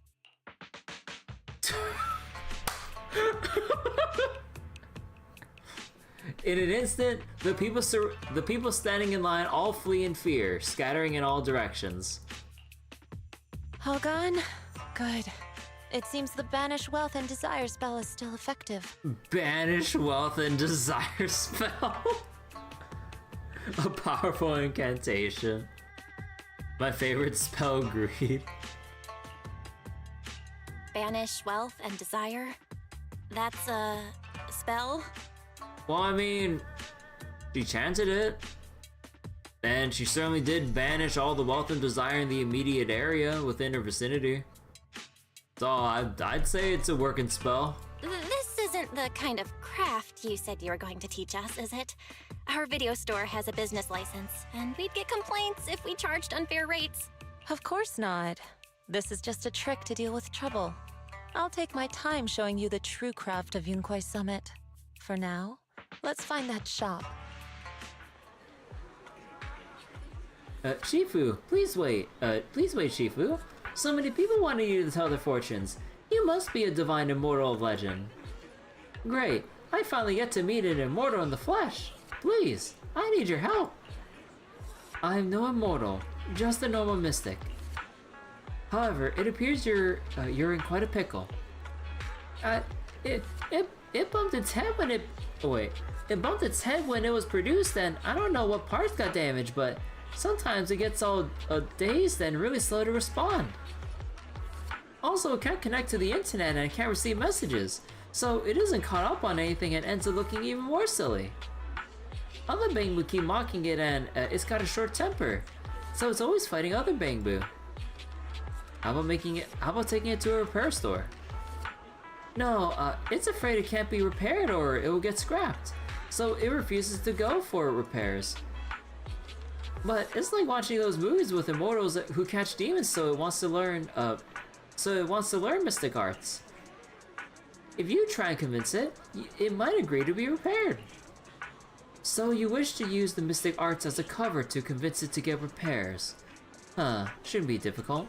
Speaker 1: In an instant, the people standing in line all flee in fear, scattering in all directions.
Speaker 21: All gone? Good. It seems the Banish Wealth and Desire spell is still effective.
Speaker 1: Banish Wealth and Desire spell? A powerful incantation. My favorite spell, Greed.
Speaker 5: Banish wealth and desire? That's a spell?
Speaker 1: Well, I mean, she chanted it. And she certainly did banish all the wealth and desire in the immediate area within her vicinity. So I'd say it's a working spell.
Speaker 5: This isn't the kind of craft you said you were going to teach us, is it? Our video store has a business license, and we'd get complaints if we charged unfair rates.
Speaker 21: Of course not. This is just a trick to deal with trouble. I'll take my time showing you the true craft of Yunkwai Summit. For now, let's find that shop.
Speaker 1: Shifu, please wait. Shifu. So many people wanted you to tell their fortunes. You must be a divine immortal of legend. Great. I finally get to meet an immortal in the flesh. Please, I need your help. I'm no immortal, just a normal mystic. However, it appears you're in quite a pickle. It bumped its head when it... Oh wait. It bumped its head when it was produced, and I don't know what parts got damaged, but sometimes it gets all dazed and really slow to respond. Also, it can't connect to the internet and it can't receive messages, so it isn't caught up on anything and ends up looking even more silly. Other Bangbu keep mocking it, and it's got a short temper, so it's always fighting other Bangbu. How about taking it to a repair store? No, it's afraid it can't be repaired or it will get scrapped, so it refuses to go for repairs. But it's like watching those movies with immortals who catch demons, so it wants to learn mystic arts. If you try and convince it, it might agree to be repaired. So you wish to use the mystic arts as a cover to convince it to get repairs. Huh, shouldn't be difficult.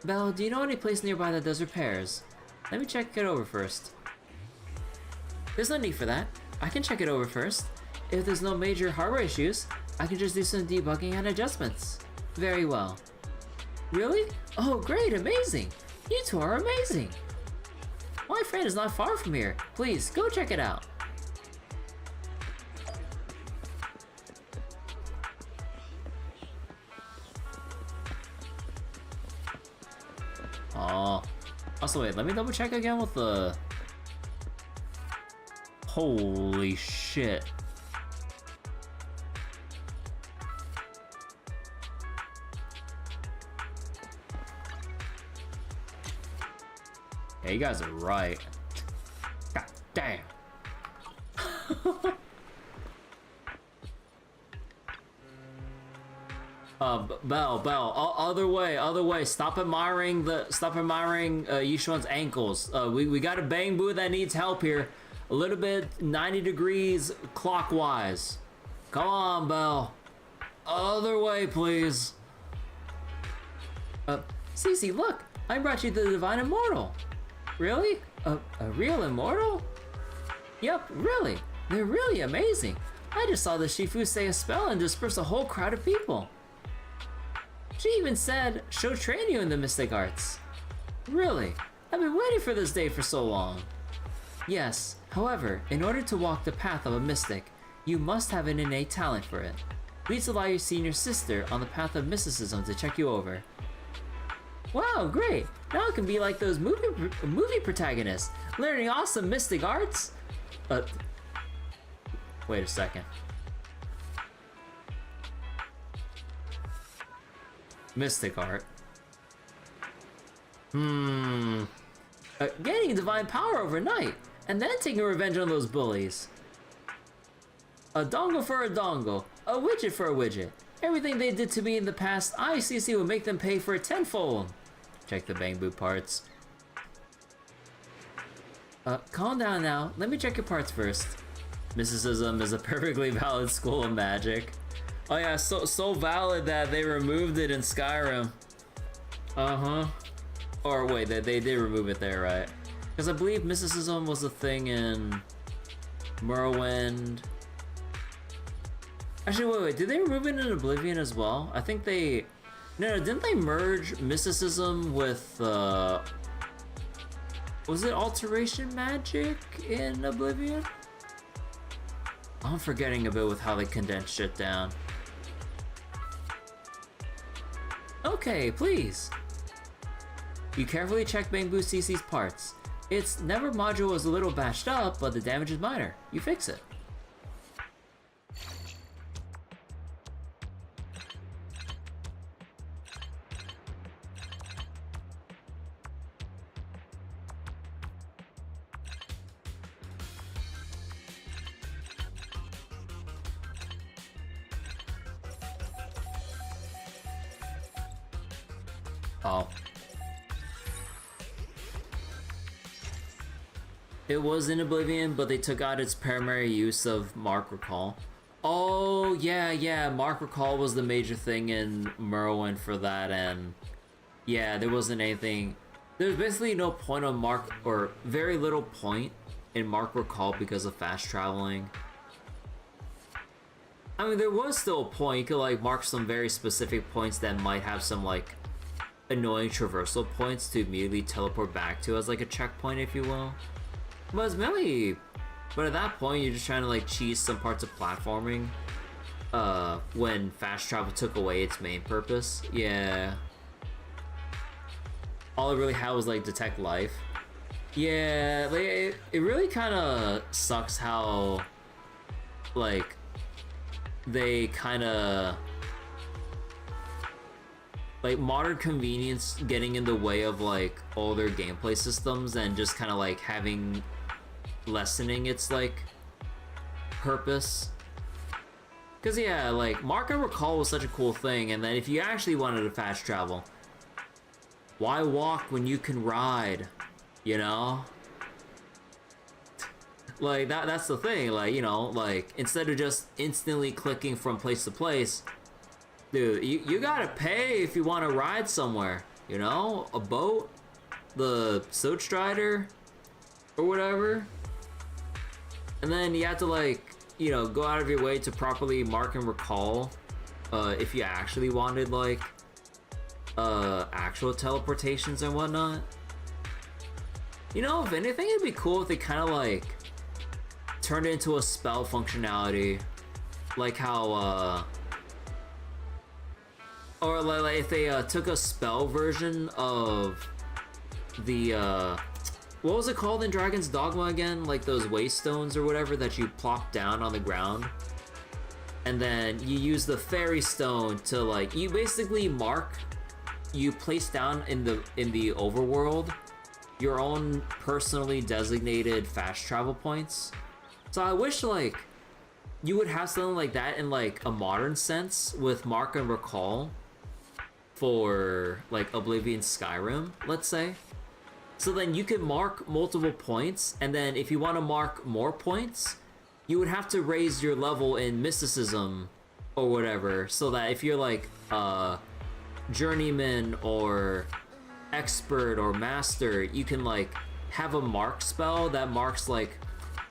Speaker 1: Belle, do you know any place nearby that does repairs? Let me check it over first. There's no need for that. I can check it over first. If there's no major hardware issues, I can just do some debugging and adjustments. Very well. Really? Oh great, amazing! You two are amazing! My friend is not far from here. Please, go check it out. Oh. Also, wait, let me double check again with the... Holy shit. Yeah, you guys are right. God damn. Belle, other way. Stop admiring Yishuan's ankles. We got a Bangbu that needs help here. A little bit 90 degrees clockwise. Come on, Belle. Other way, please. Cece, look, I brought you the Divine Immortal. Really? A real immortal? Yep, really. They're really amazing. I just saw the Shifu say a spell and disperse a whole crowd of people. She even said she'll train you in the mystic arts. Really? I've been waiting for this day for so long. Yes, however, in order to walk the path of a mystic, you must have an innate talent for it. Please allow your senior sister on the path of mysticism to check you over. Wow, great! Now I can be like those movie protagonists, learning awesome mystic arts. Wait a second. Mystic art. Gaining divine power overnight, and then taking revenge on those bullies. A dongle for a dongle, a widget for a widget. Everything they did to me in the past, ICC will make them pay for it tenfold. Check the Bangbu parts. Calm down now. Let me check your parts first. Mysticism is a perfectly valid school of magic. Oh yeah, so valid that they removed it in Skyrim. Uh-huh. Or wait, they did remove it there, right? Because I believe mysticism was a thing in Morrowind. Actually, wait, did they remove it in Oblivion as well? I think they... No, didn't they merge mysticism with, was it alteration magic in Oblivion? I'm forgetting a bit with how they condensed shit down. Okay, please. You carefully check Bangbu CC's parts. Its Never module is a little bashed up, but the damage is minor. You fix it. Oh. It was in Oblivion, but they took out its primary use of Mark Recall. Oh, yeah, Mark Recall was the major thing in Morrowind for that, and yeah, there wasn't anything. There's basically no point on Mark, or very little point in Mark Recall because of fast traveling. I mean, there was still a point. You could like mark some very specific points that might have some like annoying traversal points to immediately teleport back to as like a checkpoint, if you will. But it's mainly, but at that point, you're just trying to like cheese some parts of platforming. When fast travel took away its main purpose. Yeah. All it really had was like detect life. Yeah, like it really kind of sucks how like they kind of like modern convenience getting in the way of like older gameplay systems and just kind of like having lessening its like purpose. Because yeah, like Mark and Recall was such a cool thing, and then if you actually wanted to fast travel, why walk when you can ride, you know? Like, that's the thing, like, you know, like, instead of just instantly clicking from place to place, dude, you gotta pay if you want to ride somewhere, you know? A boat, the Silk Strider, or whatever. And then you have to, like, you know, go out of your way to properly mark and recall, if you actually wanted, like, actual teleportations and whatnot. You know, if anything, it'd be cool if they kind of like turned it into a spell functionality, like how or like if they took a spell version of the what was it called in Dragon's Dogma again, like those waystones or whatever that you plop down on the ground, and then you use the fairy stone to like, you basically mark, you place down in the overworld your own personally designated fast travel points. So I wish like you would have something like that in like a modern sense with Mark and Recall for like Oblivion Skyrim, let's say. So then you could mark multiple points, and then if you want to mark more points, you would have to raise your level in mysticism or whatever, so that if you're like journeyman or expert or master, you can like have a mark spell that marks like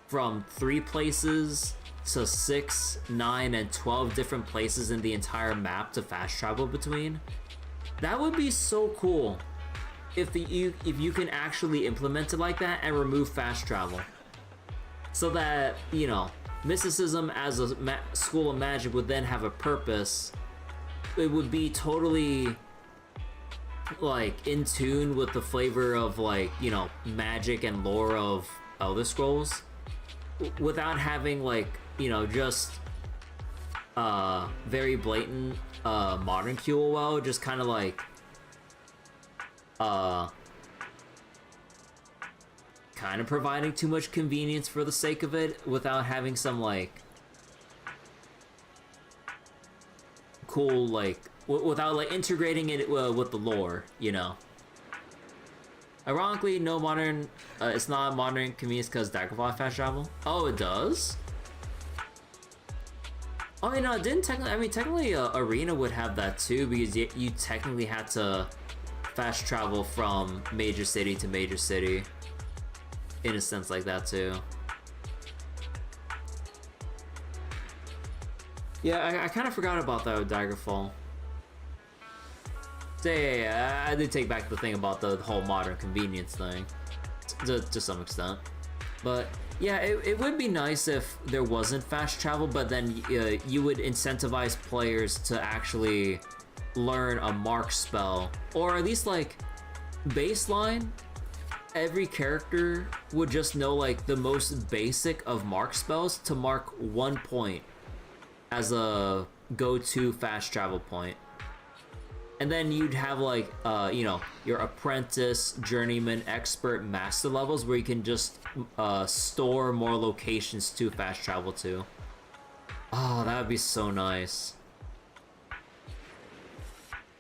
Speaker 1: from 3 places to 6, 9, and 12 different places in the entire map to fast travel between. That would be so cool if you can actually implement it like that and remove fast travel, so that, you know, mysticism as a school of magic would then have a purpose. It would be totally like in tune with the flavor of like, you know, magic and lore of Elder Scrolls, without having like, you know, just very blatant modern QOL, just kind of like kind of providing too much convenience for the sake of it, without having some like cool, like without like integrating it with the lore, you know. Ironically, no modern, it's not modern convenience because Daggerfall fast travel. Oh, it does? Oh, you know, it didn't technically, I mean, technically Arena would have that too, because you technically had to fast travel from major city to major city, in a sense like that too. Yeah, I kind of forgot about that with Daggerfall. So yeah, I did take back the thing about the whole modern convenience thing, to some extent. But yeah, it would be nice if there wasn't fast travel, but then you would incentivize players to actually learn a mark spell, or at least like baseline, every character would just know like the most basic of mark spells to mark 1 point as a go-to fast travel point. And then you'd have like, you know, your apprentice, journeyman, expert, master levels where you can just store more locations to fast travel to. Oh, that would be so nice.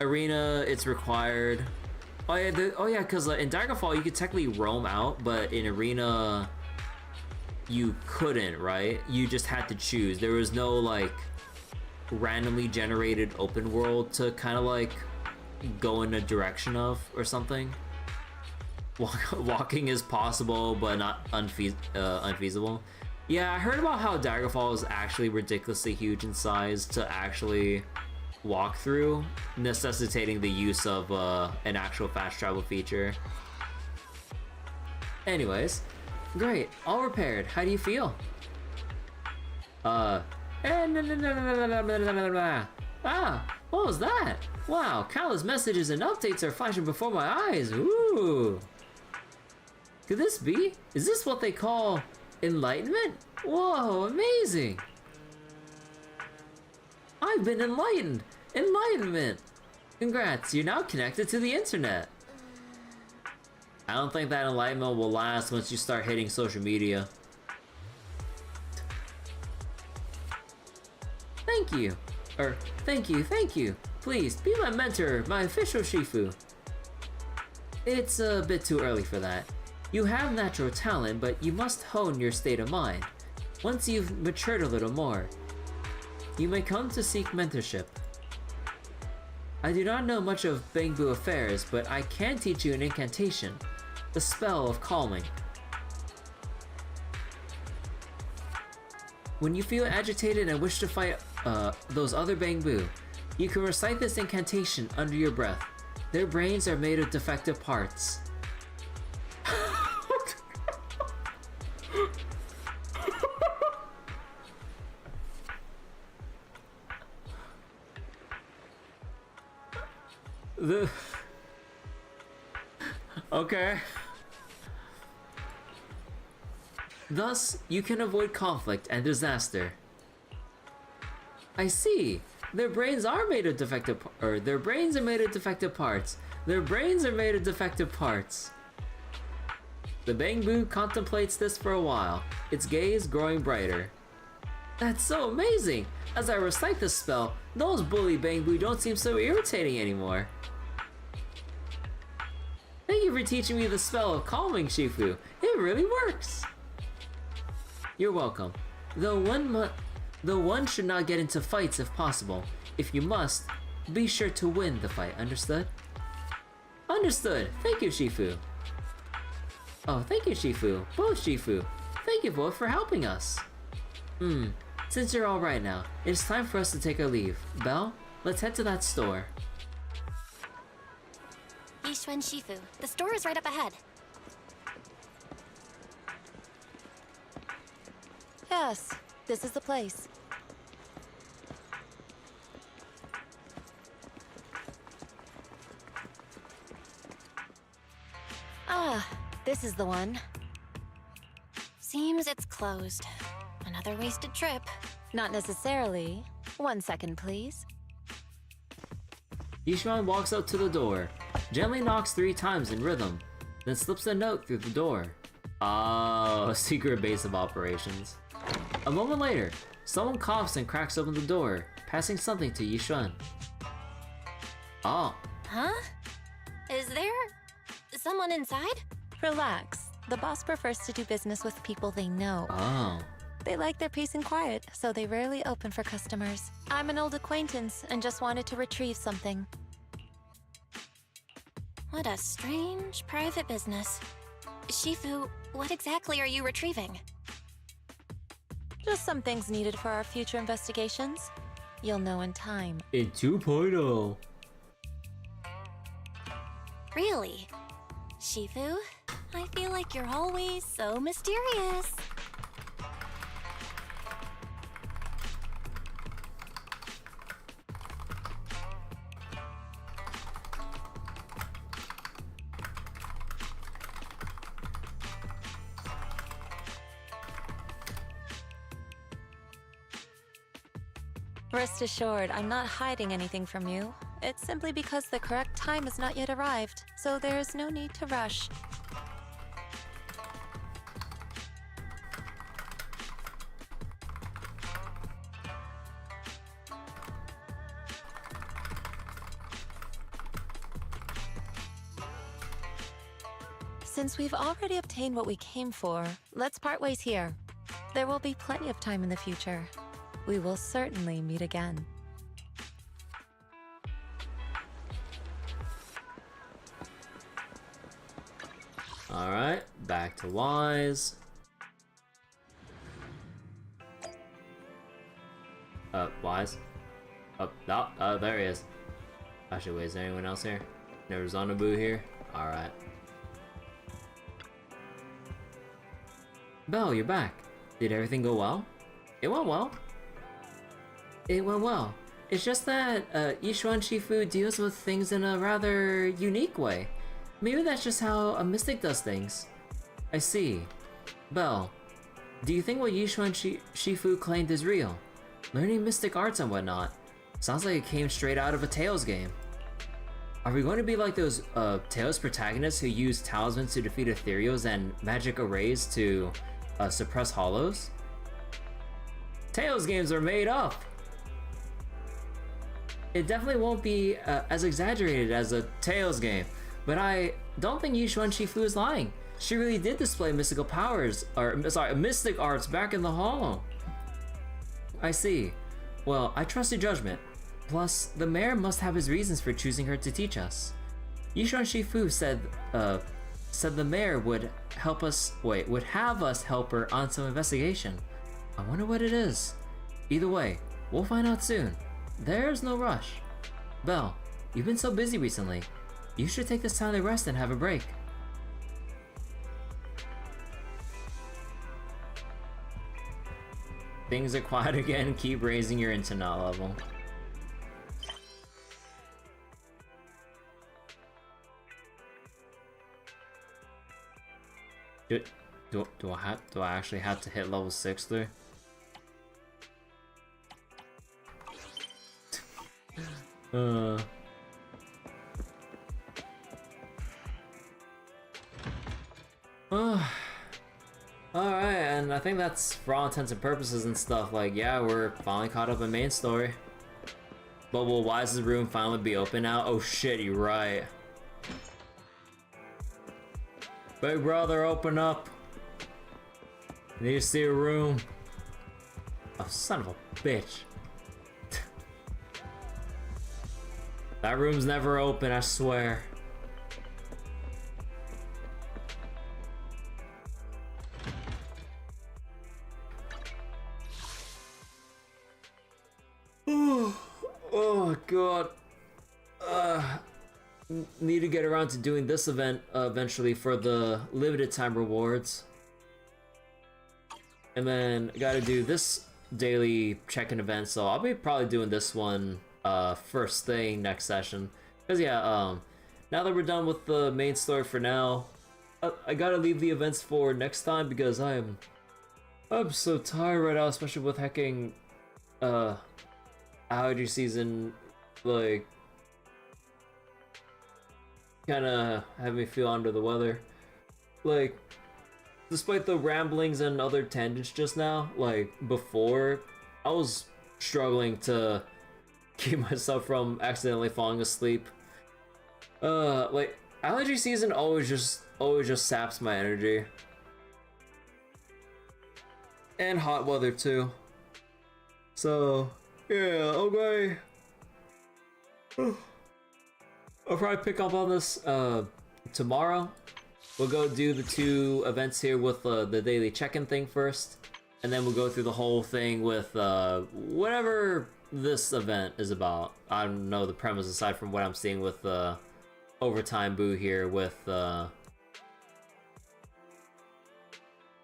Speaker 1: Arena, it's required. Oh yeah, because in Daggerfall you could technically roam out, but in Arena you couldn't, right? You just had to choose. There was no like randomly generated open world to kind of like go in a direction of or something. Walking is possible, but not unfeasible. Yeah, I heard about how Daggerfall is actually ridiculously huge in size to actually walk through, necessitating the use of an actual fast travel feature. Anyways, great, all repaired. How do you feel? Ah, what was that? Wow, countless messages and updates are flashing before my eyes. Ooh. Could this be? Is this what they call enlightenment? Whoa, amazing. I've been enlightened. Enlightenment. Congrats, you're now connected to the internet. I don't think that enlightenment will last once you start hitting social media. Thank you. Thank you. Please, be my mentor, my official Shifu. It's a bit too early for that. You have natural talent, but you must hone your state of mind. Once you've matured a little more, you may come to seek mentorship. I do not know much of Bangbu affairs, but I can teach you an incantation, the spell of calming. When you feel agitated and wish to fight those other Bangbu, you can recite this incantation under your breath. Their brains are made of defective parts. Okay. Thus, you can avoid conflict and disaster. I see. Their brains are made of defective their brains are made of defective parts. Their brains are made of defective parts. The Bangbu contemplates this for a while, its gaze growing brighter. That's so amazing! As I recite this spell, those bully Bangbu don't seem so irritating anymore. Thank you for teaching me the spell of calming, Shifu. It really works! You're welcome. Though one should not get into fights if possible. If you must, be sure to win the fight, understood? Understood! Thank you, Shifu. Oh, thank you, Shifu. Both Shifu. Thank you both for helping us. Since you're all right now, it's time for us to take our leave. Belle, let's head to that store.
Speaker 5: Yishuan Shifu, the store is right up ahead.
Speaker 21: Yes, this is the place. Ah, this is the one.
Speaker 5: Seems it's closed. Another wasted trip.
Speaker 21: Not necessarily. 1 second, please.
Speaker 1: Yishuan walks up to the door, gently knocks 3 times in rhythm, then slips a note through the door. Oh, a secret base of operations. A moment later, someone coughs and cracks open the door, passing something to Yishuan. Oh.
Speaker 5: Huh? Is there someone inside?
Speaker 21: Relax. The boss prefers to do business with people they know.
Speaker 1: Oh.
Speaker 21: They like their peace and quiet, so they rarely open for customers. I'm an old acquaintance and just wanted to retrieve something.
Speaker 5: What a strange private business. Shifu, what exactly are you retrieving?
Speaker 21: Just some things needed for our future investigations. You'll know in time.
Speaker 1: In 2.0.
Speaker 5: Really? Shifu, I feel like you're always so mysterious.
Speaker 21: Rest assured, I'm not hiding anything from you. It's simply because the correct time has not yet arrived, so there is no need to rush. Since we've already obtained what we came for, let's part ways here. There will be plenty of time in the future. We will certainly meet again.
Speaker 1: Alright, back to Wise. Wise? Oh, there he is. Actually, wait, is there anyone else here? There's Zonobu here? Alright. Belle, you're back. Did everything go well? It went well. It went well. It's just that Yishuan Shifu deals with things in a rather unique way. Maybe that's just how a mystic does things. I see. Belle, do you think what Yishuan Shifu claimed is real? Learning mystic arts and whatnot. Sounds like it came straight out of a Tales game. Are we going to be like those Tales protagonists who use talismans to defeat ethereals and magic arrays to suppress hollows? Tales games are made up! It definitely won't be as exaggerated as a Tales game, but I don't think Yishuan Shifu is lying. She really did display mystical powers, or sorry, mystic arts back in the hollow. I see. Well, I trust your judgment. Plus, the mayor must have his reasons for choosing her to teach us. Yishuan Shifu said the mayor would have us help her on some investigation. I wonder what it is. Either way, we'll find out soon. There's no rush. Belle, you've been so busy recently. You should take this time to rest and have a break. Things are quiet again, keep raising your internet level. Do I actually have to hit level 6 there? Alright, and I think that's for all intents and purposes and stuff. Like, yeah, we're finally caught up in main story. But will Wise's room finally be open now? Oh shit, you're right. Big brother, open up. Need to see a room. Oh, son of a bitch. That room's never open, I swear. Oh god. Need to get around to doing this event eventually for the limited time rewards. And then gotta do this daily check-in event, so I'll be probably doing this one first thing next session. Cause yeah, now that we're done with the main story for now, I gotta leave the events for next time because I'm so tired right now, especially with hecking allergy season, like kinda have me feel under the weather. Like, despite the ramblings and other tangents just now, like before, I was struggling to keep myself from accidentally falling asleep. Like allergy season always just saps my energy. And hot weather too. So yeah, okay. I'll probably pick up on this tomorrow. We'll go do the 2 events here with the daily check-in thing first, and then we'll go through the whole thing with whatever this event is about. I don't know the premise aside from what I'm seeing with Overtime Boo here with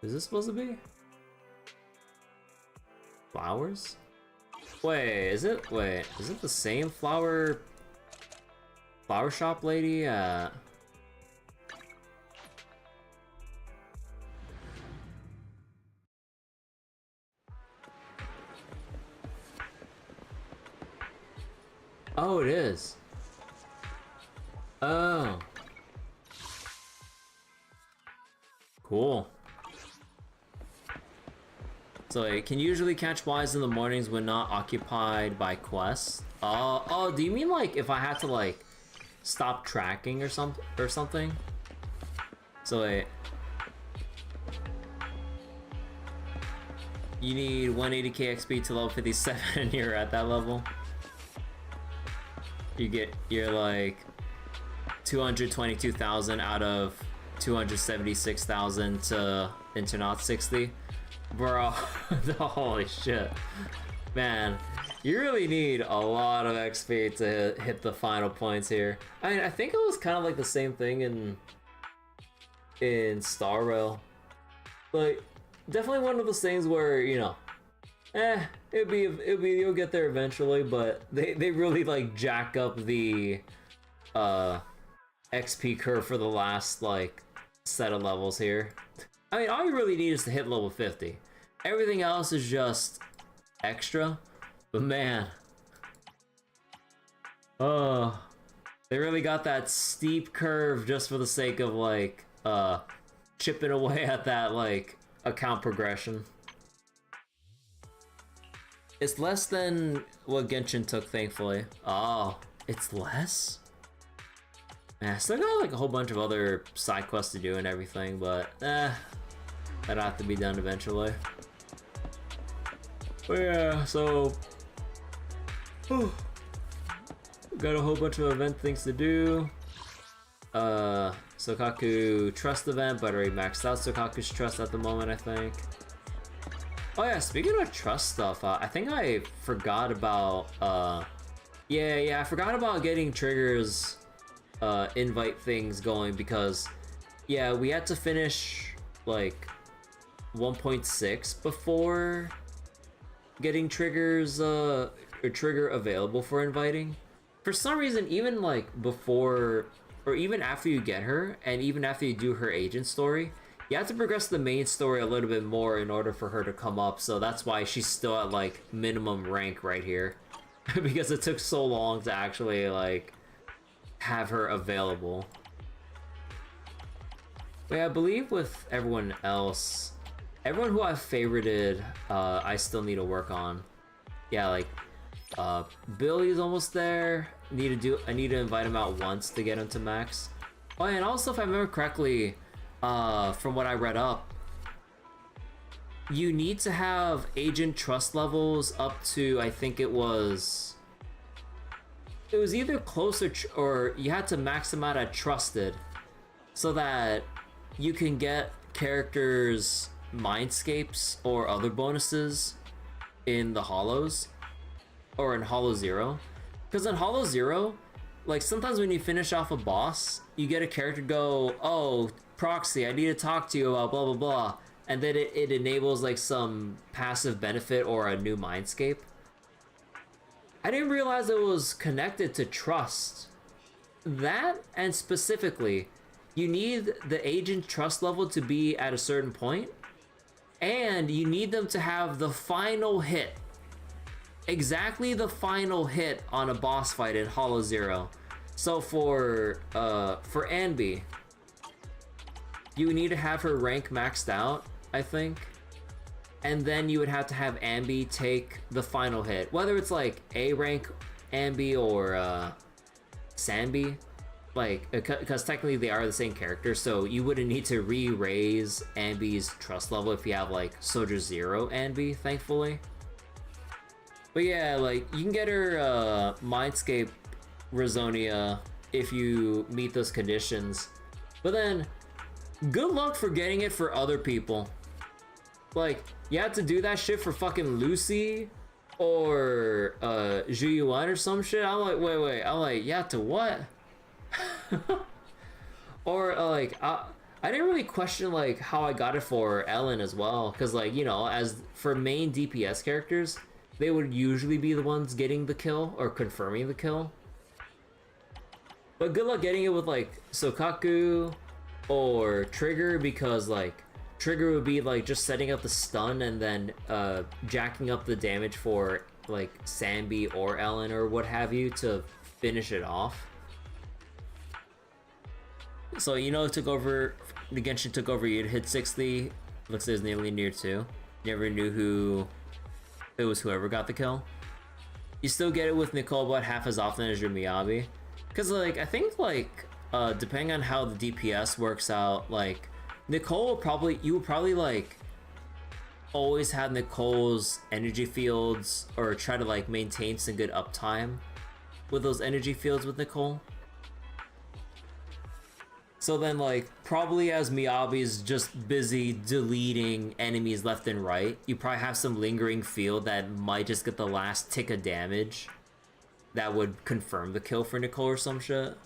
Speaker 1: is this supposed to be? Flowers? Wait, is it the same flower shop lady? Oh, it is. Oh. Cool. So it can usually catch Wise in the mornings when not occupied by quests. Oh, do you mean like if I had to like stop tracking or something? So wait. You need 180k XP to level 57 and you're at that level. You're like 222,000 out of 276,000 to Internaut 60. Bro, holy shit. Man, you really need a lot of XP to hit the final points here. I mean, I think it was kind of like the same thing in Star Rail. Like, definitely one of those things where, you know, it'll be you'll get there eventually, but they really like jack up the XP curve for the last like set of levels here. I mean, all you really need is to hit level 50. Everything else is just extra, but man, oh, they really got that steep curve just for the sake of like chipping away at that like account progression. It's less than what Genshin took, thankfully. Oh, it's less? Man, I still got like a whole bunch of other side quests to do and everything, but that'll have to be done eventually. But yeah, so got a whole bunch of event things to do. Sokaku trust event, but I already maxed out Sokaku's trust at the moment, I think. Oh yeah, speaking of trust stuff, I think I forgot about I forgot about getting Trigger's invite things going, because yeah, we had to finish like 1.6 before getting Trigger's Trigger available for inviting. For some reason, even like before or even after you get her, and even after you do her agent story, you have to progress the main story a little bit more in order for her to come up, so that's why she's still at like minimum rank right here. Because it took so long to actually like have her available. But yeah, I believe with everyone else, everyone who I've favorited, I still need to work on. Yeah, like Billy's almost there. I need to invite him out once to get him to max. Oh, and also, if I remember correctly, from what I read up, you need to have agent trust levels up to, I think it was either closer or you had to max them out at trusted, so that you can get characters' mindscapes or other bonuses in the Hollows or in Hollow Zero. Because in Hollow Zero, like sometimes when you finish off a boss, you get a character go, oh, Proxy, I need to talk to you about blah blah blah, and then it enables like some passive benefit or a new mindscape. I didn't realize it was connected to trust. That, and specifically, you need the agent trust level to be at a certain point, and you need them to have the final hit. Exactly the final hit on a boss fight in Hollow Zero. So for Anby, you need to have her rank maxed out, I think. And then you would have to have Anby take the final hit. Whether it's like A rank Anby or Sanby. Like, because technically they are the same character, so you wouldn't need to re-raise Anby's trust level if you have like Soldier Zero Anby, thankfully. But yeah, like, you can get her Mindscape Rizonia if you meet those conditions. But then, good luck for getting it for other people. Like, you have to do that shit for fucking Lucy or Zhu Yuan or some shit. I'm like, wait. I'm like, you have to what? Or like, I didn't really question like how I got it for Ellen as well. Because like, you know, as for main DPS characters, they would usually be the ones getting the kill or confirming the kill. But good luck getting it with like Sokaku or Trigger, because like Trigger would be like just setting up the stun and then jacking up the damage for like Sanby or Ellen or what have you to finish it off. So you know, it took over, the Genshin took over, you'd hit 60, looks like it's nearly near 2. You never knew who it was, whoever got the kill. You still get it with Nicole, but half as often as your Miyabi. Because like, I think like, depending on how the DPS works out, like, Nicole will probably, you would probably like, always have Nicole's energy fields, or try to like maintain some good uptime with those energy fields with Nicole. So then, like, probably as Miyabi's just busy deleting enemies left and right, you probably have some lingering field that might just get the last tick of damage that would confirm the kill for Nicole or some shit.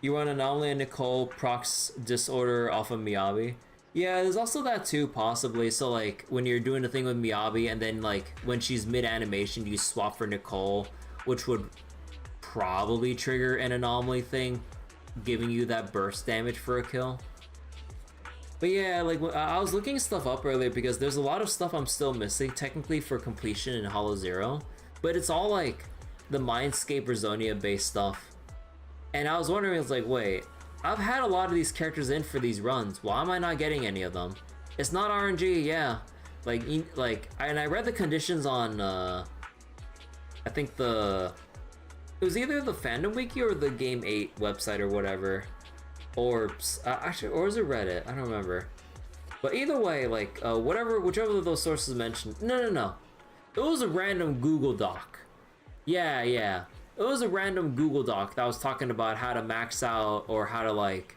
Speaker 1: You run anomaly and Nicole procs disorder off of Miyabi. Yeah, there's also that too, possibly. So, like, when you're doing a thing with Miyabi, and then, like, when she's mid-animation, you swap for Nicole, which would probably trigger an anomaly thing, giving you that burst damage for a kill. But yeah, like, I was looking stuff up earlier because there's a lot of stuff I'm still missing, technically, for completion in Hollow Zero. But it's all, like, the Mindscape Rizonia-based stuff. And I was wondering, it's like, wait, I've had a lot of these characters in for these runs. Why am I not getting any of them? It's not RNG, yeah. And I read the conditions on, I think it was either the Fandom Wiki or the Game 8 website or whatever. Or, actually, or was it Reddit? I don't remember. But either way, like, whichever of those sources mentioned, no. It was a random Google Doc. Yeah. It was a random Google Doc that was talking about how to max out or how to, like,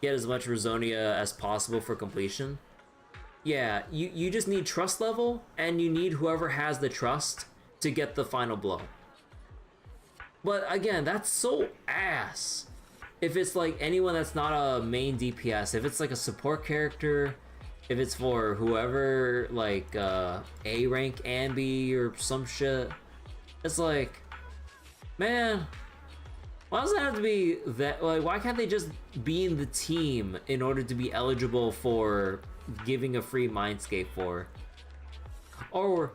Speaker 1: get as much Rizonia as possible for completion. Yeah, you just need trust level, and you need whoever has the trust to get the final blow. But again, that's so ass. If it's like anyone that's not a main DPS, if it's like a support character, if it's for whoever, like, A rank Ambi or some shit, it's like, man, why does it have to be that? Like, why can't they just be in the team in order to be eligible for giving a free Mindscape for? Or,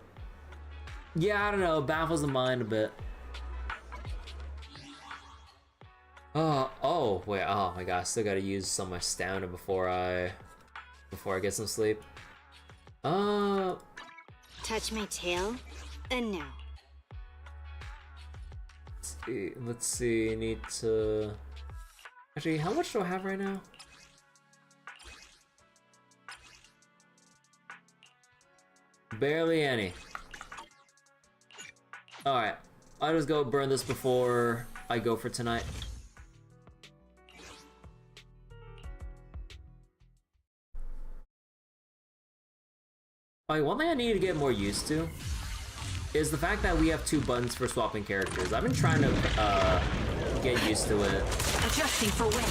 Speaker 1: yeah, I don't know, it baffles the mind a bit. Oh, wait, oh my god, I still gotta use some of my stamina before I get some sleep.
Speaker 2: Touch my tail? And no.
Speaker 1: Let's see, need to... Actually, how much do I have right now? Barely any. Alright, I'll just go burn this before I go for tonight. One thing I need to get more used to is the fact that we have 2 buttons for swapping characters. I've been trying to get used to it.
Speaker 2: Adjusting for wind.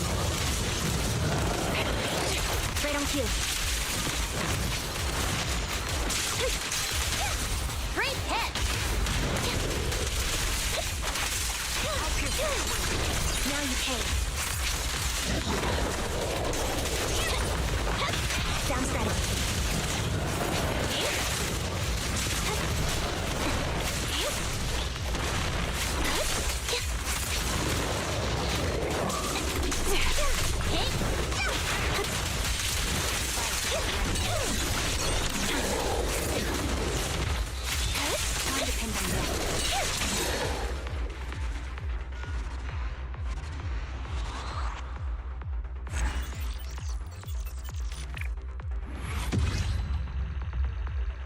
Speaker 2: Right on cue. Great hit! Now you pay. Down steady.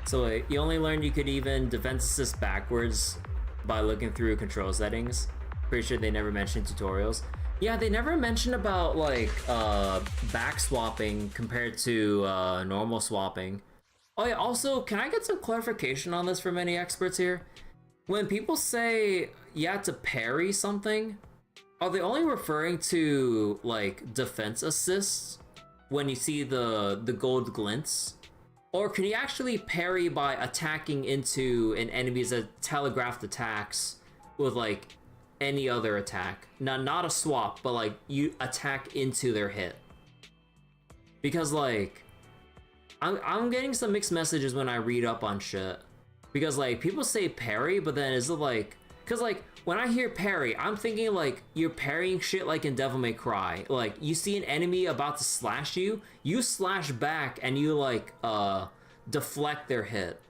Speaker 1: So wait, you only learned you could even defense assist backwards by looking through control settings. Pretty sure they never mentioned tutorials. Yeah, they never mentioned about, like, back swapping compared to normal swapping. Oh yeah, also, can I get some clarification on this from any experts here? When people say you have to parry something, are they only referring to, like, defense assists when you see the gold glints? Or can you actually parry by attacking into an enemy's telegraphed attacks with, like, any other attack? Now, not a swap, but, like, you attack into their hit. Because, like, I'm getting some mixed messages when I read up on shit. Because, like, people say parry, but then is it like... Because, like, when I hear parry, I'm thinking, like, you're parrying shit like in Devil May Cry. Like, you see an enemy about to slash you, you slash back and you, like, deflect their hit.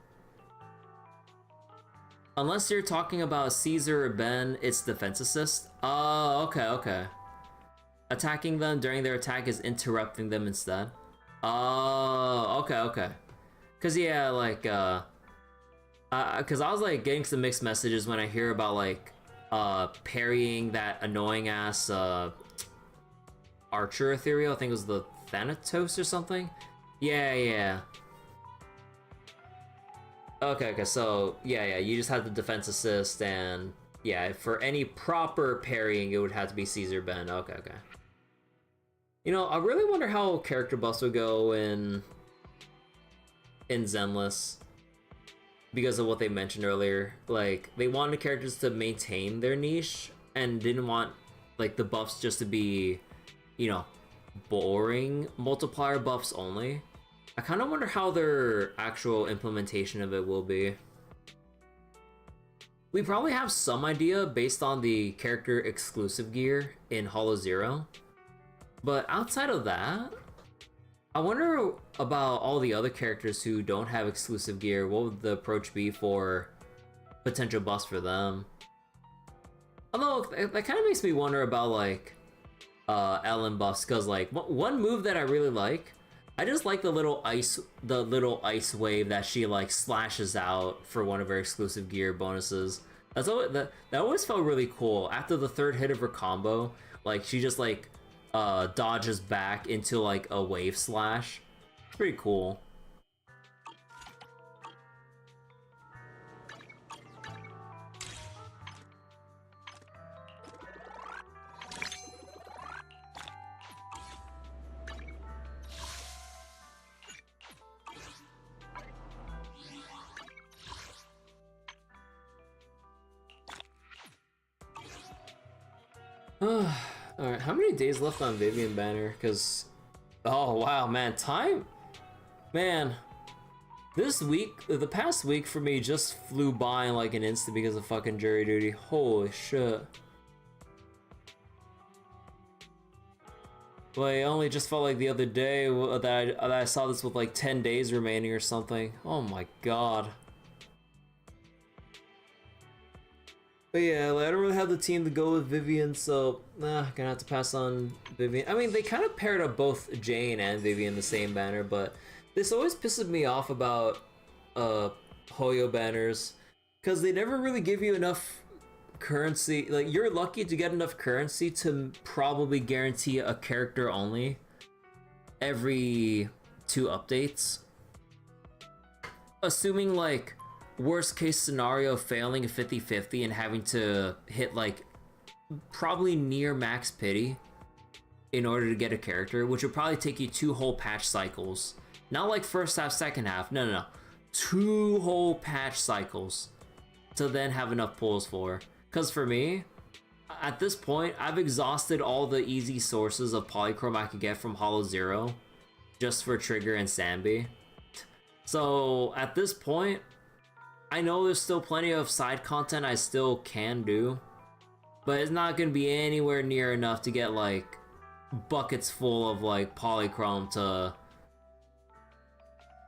Speaker 1: Unless you're talking about Caesar or Ben, it's defense assist. Oh, okay. Attacking them during their attack is interrupting them instead. Oh, okay. Cause yeah, like, cause I was like getting some mixed messages when I hear about like, parrying that annoying ass, archer ethereal. I think it was the Thanatos or something. Yeah. Okay, so yeah, you just had the defense assist, and yeah, for any proper parrying, it would have to be Caesar Ben. Okay. You know, I really wonder how character buffs would go in Zenless, because of what they mentioned earlier. Like, they wanted characters to maintain their niche and didn't want like the buffs just to be, you know, boring multiplier buffs only. I kind of wonder how their actual implementation of it will be. We probably have some idea based on the character exclusive gear in Hollow Zero, but outside of that, I wonder about all the other characters who don't have exclusive gear. What would the approach be for potential buffs for them? Although that kind of makes me wonder about like Ellen buffs, because like one move that I really like, I just like the little ice wave that she like slashes out for one of her exclusive gear bonuses. That always felt really cool. After the third hit of her combo, like she just like dodges back into like a wave slash. It's pretty cool. Alright, how many days left on Vivian Banner? Because, oh wow, man, time, man, this week, the past week for me just flew by in like an instant because of fucking jury duty. Holy shit. Like, I only just felt like the other day that I saw this with like 10 days remaining or something. Oh my god. But yeah, like, I don't really have the team to go with Vivian, so gonna have to pass on Vivian. I mean, they kind of paired up both Jane and Vivian in the same banner, but this always pisses me off about Hoyo banners, because they never really give you enough currency. Like, you're lucky to get enough currency to probably guarantee a character only every 2 updates. Assuming like worst case scenario failing a 50-50 and having to hit like probably near max pity in order to get a character, which would probably take you 2 whole patch cycles. Not like first half, second half, no. 2 whole patch cycles to then have enough pulls for. Because for me, at this point, I've exhausted all the easy sources of polychrome I could get from Hollow Zero just for Trigger and Sambi. So at this point, I know there's still plenty of side content I still can do, but it's not going to be anywhere near enough to get like buckets full of like polychrome to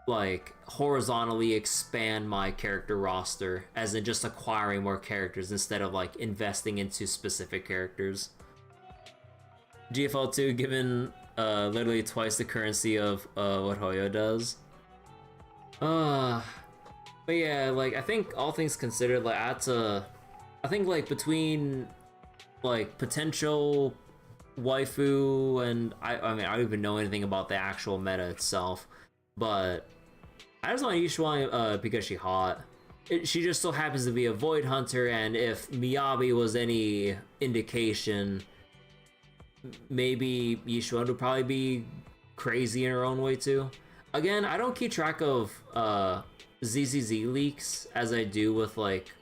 Speaker 1: like horizontally expand my character roster, as in just acquiring more characters instead of like investing into specific characters. GFL2 given literally twice the currency of what Hoyo does. But yeah, like, I think all things considered, like, I think, like, between, like, potential waifu and, I mean, I don't even know anything about the actual meta itself, but I just want Yishuan because she's hot. She just so happens to be a Void Hunter, and if Miyabi was any indication, maybe Yishuan would probably be crazy in her own way, too. Again, I don't keep track of, ZZZ leaks as I do with like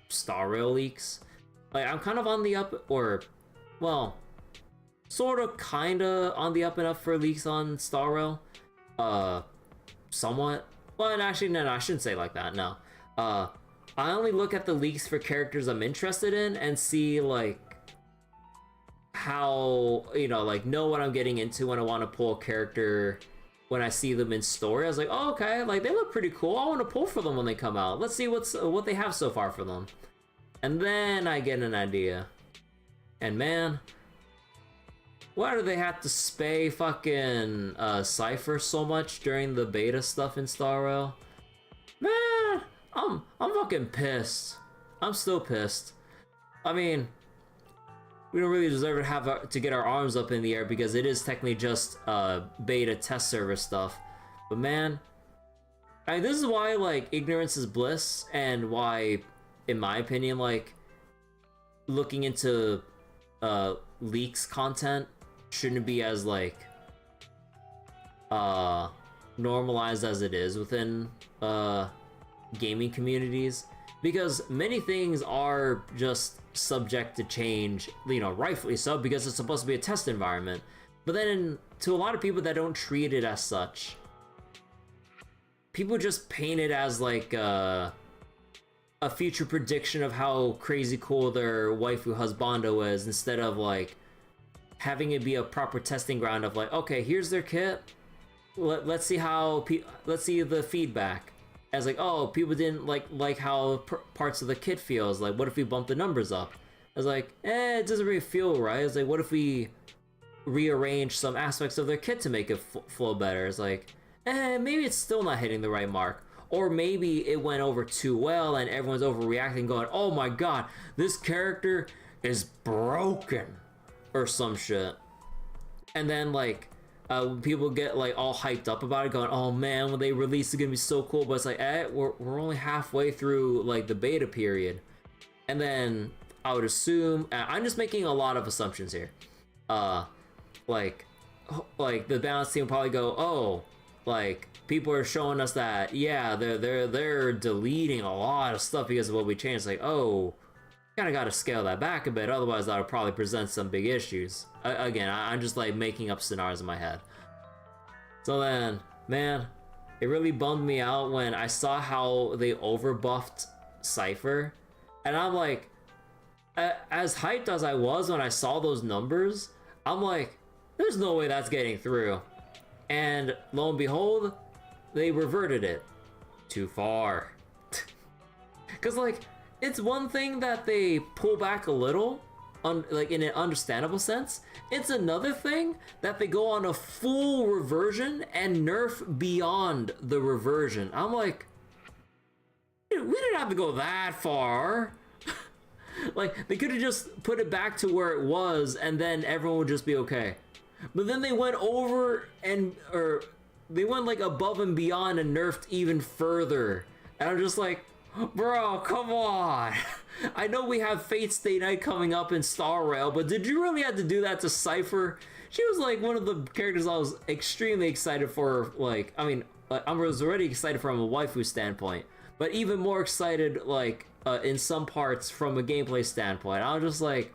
Speaker 1: Star Rail leaks. Like, I'm kind of on the up, or well, sort of kinda on the up and up for leaks on Star Rail. Somewhat. Well, actually no, I shouldn't say like that, no. I only look at the leaks for characters I'm interested in and see like how, you know, like know what I'm getting into when I want to pull a character. When I see them in story, I was like, oh, okay, like, they look pretty cool. I want to pull for them when they come out. Let's see what they have so far for them. And then I get an idea. And man, why do they have to spay fucking Cypher so much during the beta stuff in Star Rail? Man, I'm fucking pissed. I'm still pissed. I mean, we don't really deserve to have to get our arms up in the air because it is technically just beta test server stuff. But man, I mean, this is why like ignorance is bliss, and why, in my opinion, like looking into leaks content shouldn't be as like normalized as it is within gaming communities, because many things are just subject to change, you know, rightfully so, because it's supposed to be a test environment. But then to a lot of people that don't treat it as such, people just paint it as like a future prediction of how crazy cool their waifu husbando is, instead of like having it be a proper testing ground of like, okay, here's their kit, let's see how let's see the feedback. As like, oh, people didn't like how parts of the kit feels. Like, what if we bump the numbers up? I was like, it doesn't really feel right. It's like, what if we rearrange some aspects of their kit to make it flow better? It's like, maybe it's still not hitting the right mark. Or maybe it went over too well and everyone's overreacting, going, oh my god, this character is broken, or some shit. And then like, people get like all hyped up about it, going, oh man, when they release it's gonna be so cool. But it's like, we're only halfway through like the beta period. And then I would assume, I'm just making a lot of assumptions here, like the balance team will probably go, oh, like people are showing us that, yeah, they're deleting a lot of stuff because of what we changed. Like, oh, kind of got to scale that back a bit, otherwise that'll probably present some big issues. Again, I'm just like making up scenarios in my head. So then, man, it really bummed me out when I saw how they overbuffed Cypher, and I'm like, as hyped as I was when I saw those numbers, I'm like, there's no way that's getting through. And lo and behold, they reverted it too far. Because like, it's one thing that they pull back a little, like in an understandable sense. It's another thing that they go on a full reversion and nerf beyond the reversion. I'm like, we didn't have to go that far. Like, they could have just put it back to where it was and then everyone would just be okay. But then they went over or they went like above and beyond and nerfed even further. And I'm just like, bro, come on. I know we have Fate Stay Night coming up in Star Rail, but did you really have to do that to Cypher? She was like one of the characters I was extremely excited for. Like, I mean, I was already excited from a waifu standpoint, but even more excited, like, in some parts from a gameplay standpoint. I was just like,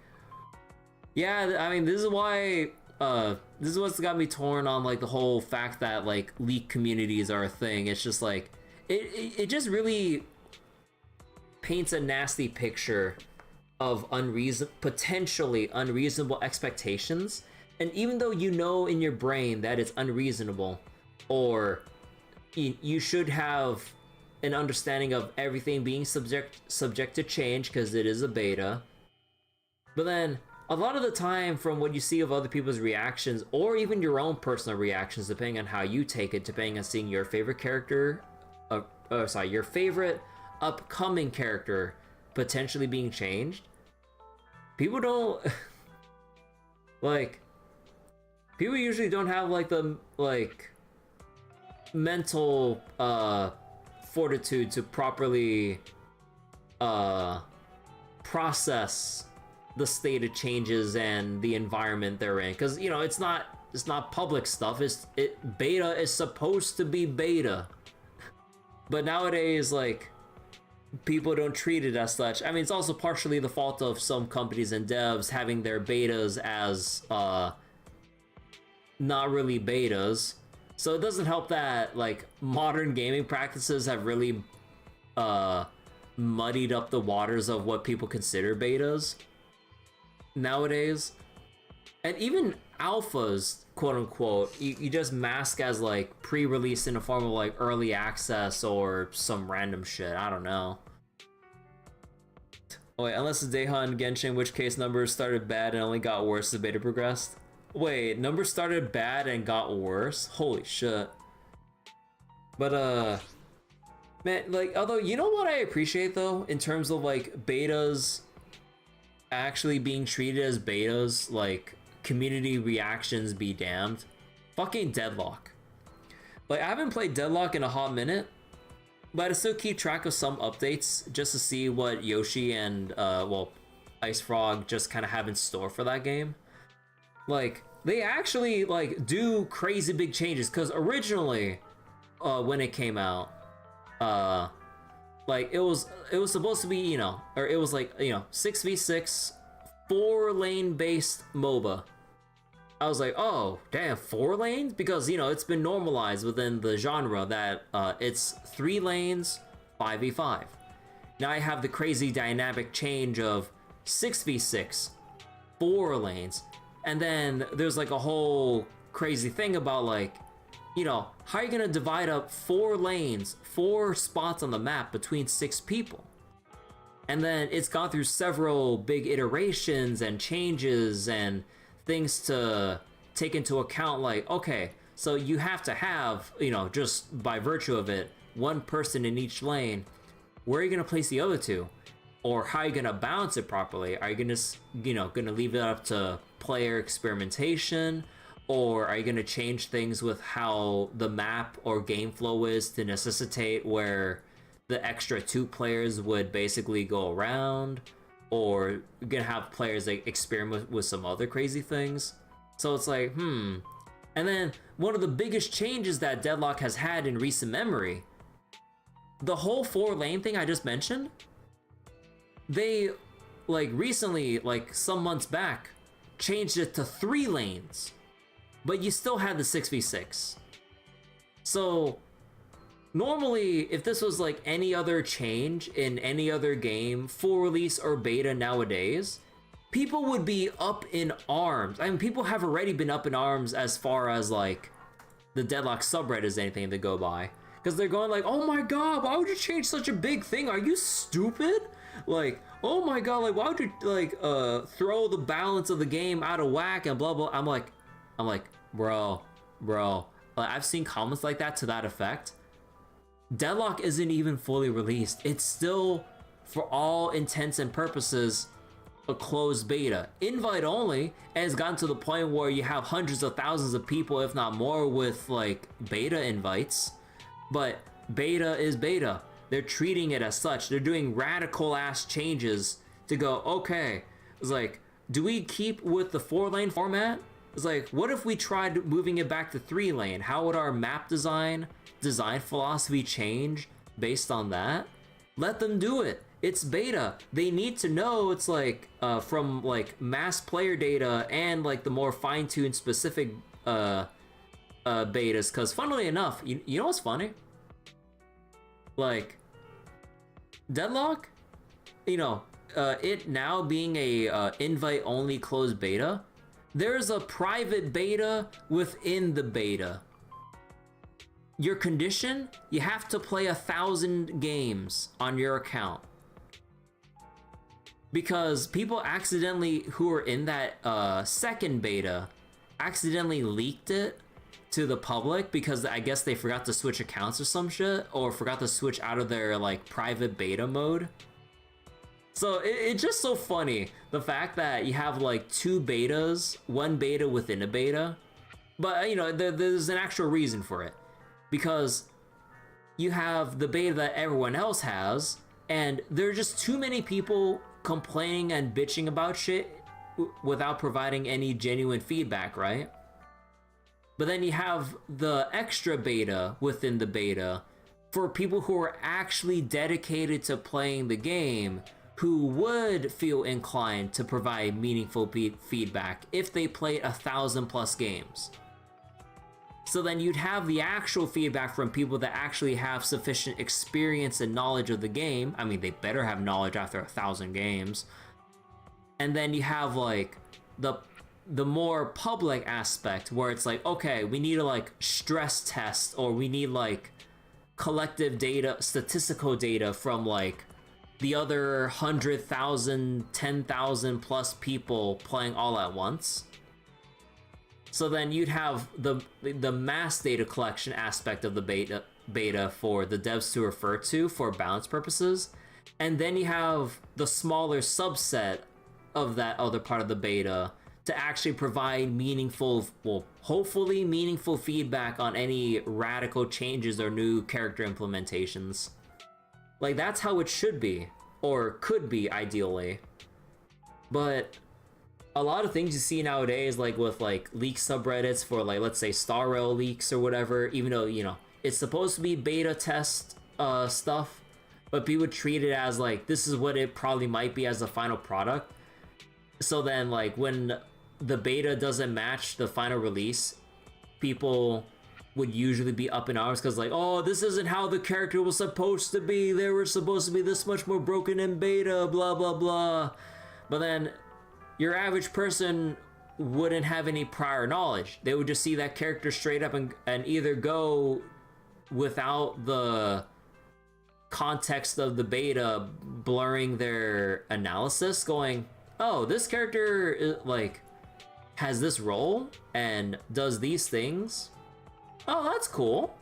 Speaker 1: yeah, I mean, this is why, this is what's got me torn on, like, the whole fact that, like, leak communities are a thing. It's just like, it just really paints a nasty picture of potentially unreasonable expectations. And even though you know in your brain that it's unreasonable, or you should have an understanding of everything being subject to change because it is a beta, but then a lot of the time, from what you see of other people's reactions, or even your own personal reactions, depending on how you take it, depending on seeing your favorite character, your favorite upcoming character potentially being changed, people don't like, people usually don't have like the mental fortitude to properly process the state of changes and the environment they're in, because, you know, it's not public stuff. Beta is supposed to be beta, but nowadays, like, people don't treat it as such. I mean, it's also partially the fault of some companies and devs having their betas as not really betas. So it doesn't help that, like, modern gaming practices have really muddied up the waters of what people consider betas nowadays. And even alphas, quote unquote, you just mask as like pre-release in a form of like early access or some random shit. I don't know. Oh wait, unless it's Deha and Genshin, in which case numbers started bad and only got worse as beta progressed. Wait, numbers started bad and got worse? Holy shit. But man, like, although, you know what I appreciate though, in terms of like betas actually being treated as betas, like community reactions be damned. Fucking Deadlock. Like, I haven't played Deadlock in a hot minute, but I still keep track of some updates just to see what Yoshi and, well, Ice Frog just kind of have in store for that game. Like, they actually, like, do crazy big changes, because originally, when it came out, like, it was supposed to be, you know, or it was like, you know, 6v6, 4-lane based MOBA. I was like, oh, damn, 4 lanes? Because, you know, it's been normalized within the genre that it's 3 lanes, 5v5. Now I have the crazy dynamic change of 6v6, 4 lanes, and then there's like a whole crazy thing about, like, you know, how are you gonna divide up 4 lanes, 4 spots on the map between 6 people? And then it's gone through several big iterations and changes and things to take into account, like, okay, so you have to have, you know, just by virtue of it, 1 person in each lane. Where are you gonna place the other 2? Or how are you gonna balance it properly? Are you gonna, you know, gonna leave it up to player experimentation? Or are you gonna change things with how the map or game flow is to necessitate where the extra 2 players would basically go around? Or you're gonna have players like experiment with some other crazy things? So it's like, And then one of the biggest changes that Deadlock has had in recent memory, the whole 4-lane thing I just mentioned, they, like, recently, like some months back, changed it to 3 lanes, but you still had the 6v6. So normally, if this was like any other change in any other game, full release or beta nowadays, people would be up in arms. I mean, people have already been up in arms as far as, like, the Deadlock subreddit is anything to go by. Because they're going like, oh my god, why would you change such a big thing? Are you stupid? Like, oh my god, like, why would you, like, throw the balance of the game out of whack and blah blah. I'm like, bro. Like, I've seen comments like that to that effect. Deadlock isn't even fully released. It's still, for all intents and purposes, a closed beta. Invite only, and it's gotten to the point where you have hundreds of thousands of people, if not more, with, like, beta invites. But beta is beta. They're treating it as such. They're doing radical ass changes to go, okay, it's like, do we keep with the 4-lane format? It's like, what if we tried moving it back to 3-lane? How would our map design philosophy change based on that? Let them do it. It's beta. They need to know, it's like, from, like, mass player data and, like, the more fine-tuned specific betas, because funnily enough, you know what's funny? Like, Deadlock, you know, it now being a invite-only closed beta, there's a private beta within the beta. Your condition, you have to play 1,000 games on your account. Because people accidentally, who are in that second beta, accidentally leaked it to the public because I guess they forgot to switch accounts or some shit, or forgot to switch out of their, like, private beta mode. So it's just so funny, the fact that you have, like, 2 betas, 1 beta within a beta. But, you know, there's an actual reason for it. Because you have the beta that everyone else has, and there are just too many people complaining and bitching about shit without providing any genuine feedback, right? But then you have the extra beta within the beta for people who are actually dedicated to playing the game, who would feel inclined to provide meaningful feedback if they played 1,000+ games. So then you'd have the actual feedback from people that actually have sufficient experience and knowledge of the game. I mean, they better have knowledge after 1,000 games. And then you have, like, the more public aspect where it's like, okay, we need to, like, stress test, or we need, like, collective data, statistical data from, like, the other 100,000, 10,000+ people playing all at once. So then you'd have the mass data collection aspect of the beta for the devs to refer to for balance purposes, and then you have the smaller subset of that other part of the beta to actually provide meaningful, well, hopefully meaningful feedback on any radical changes or new character implementations. Like, that's how it should be, or could be, ideally. But a lot of things you see nowadays, like with like leak subreddits for like, let's say Star Rail leaks or whatever, even though, you know, it's supposed to be beta test stuff, but people treat it as like, this is what it probably might be as the final product. So then like when the beta doesn't match the final release, people would usually be up in arms because like, oh, this isn't how the character was supposed to be. They were supposed to be this much more broken in beta, blah, blah, blah. But then your average person wouldn't have any prior knowledge. They would just see that character straight up and either go without the context of the beta blurring their analysis, going, oh, this character is, like, has this role and does these things. Oh, that's cool.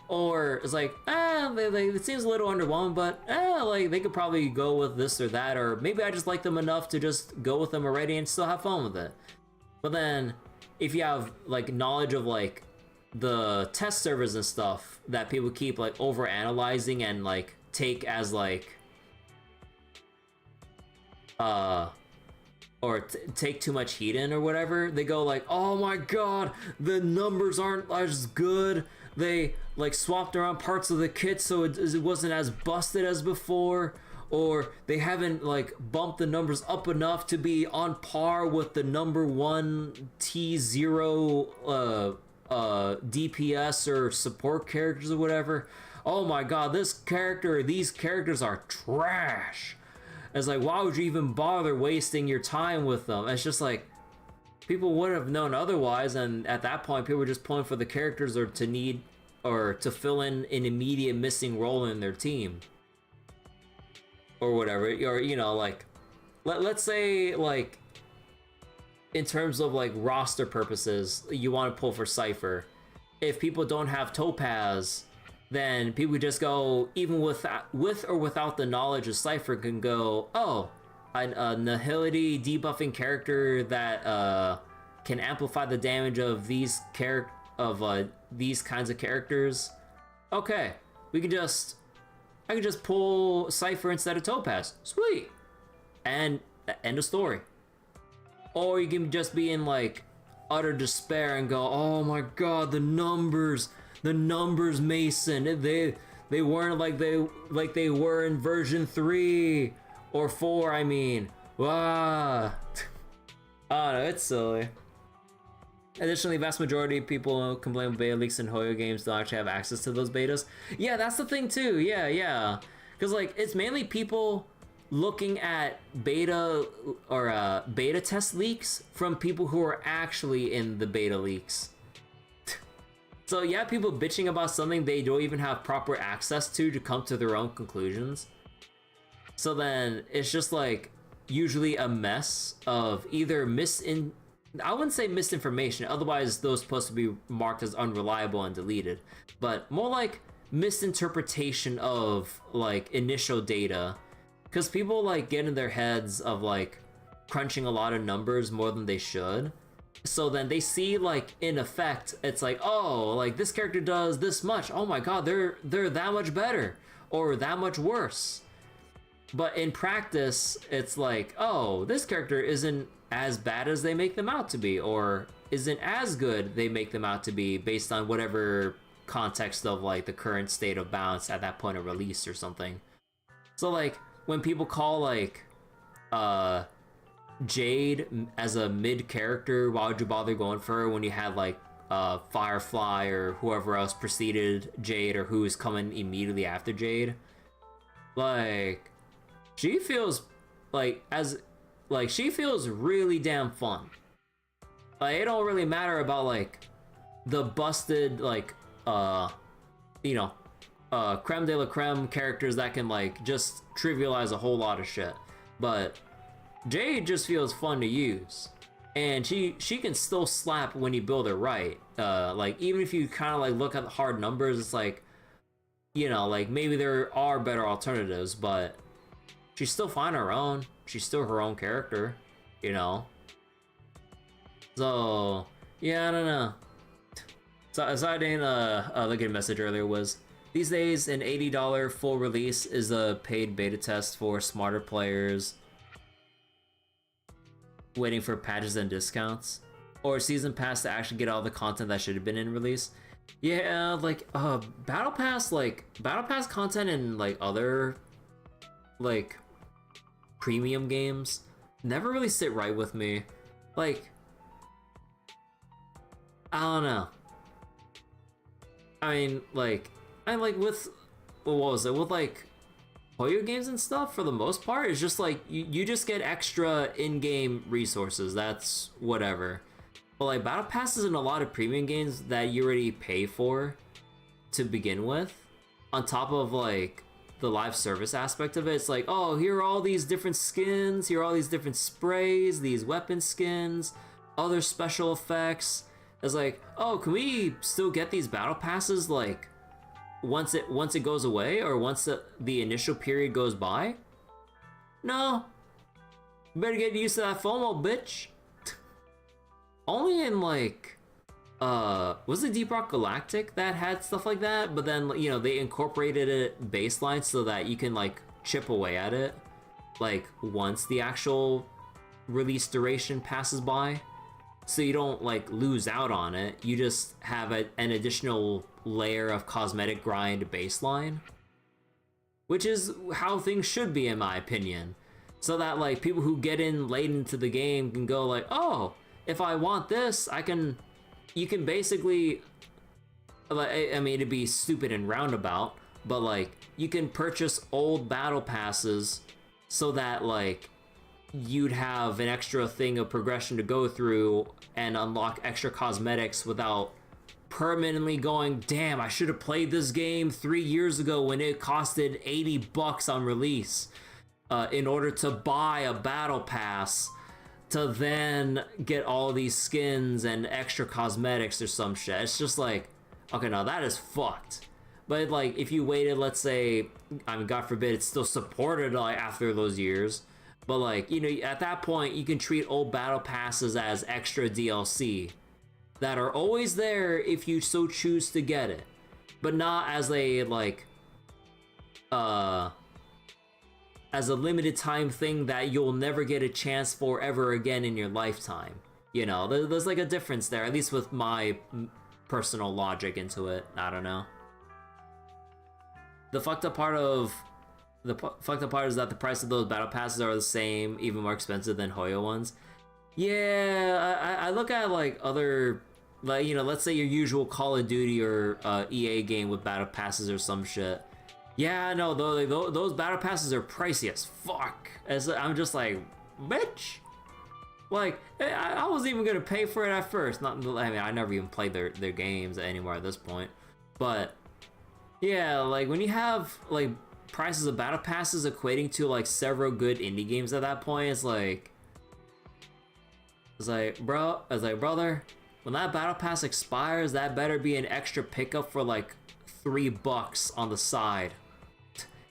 Speaker 1: Or it's like, it seems a little underwhelming, but like they could probably go with this or that, or maybe I just like them enough to just go with them already and still have fun with it. But then if you have like knowledge of like the test servers and stuff that people keep like over analyzing and like take as like or take too much heat in or whatever, they go like, oh my god, the numbers aren't as good, they like swapped around parts of the kit so it wasn't as busted as before, or they haven't like bumped the numbers up enough to be on par with the number 1 T0 DPS or support characters or whatever. Oh my god, this character or these characters are trash. It's like, why would you even bother wasting your time with them? It's just like, people would have known otherwise, and at that point people were just pulling for the characters or to fill in an immediate missing role in their team or whatever. Or, you know, like let's say like in terms of like roster purposes, you want to pull for Cypher. If people don't have Topaz, then people just go, even with or without the knowledge of Cypher, can go, oh, a nihility debuffing character that can amplify the damage of these kinds of characters. Okay, I can just pull Cypher instead of Topaz. Sweet, and end of story. Or you can just be in like utter despair and go, oh my god, the numbers, Mason, they weren't like they were in version 3 or 4, I mean. Wow. I don't know, it's silly. Additionally, vast majority of people complain about beta leaks and Hoyo games don't actually have access to those betas. Yeah, that's the thing too, yeah. Because like, it's mainly people looking at beta or beta test leaks from people who are actually in the beta leaks. So yeah, people bitching about something they don't even have proper access to come to their own conclusions. So then it's just like usually a mess of either I wouldn't say misinformation, otherwise those supposed to be marked as unreliable and deleted, but more like misinterpretation of like initial data, because people like get in their heads of like crunching a lot of numbers more than they should. So then they see like in effect, it's like, oh, like this character does this much, oh my god, they're that much better or that much worse. But in practice, it's like, oh, this character isn't as bad as they make them out to be, or isn't as good they make them out to be based on whatever context of like the current state of balance at that point of release or something. So like when people call like Jade as a mid character, why would you bother going for her when you had like Firefly or whoever else preceded Jade or who is coming immediately after Jade? Like, she feels like she feels really damn fun. Like, it don't really matter about like the busted like creme de la creme characters that can like just trivialize a whole lot of shit, but Jade just feels fun to use, and she can still slap when you build her right. Like, even if you kind of like look at the hard numbers, it's like, you know, like maybe there are better alternatives, but she's still fine on her own. She's still her own character. you know? So, yeah, I don't know. So, aside in look at a message earlier was, these days an $80 full release is a paid beta test for smarter players waiting for patches and discounts, or a season pass to actually get all the content that should have been in release. Yeah, like battle pass content and like other like premium games never really sit right with me. Like, I don't know. I mean, like with, what was it, with like Hoyo games and stuff, for the most part, it's just like you just get extra in-game resources, that's whatever. But like battle passes in a lot of premium games that you already pay for to begin with, on top of like the live service aspect of it, it's like, oh, here are all these different skins, here are all these different sprays, these weapon skins, other special effects. It's like, oh, can we still get these battle passes like once it goes away, or once the initial period goes by? No. Better get used to that FOMO, bitch. Only in like was it Deep Rock Galactic that had stuff like that, but then, you know, they incorporated it baseline so that you can like chip away at it like once the actual release duration passes by, so you don't like lose out on it. You just have an additional layer of cosmetic grind baseline, which is how things should be, in my opinion, so that like people who get in late into the game can go like, oh, if I want this, you can basically, I mean, it'd be stupid and roundabout, but like you can purchase old battle passes so that like you'd have an extra thing of progression to go through and unlock extra cosmetics without permanently going, damn, I should have played this game 3 years ago when it costed $80 on release in order to buy a battle pass to then get all these skins and extra cosmetics or some shit. It's just like, okay, now that is fucked. But like, if you waited, let's say, I mean, God forbid, it's still supported like after those years, but like, you know, at that point, you can treat old battle passes as extra DLC that are always there if you so choose to get it, but not as a like, as a limited time thing that you'll never get a chance for ever again in your lifetime. You know, there's like a difference there, at least with my personal logic into it. I don't know. The fucked up part is that the price of those battle passes are the same, even more expensive than Hoyo ones. Yeah, I look at like other, like, you know, let's say your usual Call of Duty or EA game with battle passes or some shit. Yeah, no, those battle passes are pricey as fuck. I'm just like, bitch. Like, I wasn't even gonna pay for it at first. I mean, I never even played their games anymore at this point. But yeah, like when you have like prices of battle passes equating to like several good indie games at that point, it's like, brother, when that battle pass expires, that better be an extra pickup for like $3 on the side,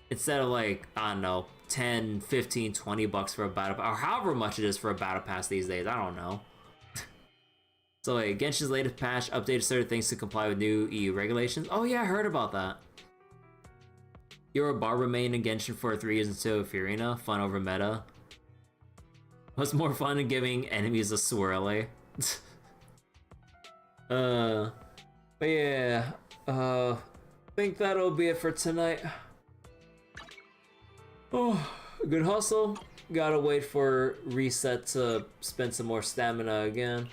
Speaker 1: instead of like, I don't know, 10, 15, 20 bucks for a battle pass, or however much it is for a battle pass these days. I don't know. So like, Genshin's latest patch updated certain things to comply with new EU regulations. Oh yeah, I heard about that. You're a barber main in Genshin for 3 years until Furina. Fun over meta. What's more fun than giving enemies a swirly? But yeah, I think that'll be it for tonight. Oh, good hustle. Gotta wait for reset to spend some more stamina again.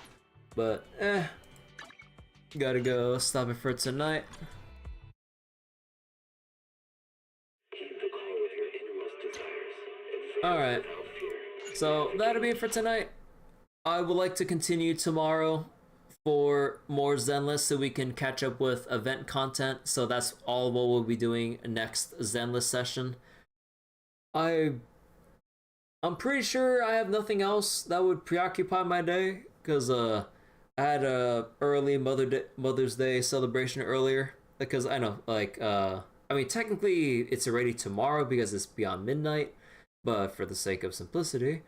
Speaker 1: But gotta go. Stop it for tonight. Alright, so that'll be it for tonight. I would like to continue tomorrow for more Zenless so we can catch up with event content. So that's all what we'll be doing next Zenless session. I'm pretty sure I have nothing else that would preoccupy my day, because I had a early Mother's Day celebration earlier, because I know, like, I mean, technically it's already tomorrow because it's beyond midnight, but for the sake of simplicity,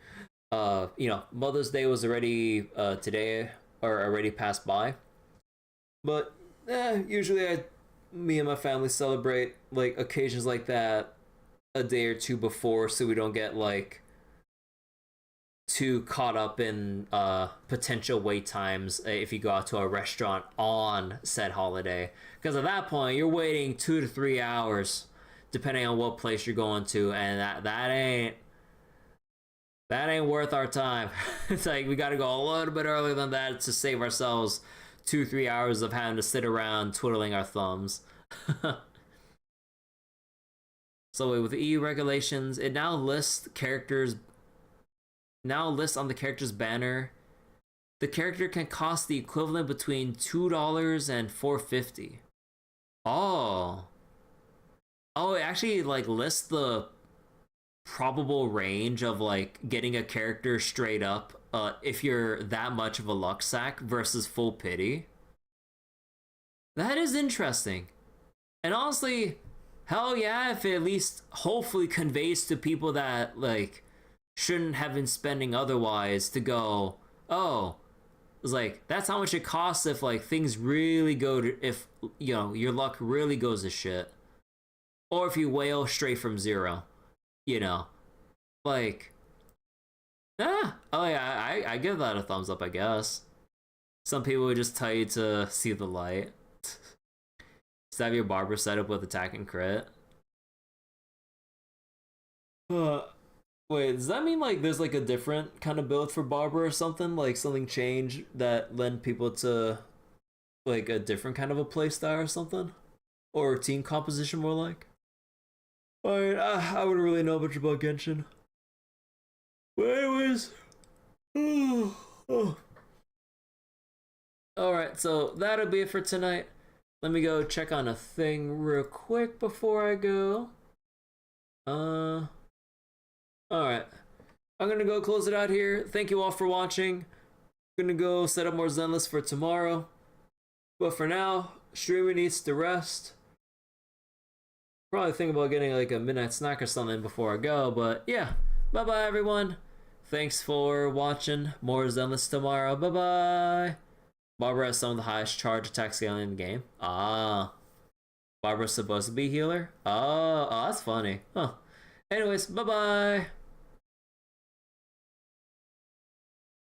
Speaker 1: You know, Mother's Day was already today, or already passed by. But usually me and my family celebrate like occasions like that a day or two before, so we don't get like too caught up in potential wait times if you go out to a restaurant on said holiday, because at that point you're waiting 2 to 3 hours depending on what place you're going to, and that ain't worth our time. It's like we got to go a little bit earlier than that to save ourselves 2-3 hours of having to sit around twiddling our thumbs. So with EU regulations, it now lists on the character's banner, the character can cost the equivalent between $2 and $4.50. Oh, it actually like lists the probable range of like getting a character straight up if you're that much of a luck sack versus full pity. That is interesting. And honestly, hell yeah, if it at least hopefully conveys to people that like shouldn't have been spending otherwise to go, oh, it's like that's how much it costs if like things really go to, if you know your luck really goes to shit, or if you wail straight from zero, you know, like oh yeah, I give that a thumbs up, I guess. Some people would just tell you to see the light. Just have your barber set up with attack and crit. Wait, does that mean like there's like a different kind of build for Barber or something? Like something changed that led people to like a different kind of a playstyle or something? Or team composition more like? I wouldn't really know much about Genshin. But anyways. Alright, so that'll be it for tonight. Let me go check on a thing real quick before I go. Alright, I'm gonna go close it out here. Thank you all for watching. I'm gonna go set up more Zenless for tomorrow. But for now, streamer needs to rest. Probably think about getting like a midnight snack or something before I go, but yeah. Bye-bye, everyone. Thanks for watching. More Zenless tomorrow. Bye-bye. Barbara has some of the highest charge attack scaling in the game. Barbara's supposed to be healer? Oh, that's funny. Huh. Anyways, bye-bye.